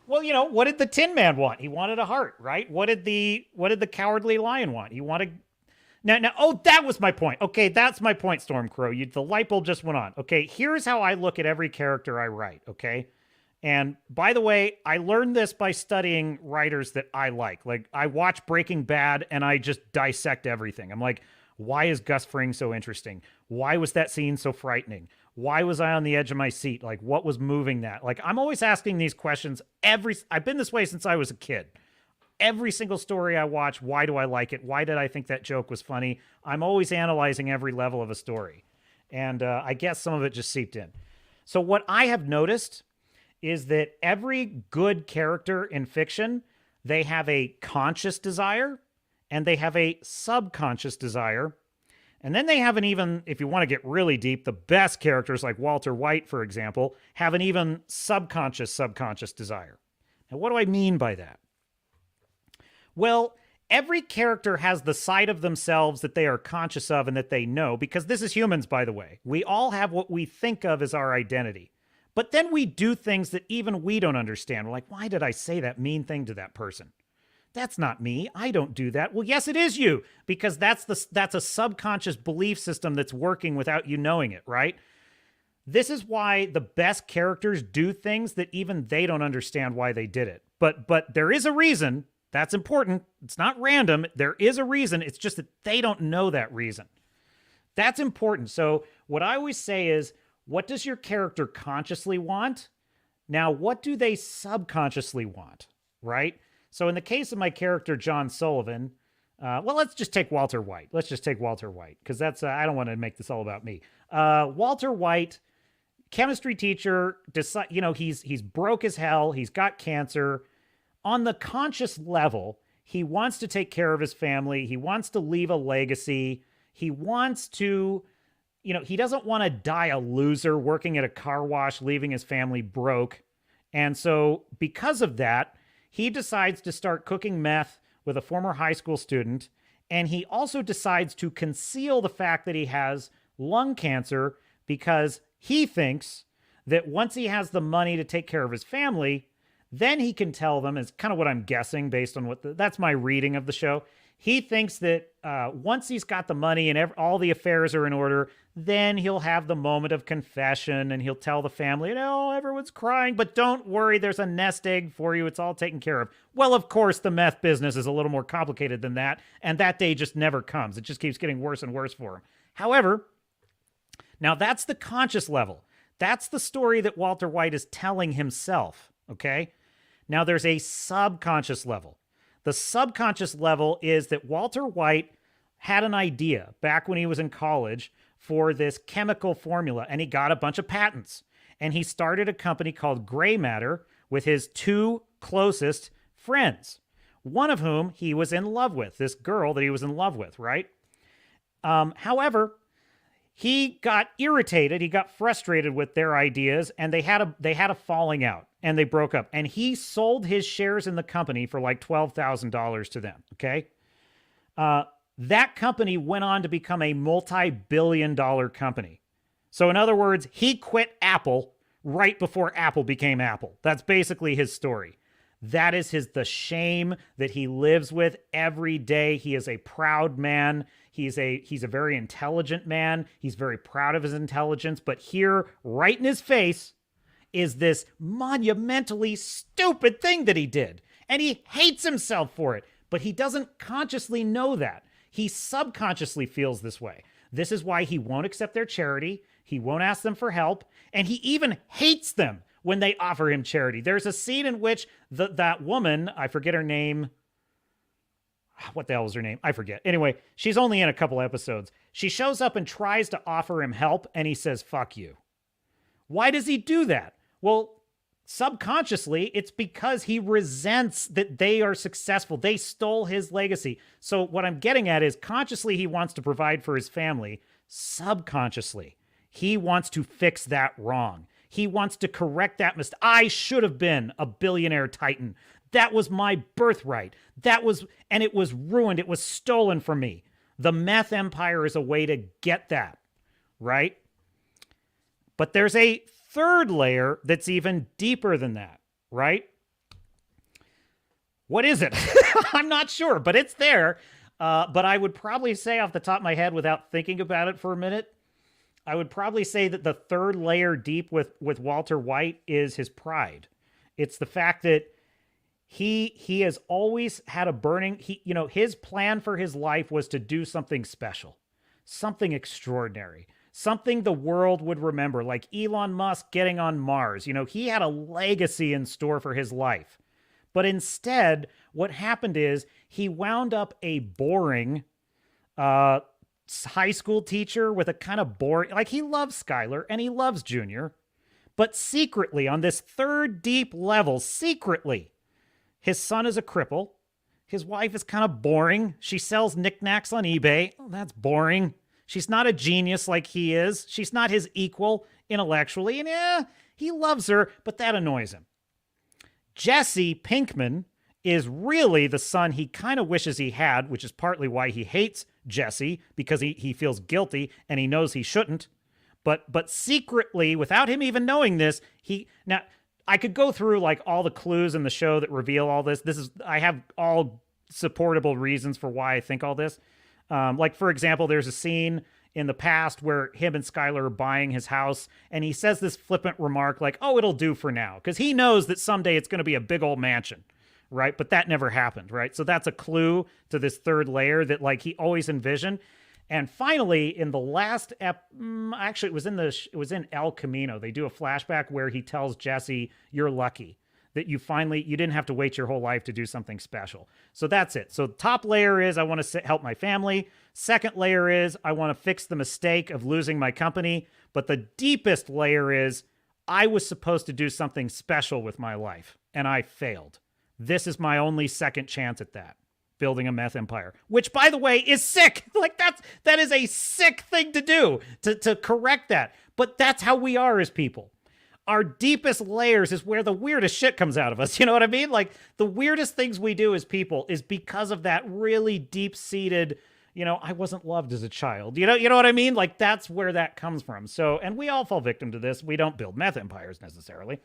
Well, you know, what did the Tin Man want? He wanted a heart, right? What did the Cowardly Lion want? He wanted... Now, oh, that was my point. Okay, that's my point, Stormcrow. The light bulb just went on. Okay, here's how I look at every character I write, okay? And by the way, I learned this by studying writers that I like. Like, I watch Breaking Bad and I just dissect everything. I'm like, why is Gus Fring so interesting? Why was that scene so frightening? Why was I on the edge of my seat? Like, what was moving that? Like, I'm always asking these questions. I've been this way since I was a kid. Every single story I watch, why do I like it? Why did I think that joke was funny? I'm always analyzing every level of a story. And I guess some of it just seeped in. So what I have noticed is that every good character in fiction, they have a conscious desire and they have a subconscious desire. And then they have an even, if you want to get really deep, the best characters like Walter White, for example, have an even subconscious desire. Now, what do I mean by that? Well, every character has the side of themselves that they are conscious of and that they know, because this is humans, by the way. We all have what we think of as our identity. But then we do things that even we don't understand. We're like, why did I say that mean thing to that person? That's not me. I don't do that. Well, yes, it is you, because that's a subconscious belief system that's working without you knowing it, right? This is why the best characters do things that even they don't understand why they did it. But there is a reason. That's important. It's not random. There is a reason. It's just that they don't know that reason. That's important. So what I always say is, what does your character consciously want? Now, what do they subconsciously want, right? So in the case of my character, John Sullivan, well, let's just take Walter White. Let's just take Walter White, because that's I don't want to make this all about me. Walter White, chemistry teacher, he's broke as hell. He's got cancer. On the conscious level, he wants to take care of his family. He wants to leave a legacy. He wants to, he doesn't want to die a loser working at a car wash, leaving his family broke. And so because of that, he decides to start cooking meth with a former high school student. And he also decides to conceal the fact that he has lung cancer because he thinks that once he has the money to take care of his family, then he can tell them, is kind of what I'm guessing based on that's my reading of the show. He thinks that once he's got the money and all the affairs are in order, then he'll have the moment of confession and he'll tell the family, everyone's crying, but don't worry, there's a nest egg for you. It's all taken care of. Well, of course, the meth business is a little more complicated than that, and that day just never comes. It just keeps getting worse and worse for him. However, now that's the conscious level. That's the story that Walter White is telling himself, okay? Now there's a subconscious level. The subconscious level is that Walter White had an idea back when he was in college for this chemical formula, and he got a bunch of patents. And he started a company called Gray Matter with his two closest friends, one of whom he was in love with, this girl that he was in love with, right? However, he got irritated, he got frustrated with their ideas, and they had a falling out, and they broke up. And he sold his shares in the company for like $12,000 to them, okay? That company went on to become a multi-billion-dollar company. So in other words, he quit Apple right before Apple became Apple. That's basically his story. That is the shame that he lives with every day. He is a proud man. He's a very intelligent man. He's very proud of his intelligence. But here, right in his face, is this monumentally stupid thing that he did. And he hates himself for it. But he doesn't consciously know that. He subconsciously feels this way. This is why he won't accept their charity. He won't ask them for help. And he even hates them when they offer him charity. There's a scene in which that woman, I forget her name. What the hell was her name? I forget. Anyway, she's only in a couple episodes. She shows up and tries to offer him help, and he says, "Fuck you." Why does he do that? Well, subconsciously, it's because he resents that they are successful. They stole his legacy. So what I'm getting at is consciously he wants to provide for his family. Subconsciously, he wants to fix that wrong. He wants to correct that mistake. I should have been a billionaire titan. That was my birthright. And it was ruined. It was stolen from me. The meth empire is a way to get that, right? But there's a third layer that's even deeper than that, right? What is it? I'm not sure, but it's there. But I would probably say off the top of my head, without thinking about it for a minute, I would probably say that the third layer deep with Walter White is his pride. It's the fact that he has always had a burning, his plan for his life was to do something special, something extraordinary, something the world would remember, like Elon Musk getting on Mars. He had a legacy in store for his life. But instead, what happened is he wound up a boring high school teacher with a kind of boring, like he loves Skylar and he loves Junior, but secretly on this third deep level, secretly, his son is a cripple. His wife is kind of boring. She sells knickknacks on eBay. Oh, that's boring. She's not a genius like he is. She's not his equal intellectually. And he loves her, but that annoys him. Jesse Pinkman is really the son he kind of wishes he had, which is partly why he hates Jesse, because he feels guilty and he knows he shouldn't. But secretly, without him even knowing this, now I could go through like all the clues in the show that reveal all this. I have all supportable reasons for why I think all this. Like, for example, there's a scene in the past where him and Skylar are buying his house, and he says this flippant remark like, oh, it'll do for now, because he knows that someday it's going to be a big old mansion, right? But that never happened, right? So that's a clue to this third layer that like he always envisioned. And finally, in the last actually it was in El Camino, they do a flashback where he tells Jesse, you're lucky that you didn't have to wait your whole life to do something special. So that's it. So top layer is I want to help my family. Second layer is I want to fix the mistake of losing my company. But the deepest layer is I was supposed to do something special with my life, and I failed. This is my only second chance at that. Building a meth empire, which, by the way, is sick. Like that is a sick thing to do, to correct that. But that's how we are as people. Our deepest layers is where the weirdest shit comes out of us. You know what I mean? Like the weirdest things we do as people is because of that really deep-seated, I wasn't loved as a child. You know what I mean? Like that's where that comes from. So, and we all fall victim to this. We don't build meth empires necessarily.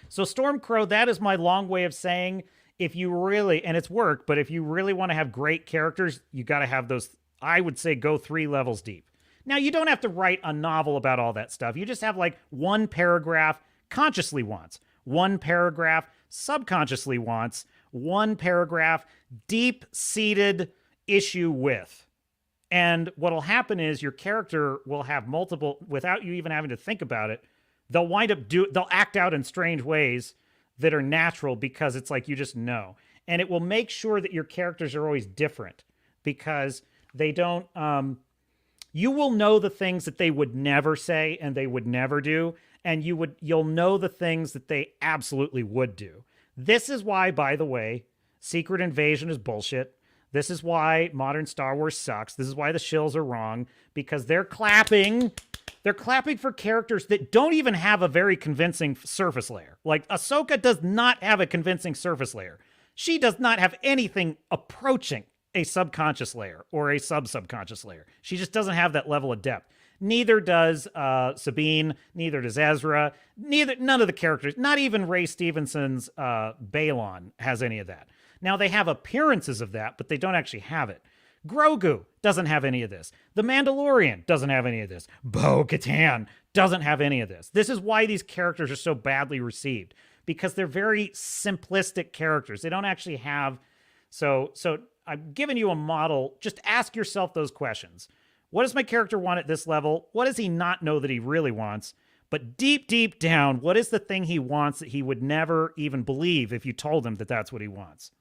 So Stormcrow, that is my long way of saying, if you really, and it's work, but if you really want to have great characters, you got to have those, I would say go 3 levels deep. Now, you don't have to write a novel about all that stuff. You just have like one paragraph consciously wants, one paragraph subconsciously wants, one paragraph deep-seated issue with. And what'll happen is your character will have multiple, without you even having to think about it, they'll act out in strange ways that are natural because it's like you just know. And it will make sure that your characters are always different because they don't, you will know the things that they would never say and they would never do, and you'll know the things that they absolutely would do. This is why, by the way, Secret Invasion is bullshit. This is why modern Star Wars sucks. This is why the shills are wrong, because they're clapping for characters that don't even have a very convincing surface layer. Like, Ahsoka does not have a convincing surface layer. She does not have anything approaching a subconscious layer or a sub-subconscious layer. She just doesn't have that level of depth. Neither does Sabine, neither does Ezra, none of the characters, not even Ray Stevenson's Balon has any of that. Now, they have appearances of that, but they don't actually have it. Grogu doesn't have any of this. The Mandalorian doesn't have any of this. Bo-Katan doesn't have any of this. This is why these characters are so badly received, because they're very simplistic characters. They don't actually have... So I'm giving you a model. Just ask yourself those questions. What does my character want at this level? What does he not know that he really wants? But deep, deep down, what is the thing he wants that he would never even believe if you told him that that's what he wants?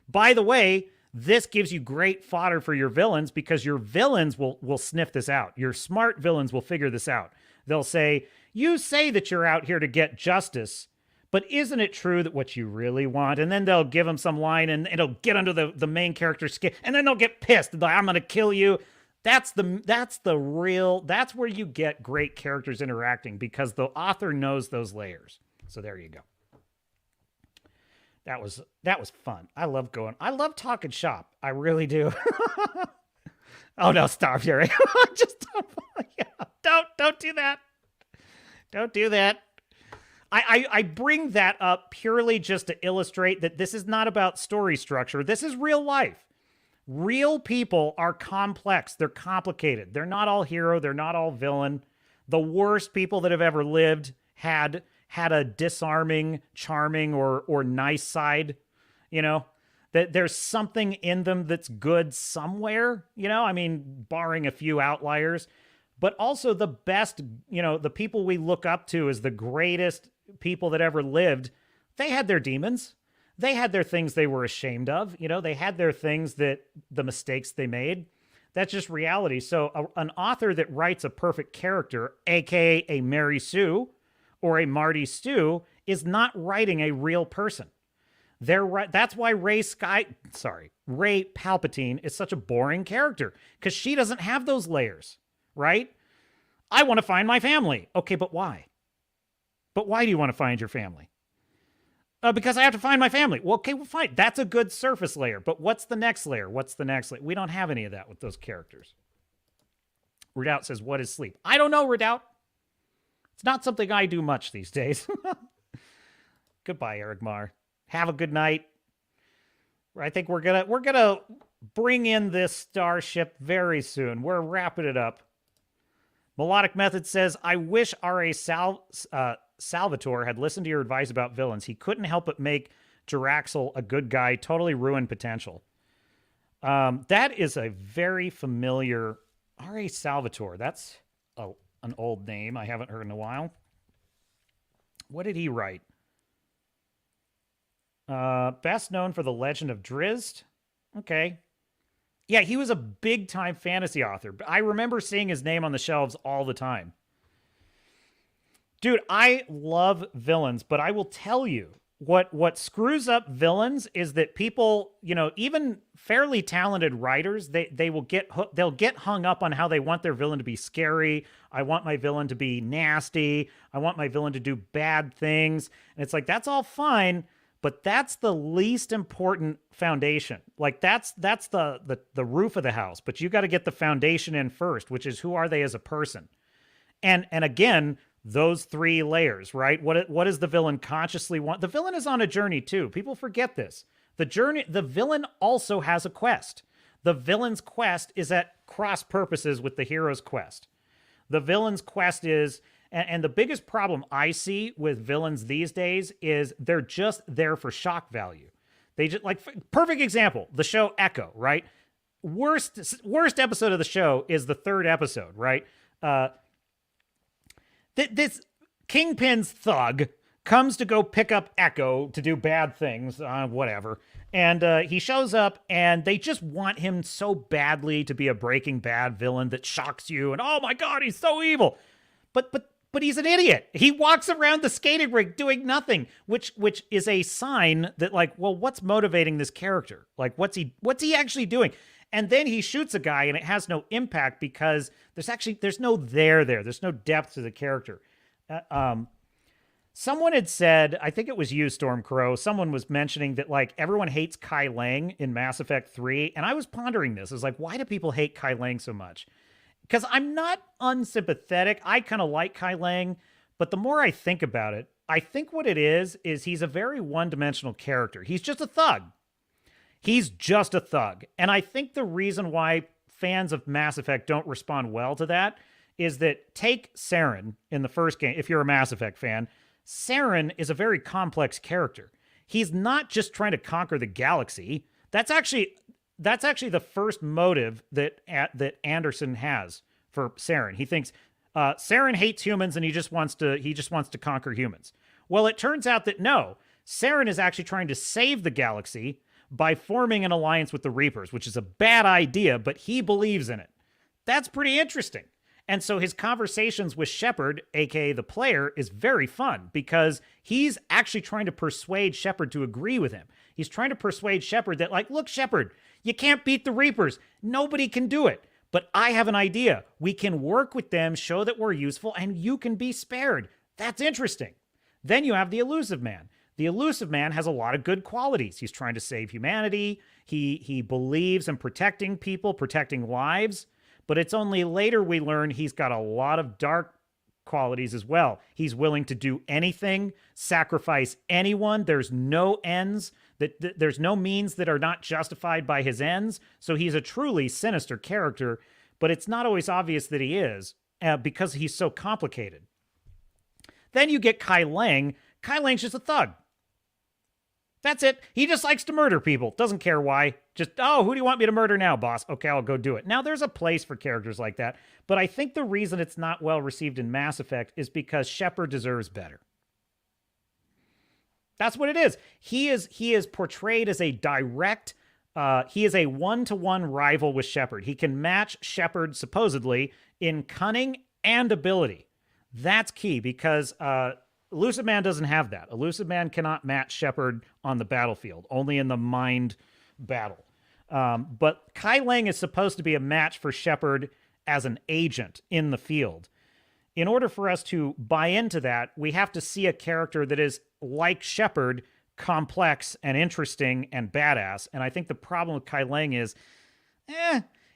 By the way, this gives you great fodder for your villains, because your villains will sniff this out. Your smart villains will figure this out. They'll say, you say that you're out here to get justice, but isn't it true that what you really want? And then they'll give him some line and it'll get under the main character's skin, and then they'll get pissed. Like, I'm going to kill you. That's where you get great characters interacting, because the author knows those layers. So there you go. That was fun. I love talking shop. I really do. Oh no, stop, Jerry. Just don't do that. Don't do that. I bring that up purely just to illustrate that this is not about story structure. This is real life. Real people are complex. They're complicated. They're not all hero. They're not all villain. The worst people that have ever lived had a disarming, charming, or nice side. That there's something in them that's good somewhere. I mean, barring a few outliers. But also the best, the people we look up to as the greatest people that ever lived, they had their demons. They had their things they were ashamed of. They had their things the mistakes they made. That's just reality. So an author that writes a perfect character, aka a Mary Sue or a Marty Stew, is not writing a real person. That's why Ray Palpatine is such a boring character, because she doesn't have those layers. Right? I want to find my family. Okay, but why? But why do you want to find your family? Because I have to find my family. Well, okay, well, fine. That's a good surface layer. But what's the next layer? What's the next layer? We don't have any of that with those characters. Redoubt says, what is sleep? I don't know, Redoubt. It's not something I do much these days. Goodbye, Eric Marr. Have a good night. I think we're gonna bring in this starship very soon. We're wrapping it up. Melodic Method says, I wish R.A. Salvatore had listened to your advice about villains. He couldn't help but make Jaraxel a good guy, totally ruined potential. That is a very familiar R.A. Salvatore. That's an old name I haven't heard in a while. What did he write? Best known for The Legend of Drizzt. Okay. Yeah, he was a big-time fantasy author. I remember seeing his name on the shelves all the time. Dude, I love villains, but I will tell you, what screws up villains is that people, even fairly talented writers, they'll get hung up on how they want their villain to be scary. I want my villain to be nasty. I want my villain to do bad things. And it's like, that's all fine, but that's the least important foundation. Like that's the roof of the house, but you got to get the foundation in first, which is who are they as a person? And again, those three layers, right? What does the villain consciously want? The villain is on a journey too. People forget this. The villain also has a quest. The villain's quest is at cross purposes with the hero's quest. The villain's quest is, and the biggest problem I see with villains these days is they're just there for shock value. They just, like, perfect example, the show Echo, right? Worst episode of the show is the third episode, right? This Kingpin's thug comes to go pick up Echo to do bad things, whatever. And he shows up, and they just want him so badly to be a Breaking Bad villain that shocks you. And oh my God, he's so evil. But he's an idiot. He walks around the skating rink doing nothing, which is a sign that, like, well, what's motivating this character? Like, what's he actually doing? And then he shoots a guy, and it has no impact because there's no there. There's no depth to the character. Someone had said, I think it was you, Stormcrow, someone was mentioning that, like, everyone hates Kai Lang in Mass Effect 3, and I was pondering this. I was like, why do people hate Kai Lang so much? Because I'm not unsympathetic. I kind of like Kai Lang, but the more I think about it, I think what it is he's a very one-dimensional character. He's just a thug. He's just a thug. And I think the reason why fans of Mass Effect don't respond well to that is that take Saren in the first game. If you're a Mass Effect fan, Saren is a very complex character. He's not just trying to conquer the galaxy. That's actually the first motive that Anderson has for Saren. He thinks Saren hates humans and he just wants to conquer humans. Well, it turns out that no, Saren is actually trying to save the galaxy by forming an alliance with the Reapers, which is a bad idea, but he believes in it. That's pretty interesting. And so his conversations with Shepard, aka the player, is very fun because he's actually trying to persuade Shepard to agree with him. He's trying to persuade Shepard that, like, look, Shepard, you can't beat the Reapers. Nobody can do it. But I have an idea. We can work with them, show that we're useful, and you can be spared. That's interesting. Then you have the Elusive Man. The Elusive Man has a lot of good qualities. He's trying to save humanity. He believes in protecting people, protecting lives. But it's only later we learn he's got a lot of dark qualities as well. He's willing to do anything, sacrifice anyone. There's no ends. There's no means that are not justified by his ends. So he's a truly sinister character, but it's not always obvious that he is because he's so complicated. Then you get Kai Lang. Kai Lang's just a thug. That's it. He just likes to murder people. Doesn't care why. Just, oh, who do you want me to murder now, boss? Okay, I'll go do it. Now, there's a place for characters like that, but I think the reason it's not well received in Mass Effect is because Shepard deserves better. That's what it is. He is portrayed as a direct, he is a one-to-one rival with Shepard. He can match Shepard, supposedly, in cunning and ability. That's key because Elusive Man doesn't have that. Elusive Man cannot match Shepard on the battlefield, only in the mind battle. But Kai Lang is supposed to be a match for Shepard as an agent in the field. In order for us to buy into that, we have to see a character that is, like Shepard, complex and interesting and badass. And I think the problem with Kai Lang is,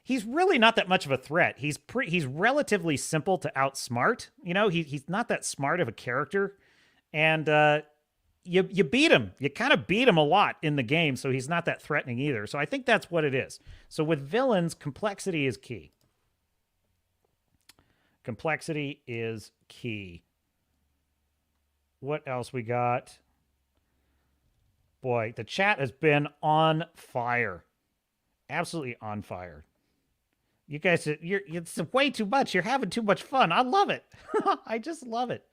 he's really not that much of a threat. He's relatively simple to outsmart. You know, he's not that smart of a character. And you beat him. You kind of beat him a lot in the game, so he's not that threatening either. So I think that's what it is. So with villains, complexity is key. Complexity is key. What else we got? Boy, the chat has been on fire. Absolutely on fire. You guys, it's way too much. You're having too much fun. I love it. I just love it.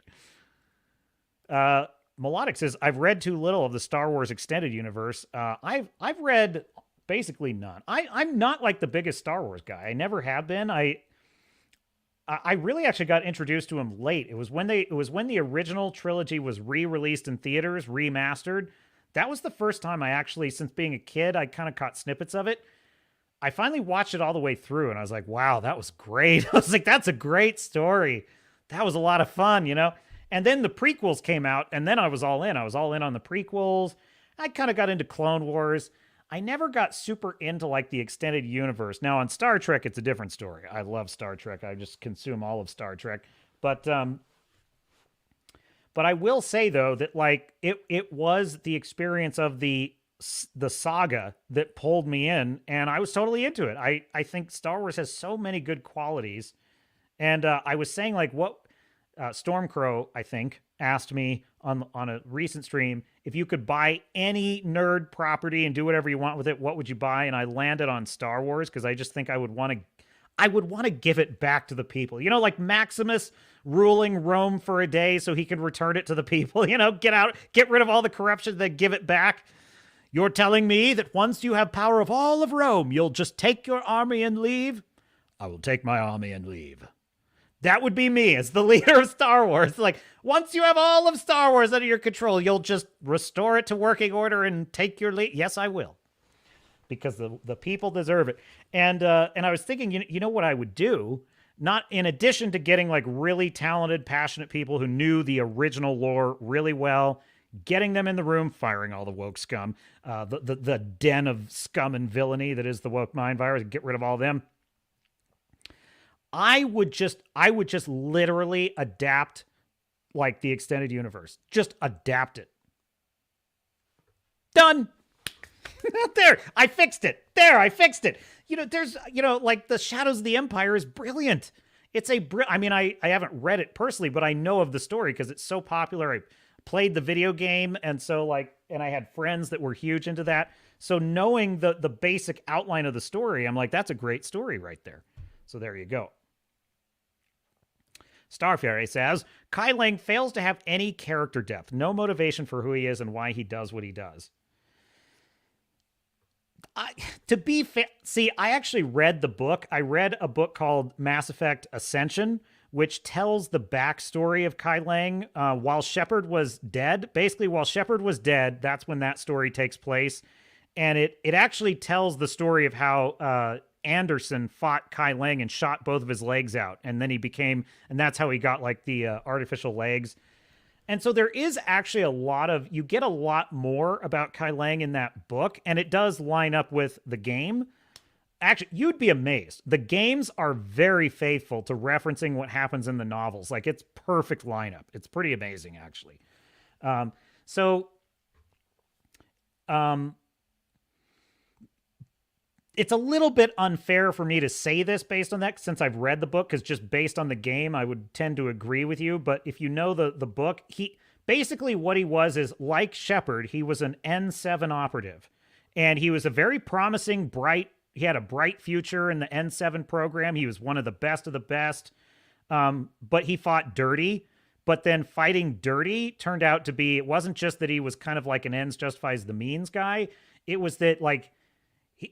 Melodic says, I've read too little of the Star Wars extended universe. I've read basically none. I'm not like the biggest Star Wars guy. I never have been. I really actually got introduced to him late. It was when the original trilogy was re-released in theaters, remastered. That was the first time I actually, since being a kid, I kind of caught snippets of it. I finally watched it all the way through, and I was like, wow, that was great. I was like, that's a great story. That was a lot of fun, you know? And then the prequels came out, and then I was all in. I was all in on the prequels. I kind of got into Clone Wars. I never got super into, like, the extended universe. Now, on Star Trek, it's a different story. I love Star Trek. I just consume all of Star Trek. But I will say, though, that, like, it was the experience of the saga that pulled me in, and I was totally into it. I think Star Wars has so many good qualities. And I was saying, like, what Stormcrow, I think, asked me on a recent stream, if you could buy any nerd property and do whatever you want with it, what would you buy? And I landed on Star Wars because I just think I would want to give it back to the people. You know, like Maximus ruling Rome for a day so he could return it to the people, you know, get rid of all the corruption, then give it back. You're telling me that once you have power of all of Rome, you'll just take your army and leave? I will take my army and leave. That would be me as the leader of Star Wars. Like, once you have all of Star Wars under your control, you'll just restore it to working order and take your lead. Yes, I will. Because the people deserve it. And I was thinking, you know what I would do? Not in addition to getting, like, really talented, passionate people who knew the original lore really well, getting them in the room, firing all the woke scum, the den of scum and villainy that is the woke mind virus, get rid of all them. I would just literally adapt, like, the extended universe. Just adapt it. Done. There, I fixed it. I fixed it. You know, there's, you know, like, the Shadows of the Empire is brilliant. It's I mean, I haven't read it personally, but I know of the story because it's so popular. I played the video game, and so, like, and I had friends that were huge into that. So knowing the basic outline of the story, I'm like, that's a great story right there. So there you go. Starfairy says, Kai Lang fails to have any character depth, no motivation for who he is and why he does what he does. To be fair, see, I actually read the book. I read a book called Mass Effect Ascension, which tells the backstory of Kai Lang while Shepard was dead. Basically, while Shepard was dead, that's when that story takes place. And it actually tells the story of how Anderson fought Kai Lang and shot both of his legs out. And then and that's how he got, like, the artificial legs. And so there is actually you get a lot more about Kai Lang in that book, and it does line up with the game. Actually, you'd be amazed. The games are very faithful to referencing what happens in the novels. Like, it's perfect lineup. It's pretty amazing, actually. It's a little bit unfair for me to say this based on that, since I've read the book, because just based on the game, I would tend to agree with you. But if you know the book, basically what he was is, like Shepard, he was an N7 operative. And he was a very promising, he had a bright future in the N7 program. He was one of the best. But he fought dirty. But then fighting dirty turned out to be, it wasn't just that he was kind of like an ends justifies the means guy. It was that, like,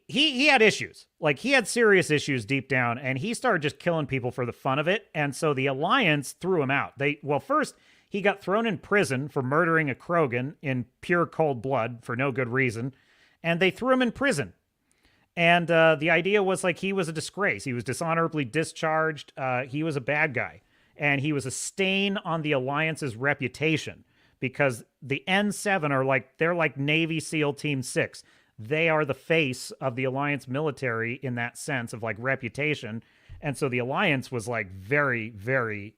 he had issues. Like, he had serious issues deep down, and he started just killing people for the fun of it. And so the Alliance threw him out. First, he got thrown in prison for murdering a Krogan in pure cold blood for no good reason. And they threw him in prison. And the idea was, like, he was a disgrace. He was dishonorably discharged. He was a bad guy. And he was a stain on the Alliance's reputation, because the N7 they're like Navy SEAL Team 6. They are the face of the Alliance military in that sense of, like, reputation. And so the Alliance was, like, very, very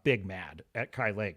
big mad at Kai Lang.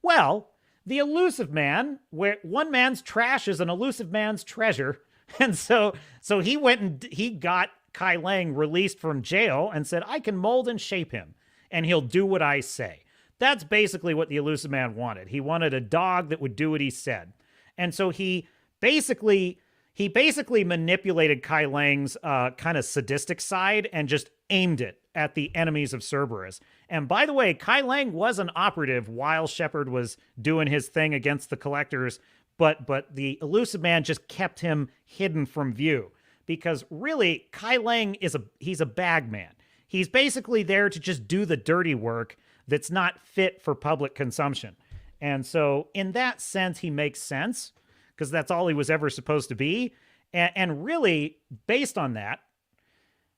Well, the elusive man, where one man's trash is an elusive man's treasure. And so he went and he got Kai Lang released from jail and said, I can mold and shape him and he'll do what I say. That's basically what the elusive man wanted. He wanted a dog that would do what he said. And so he basically manipulated Kai Lang's kind of sadistic side and just aimed it at the enemies of Cerberus. And by the way, Kai Lang was an operative while Shepard was doing his thing against the collectors, but the elusive man just kept him hidden from view. Because really, Kai Lang he's a bag man. He's basically there to just do the dirty work that's not fit for public consumption. And so in that sense, he makes sense because that's all he was ever supposed to be. And really, based on that,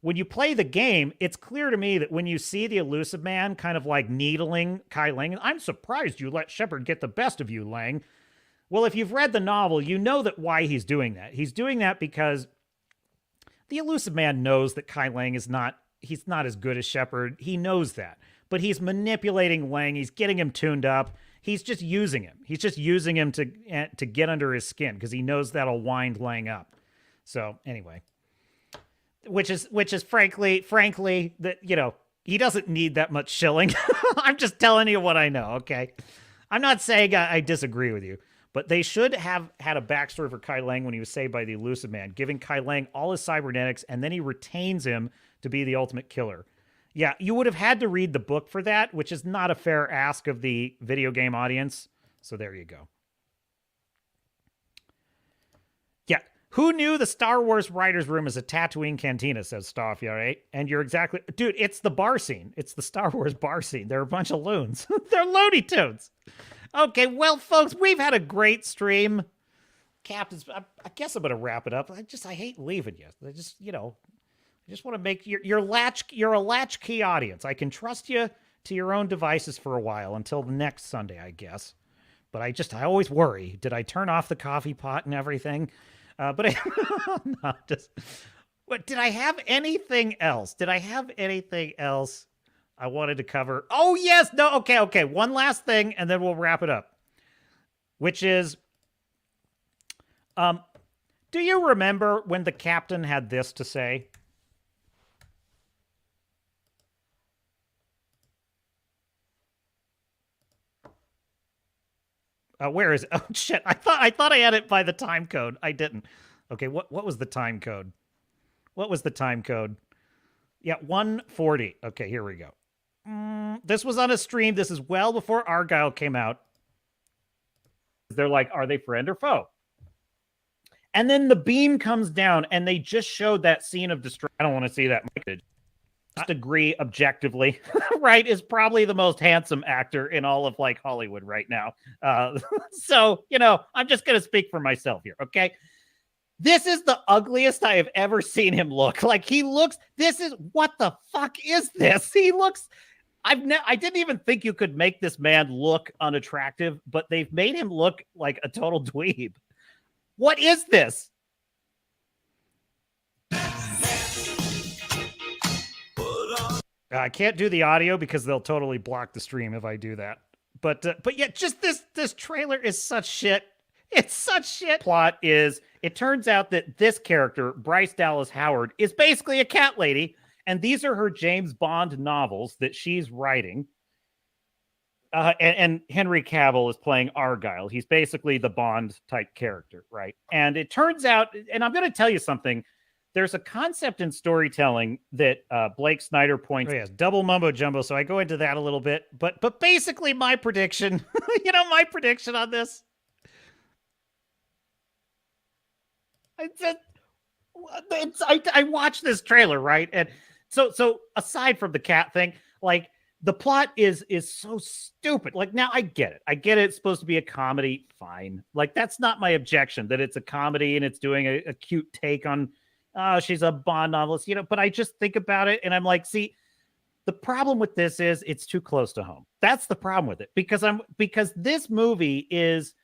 when you play the game, it's clear to me that when you see the elusive man kind of like needling Kai Lang, I'm surprised you let Shepard get the best of you, Lang. Well, if you've read the novel, you know that why he's doing that. He's doing that because the elusive man knows that Kai Lang he's not as good as Shepard. He knows that. But he's manipulating Lang. He's getting him tuned up. He's just using him. He's just using him to get under his skin because he knows that'll wind Lang up. So anyway, which is frankly that, you know, he doesn't need that much shilling. I'm just telling you what I know. Okay. I'm not saying I disagree with you, but they should have had a backstory for Kai Lang when he was saved by the elusive man, giving Kai Lang all his cybernetics, and then he retains him to be the ultimate killer. Yeah, you would have had to read the book for that, which is not a fair ask of the video game audience. So there you go. Yeah, who knew the Star Wars writer's room is a Tatooine cantina, says Staffia, right? And you're exactly... Dude, it's the bar scene. It's the Star Wars bar scene. They're a bunch of loons. They're Looney Tunes. Okay, well, folks, we've had a great stream. Captain's... I guess I'm going to wrap it up. I hate leaving you. I just want to make you're a latchkey audience. I can trust you to your own devices for a while until the next Sunday, I guess. But I always worry. Did I turn off the coffee pot and everything? But did I have anything else? Did I have anything else I wanted to cover? Oh, yes. No. Okay. One last thing, and then we'll wrap it up. Which is, do you remember when the captain had this to say? Where is it? Oh, shit. I thought I had it by the time code. I didn't. Okay, what was the time code? What was the time code? Yeah, 140. Okay, here we go. This was on a stream. This is well before Argylle came out. They're like, are they friend or foe? And then the beam comes down, and they just showed that scene of destruction. I don't want to see that. Agree objectively, right, is probably the most handsome actor in all of like Hollywood right now. So, I'm just going to speak for myself here. Okay. This is the ugliest I have ever seen him look. Like what the fuck is this? He looks, I didn't even think you could make this man look unattractive, but they've made him look like a total dweeb. What is this? I can't do the audio because they'll totally block the stream if I do that. But yeah, just this trailer is such shit. It's such shit. Plot is, it turns out that this character, Bryce Dallas Howard, is basically a cat lady, and these are her James Bond novels that she's writing. And Henry Cavill is playing Argylle. He's basically the Bond type character, right? And it turns out, and I'm going to tell you something. There's a concept in storytelling that Blake Snyder points. Oh, yes, double mumbo jumbo. So I go into that a little bit, but basically my prediction, my prediction on this. I watched this trailer, right? And so aside from the cat thing, like the plot is so stupid. Like now I get it. It's supposed to be a comedy. Fine. Like that's not my objection that it's a comedy and it's doing a cute take on, she's a Bond novelist, but I just think about it and I'm like, see, the problem with this is it's too close to home. That's the problem with it because this movie is,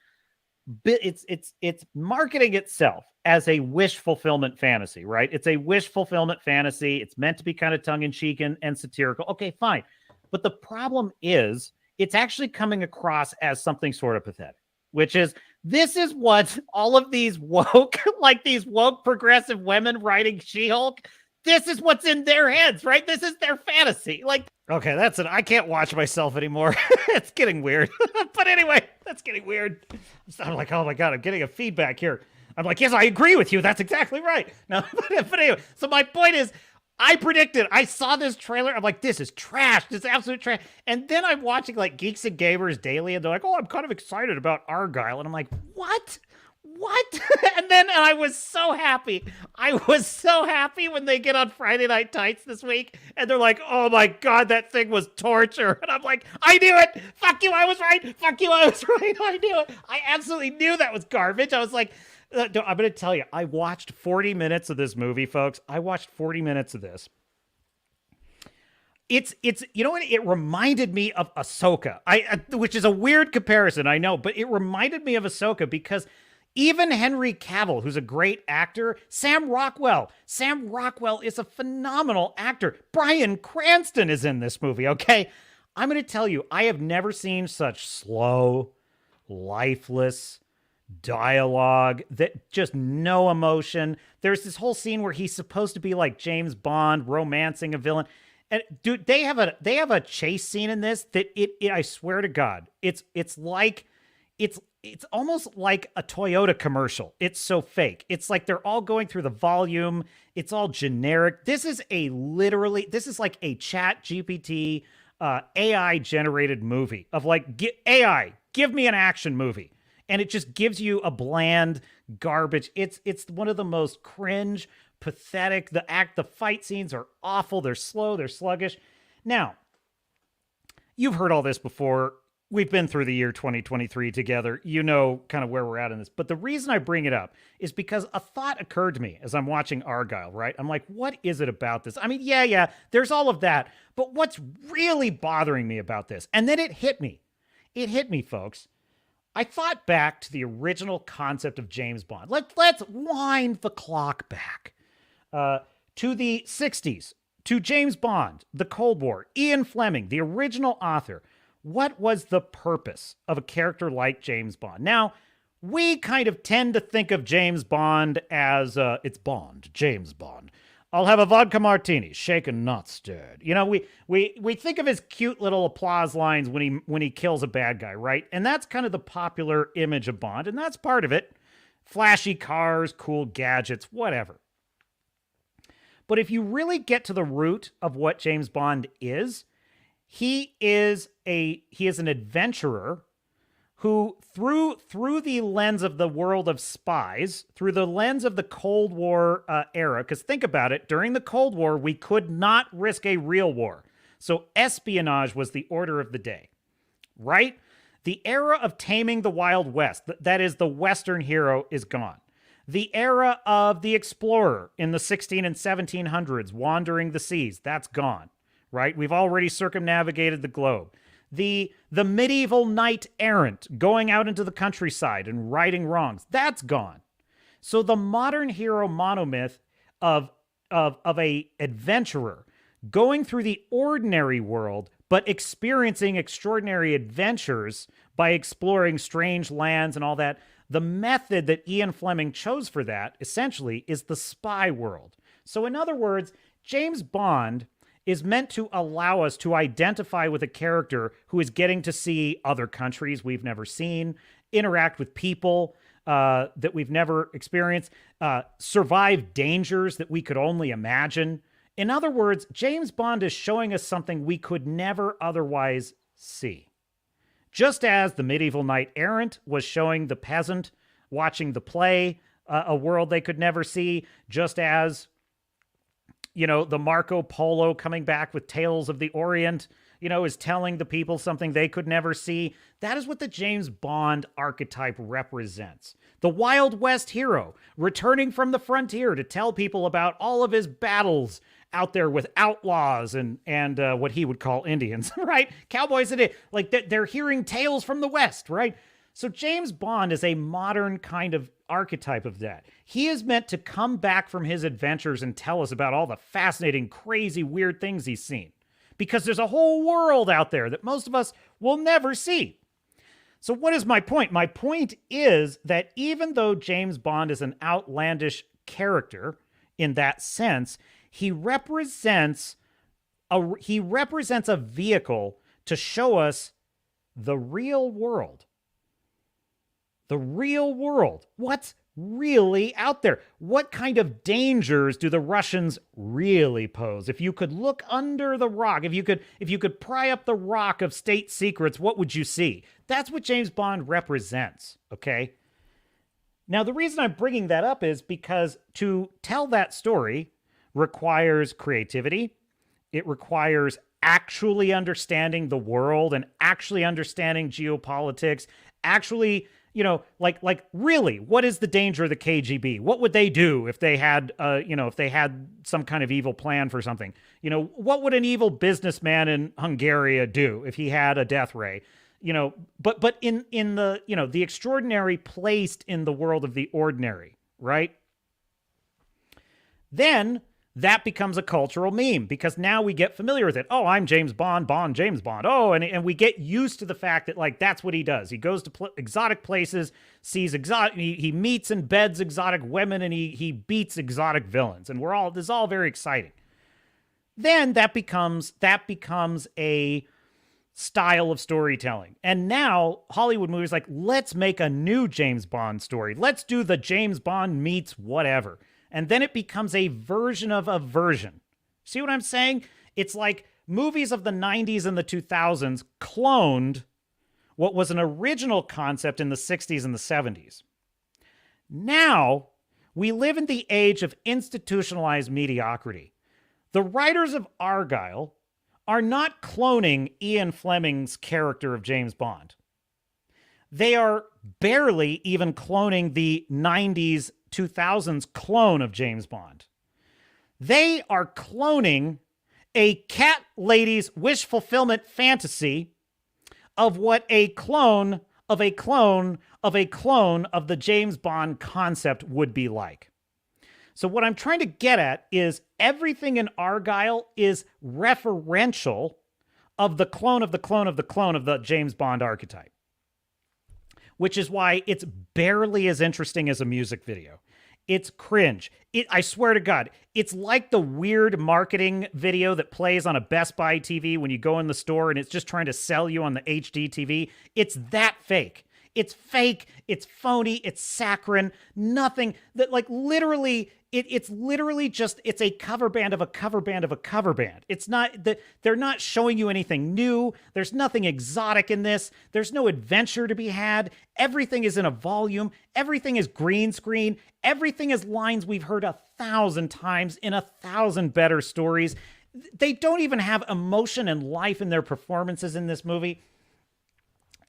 it's marketing itself as a wish fulfillment fantasy, right? It's a wish fulfillment fantasy. It's meant to be kind of tongue in cheek and satirical. Okay, fine. But the problem is it's actually coming across as something sort of pathetic, which is this is what all of these woke, like these woke progressive women writing She-Hulk, this is what's in their heads, right? This is their fantasy. Like, okay, that's it. I can't watch myself anymore. It's getting weird. But anyway, that's getting weird. I'm like, oh my God, I'm getting a feedback here. I'm like, yes, I agree with you. That's exactly right. No, but anyway, so my point is, I predicted, I saw this trailer. I'm like, this is trash. This is absolute trash. And then I'm watching like Geeks and Gamers Daily, and they're like, oh, I'm kind of excited about Argylle. And I'm like, what? And then I was so happy. I was so happy when they get on Friday Night Tights this week, and they're like, oh my God, that thing was torture. And I'm like, I knew it. Fuck you, I was right. Fuck you, I was right. I knew it. I absolutely knew that was garbage. I was like, I'm going to tell you, I watched 40 minutes of this movie, folks. I watched 40 minutes of this. It's you know what? It reminded me of Ahsoka, which is a weird comparison, I know, but it reminded me of Ahsoka because even Henry Cavill, who's a great actor, Sam Rockwell is a phenomenal actor. Bryan Cranston is in this movie, okay? I'm going to tell you, I have never seen such slow, lifeless dialogue, that just no emotion. There's this whole scene where he's supposed to be like James Bond romancing a villain. And dude, they have a chase scene in this that I swear to God, it's almost like a Toyota commercial. It's so fake. It's like they're all going through the volume. It's all generic. This is like a Chat GPT AI generated movie of like AI, give me an action movie. And it just gives you a bland garbage. It's one of the most cringe, pathetic. The fight scenes are awful. They're slow. They're sluggish. Now, you've heard all this before. We've been through the year 2023 together. You know kind of where we're at in this. But the reason I bring it up is because a thought occurred to me as I'm watching Argylle, right? I'm like, what is it about this? I mean, yeah, there's all of that. But what's really bothering me about this? And then it hit me. It hit me, folks. I thought back to the original concept of James Bond. Let's wind the clock back to the 60s, to James Bond, the Cold War, Ian Fleming, the original author. What was the purpose of a character like James Bond? Now, we kind of tend to think of James Bond as, it's Bond, James Bond. I'll have a vodka martini, shaken, not stirred. You know, we think of his cute little applause lines when he kills a bad guy, right? And that's kind of the popular image of Bond, and that's part of it. Flashy cars, cool gadgets, whatever. But if you really get to the root of what James Bond is, he is an adventurer who, through the lens of the world of spies, through the lens of the Cold War era, because think about it, during the Cold War, we could not risk a real war. So espionage was the order of the day, right? The era of taming the Wild West, that is the Western hero, is gone. The era of the explorer in the 16 and 1700s, wandering the seas, that's gone, right? We've already circumnavigated the globe. The medieval knight errant going out into the countryside and righting wrongs, that's gone. So the modern hero monomyth of a adventurer going through the ordinary world, but experiencing extraordinary adventures by exploring strange lands and all that, the method that Ian Fleming chose for that, essentially, is the spy world. So in other words, James Bond is meant to allow us to identify with a character who is getting to see other countries we've never seen, interact with people that we've never experienced, survive dangers that we could only imagine. In other words, James Bond is showing us something we could never otherwise see. Just as the medieval knight errant was showing the peasant watching the play a world they could never see, just as the Marco Polo coming back with Tales of the Orient, is telling the people something they could never see. That is what the James Bond archetype represents. The Wild West hero returning from the frontier to tell people about all of his battles out there with outlaws and what he would call Indians, right? Cowboys and they're hearing tales from the West, right? So James Bond is a modern kind of archetype of that. He is meant to come back from his adventures and tell us about all the fascinating, crazy, weird things he's seen. because there's a whole world out there that most of us will never see. So what is my point? My point is that even though James Bond is an outlandish character in that sense, he represents a vehicle to show us the real world. The real world. What's really out there? What kind of dangers do the Russians really pose? If you could look under the rock, if you could pry up the rock of state secrets, what would you see? That's what James Bond represents, okay? Now, the reason I'm bringing that up is because to tell that story requires creativity. It requires actually understanding the world and actually understanding geopolitics, actually, like really, what is the danger of the KGB? What would they do if they had, if they had some kind of evil plan for something? What would an evil businessman in Hungary do if he had a death ray? But in the, the extraordinary placed in the world of the ordinary, right? Then that becomes a cultural meme because now we get familiar with it. Oh, I'm James Bond, James Bond. Oh, and we get used to the fact that, like, that's what he does. He goes to exotic places, sees exotic, he meets and beds exotic women, and he beats exotic villains. And this is all very exciting. Then that becomes a style of storytelling. And now Hollywood movies like, let's make a new James Bond story. Let's do the James Bond meets whatever. And then it becomes a version of a version. See what I'm saying? It's like movies of the 90s and the 2000s cloned what was an original concept in the 60s and the 70s. Now, we live in the age of institutionalized mediocrity. The writers of Argylle are not cloning Ian Fleming's character of James Bond. They are barely even cloning the 90s 2000s clone of James Bond. They are cloning a cat lady's wish fulfillment fantasy of what a clone of a clone of a clone of the James Bond concept would be like. So what I'm trying to get at is everything in Argylle is referential of the clone of the clone of the clone of the James Bond archetype. Which is why it's barely as interesting as a music video. It's cringe. I swear to God, it's like the weird marketing video that plays on a Best Buy TV when you go in the store and it's just trying to sell you on the HD TV. It's that fake. It's fake. It's phony. It's saccharine. Nothing that, like, literally, it's literally just, it's a cover band of a cover band of a cover band. It's not that they're not showing you anything new. There's nothing exotic in this. There's no adventure to be had. Everything is in a volume. Everything is green screen. Everything is lines we've heard 1,000 times in 1,000 better stories. They don't even have emotion and life in their performances in this movie.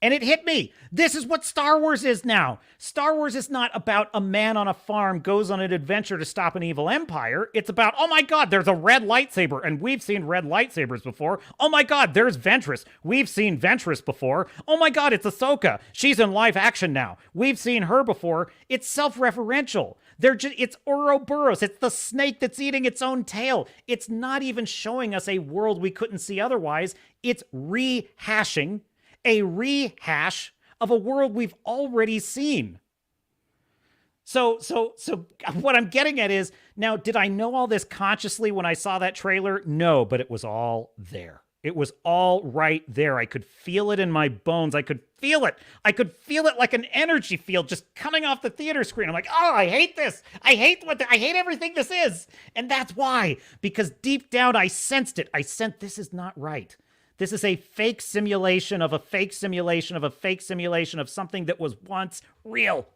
And it hit me. This is what Star Wars is now. Star Wars is not about a man on a farm goes on an adventure to stop an evil empire. It's about, oh my God, there's a red lightsaber, and we've seen red lightsabers before. Oh my God, there's Ventress. We've seen Ventress before. Oh my God, it's Ahsoka. She's in live action now. We've seen her before. It's self-referential. It's Ouroboros. It's the snake that's eating its own tail. It's not even showing us a world we couldn't see otherwise. It's rehashing a rehash of a world we've already seen. So what I'm getting at is, now, did I know all this consciously when I saw that trailer? No, but it was all there. It was all right there. I could feel it in my bones. I could feel it. I could feel it like an energy field just coming off the theater screen. I'm like, oh, I hate this. I hate everything this is. And that's why, because deep down I sensed it. I sensed this is not right. This is a fake simulation of a fake simulation of a fake simulation of something that was once real.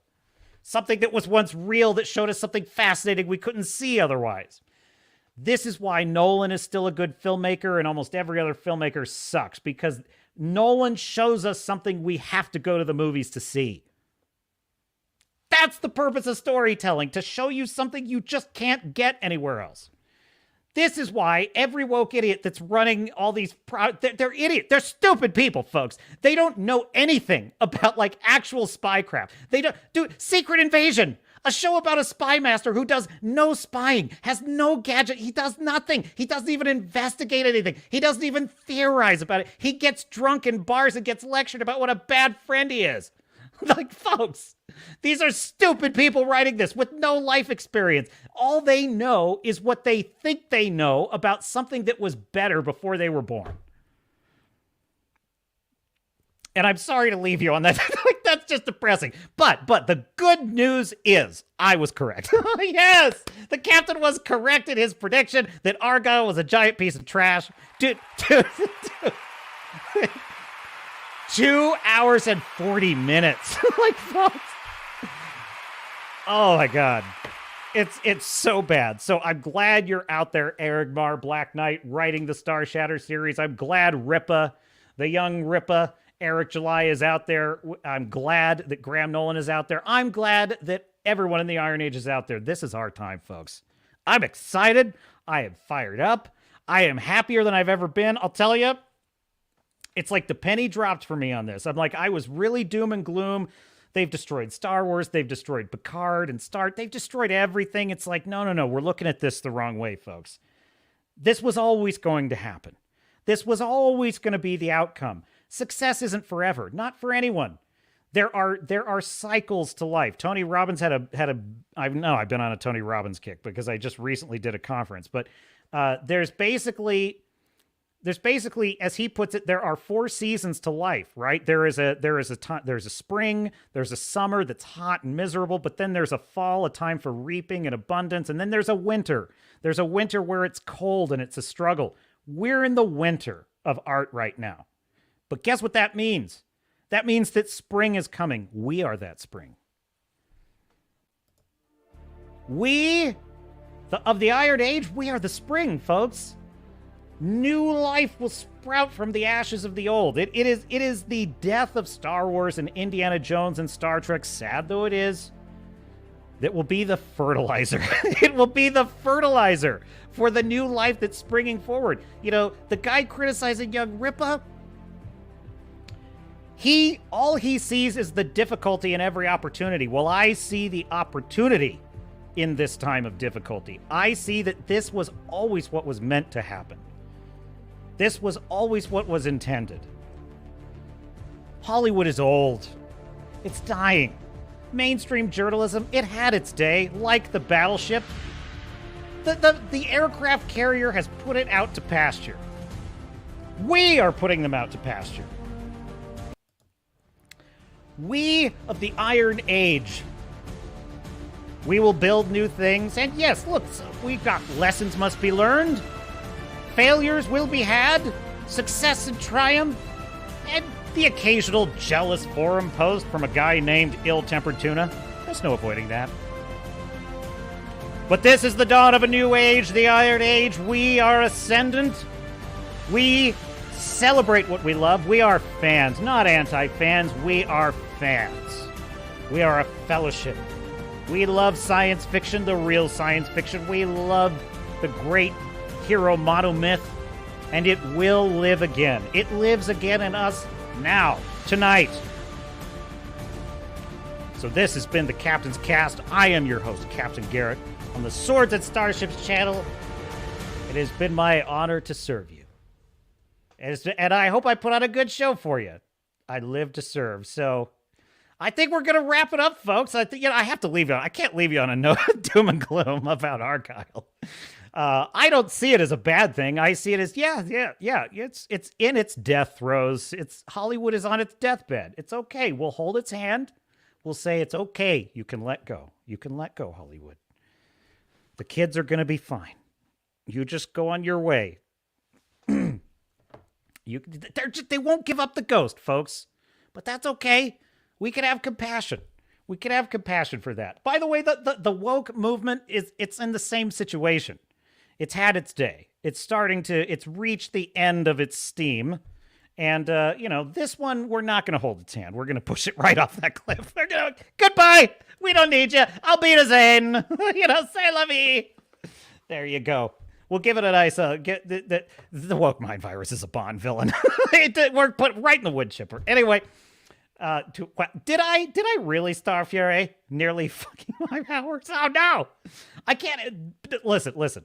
Something that was once real that showed us something fascinating we couldn't see otherwise. This is why Nolan is still a good filmmaker and almost every other filmmaker sucks, because Nolan shows us something we have to go to the movies to see. That's the purpose of storytelling, to show you something you just can't get anywhere else. This is why every woke idiot that's running all these, they're idiots. They're stupid people, folks. They don't know anything about, like, actual spycraft. They don't do Secret Invasion. A show about a spy master who does no spying, has no gadget. He does nothing. He doesn't even investigate anything. He doesn't even theorize about it. He gets drunk in bars and gets lectured about what a bad friend he is. Like, folks, these are stupid people writing this with no life experience. All they know is what they think they know about something that was better before they were born. And I'm sorry to leave you on that. That's just depressing. But the good news is I was correct. Yes, the captain was correct in his prediction that Argylle was a giant piece of trash. Dude. 2 hours and 40 minutes. Like, folks. Oh my God. It's so bad. So I'm glad you're out there, Argylle, Black Knight, writing the Star Shatter series. I'm glad Ripa, the young Ripa, Eric July is out there. I'm glad that Graham Nolan is out there. I'm glad that everyone in the Iron Age is out there. This is our time, folks. I'm excited. I am fired up. I am happier than I've ever been. I'll tell you, it's like the penny dropped for me on this. I'm like, I was really doom and gloom. They've destroyed Star Wars. They've destroyed Picard and They've destroyed everything. It's like, no. We're looking at this the wrong way, folks. This was always going to happen. This was always going to be the outcome. Success isn't forever, not for anyone. There are cycles to life. Tony Robbins had a I've been on a Tony Robbins kick because I just recently did a conference, but there's basically, as he puts it, there are 4 seasons to life, right? There's a spring, there's a summer that's hot and miserable, but then there's a fall, a time for reaping and abundance, and then there's a winter. There's a winter where it's cold and it's a struggle. We're in the winter of art right now. But guess what that means? That means that spring is coming. We are that spring. Of the Iron Age, we are the spring, folks. New life will sprout from the ashes of the old. It is the death of Star Wars and Indiana Jones and Star Trek, sad though it is, that will be the fertilizer. It will be the fertilizer for the new life that's springing forward. You know, the guy criticizing young Ripa, all he sees is the difficulty in every opportunity. Well, I see the opportunity in this time of difficulty. I see that this was always what was meant to happen. This was always what was intended. Hollywood is old. It's dying. Mainstream journalism, it had its day, like the battleship. The aircraft carrier has put it out to pasture. We are putting them out to pasture. We of the Iron Age, we will build new things. And yes, look, we've got lessons must be learned. Failures will be had. Success and triumph. And the occasional jealous forum post from a guy named Ill-Tempered Tuna. There's no avoiding that. But this is the dawn of a new age, the Iron Age. We are ascendant. We celebrate what we love. We are fans, not anti-fans. We are fans. We are a fellowship. We love science fiction, the real science fiction. We love the great hero motto myth, and it will live again. It lives again in us now, tonight. So this has been the Captain's Cast. I am your host, Captain Garrett, on the Swords and Starships channel. It has been my honor to serve you. And I hope I put on a good show for you. I live to serve. So I think we're going to wrap it up, folks. I think, I have to leave you on. I can't leave you on a note of doom and gloom about Argylle. I don't see it as a bad thing. I see it as, yeah. It's in its death throes. Hollywood is on its deathbed. It's okay. We'll hold its hand. We'll say it's okay. You can let go. You can let go, Hollywood. The kids are going to be fine. You just go on your way. They won't give up the ghost, folks. But that's okay. We can have compassion. We can have compassion for that. By the way, the woke movement it's in the same situation. It's had its day. It's reached the end of its steam. And, this one, we're not going to hold its hand. We're going to push it right off that cliff. Goodbye. We don't need you. I'll be the Zane. Say la vie. There you go. We'll give it a nice, the woke mind virus is a Bond villain. We're put right in the wood chipper. Anyway, Did I really, Starfury? Nearly fucking 5 hours? Oh no! I can't. Listen.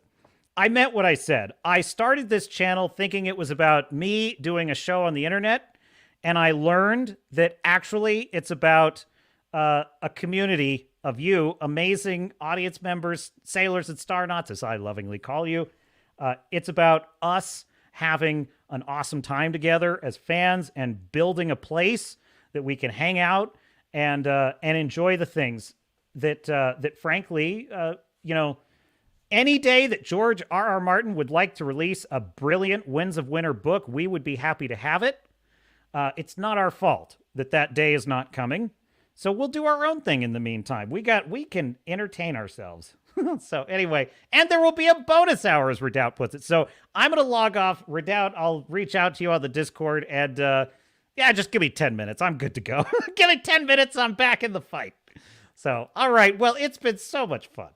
I meant what I said. I started this channel thinking it was about me doing a show on the internet, and I learned that actually it's about a community of you, amazing audience members, sailors and starnauts, as I lovingly call you. It's about us having an awesome time together as fans and building a place that we can hang out and enjoy the things that frankly, any day that George R.R. Martin would like to release a brilliant Winds of Winter book, we would be happy to have it. It's not our fault that day is not coming. So we'll do our own thing in the meantime. We can entertain ourselves. So anyway, and there will be a bonus hour, as Redoubt puts it. So I'm going to log off. Redoubt, I'll reach out to you on the Discord, and just give me 10 minutes. I'm good to go. Give me 10 minutes. I'm back in the fight. So, all right. Well, it's been so much fun.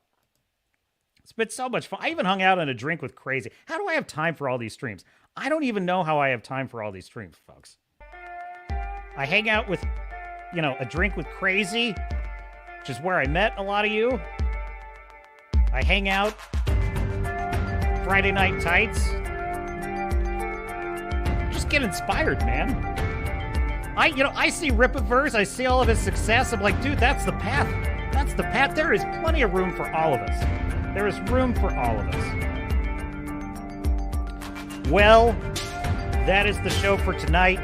It's been so much fun. I even hung out on a drink with Crazy. How do I have time for all these streams? I don't even know how I have time for all these streams, folks. I hang out with, a drink with Crazy, which is where I met a lot of you. I hang out Friday Night Tights. Just get inspired, man. I see Ripiverse, I see all of his success. I'm like, dude, that's the path. That's the path. There is plenty of room for all of us. There is room for all of us. Well, that is the show for tonight.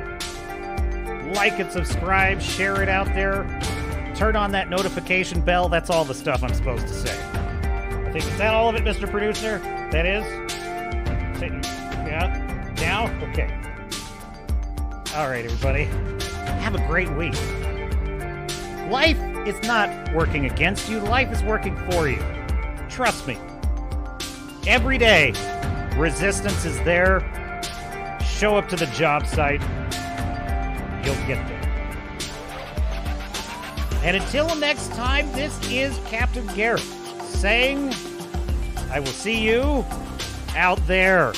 Like and subscribe, share it out there. Turn on that notification bell. That's all the stuff I'm supposed to say. I think, is that all of it, Mr. Producer? That is? Yeah? Now? Okay. All right, everybody. Have a great week. Life is not working against you. Life is working for you. Trust me. Every day, resistance is there. Show up to the job site. You'll get there. And until next time, this is Captain Garrett saying, I will see you out there.